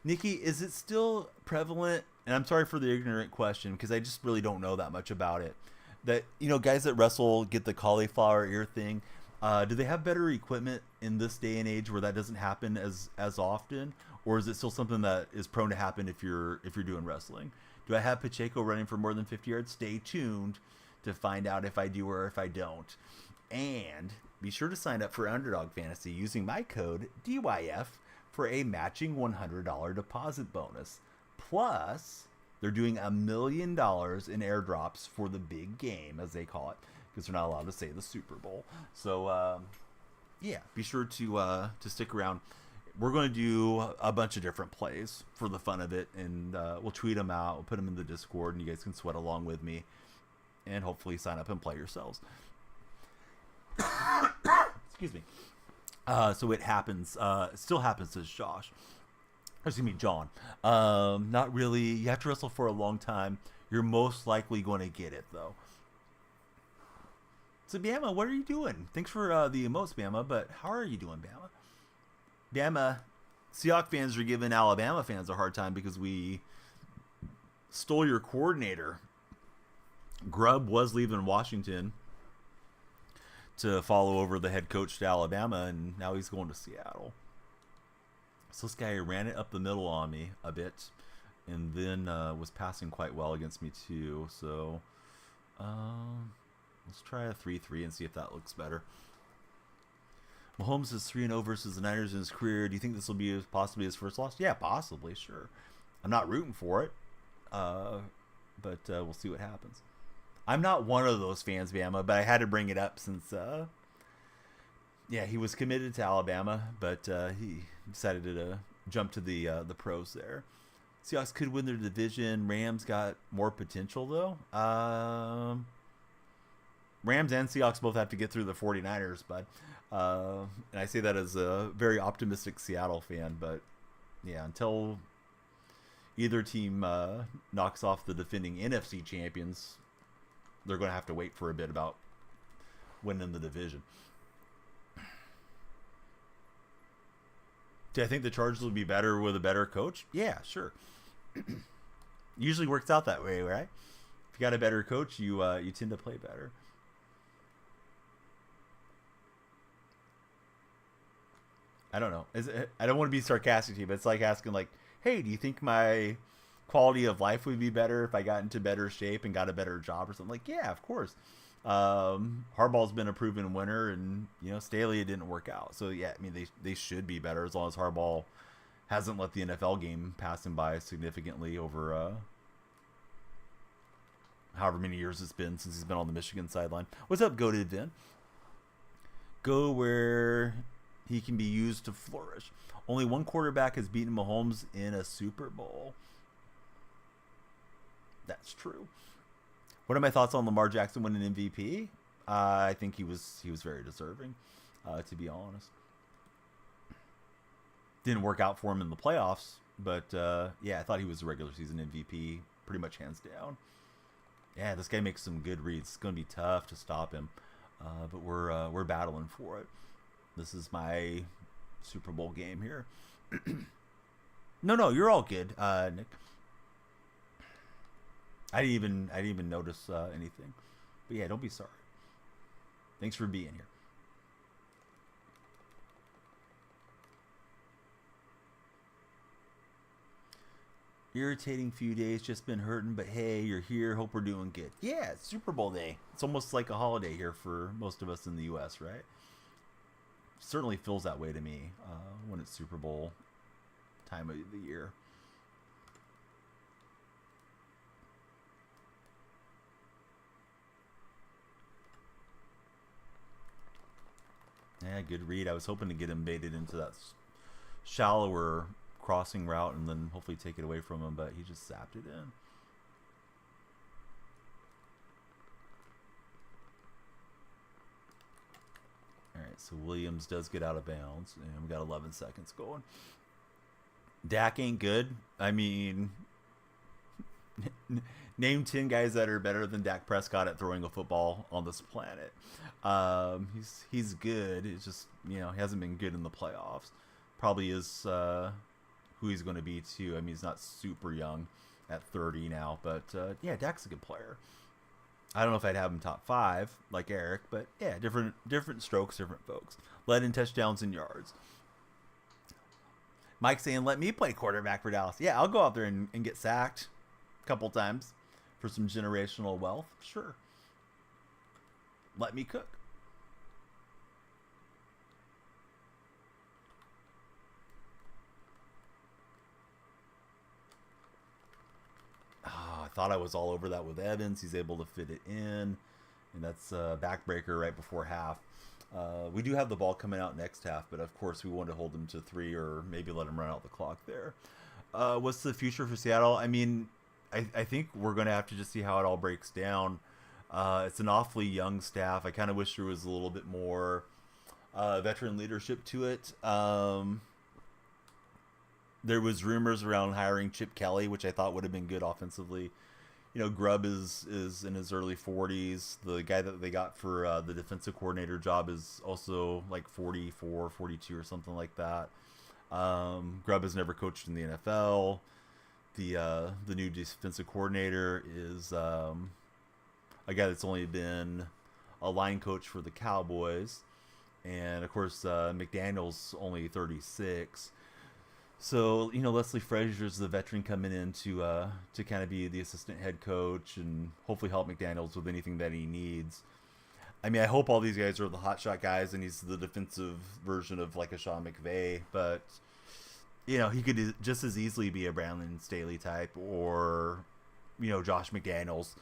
Nikki, is it still prevalent? And I'm sorry for the ignorant question because I just really don't know that much about it. That, guys that wrestle get the cauliflower ear thing. Do they have better equipment in this day and age where that doesn't happen as often? Or is it still something that is prone to happen if you're doing wrestling? Do I have Pacheco running for more than 50 yards? Stay tuned to find out if I do or if I don't. And be sure to sign up for Underdog Fantasy using my code DYF for a matching $100 deposit bonus. Plus, they're doing $1 million in airdrops for the big game, as they call it, because they're not allowed to say the Super Bowl. So, yeah, be sure to stick around. We're going to do a bunch of different plays for the fun of it, and we'll tweet them out. We'll put them in the Discord, and you guys can sweat along with me, and hopefully sign up and play yourselves. Excuse me. So it happens. It still happens, says Josh. Excuse me, John. Not really. You have to wrestle for a long time. You're most likely going to get it, though. So, Bama, what are you doing? Thanks for the emotes, Bama, but how are you doing, Bama? Bama, Seahawks fans are giving Alabama fans a hard time because we stole your coordinator. Grubb was leaving Washington to follow over the head coach to Alabama, and now he's going to Seattle. So this guy ran it up the middle on me a bit, and then was passing quite well against me too. So let's try a 3-3 and see if that looks better. Mahomes is 3-0 versus the Niners in his career. Do you think this will be possibly his first loss? Yeah, possibly, sure. I'm not rooting for it, but we'll see what happens. I'm not one of those fans, Bama, but I had to bring it up since, he was committed to Alabama, but he decided to jump to the pros there. Seahawks could win their division. Rams got more potential, though. Rams and Seahawks both have to get through the 49ers, but and I say that as a very optimistic Seattle fan, but yeah, until either team knocks off the defending NFC champions, they're going to have to wait for a bit about winning the division. Do I think the Chargers will be better with a better coach? Yeah, sure. Usually works out that way, right? If you got a better coach, you tend to play better. I don't know. I don't want to be sarcastic to you, but it's like asking, like, hey, do you think my quality of life would be better if I got into better shape and got a better job or something. Like, yeah, of course. Harbaugh's been a proven winner, and Staley, it didn't work out. So yeah, I mean they should be better as long as Harbaugh hasn't let the NFL game pass him by significantly over however many years it's been since he's been on the Michigan sideline. What's up, Goated Vin? Go where he can be used to flourish. Only one quarterback has beaten Mahomes in a Super Bowl. That's true. What are my thoughts on Lamar Jackson winning MVP? I think he was very deserving, to be honest. Didn't work out for him in the playoffs, but yeah, I thought he was a regular season MVP, pretty much hands down. Yeah, this guy makes some good reads. It's going to be tough to stop him, but we're battling for it. This is my Super Bowl game here. No, you're all good, Nick. I didn't even notice anything, but yeah, don't be sorry. Thanks for being here. Irritating few days, just been hurting, but hey, you're here. Hope we're doing good. Yeah, it's Super Bowl day. It's almost like a holiday here for most of us in the U.S., right? Certainly feels that way to me when it's Super Bowl time of the year. Yeah, good read. I was hoping to get him baited into that shallower crossing route and then hopefully take it away from him, but he just zapped it in. All right, so Williams does get out of bounds, and we got 11 seconds going. Dak ain't good. I mean, name 10 guys that are better than Dak Prescott at throwing a football on this planet. He's good. It's just, he hasn't been good in the playoffs. Probably is who he's going to be too. I mean, he's not super young at 30 now, but yeah, Dak's a good player. I don't know if I'd have him top 5 like Eric, but yeah, different strokes, different folks. Led in touchdowns and yards. Mike saying, let me play quarterback for Dallas. Yeah, I'll go out there and get sacked a couple times for some generational wealth. Sure. Let me cook. I thought I was all over that with Evans. He's able to fit it in. And that's a backbreaker right before half. We do have the ball coming out next half, but of course we want to hold him to 3 or maybe let him run out the clock there. What's the future for Seattle? I mean, I think we're going to have to just see how it all breaks down. It's an awfully young staff. I kind of wish there was a little bit more veteran leadership to it. There was rumors around hiring Chip Kelly, which I thought would have been good offensively. Grubb is in his early 40s. The guy that they got for the defensive coordinator job is also like 44, 42 or something like that. Grubb has never coached in the NFL. The new defensive coordinator is a guy that's only been a line coach for the Cowboys. And, of course, McDaniel's only 36. So, Leslie Frazier's the veteran coming in to kind of be the assistant head coach and hopefully help McDaniels with anything that he needs. I mean, I hope all these guys are the hotshot guys and he's the defensive version of like a Sean McVay, but, he could just as easily be a Brandon Staley type or, Josh McDaniels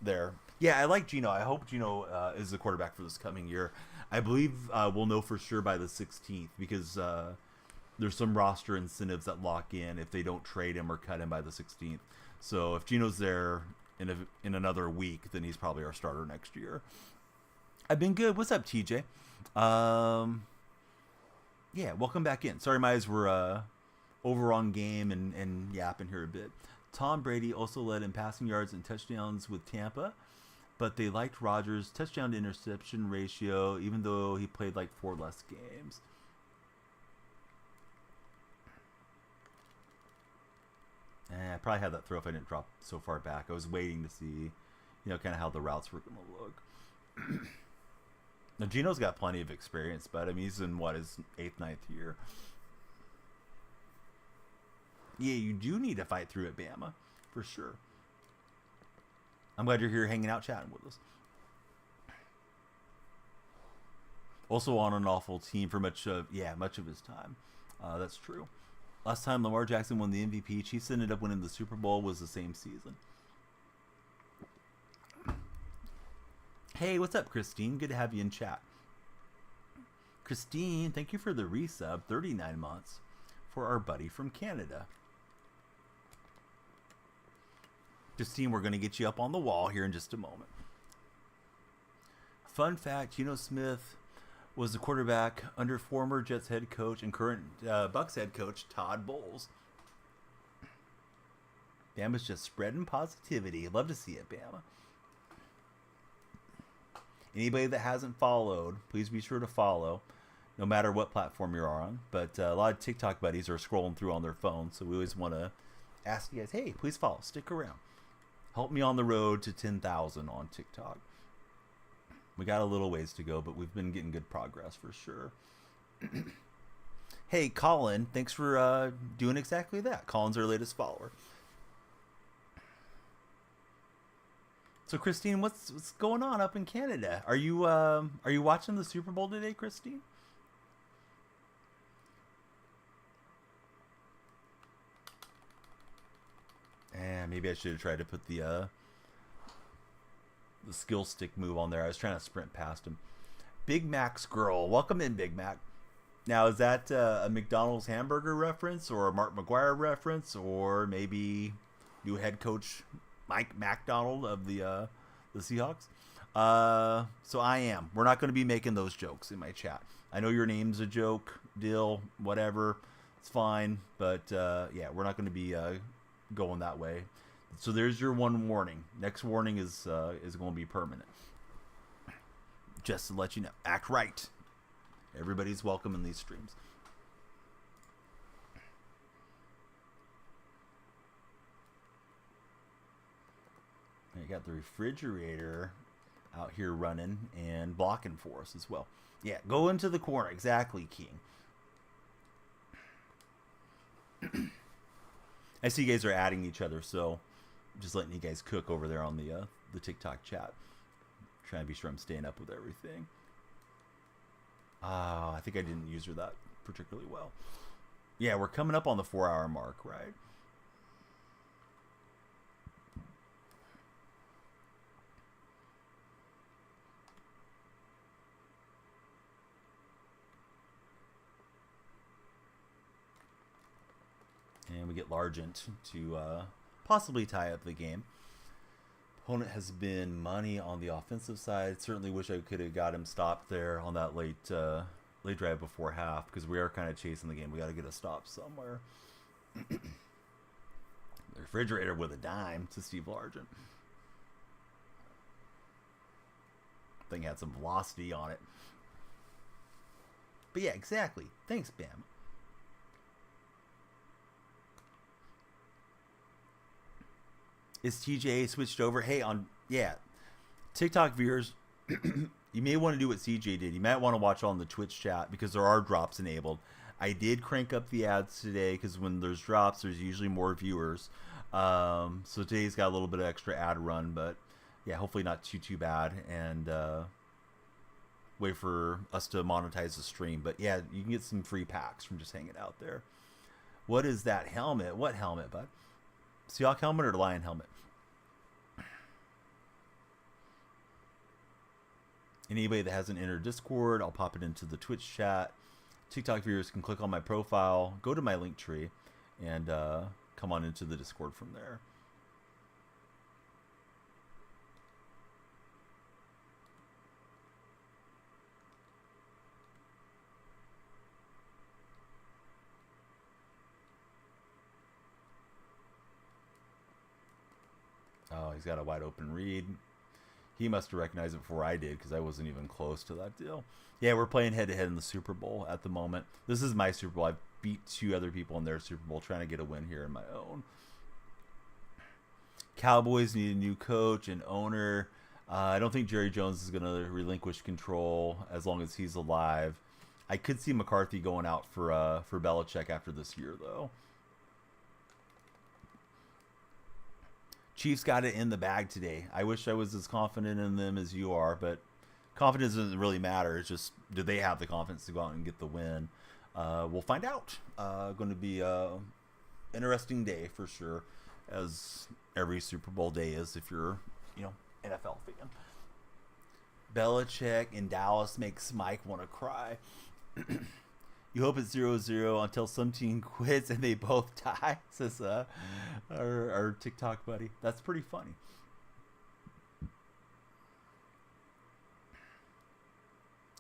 there. Yeah, I like Geno. I hope Geno is the quarterback for this coming year. I believe we'll know for sure by the 16th because there's some roster incentives that lock in if they don't trade him or cut him by the 16th. So if Geno's there in another week, then he's probably our starter next year. I've been good. What's up, TJ? Yeah, welcome back in. Sorry, my eyes were over on game and yapping here a bit. Tom Brady also led in passing yards and touchdowns with Tampa, but they liked Rodgers' touchdown to interception ratio, even though he played like 4 less games. I probably had that throw if I didn't drop so far back. I was waiting to see, kind of how the routes were going to look. Now, Geno's got plenty of experience, but I mean, he's in his 8th, 9th year. Yeah, you do need to fight through it, Bama, for sure. I'm glad you're here hanging out, chatting with us. Also on an awful team for much of his time. That's true. Last time Lamar Jackson won the MVP, Chiefs ended up winning the Super Bowl, was the same season. Hey, what's up, Christine? Good to have you in chat. Christine, thank you for the resub, 39 months, for our buddy from Canada. Christine, we're going to get you up on the wall here in just a moment. Fun fact, Geno Smith was the quarterback under former Jets head coach and current Bucs head coach Todd Bowles. Bama's just spreading positivity. Love to see it, Bama. Anybody that hasn't followed, please be sure to follow, no matter what platform you're on. But a lot of TikTok buddies are scrolling through on their phones, so we always want to ask you guys, hey, please follow, stick around. Help me on the road to 10,000 on TikTok. We got a little ways to go, but we've been getting good progress for sure. Hey, Colin, thanks for doing exactly that. Colin's our latest follower. So, Christine, what's going on up in Canada? Are you watching the Super Bowl today, Christine? Maybe I should have tried to put the skill stick move on there. I was trying to sprint past him. Big Mac's girl. Welcome in, Big Mac. Now, is that a McDonald's hamburger reference or a Mark McGuire reference or maybe new head coach Mike McDonald of the Seahawks? So I am. We're not going to be making those jokes in my chat. I know your name's a joke, Dill, whatever. It's fine. But, yeah, we're not going to be going that way. So there's your one warning. Next warning is going to be permanent. Just to let you know. Act right. Everybody's welcome in these streams. You got the refrigerator out here running and blocking for us as well. Yeah, go into the corner. Exactly, King. I see you guys are adding each other, so just letting you guys cook over there on the TikTok chat. Trying to be sure I'm staying up with everything. I think I didn't use her that particularly well. Yeah, we're coming up on the 4-hour mark, right? And we get Largent to possibly tie up the game. Opponent has been money on the offensive side. Certainly wish I could have got him stopped there on that late drive before half because we are kind of chasing the game. We got to get a stop somewhere. The refrigerator with a dime to Steve Largent. Thing had some velocity on it. But yeah, exactly. Thanks, Bam. Is TJ switched over? Hey, TikTok viewers, you may want to do what CJ did. You might want to watch on the Twitch chat because there are drops enabled. I did crank up the ads today because when there's drops, there's usually more viewers. So today's got a little bit of extra ad run, but yeah, hopefully not too bad. And wait for us to monetize the stream. But yeah, you can get some free packs from just hanging out there. What is that helmet? What helmet, bud? Seahawk helmet or the Lion helmet? Anybody that hasn't entered Discord, I'll pop it into the Twitch chat. TikTok viewers can click on my profile, go to my link tree, and come on into the Discord from there. Oh, he's got a wide open read. He must have recognized it before I did because I wasn't even close to that deal. Yeah, we're playing head-to-head in the Super Bowl at the moment. This is my Super Bowl. I've beat 2 other people in their Super Bowl trying to get a win here in my own. Cowboys need a new coach and owner. I don't think Jerry Jones is going to relinquish control as long as he's alive. I could see McCarthy going out for Belichick after this year, though. Chiefs got it in the bag today. I wish I was as confident in them as you are, but confidence doesn't really matter. It's just, do they have the confidence to go out and get the win? We'll find out. Going to be a interesting day for sure, as every Super Bowl day is if you're, NFL fan. Belichick in Dallas makes Mike want to cry. You hope it's 0-0 until some team quits and they both die, says our TikTok buddy. That's pretty funny.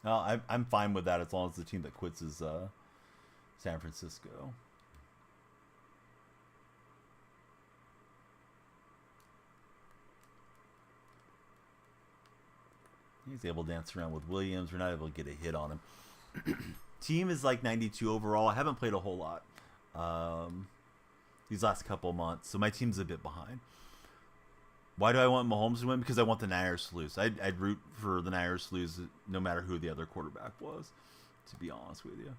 Well, I'm fine with that as long as the team that quits is San Francisco. He's able to dance around with Williams. We're not able to get a hit on him. Team is like 92 overall. I haven't played a whole lot these last couple months, so my team's a bit behind. Why do I want Mahomes to win? Because I want the Niners to lose. I'd root for the Niners to lose no matter who the other quarterback was, to be honest with you.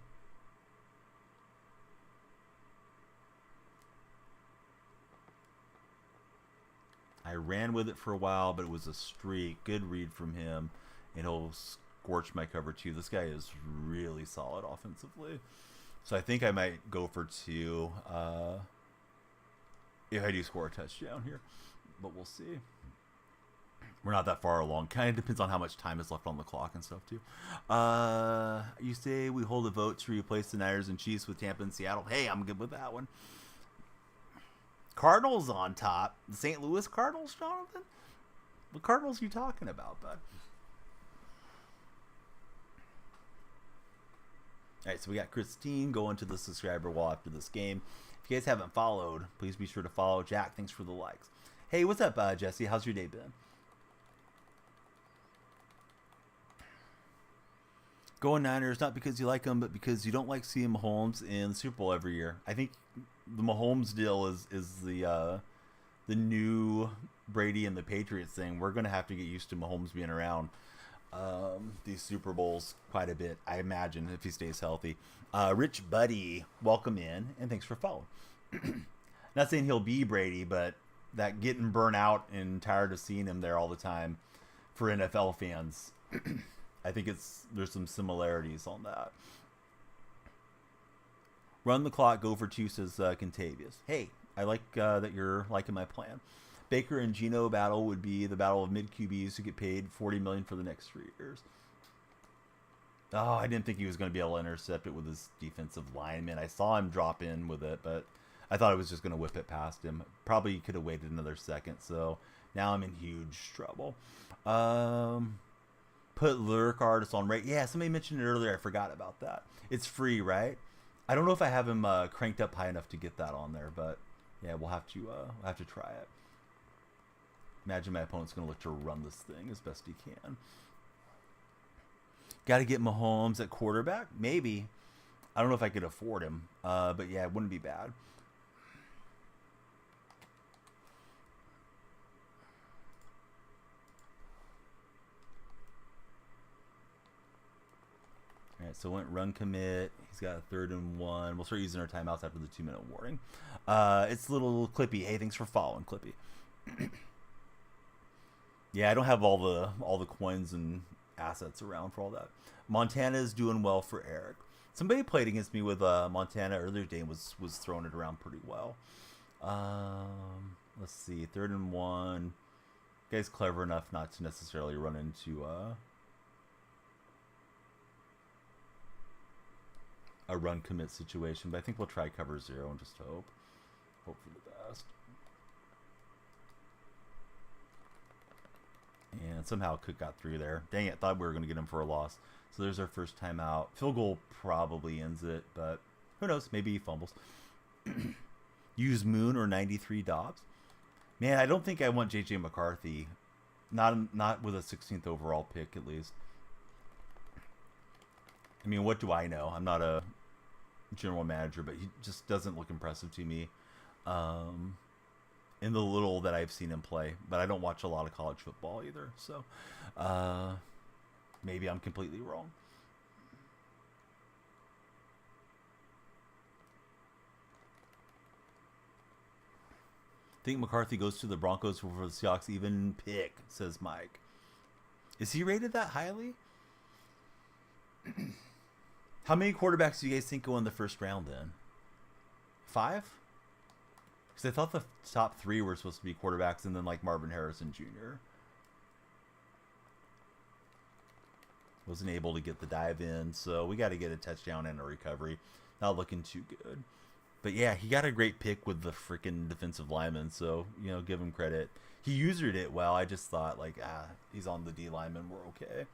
I ran with it for a while, but it was a streak. Good read from him, and he'll scorch my cover too. This guy is really solid offensively. So I think I might go for 2 if I do score a touchdown here. But we'll see. We're not that far along. Kind of depends on how much time is left on the clock and stuff too. You say we hold a vote to replace the Niners and Chiefs with Tampa and Seattle. Hey, I'm good with that one. Cardinals on top. The St. Louis Cardinals, Jonathan? What Cardinals are you talking about, bud? All right, so we got Christine going to the subscriber wall after this game. If you guys haven't followed, please be sure to follow. Jack, thanks for the likes. Hey, what's up, Jesse? How's your day been? Going Niners, not because you like them, but because you don't like seeing Mahomes in the Super Bowl every year. I think the Mahomes deal is the new Brady and the Patriots thing. We're going to have to get used to Mahomes being around these Super Bowls quite a bit, I imagine, if he stays healthy. Rich Buddy, welcome in, and thanks for following. Not saying he'll be Brady, but that getting burnt out and tired of seeing him there all the time for NFL fans, I think there's some similarities on that. Run the clock, go for 2, says Contavious. Hey, I like that you're liking my plan. Baker and Geno battle would be the battle of mid QBs who get paid $40 million for the next 3 years. Oh, I didn't think he was going to be able to intercept it with his defensive lineman. I saw him drop in with it, but I thought I was just going to whip it past him. Probably could have waited another second, so now I'm in huge trouble. Put Lyric Artist on rate. Yeah, somebody mentioned it earlier. I forgot about that. It's free, right? I don't know if I have him cranked up high enough to get that on there, but yeah, we'll have to try it. Imagine my opponent's going to look to run this thing as best he can. Got to get Mahomes at quarterback? Maybe. I don't know if I could afford him, but yeah, it wouldn't be bad. All right, so went run commit. He's got a 3rd and 1. We'll start using our timeouts after the 2-minute warning. It's a little Clippy. Hey, thanks for following, Clippy. Yeah, I don't have all the coins and assets around for all that. Montana is doing well for Eric. Somebody played against me with Montana earlier today and was throwing it around pretty well. Let's see, 3rd and 1. Guy's clever enough not to necessarily run into a run commit situation, but I think we'll try cover 0 and just hope for the best. And somehow Cook got through there. Dang it, thought we were going to get him for a loss. So there's our first time out. Field goal probably ends it, but who knows? Maybe he fumbles. Use Moon or 93 Dobbs. Man, I don't think I want J.J. McCarthy. Not with a 16th overall pick, at least. I mean, what do I know? I'm not a general manager, but he just doesn't look impressive to me. In the little that I've seen him play, but I don't watch a lot of college football either, so maybe I'm completely wrong. Think McCarthy goes to the Broncos before the Seahawks even pick, says Mike. Is he rated that highly? How many quarterbacks do you guys think go in the first round then? 5? Because I thought the top 3 were supposed to be quarterbacks and then like Marvin Harrison Jr. Wasn't able to get the dive in, so we got to get a touchdown and a recovery. Not looking too good. But yeah, he got a great pick with the freaking defensive lineman, so, you know, give him credit. He used it well. I just thought, like, he's on the D lineman. We're okay.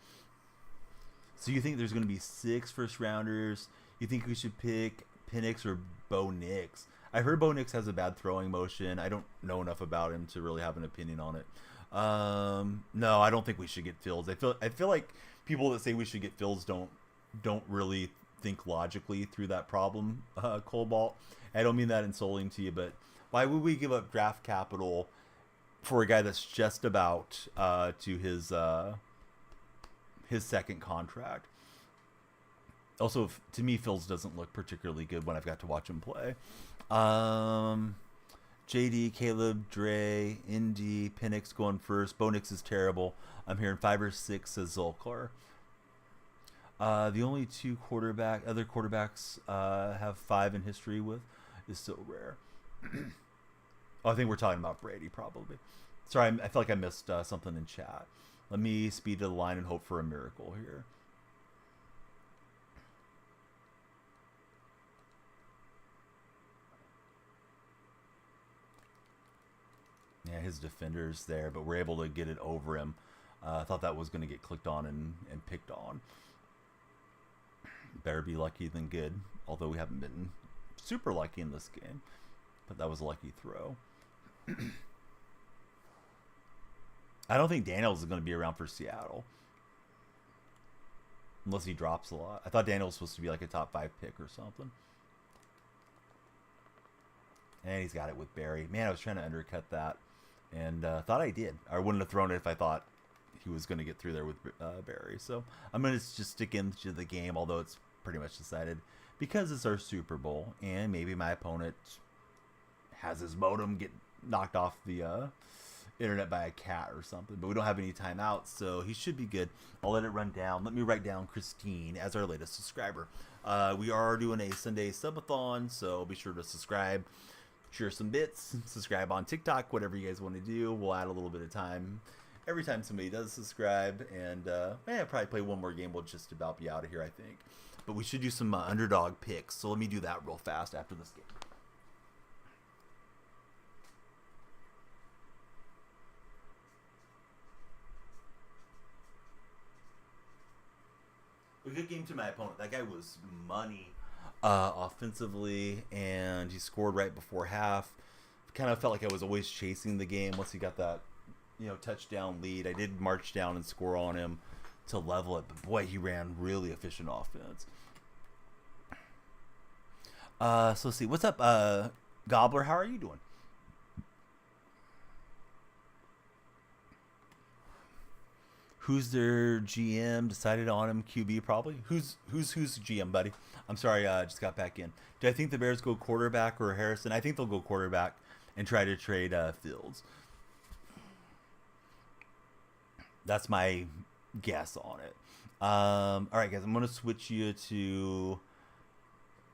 So you think there's going to be 6 first-rounders? You think we should pick Penix or Bo Nix? I heard Bo Nix has a bad throwing motion. I don't know enough about him to really have an opinion on it. No, I don't think we should get Fields. I feel like people that say we should get Fields don't really think logically through that problem, Cobalt. I don't mean that insulting to you, but why would we give up draft capital for a guy that's just about to his second contract? Also, to me, Fields doesn't look particularly good when I've got to watch him play. JD, Caleb, Dre, Indy, Penix going first. Bo Nix is terrible. I'm hearing 5 or 6, says Zolkar. The only 2 other quarterbacks have 5 in history with is so rare. Oh, I think we're talking about Brady, probably. Sorry, I feel like I missed something in chat. Let me speed to the line and hope for a miracle here. Yeah, his defender's there, but we're able to get it over him. I thought that was going to get clicked on and picked on. Better be lucky than good, although we haven't been super lucky in this game. But that was a lucky throw. I don't think Daniels is going to be around for Seattle. Unless he drops a lot. I thought Daniels was supposed to be like a top 5 pick or something. And he's got it with Barry. Man, I was trying to undercut that. And thought I did. I wouldn't have thrown it if I thought he was going to get through there with Barry. So I'm going to just stick into the game, although it's pretty much decided. Because it's our Super Bowl. And maybe my opponent has his modem get knocked off the internet by a cat or something. But we don't have any timeouts, so he should be good. I'll let it run down. Let me write down Christine as our latest subscriber. We are doing a Sunday subathon, so be sure to subscribe. Share some bits, subscribe on TikTok, whatever you guys want to do. We'll add a little bit of time every time somebody does subscribe. And probably play one more game. We'll just about be out of here, I think. But we should do some underdog picks. So let me do that real fast after this game. A good game to my opponent. That guy was money offensively, and he scored right before half. Kind of felt like I was always chasing the game once he got that, touchdown lead. I did march down and score on him to level it, but boy, he ran really efficient offense. So let's see. What's up, Gobbler? How are you doing? Who's their GM? Decided on him. QB probably. Who's GM, buddy? I'm sorry, just got back in. Do I think the Bears go quarterback or Harrison? I think they'll go quarterback and try to trade Fields. That's my guess on it. All right, guys, I'm going to switch you to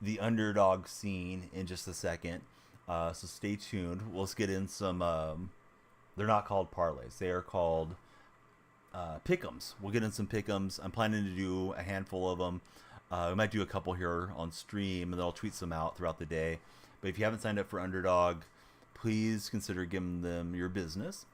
the underdog scene in just a second. So stay tuned. Let's get in some... they're not called parlays. They are called... pick'ems. We'll get in some pick'ems. I'm planning to do a handful of them. We might do a couple here on stream, and then I'll tweet some out throughout the day. But if you haven't signed up for Underdog, please consider giving them your business.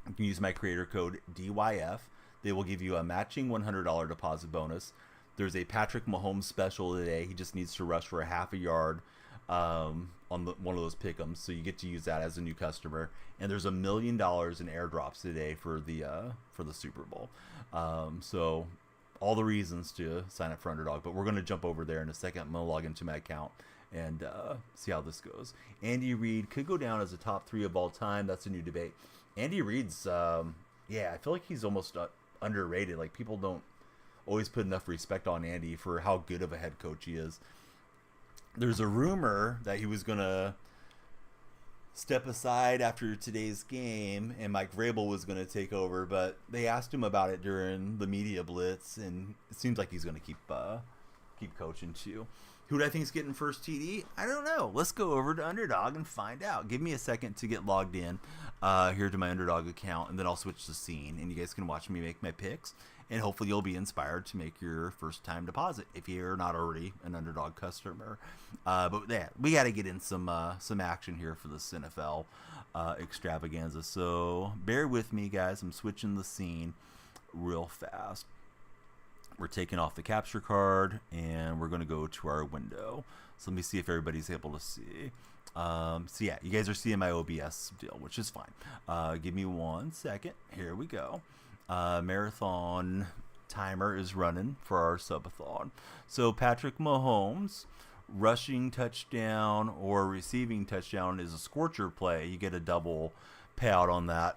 You can use my creator code DYF. They will give you a matching $100 deposit bonus. There's a Patrick Mahomes special today. He just needs to rush for a half a yard on one of those pick'ems, so you get to use that as a new customer. And there's $1 million in airdrops today for the Super Bowl. So all the reasons to sign up for Underdog, but we're going to jump over there in a second. I'm going to log into my account and see how this goes. Andy Reid could go down as a top 3 of all time. That's a new debate. Andy Reid's, I feel like he's almost underrated. Like, people don't always put enough respect on Andy for how good of a head coach he is. There's a rumor that he was going to step aside after today's game, and Mike Vrabel was going to take over, but they asked him about it during the media blitz, and it seems like he's going to keep coaching too. Who do I think is getting first TD? I don't know. Let's go over to Underdog and find out. Give me a second to get logged in here to my Underdog account, and then I'll switch the scene, and you guys can watch me make my picks, and hopefully you'll be inspired to make your first time deposit if you're not already an Underdog customer. But yeah, we got to get in some action here for this NFL extravaganza. So bear with me, guys. I'm switching the scene real fast. We're taking off the capture card, and we're going to go to our window. So let me see if everybody's able to see. So yeah, you guys are seeing my OBS deal, which is fine. Give me 1 second. Here we go. Marathon timer is running for our subathon. So Patrick Mahomes, rushing touchdown or receiving touchdown is a scorcher play. You get a double payout on that.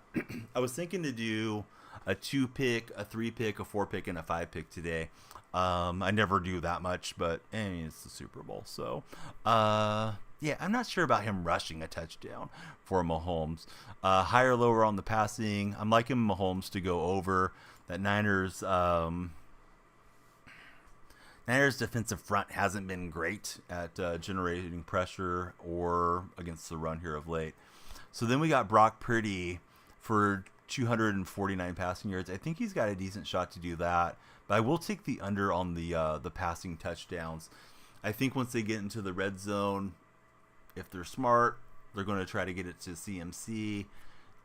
I was thinking to do a 2-pick, a 3-pick, a 4-pick, and a 5-pick today. I never do that much, but I mean, it's the Super Bowl. So, yeah, I'm not sure about him rushing a touchdown for Mahomes. Higher, lower on the passing. I'm liking Mahomes to go over. That Niners defensive front hasn't been great at generating pressure or against the run here of late. So then we got Brock Purdy for 249 passing yards. I think he's got a decent shot to do that, but I will take the under on the passing touchdowns. I think once they get into the red zone, if they're smart, they're going to try to get it to CMC.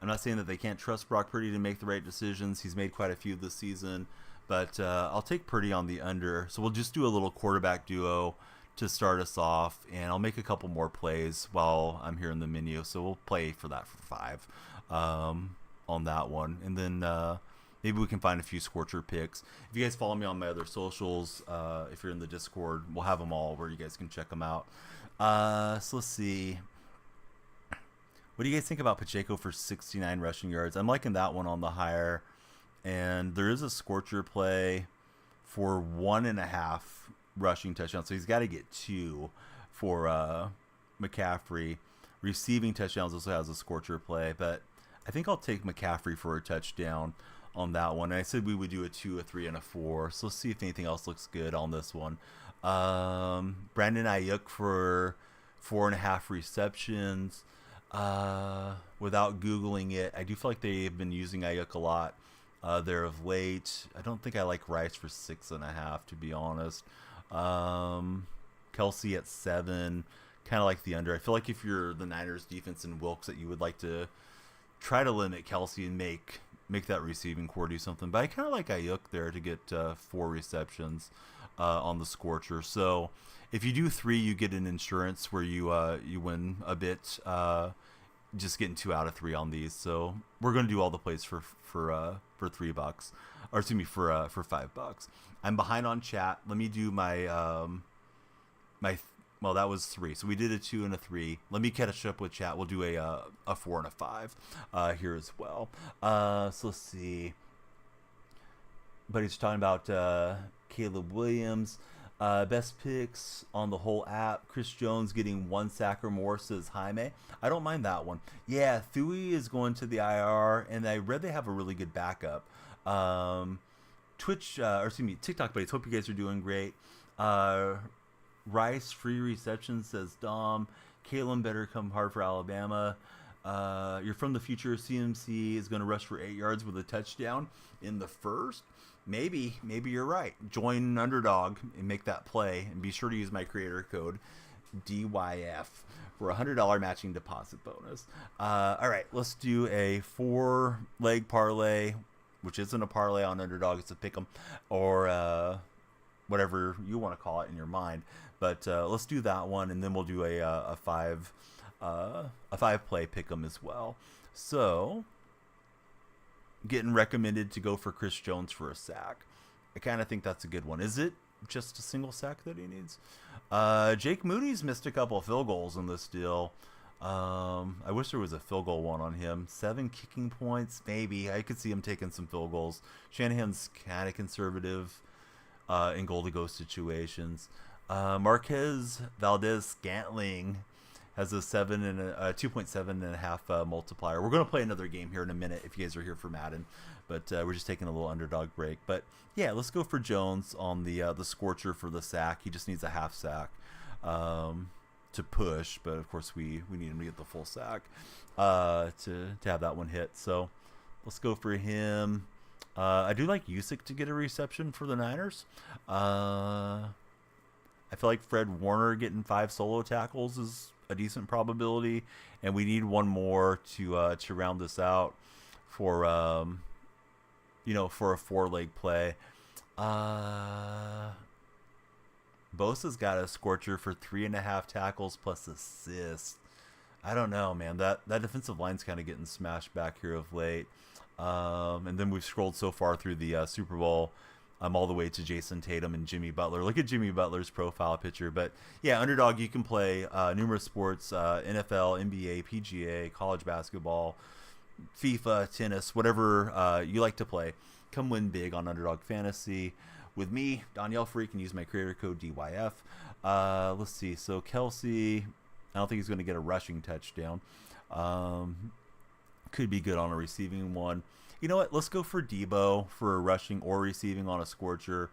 I'm not saying that they can't trust Brock Purdy to make the right decisions. He's made quite a few this season, but I'll take Purdy on the under. So we'll just do a little quarterback duo to start us off, and I'll make a couple more plays while I'm here in the menu. So we'll play for that for 5 on that one, and then maybe we can find a few scorcher picks. If you guys follow me on my other socials, if you're in the Discord, we'll have them all where you guys can check them out. So let's see. What do you guys think about Pacheco for 69 rushing yards? I'm liking that one on the higher. And there is a scorcher play for 1.5 rushing touchdowns. So he's got to get 2 for McCaffrey. Receiving touchdowns also has a scorcher play. But I think I'll take McCaffrey for a touchdown on that one. And I said we would do a 2, a 3, and a 4. So let's see if anything else looks good on this one. Brandon Ayuk for 4.5 receptions. Without Googling it, I do feel like they've been using Ayuk a lot there of late. I don't think I like Rice for 6.5, to be honest. Kelsey at 7, kind of like the under. I feel like if you're the Niners defense and Wilkes, that you would like to try to limit Kelsey and make that receiving core do something. But I kind of like Ayuk there to get 4 receptions on the scorcher. So if you do 3, you get an insurance where you win a bit. Just getting 2 out of 3 on these. So we're gonna do all the plays for $3, or excuse me, for $5. I'm behind on chat. Let me do my well, that was 3. So we did a 2 and a 3. Let me catch up with chat. We'll do a 4 and a 5 here as well. So let's see. But he's talking about Caleb Williams. Best picks on the whole app. Chris Jones getting 1 sack or more, says Jaime. I don't mind that one. Yeah, Thuy is going to the IR, and I read they have a really good backup. TikTok buddies. Hope you guys are doing great. Rice, free reception, says Dom. Kalen better come hard for Alabama. You're from the future. CMC is going to rush for 8 yards with a touchdown in the first. Maybe you're right. Join Underdog and make that play, and be sure to use my creator code DYF for a $100 matching deposit bonus. All right, let's do a 4-leg parlay, which isn't a parlay on Underdog. It's a pick'em, or whatever you want to call it in your mind. But let's do that one, and then we'll do a 5-play pick'em as well. So, getting recommended to go for Chris Jones for a sack. I kind of think that's a good one. Is it just a single sack that he needs? Jake Moody's missed a couple of field goals in this deal. I wish there was a field goal one on him. 7 kicking points, maybe. I could see him taking some field goals. Shanahan's kind of conservative in goal-to-go situations. Marquez Valdez Scantling Has a 2.7.5 multiplier. We're gonna play another game here in a minute if you guys are here for Madden, but we're just taking a little underdog break. But yeah, let's go for Jones on the Scorcher for the sack. He just needs a half sack to push, but of course we need him to get the full sack to have that one hit. So let's go for him. I do like Usyk to get a reception for the Niners. I feel like Fred Warner getting 5 solo tackles is a decent probability, and we need one more to round this out for for a 4-leg play. Bosa's got a Scorcher for 3.5 tackles plus assist. I don't know, man. That defensive line's kind of getting smashed back here of late. And then we've scrolled so far through the Super Bowl. I'm all the way to Jason Tatum and Jimmy Butler. Look at Jimmy Butler's profile picture. But yeah, underdog, you can play numerous sports, NFL, NBA, PGA, college basketball, FIFA, tennis, whatever you like to play. Come win big on Underdog Fantasy. With me, Danielle Free, can use my creator code DYF. Let's see. So Kelsey, I don't think he's going to get a rushing touchdown. Could be good on a receiving one. You know what? Let's go for Debo for rushing or receiving on a Scorcher.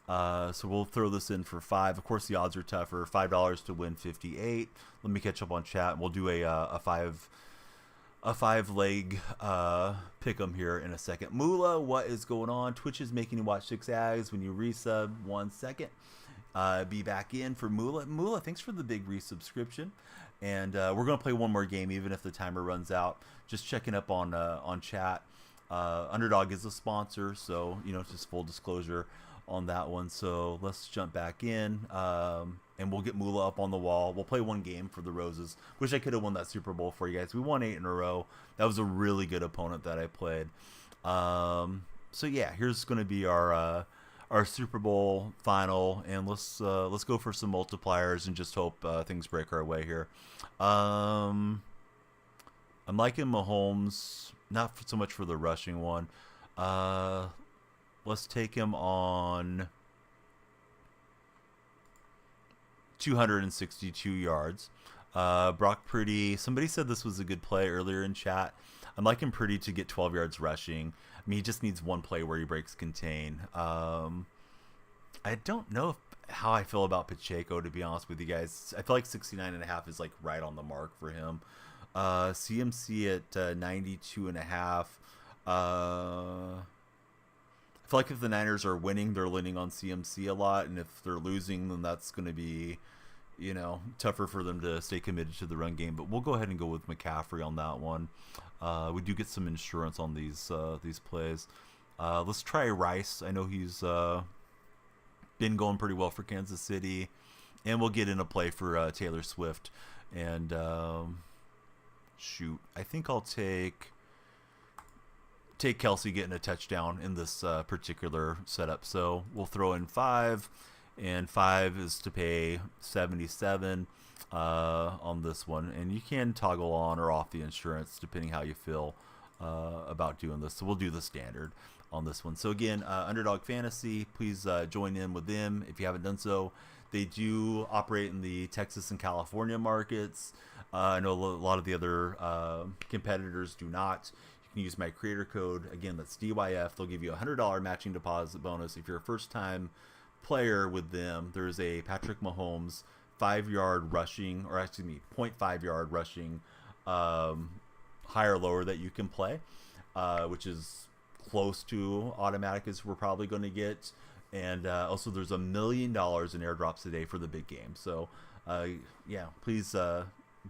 So we'll throw this in for 5. Of course, the odds are tougher. $5 to win 58. Let me catch up on chat, and we'll do a 5-leg pick 'em here in a second. Moolah, what is going on? Twitch is making you watch 6 ads when you resub 1 second. Be back in for Moolah. Moolah, thanks for the big resubscription. And we're going to play one more game even if the timer runs out. Just checking up on chat. Underdog is a sponsor, so just full disclosure on that one. So let's jump back in, and we'll get Moolah up on the wall. We'll play one game for the Roses. Wish I could have won that Super Bowl for you guys. We won 8 in a row. That was a really good opponent that I played. So yeah, here's going to be our Super Bowl final, and let's go for some multipliers and just hope things break our way here. I'm liking Mahomes, not so much for the rushing one. Let's take him on 262 yards. Brock Purdy, somebody said this was a good play earlier in chat. I'm liking Purdy to get 12 yards rushing. I mean, he just needs one play where he breaks contain. I don't know how I feel about Pacheco, to be honest with you guys. I feel like 69.5 is like right on the mark for him. CMC at 92.5. I feel like if the Niners are winning, they're leaning on CMC a lot, and if they're losing, then that's going to be, tougher for them to stay committed to the run game. But we'll go ahead and go with McCaffrey on that one. We do get some insurance on these plays. Let's try Rice. I know he's been going pretty well for Kansas City, and we'll get in a play for Taylor Swift. And I think I'll take Kelsey getting a touchdown in this particular setup. So we'll throw in 5, and 5 is to pay 77 on this one. And you can toggle on or off the insurance depending how you feel about doing this. So we'll do the standard on this one. So again, Underdog Fantasy, please join in with them if you haven't done so. They do operate in the Texas and California markets. I know a lot of the other competitors do not. You can use my creator code. Again, that's DYF. They'll give you a $100 matching deposit bonus. If you're a first-time player with them, there's a Patrick Mahomes 5-yard rushing, or excuse me, 0.5-yard rushing higher or lower that you can play, which is close to automatic as we're probably going to get. And also there's $1 million in airdrops today for the big game. So yeah, please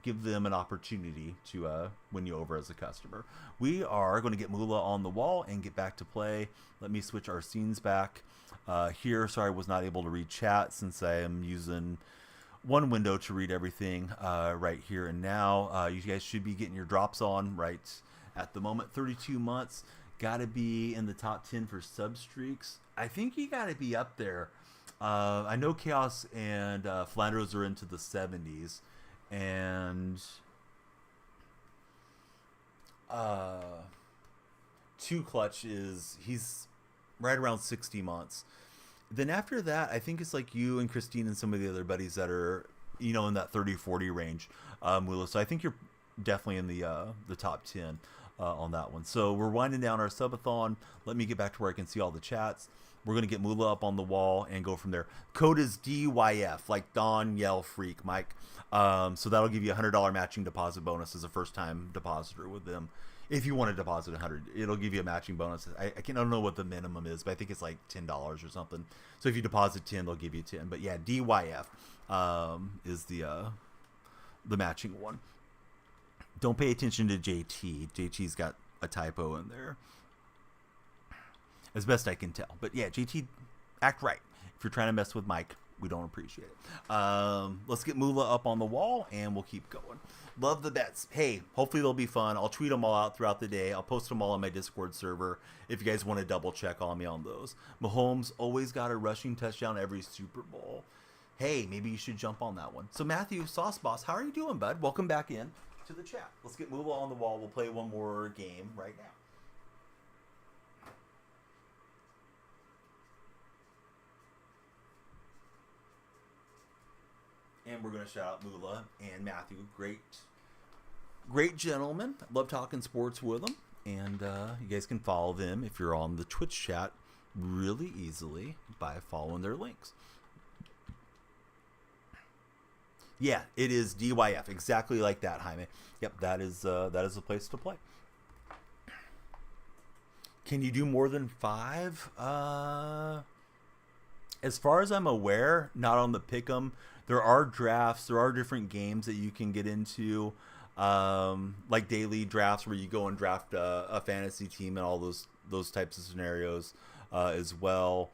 give them an opportunity to win you over as a customer. We are going to get Moolah on the wall and get back to play. Let me switch our scenes back here. Sorry, I was not able to read chat since I am using one window to read everything right here and now. You guys should be getting your drops on right at the moment. 32 months. Got to be in the top 10 for sub streaks. I think you got to be up there. I know Chaos and Flanders are into the 70s. And Two Clutch he's right around 60 months. Then after that, I think it's like you and Christine and some of the other buddies that are, in that 30-40 range, Mula. So I think you're definitely in the top 10 on that one. So we're winding down our subathon. Let me get back to where I can see all the chats. We're going to get Mula up on the wall and go from there. Code is DYF, like Don Yell Freak, Mike. So that'll give you a $100 matching deposit bonus as a first-time depositor with them. If you want to deposit 100, it'll give you a matching bonus. I don't know what the minimum is, but I think it's like $10 or something. So if you deposit 10, they'll give you 10. But yeah, DYF is the matching one. Don't pay attention to JT. JT's got a typo in there, as best I can tell. But yeah, JT, act right. If you're trying to mess with Mike, we don't appreciate it. Let's get Mula up on the wall, and we'll keep going. Love the bets. Hey, hopefully they'll be fun. I'll tweet them all out throughout the day. I'll post them all on my Discord server if you guys want to double check on me on those. Mahomes always got a rushing touchdown every Super Bowl. Hey, maybe you should jump on that one. So Matthew, Sauce Boss, how are you doing, bud? Welcome back in to the chat. Let's get Mula on the wall. We'll play one more game right now. And we're going to shout out Mula and Matthew. Great gentlemen. Love talking sports with them. And you guys can follow them if you're on the Twitch chat really easily by following their links. Yeah, it is DYF. Exactly like that, Jaime. Yep, that is a place to play. Can you do more than 5? As far as I'm aware, not on the Pick'em. There are drafts. There are different games that you can get into, like daily drafts where you go and draft a fantasy team and all those types of scenarios as well.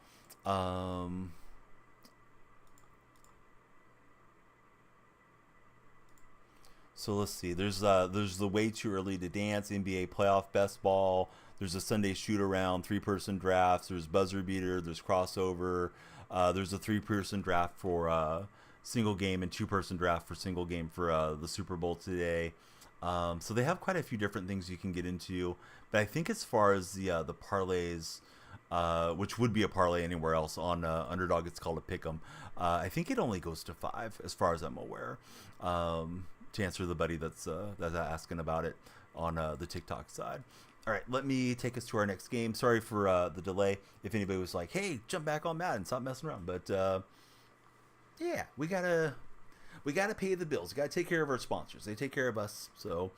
So let's see. There's the Way Too Early to Dance, NBA Playoff Best Ball. There's a Sunday Shoot Around, 3-person drafts. There's Buzzer Beater. There's Crossover. There's a 3-person draft for single game and 2-person draft for single game for the Super Bowl today. So they have quite a few different things you can get into. But I think as far as the parlays, which would be a parlay anywhere else on Underdog, it's called a pick'em. I think it only goes to 5 as far as I'm aware. To answer the buddy that's asking about it on the TikTok side. All right, let me take us to our next game. Sorry for the delay. If anybody was like, "Hey, jump back on Madden, stop messing around," but yeah, we gotta pay the bills. We gotta take care of our sponsors. They take care of us. So,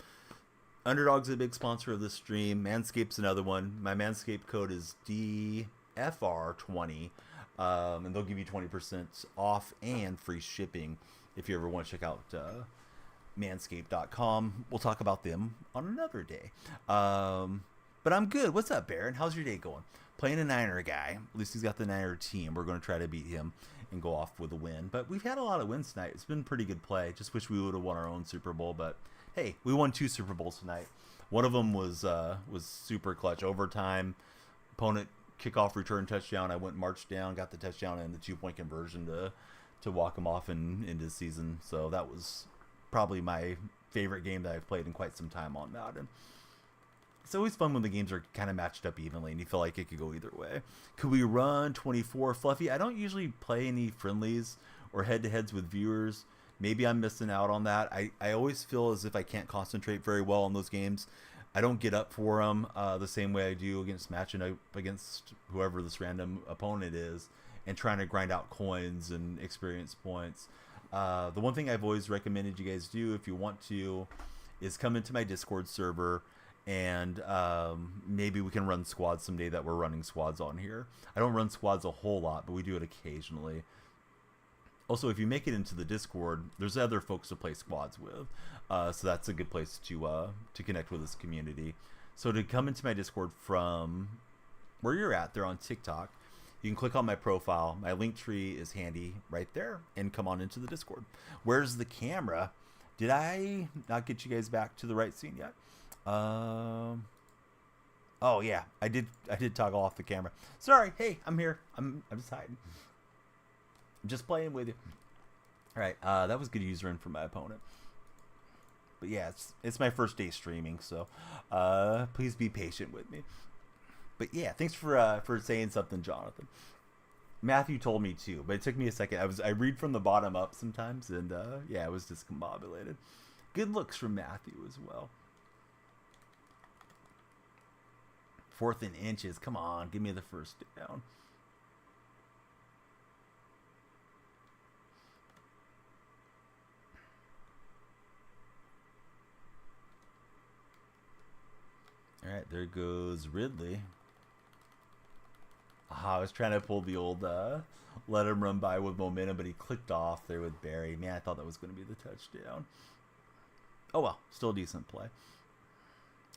Underdog's a big sponsor of this stream. Manscaped's another one. My Manscaped code is DFR20, and they'll give you 20% off and free shipping if you ever want to check out Manscaped.com. We'll talk about them on another day. But I'm good. What's up, Baron? How's your day going? Playing a Niner guy. At least he's got the Niner team. We're going to try to beat him and go off with a win. But we've had a lot of wins tonight. It's been pretty good play. Just wish we would have won our own Super Bowl. But hey, we won 2 Super Bowls tonight. One of them was super clutch. Overtime, opponent kickoff return touchdown. I went marched down, got the touchdown and the 2-point conversion to walk him off into the season. So that was probably my favorite game that I've played in quite some time on Madden. It's always fun when the games are kind of matched up evenly and you feel like it could go either way. Could we run 24? Fluffy, I don't usually play any friendlies or head-to-heads with viewers. Maybe I'm missing out on that. I always feel as if I can't concentrate very well on those games. I don't get up for them the same way I do against matching up against whoever this random opponent is and trying to grind out coins and experience points. The one thing I've always recommended you guys do if you want to is come into my Discord server and maybe we can run squads someday that we're running squads on here. I don't run squads a whole lot, but we do it occasionally. Also, if you make it into the Discord, there's other folks to play squads with. So that's a good place to connect with this community. So to come into my Discord from where you're at, they're on TikTok. You can click on my profile. My link tree is handy right there and come on into the Discord. Where's the camera? Did I not get you guys back to the right scene yet? Oh yeah, I did toggle off the camera. Sorry. Hey, I'm here. I'm just hiding. I'm just playing with you. All right. That was good user in for my opponent. But yeah, it's my first day streaming, so please be patient with me. But yeah, thanks for saying something, Jonathan. Matthew told me too, but it took me a second. I read from the bottom up sometimes, and yeah, it was discombobulated. Good looks from Matthew as well. 4th and inches. Come on, give me the first down. All right, there goes Ridley. I was trying to pull the old let him run by with momentum, but he clicked off there with Barry. Man, I thought that was going to be the touchdown. Oh well, still a decent play.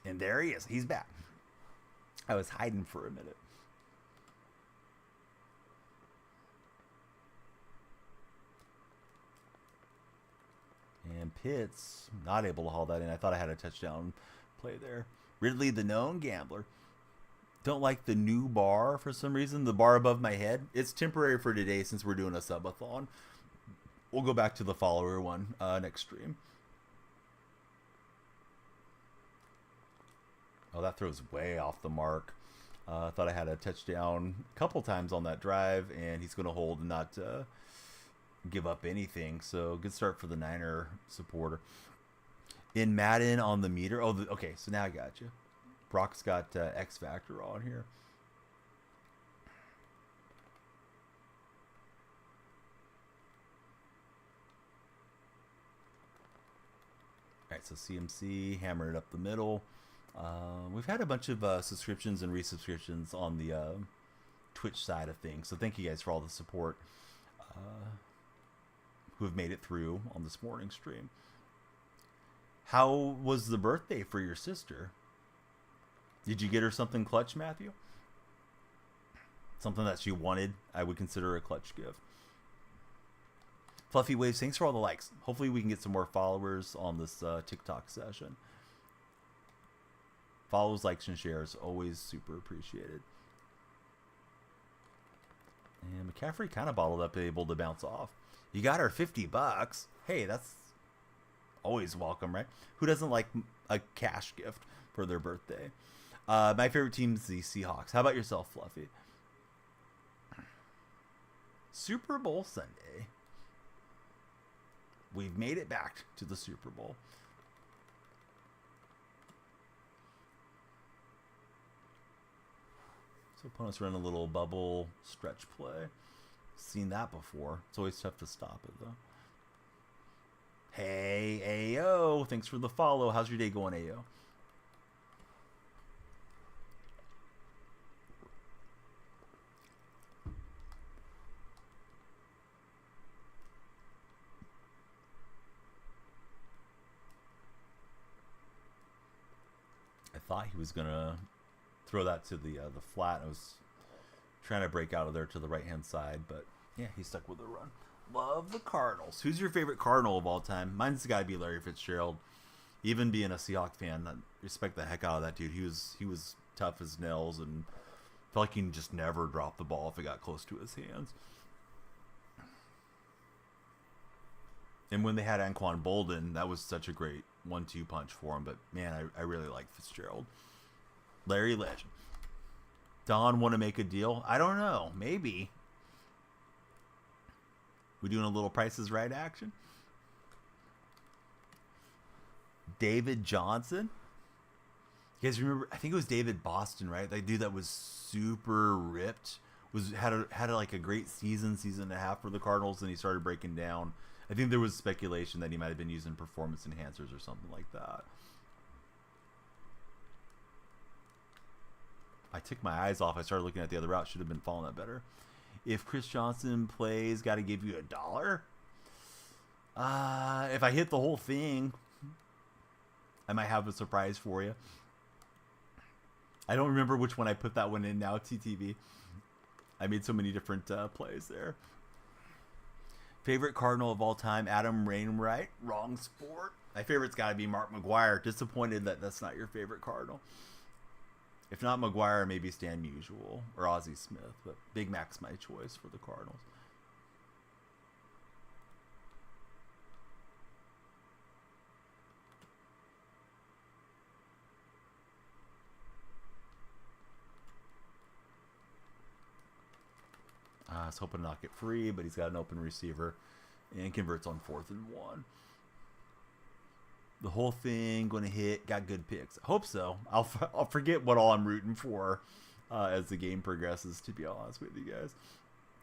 And there he is. He's back. I was hiding for a minute. And Pitts not able to haul that in. I thought I had a touchdown play there. Ridley, the known gambler. Don't like the new bar for some reason. The bar above my head. It's temporary for today since we're doing a subathon. We'll go back to the follower one next stream. Oh, that throws way off the mark. I thought I had a touchdown a couple times on that drive, and he's going to hold and not give up anything. So good start for the Niner supporter. In Madden on the meter. Oh, okay, so now I got you. Brock's got X Factor on here. All right, so CMC hammering it up the middle. We've had a bunch of subscriptions and resubscriptions on the Twitch side of things, so thank you guys for all the support who have made it through on this morning stream. How was the birthday for your sister? Did you get her something clutch, Matthew? Something that she wanted, I would consider a clutch gift. Fluffy Waves, thanks for all the likes. Hopefully we can get some more followers on this TikTok session. Follows, likes, and shares, always super appreciated. And McCaffrey kind of bottled up, able to bounce off. You got her $50. Hey, that's always welcome, right? Who doesn't like a cash gift for their birthday? My favorite team is the Seahawks. How about yourself, Fluffy? Super Bowl Sunday. We've made it back to the Super Bowl. So opponents run a little bubble stretch play. Seen that before. It's always tough to stop it, though. Hey, Ayo. Thanks for the follow. How's your day going, Ayo? I thought he was going to throw that to the flat. I was trying to break out of there to the right-hand side, but yeah, he stuck with the run. Love the Cardinals. Who's your favorite Cardinal of all time? Mine's got to be Larry Fitzgerald. Even being a Seahawks fan, I respect the heck out of that dude. He was tough as nails and felt like he just never dropped the ball if it got close to his hands. And when they had Anquan Bolden, that was such a great 1-2 punch for him. But man, I really like Fitzgerald. Larry Legend. Don want to make a deal? I don't know. Maybe. We doing a little Price is Right action? David Johnson. You guys remember? I think it was David Boston, right? That dude that was super ripped. Had like a great season and a half for the Cardinals, and he started breaking down. I think there was speculation that he might have been using performance enhancers or something like that. I took my eyes off. I started looking at the other route. Should have been following that better. If Chris Johnson plays, got to give you $1. If I hit the whole thing, I might have a surprise for you. I don't remember which one I put that one in now, TTV. I made so many different plays there. Favorite Cardinal of all time, Adam Wainwright. Wrong sport. My favorite's got to be Mark McGwire. Disappointed that that's not your favorite Cardinal. If not McGuire, maybe Stan Musial or Ozzie Smith. But Big Mac's my choice for the Cardinals. I was hoping to knock it free, but he's got an open receiver and converts on 4th and 1. The whole thing going to hit. Got good picks. Hope so. I'll forget what all I'm rooting for as the game progresses, to be honest with you guys.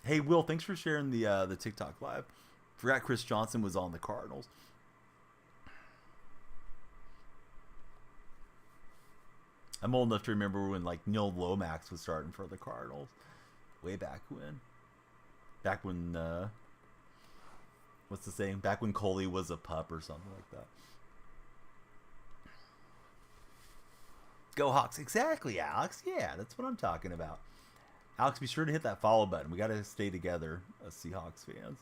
Hey, Will, thanks for sharing the TikTok live. Forgot Chris Johnson was on the Cardinals. I'm old enough to remember when like Neil Lomax was starting for the Cardinals. Way back when. Back when, what's the saying? Back when Coley was a pup or something like that. Go Hawks. Exactly, Alex. Yeah, that's what I'm talking about. Alex, be sure to hit that follow button. We got to stay together as Seahawks fans.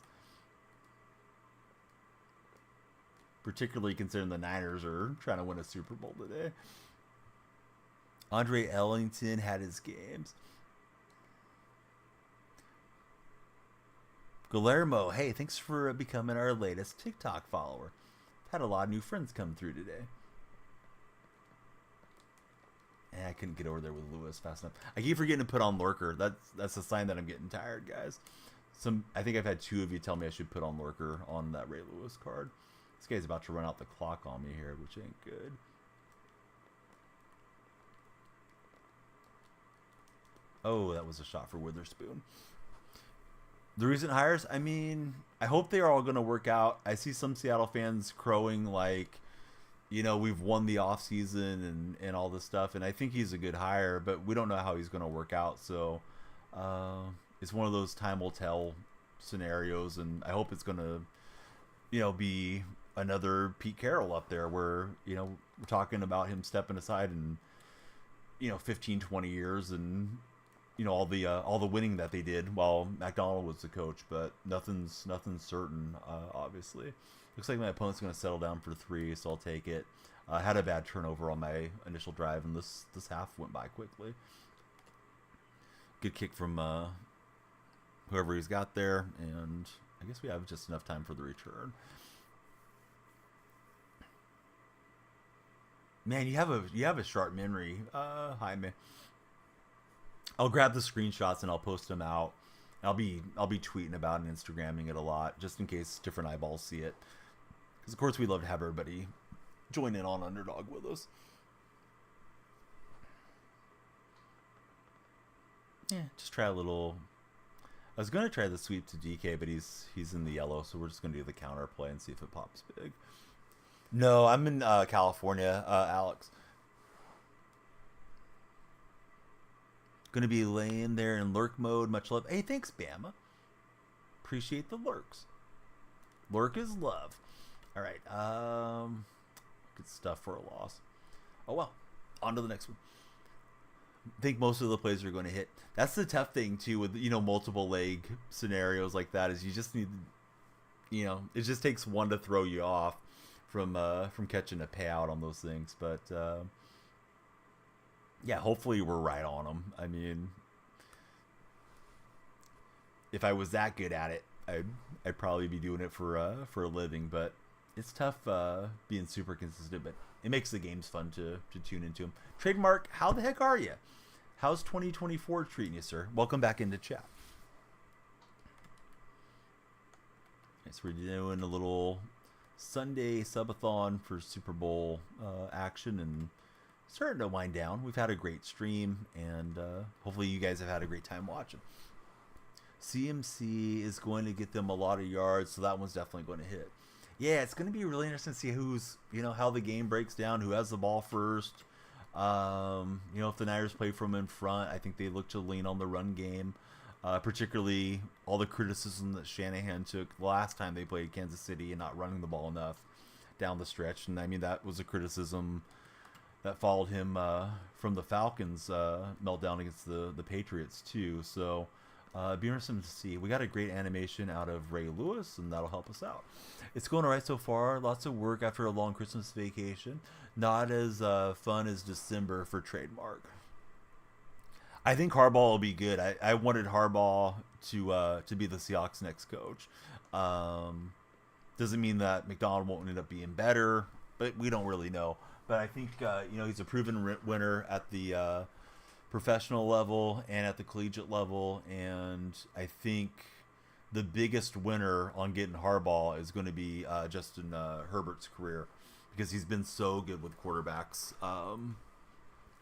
Particularly considering the Niners are trying to win a Super Bowl today. Andre Ellington had his games. Guillermo, hey, thanks for becoming our latest TikTok follower. Had a lot of new friends come through today. And I couldn't get over there with Lewis fast enough. I keep forgetting to put on Lurker. That's a sign that I'm getting tired, guys. I think I've had 2 of you tell me I should put on Lurker on that Ray Lewis card. This guy's about to run out the clock on me here, which ain't good. Oh, that was a shot for Witherspoon. The recent hires, I mean, I hope they are all going to work out. I see some Seattle fans crowing like, you know, we've won the offseason and all this stuff. And I think he's a good hire, but we don't know how he's going to work out. So it's one of those time will tell scenarios. And I hope it's going to, you know, be another Pete Carroll up there where, you know, we're talking about him stepping aside in, you know, 15, 20 years and, you know, all the winning that they did while McDonald was the coach, but nothing's certain, obviously. Looks like my opponent's going to settle down for 3, so I'll take it. I had a bad turnover on my initial drive, and this half went by quickly. Good kick from whoever he's got there, and I guess we have just enough time for the return. Man, you have a sharp memory, Jaime. I'll grab the screenshots and I'll post them out. I'll be tweeting about and Instagramming it a lot, just in case different eyeballs see it. Because of course we love to have everybody join in on Underdog with us. Yeah, just try a little. I was gonna try the sweep to DK, but he's in the yellow, so we're just gonna do the counter play and see if it pops big. No, I'm in California, Alex. Gonna be laying there in lurk mode. Much love. Hey, thanks, Bama. Appreciate the lurks. Lurk is love. All right. Good stuff for a loss. Oh well. On to the next one. I think most of the plays are going to hit. That's the tough thing too with, you know, multiple leg scenarios like that is you just need, you know, it just takes one to throw you off from catching a payout on those things. But yeah, hopefully we're right on them. I mean, if I was that good at it, I'd probably be doing it for a living. But it's tough being super consistent. But it makes the games fun to tune into them. Trademark, how the heck are you? How's 2024 treating you, sir? Welcome back into chat. So we're doing a little Sunday subathon for Super Bowl action and starting to wind down. We've had a great stream, and hopefully you guys have had a great time watching. CMC is going to get them a lot of yards, so that one's definitely going to hit. Yeah, it's going to be really interesting to see who's, you know, how the game breaks down, who has the ball first. You know, if the Niners play from in front, I think they look to lean on the run game. Particularly all the criticism that Shanahan took the last time they played Kansas City and not running the ball enough down the stretch. And I mean, that was a criticism that followed him from the Falcons meltdown against the Patriots too. So be interesting to see. We got a great animation out of Ray Lewis, and that'll help us out. It's going all right so far. Lots of work after a long Christmas vacation. Not as fun as December for Trademark. I think Harbaugh will be good. I wanted Harbaugh to be the Seahawks' next coach. Doesn't mean that McDonald won't end up being better, but we don't really know. But I think you know, he's a proven winner at the professional level and at the collegiate level. And I think the biggest winner on getting Harbaugh is going to be Justin Herbert's career, because he's been so good with quarterbacks.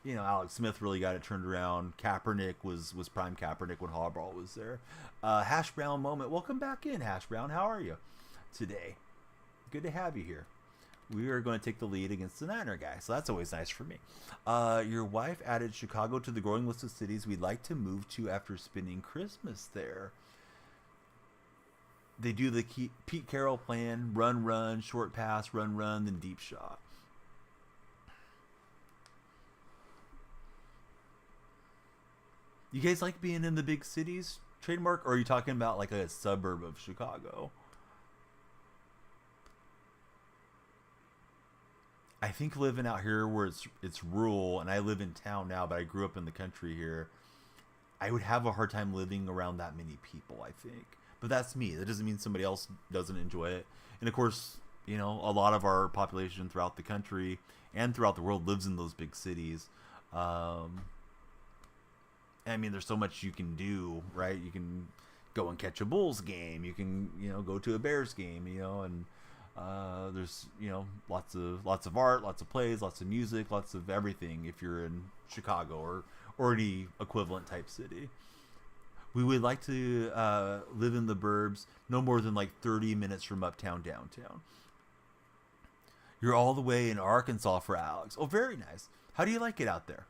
Alex Smith really got it turned around. Kaepernick was prime Kaepernick when Harbaugh was there. Hash Brown moment. Welcome back in, Hash Brown. How are you today? Good to have you here. We are going to take the lead against the Niner guy, so that's always nice for me. Your wife added Chicago to the growing list of cities we'd like to move to after spending Christmas there. They do the Pete Carroll plan: run, short pass, run, then deep shot. You guys like being in the big cities, Trademark, or are you talking about like a suburb of Chicago? I think living out here where it's rural, and I live in town now, but I grew up in the country here, I would have a hard time living around that many people, I think. But that's me. That doesn't mean somebody else doesn't enjoy it. And of course, a lot of our population throughout the country and throughout the world lives in those big cities. I mean, there's so much you can do, right? You can go and catch a Bulls game. You can, go to a Bears game, and there's, lots of art, lots of plays, lots of music, lots of everything if you're in Chicago or any equivalent type city. We would like to live in the burbs, no more than like 30 minutes from uptown, downtown. You're all the way in Arkansas for Alex. Oh, very nice. How do you like it out there?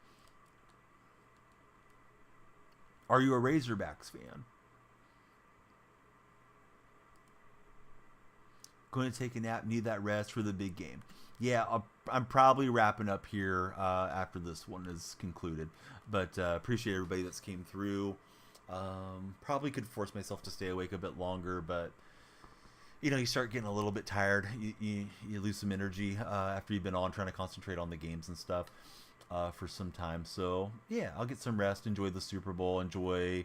Are you a Razorbacks fan? Going to take a nap, need that rest for the big game. Yeah, I'm probably wrapping up here after this one is concluded. But appreciate everybody that's came through. Probably could force myself to stay awake a bit longer, but you start getting a little bit tired. You lose some energy after you've been on trying to concentrate on the games and stuff for some time. So yeah, I'll get some rest, enjoy the Super Bowl, enjoy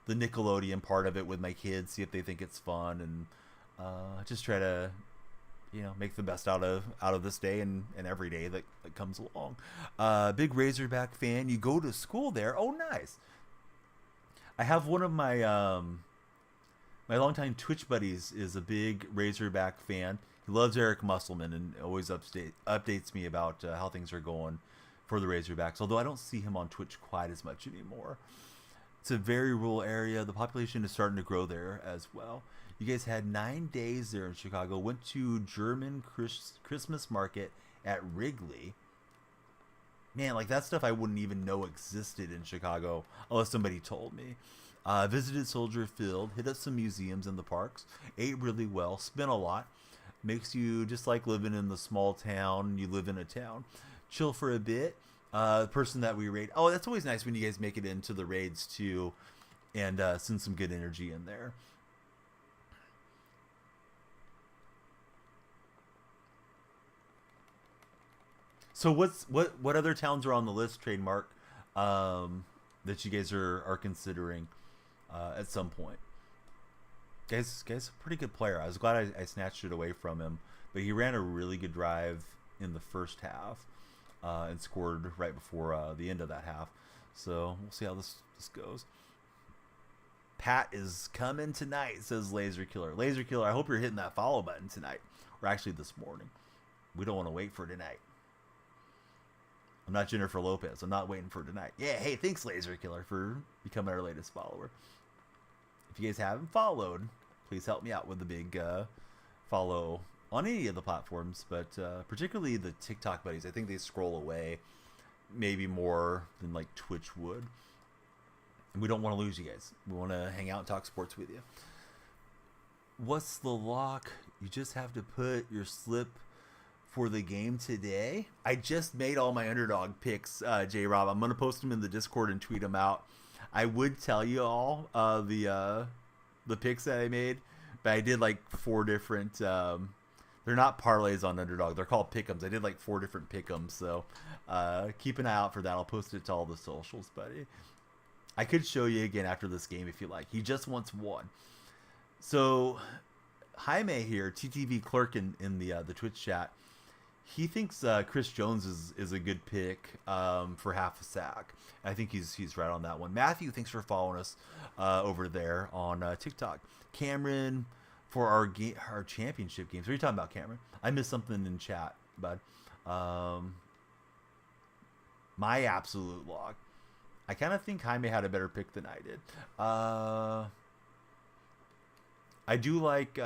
the Nickelodeon part of it with my kids, see if they think it's fun, and just try to make the best out of this day and every day that comes along. Big Razorback fan. You go to school there? Oh, nice. I have one of my my longtime Twitch buddies is a big Razorback fan. He loves Eric Musselman and always updates me about how things are going for the Razorbacks, although I don't see him on Twitch quite as much anymore. It's a very rural area. The population is starting to grow there as well. You guys had 9 days there in Chicago. Went to German Christmas market at Wrigley. Man, like that stuff I wouldn't even know existed in Chicago unless somebody told me. Visited Soldier Field, hit up some museums in the parks, ate really well, spent a lot. Makes you just like living in the small town. You live in a town. Chill for a bit. The person that we raid. Oh, that's always nice when you guys make it into the raids too, and send some good energy in there. So what other towns are on the list, Trademark, that you guys are considering at some point? Guy's a pretty good player. I was glad I snatched it away from him, but he ran a really good drive in the first half and scored right before the end of that half. So we'll see how this goes. Pat is coming tonight, says Laser Killer. Laser Killer, I hope you're hitting that follow button tonight, or actually this morning. We don't want to wait for tonight. I'm not Jennifer Lopez. I'm not waiting for tonight. Yeah, hey, thanks, Laser Killer, for becoming our latest follower. If you guys haven't followed, please help me out with the big follow on any of the platforms, but particularly the TikTok buddies. I think they scroll away maybe more than like Twitch would. And we don't want to lose you guys. We want to hang out and talk sports with you. What's the lock? You just have to put your slip for the game today. I just made all my underdog picks, J-Rob. I'm going to post them in the Discord and tweet them out. I would tell you all the picks that I made, but I did like 4 different... they're not parlays on underdog. They're called pick'ems. I did like 4 different pick'ems, so keep an eye out for that. I'll post it to all the socials, buddy. I could show you again after this game if you like. He just wants one. So Jaime here, TTV clerk in the Twitch chat, He thinks Chris Jones is a good pick for half a sack. I think he's right on that one. Matthew, thanks for following us over there on TikTok. Cameron, for our championship games. What are you talking about, Cameron? I missed something in chat, bud. My absolute lock. I kind of think Jaime had a better pick than I did. I do like.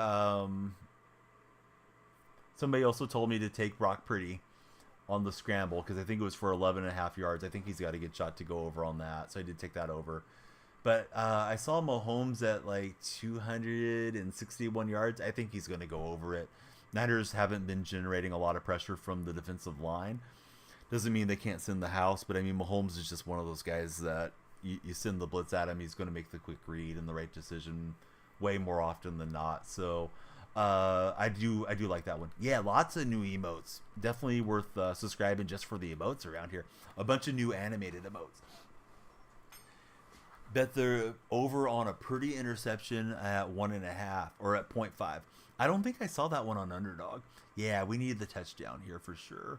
Somebody also told me to take Brock Purdy on the scramble because I think it was for 11.5 yards. I think he's got to get shot to go over on that, so I did take that over. But I saw Mahomes at like 261 yards. I think he's going to go over it. Niners haven't been generating a lot of pressure from the defensive line. Doesn't mean they can't send the house, but I mean Mahomes is just one of those guys that you send the blitz at him, he's going to make the quick read and the right decision way more often than not. So I do like that one. Yeah, lots of new emotes. Definitely worth subscribing just for the emotes around here. A bunch of new animated emotes. Bet they're over on a Purdy interception at 1.5 or at 0.5. I don't think I saw that one on Underdog. Yeah, we need the touchdown here for sure.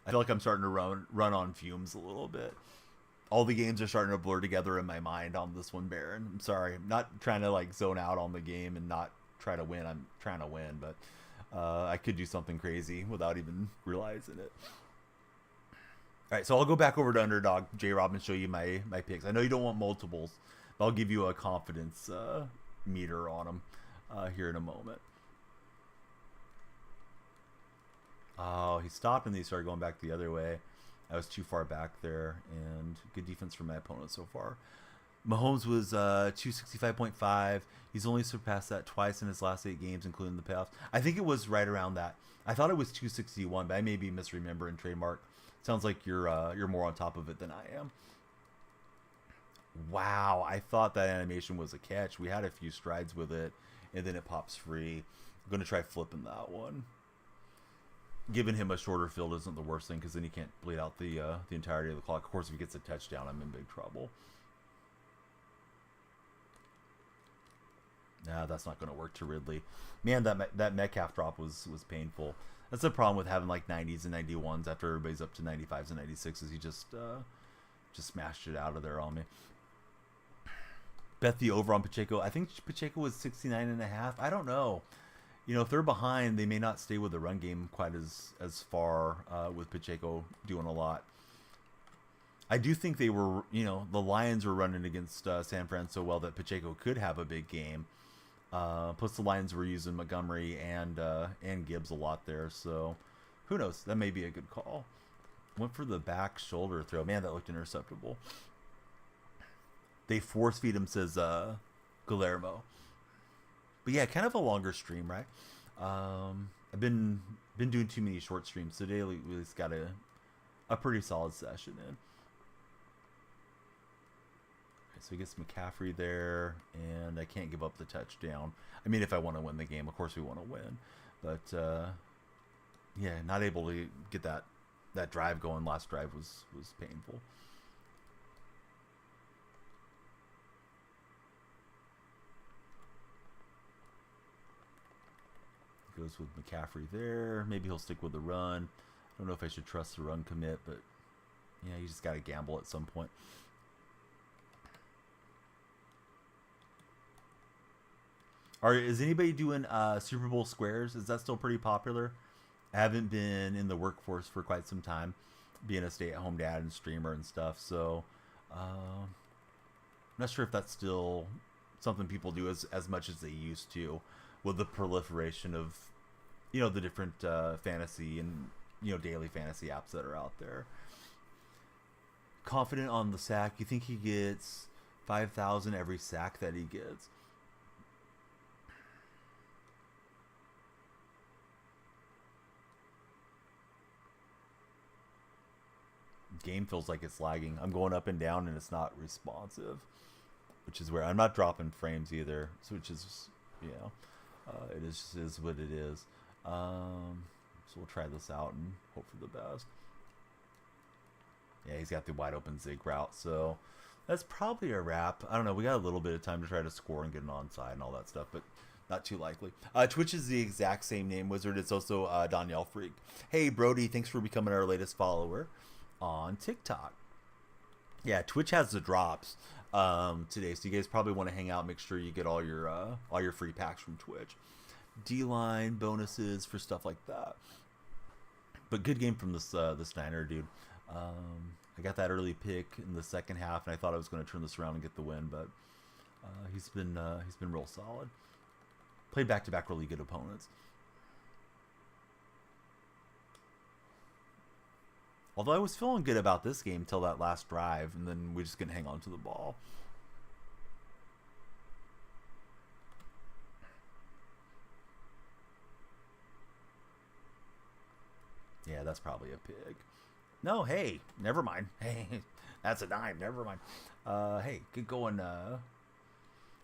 I feel like I'm starting to run on fumes a little bit. All the games are starting to blur together in my mind on this one, Baron. I'm sorry. I'm not trying to like zone out on the game and not try to win. I'm trying to win, but I could do something crazy without even realizing it. All right, so I'll go back over to Underdog, J-Rob, and show you my picks. I know you don't want multiples, but I'll give you a confidence meter on them here in a moment. Oh, he stopped and then he started going back the other way. I was too far back there, and good defense from my opponent so far. Mahomes was 265.5. He's only surpassed that twice in his last 8 games, including the playoffs. I think it was right around that. I thought it was 261, but I may be misremembering. Trademark. Sounds like you're more on top of it than I am. Wow, I thought that animation was a catch. We had a few strides with it, and then it pops free. I'm going to try flipping that one. Giving him a shorter field isn't the worst thing because then he can't bleed out the entirety of the clock. Of course, if he gets a touchdown, I'm in big trouble. Nah, that's not going to work to Ridley. Man, that Metcalf drop was painful. That's the problem with having like 90s and 91s after everybody's up to 95s and 96s. He just smashed it out of there on me. Bet the over on Pacheco. I think Pacheco was 69.5. I don't know. You know, if they're behind, they may not stay with the run game quite as far with Pacheco doing a lot. I do think they were, the Lions were running against San Fran so well that Pacheco could have a big game. Plus the Lions were using Montgomery and Gibbs a lot there, so who knows? That may be a good call. Went for the back shoulder throw. Man, that looked interceptable. They force feed him, says Guillermo. But yeah, kind of a longer stream, right? I've been doing too many short streams. Today we just got a pretty solid session in. Okay, so he gets McCaffrey there, and I can't give up the touchdown. I mean, if I want to win the game, of course we want to win. But yeah, not able to get that drive going. Last drive was painful. Goes with McCaffrey there. Maybe he'll stick with the run. I don't know if I should trust the run commit, but yeah, you just got to gamble at some point. Is anybody doing Super Bowl squares? Is that still pretty popular? I haven't been in the workforce for quite some time, being a stay-at-home dad and streamer and stuff. So I'm not sure if that's still something people do as much as they used to, with the proliferation of, the different fantasy and, daily fantasy apps that are out there. Confident on the sack. You think he gets 5,000 every sack that he gets? Game feels like it's lagging. I'm going up and down and it's not responsive, which is where I'm not dropping frames either, which is, it is what it is. So we'll try this out and hope for the best. Yeah, he's got the wide open zig route, so that's probably a wrap. I don't know. We got a little bit of time to try to score and get an onside and all that stuff, but Not too likely. Twitch is the exact same name, Wizard. It's also Danielle Freak. Hey, Brody, thanks for becoming our latest follower on TikTok. Yeah, Twitch has the drops today, so you guys probably want to hang out. Make sure you get all your free packs from Twitch. D-line bonuses for stuff like that. But good game from this Niner dude. I got that early pick in the second half, and I thought I was going to turn this around and get the win, but he's been real solid. Played back-to-back really good opponents. Although I was feeling good about this game until that last drive, and then we just couldn't hang on to the ball. Yeah, that's probably a pig. No, hey, never mind. Hey, that's a dime. Never mind. Hey, get going,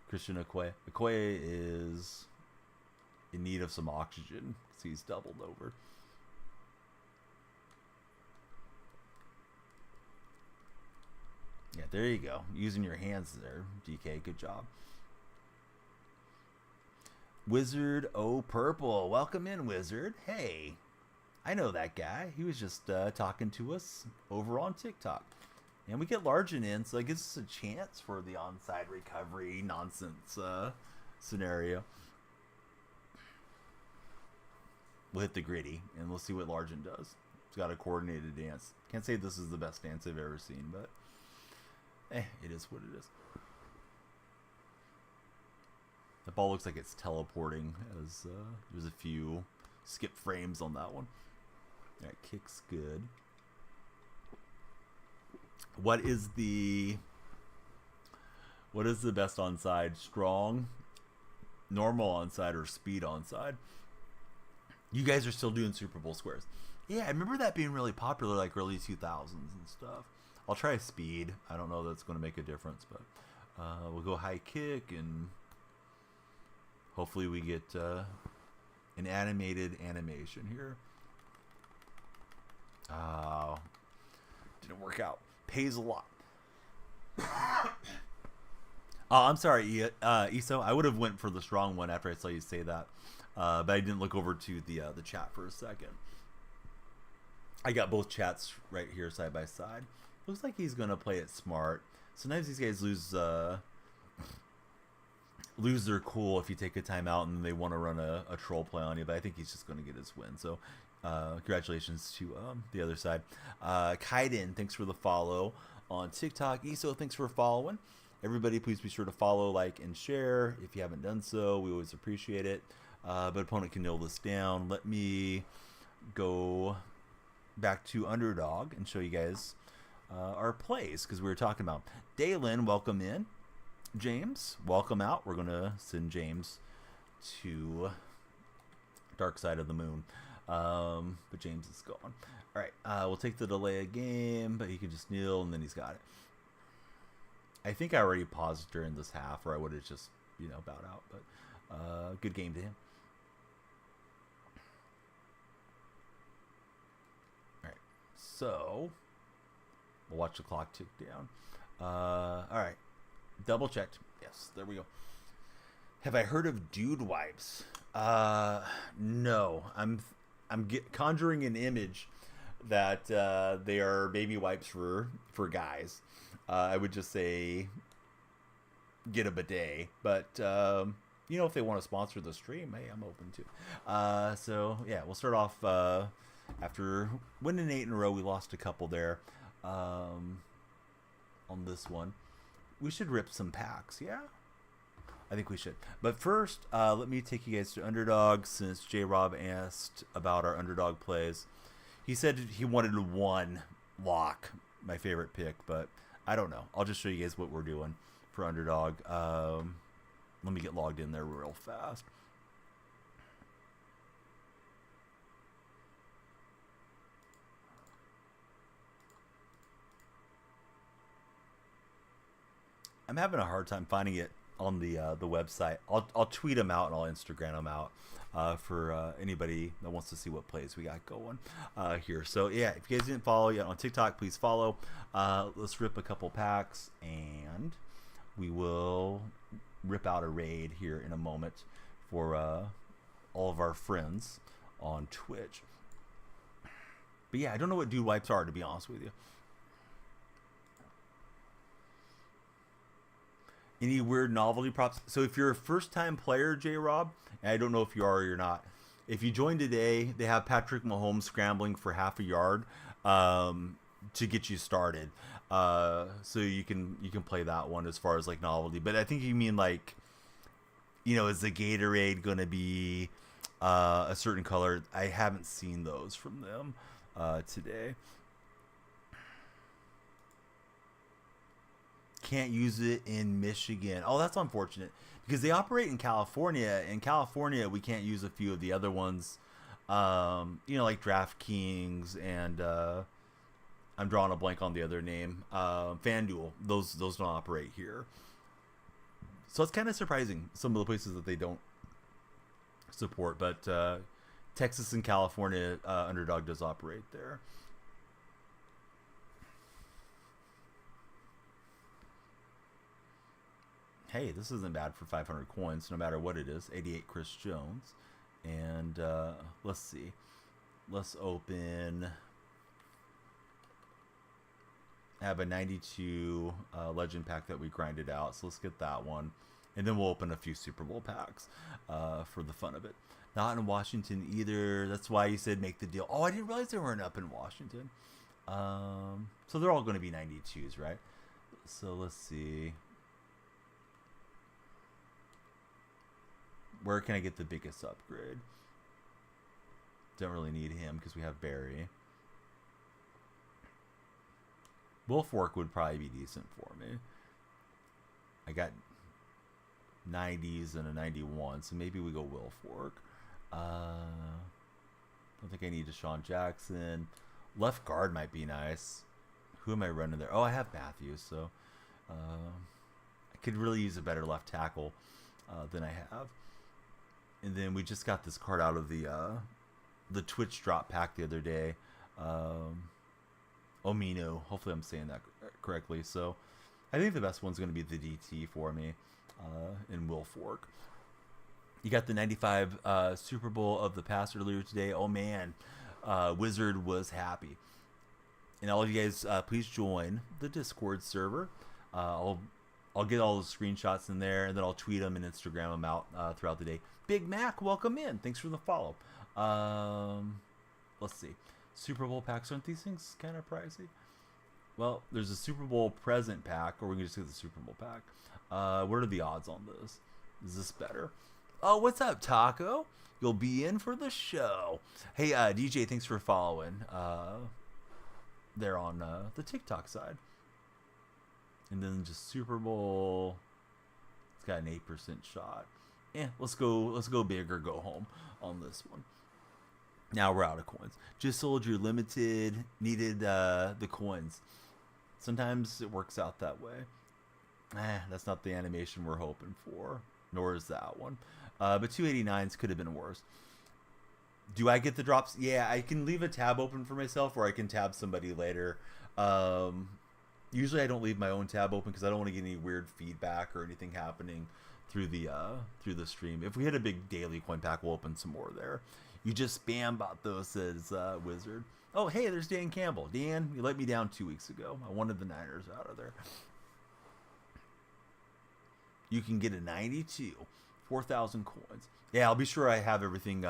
Christian Okoye. Okoye is in need of some oxygen because he's doubled over. Yeah, there you go. Using your hands there, DK. Good job. Wizard O Purple. Welcome in, Wizard. Hey, I know that guy. He was just talking to us over on TikTok. And we get Largent in, so that gives us a chance for the onside recovery nonsense scenario. We'll hit the gritty, and we'll see what Largent does. He's got a coordinated dance. Can't say this is the best dance I've ever seen, but it is what it is. The ball looks like it's teleporting, as there's a few skip frames on that one. That kick's good. What is the best onside? Strong, normal onside, or speed onside? You guys are still doing Super Bowl squares. Yeah, I remember that being really popular, like early 2000s and stuff. I'll try speed. I don't know that's going to make a difference, but we'll go high kick, and hopefully we get an animated animation here. Oh, didn't work out. Pays a lot. Oh, I'm sorry, Iso. I would have went for the strong one after I saw you say that, but I didn't look over to the chat for a second. I got both chats right here side by side. Looks like he's gonna play it smart. Sometimes these guys lose their cool if you take a timeout and they want to run a troll play on you, but I think he's just going to get his win. So congratulations to the other side. Kaiden, thanks for the follow on TikTok. Iso, thanks for following. Everybody, please be sure to follow, like, and share if you haven't done so. We always appreciate it. But opponent can nail this down. Let me go back to Underdog and show you guys our plays, because we were talking about Dalen. Welcome in. James, welcome out. We're going to send James to Dark Side of the Moon. But James is gone. All right, we'll take the delay a game, but he can just kneel, and then he's got it. I think I already paused during this half, or I would have just, bowed out. But good game to him. All right, so we'll watch the clock tick down. All right. Double checked. Yes, there we go. Have I heard of dude wipes? No. I'm conjuring an image that they are baby wipes for guys. I would just say get a bidet, but if they want to sponsor the stream, hey, I'm open to. So yeah, we'll start off after winning 8 in a row. We lost a couple there on this one. We should rip some packs, yeah? I think we should. But first, let me take you guys to Underdog, since J-Rob asked about our Underdog plays. He said he wanted one lock, my favorite pick, but I don't know. I'll just show you guys what we're doing for Underdog. Let me get logged in there real fast. I'm having a hard time finding it on the website. I'll tweet them out and I'll Instagram them out for anybody that wants to see what plays we got going here. So yeah, if you guys didn't follow yet on TikTok, please follow. Let's rip a couple packs, and we will rip out a raid here in a moment for all of our friends on Twitch. But yeah, I don't know what dude wipes are, to be honest with you. Any weird novelty props? So if you're a first-time player, J-Rob, and I don't know if you are or you're not, if you join today, they have Patrick Mahomes scrambling for half a yard to get you started. So you can play that one as far as like novelty. But I think you mean like, you know, is the Gatorade going to be a certain color? I haven't seen those from them today. Can't use it in Michigan. Oh, that's unfortunate because they operate in California. In California, we can't use a few of the other ones, you know, like DraftKings and I'm drawing a blank on the other name, FanDuel. Those don't operate here, so it's kind of surprising some of the places that they don't support. But Texas and California, Underdog does operate there. Hey, this isn't bad for 500 coins, no matter what it is. 88 Chris Jones. And let's see. Let's open. I have a 92 legend pack that we grinded out, so let's get that one. And then we'll open a few Super Bowl packs for the fun of it. Not in Washington either. That's why you said make the deal. Oh, I didn't realize they weren't up in Washington. So they're all going to be 92s, right? So let's see. Where can I get the biggest upgrade? Don't really need him because we have Barry. Wolfwork would probably be decent for me. I got 90s and a 91, so maybe we go Wolfwork. Don't think I need Deshaun Jackson. Left guard might be nice. Who am I running there? Oh, I have Matthews, so I could really use a better left tackle than I have. And then we just got this card out of the Twitch drop pack the other day. Omino. Hopefully I'm saying that correctly. So I think the best one's going to be the DT for me in Wolfwork. You got the 95 Super Bowl of the past earlier today. Oh, man. Wizard was happy. And all of you guys, please join the Discord server. I'll get all the screenshots in there, and then I'll tweet them and Instagram them out throughout the day. Big Mac, welcome in. Thanks for the follow. Let's see. Super Bowl packs, aren't these things kind of pricey? Well, there's a Super Bowl present pack, or we can just get the Super Bowl pack. What are the odds on this? Is this better? Oh, what's up, Taco? You'll be in for the show. Hey, DJ, thanks for following. There on the TikTok side. And then just Super Bowl. It's got an 8% shot. Let's go big or go home on this one. Now we're out of coins. Just sold your limited. Needed the coins. Sometimes it works out that way. That's not the animation we're hoping for. Nor is that one. But 289s could have been worse. Do I get the drops? Yeah, I can leave a tab open for myself, or I can tab somebody later. Usually I don't leave my own tab open because I don't want to get any weird feedback or anything happening through the stream. If we hit a big daily coin pack, we'll open some more there. You just spam bot those, says Wizard. Oh, hey, there's Dan Campbell. Dan, you let me down 2 weeks ago. I wanted the Niners out of there. You can get a 92, 4,000 coins. Yeah, I'll be sure I have everything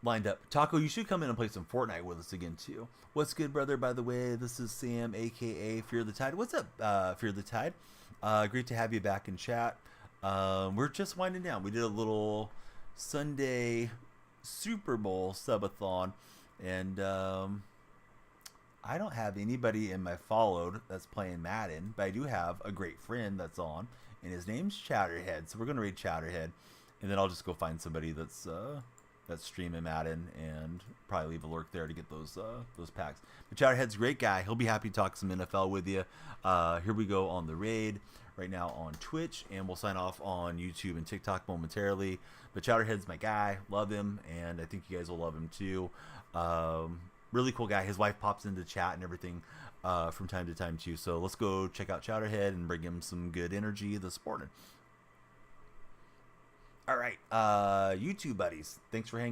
lined up. Taco, you should come in and play some Fortnite with us again, too. What's good, brother? By the way, this is Sam, a.k.a. Fear the Tide. What's up, Fear the Tide? Great to have you back in chat. We're just winding down. We did a little Sunday Super Bowl subathon, and I don't have anybody in my followed that's playing Madden, but I do have a great friend that's on, and his name's Chatterhead. So we're gonna raid Chatterhead, and then I'll just go find somebody that's streaming Madden and probably leave a lurk there to get those packs. But Chatterhead's a great guy. He'll be happy to talk some NFL with you. Here we go on the raid right now on Twitch, and we'll sign off on YouTube and TikTok momentarily. But Chowderhead's my guy. Love him, and I think you guys will love him too. Really cool guy. His wife pops into chat and everything from time to time too. So let's go check out Chowderhead and bring him some good energy this morning. All right, YouTube buddies, thanks for hanging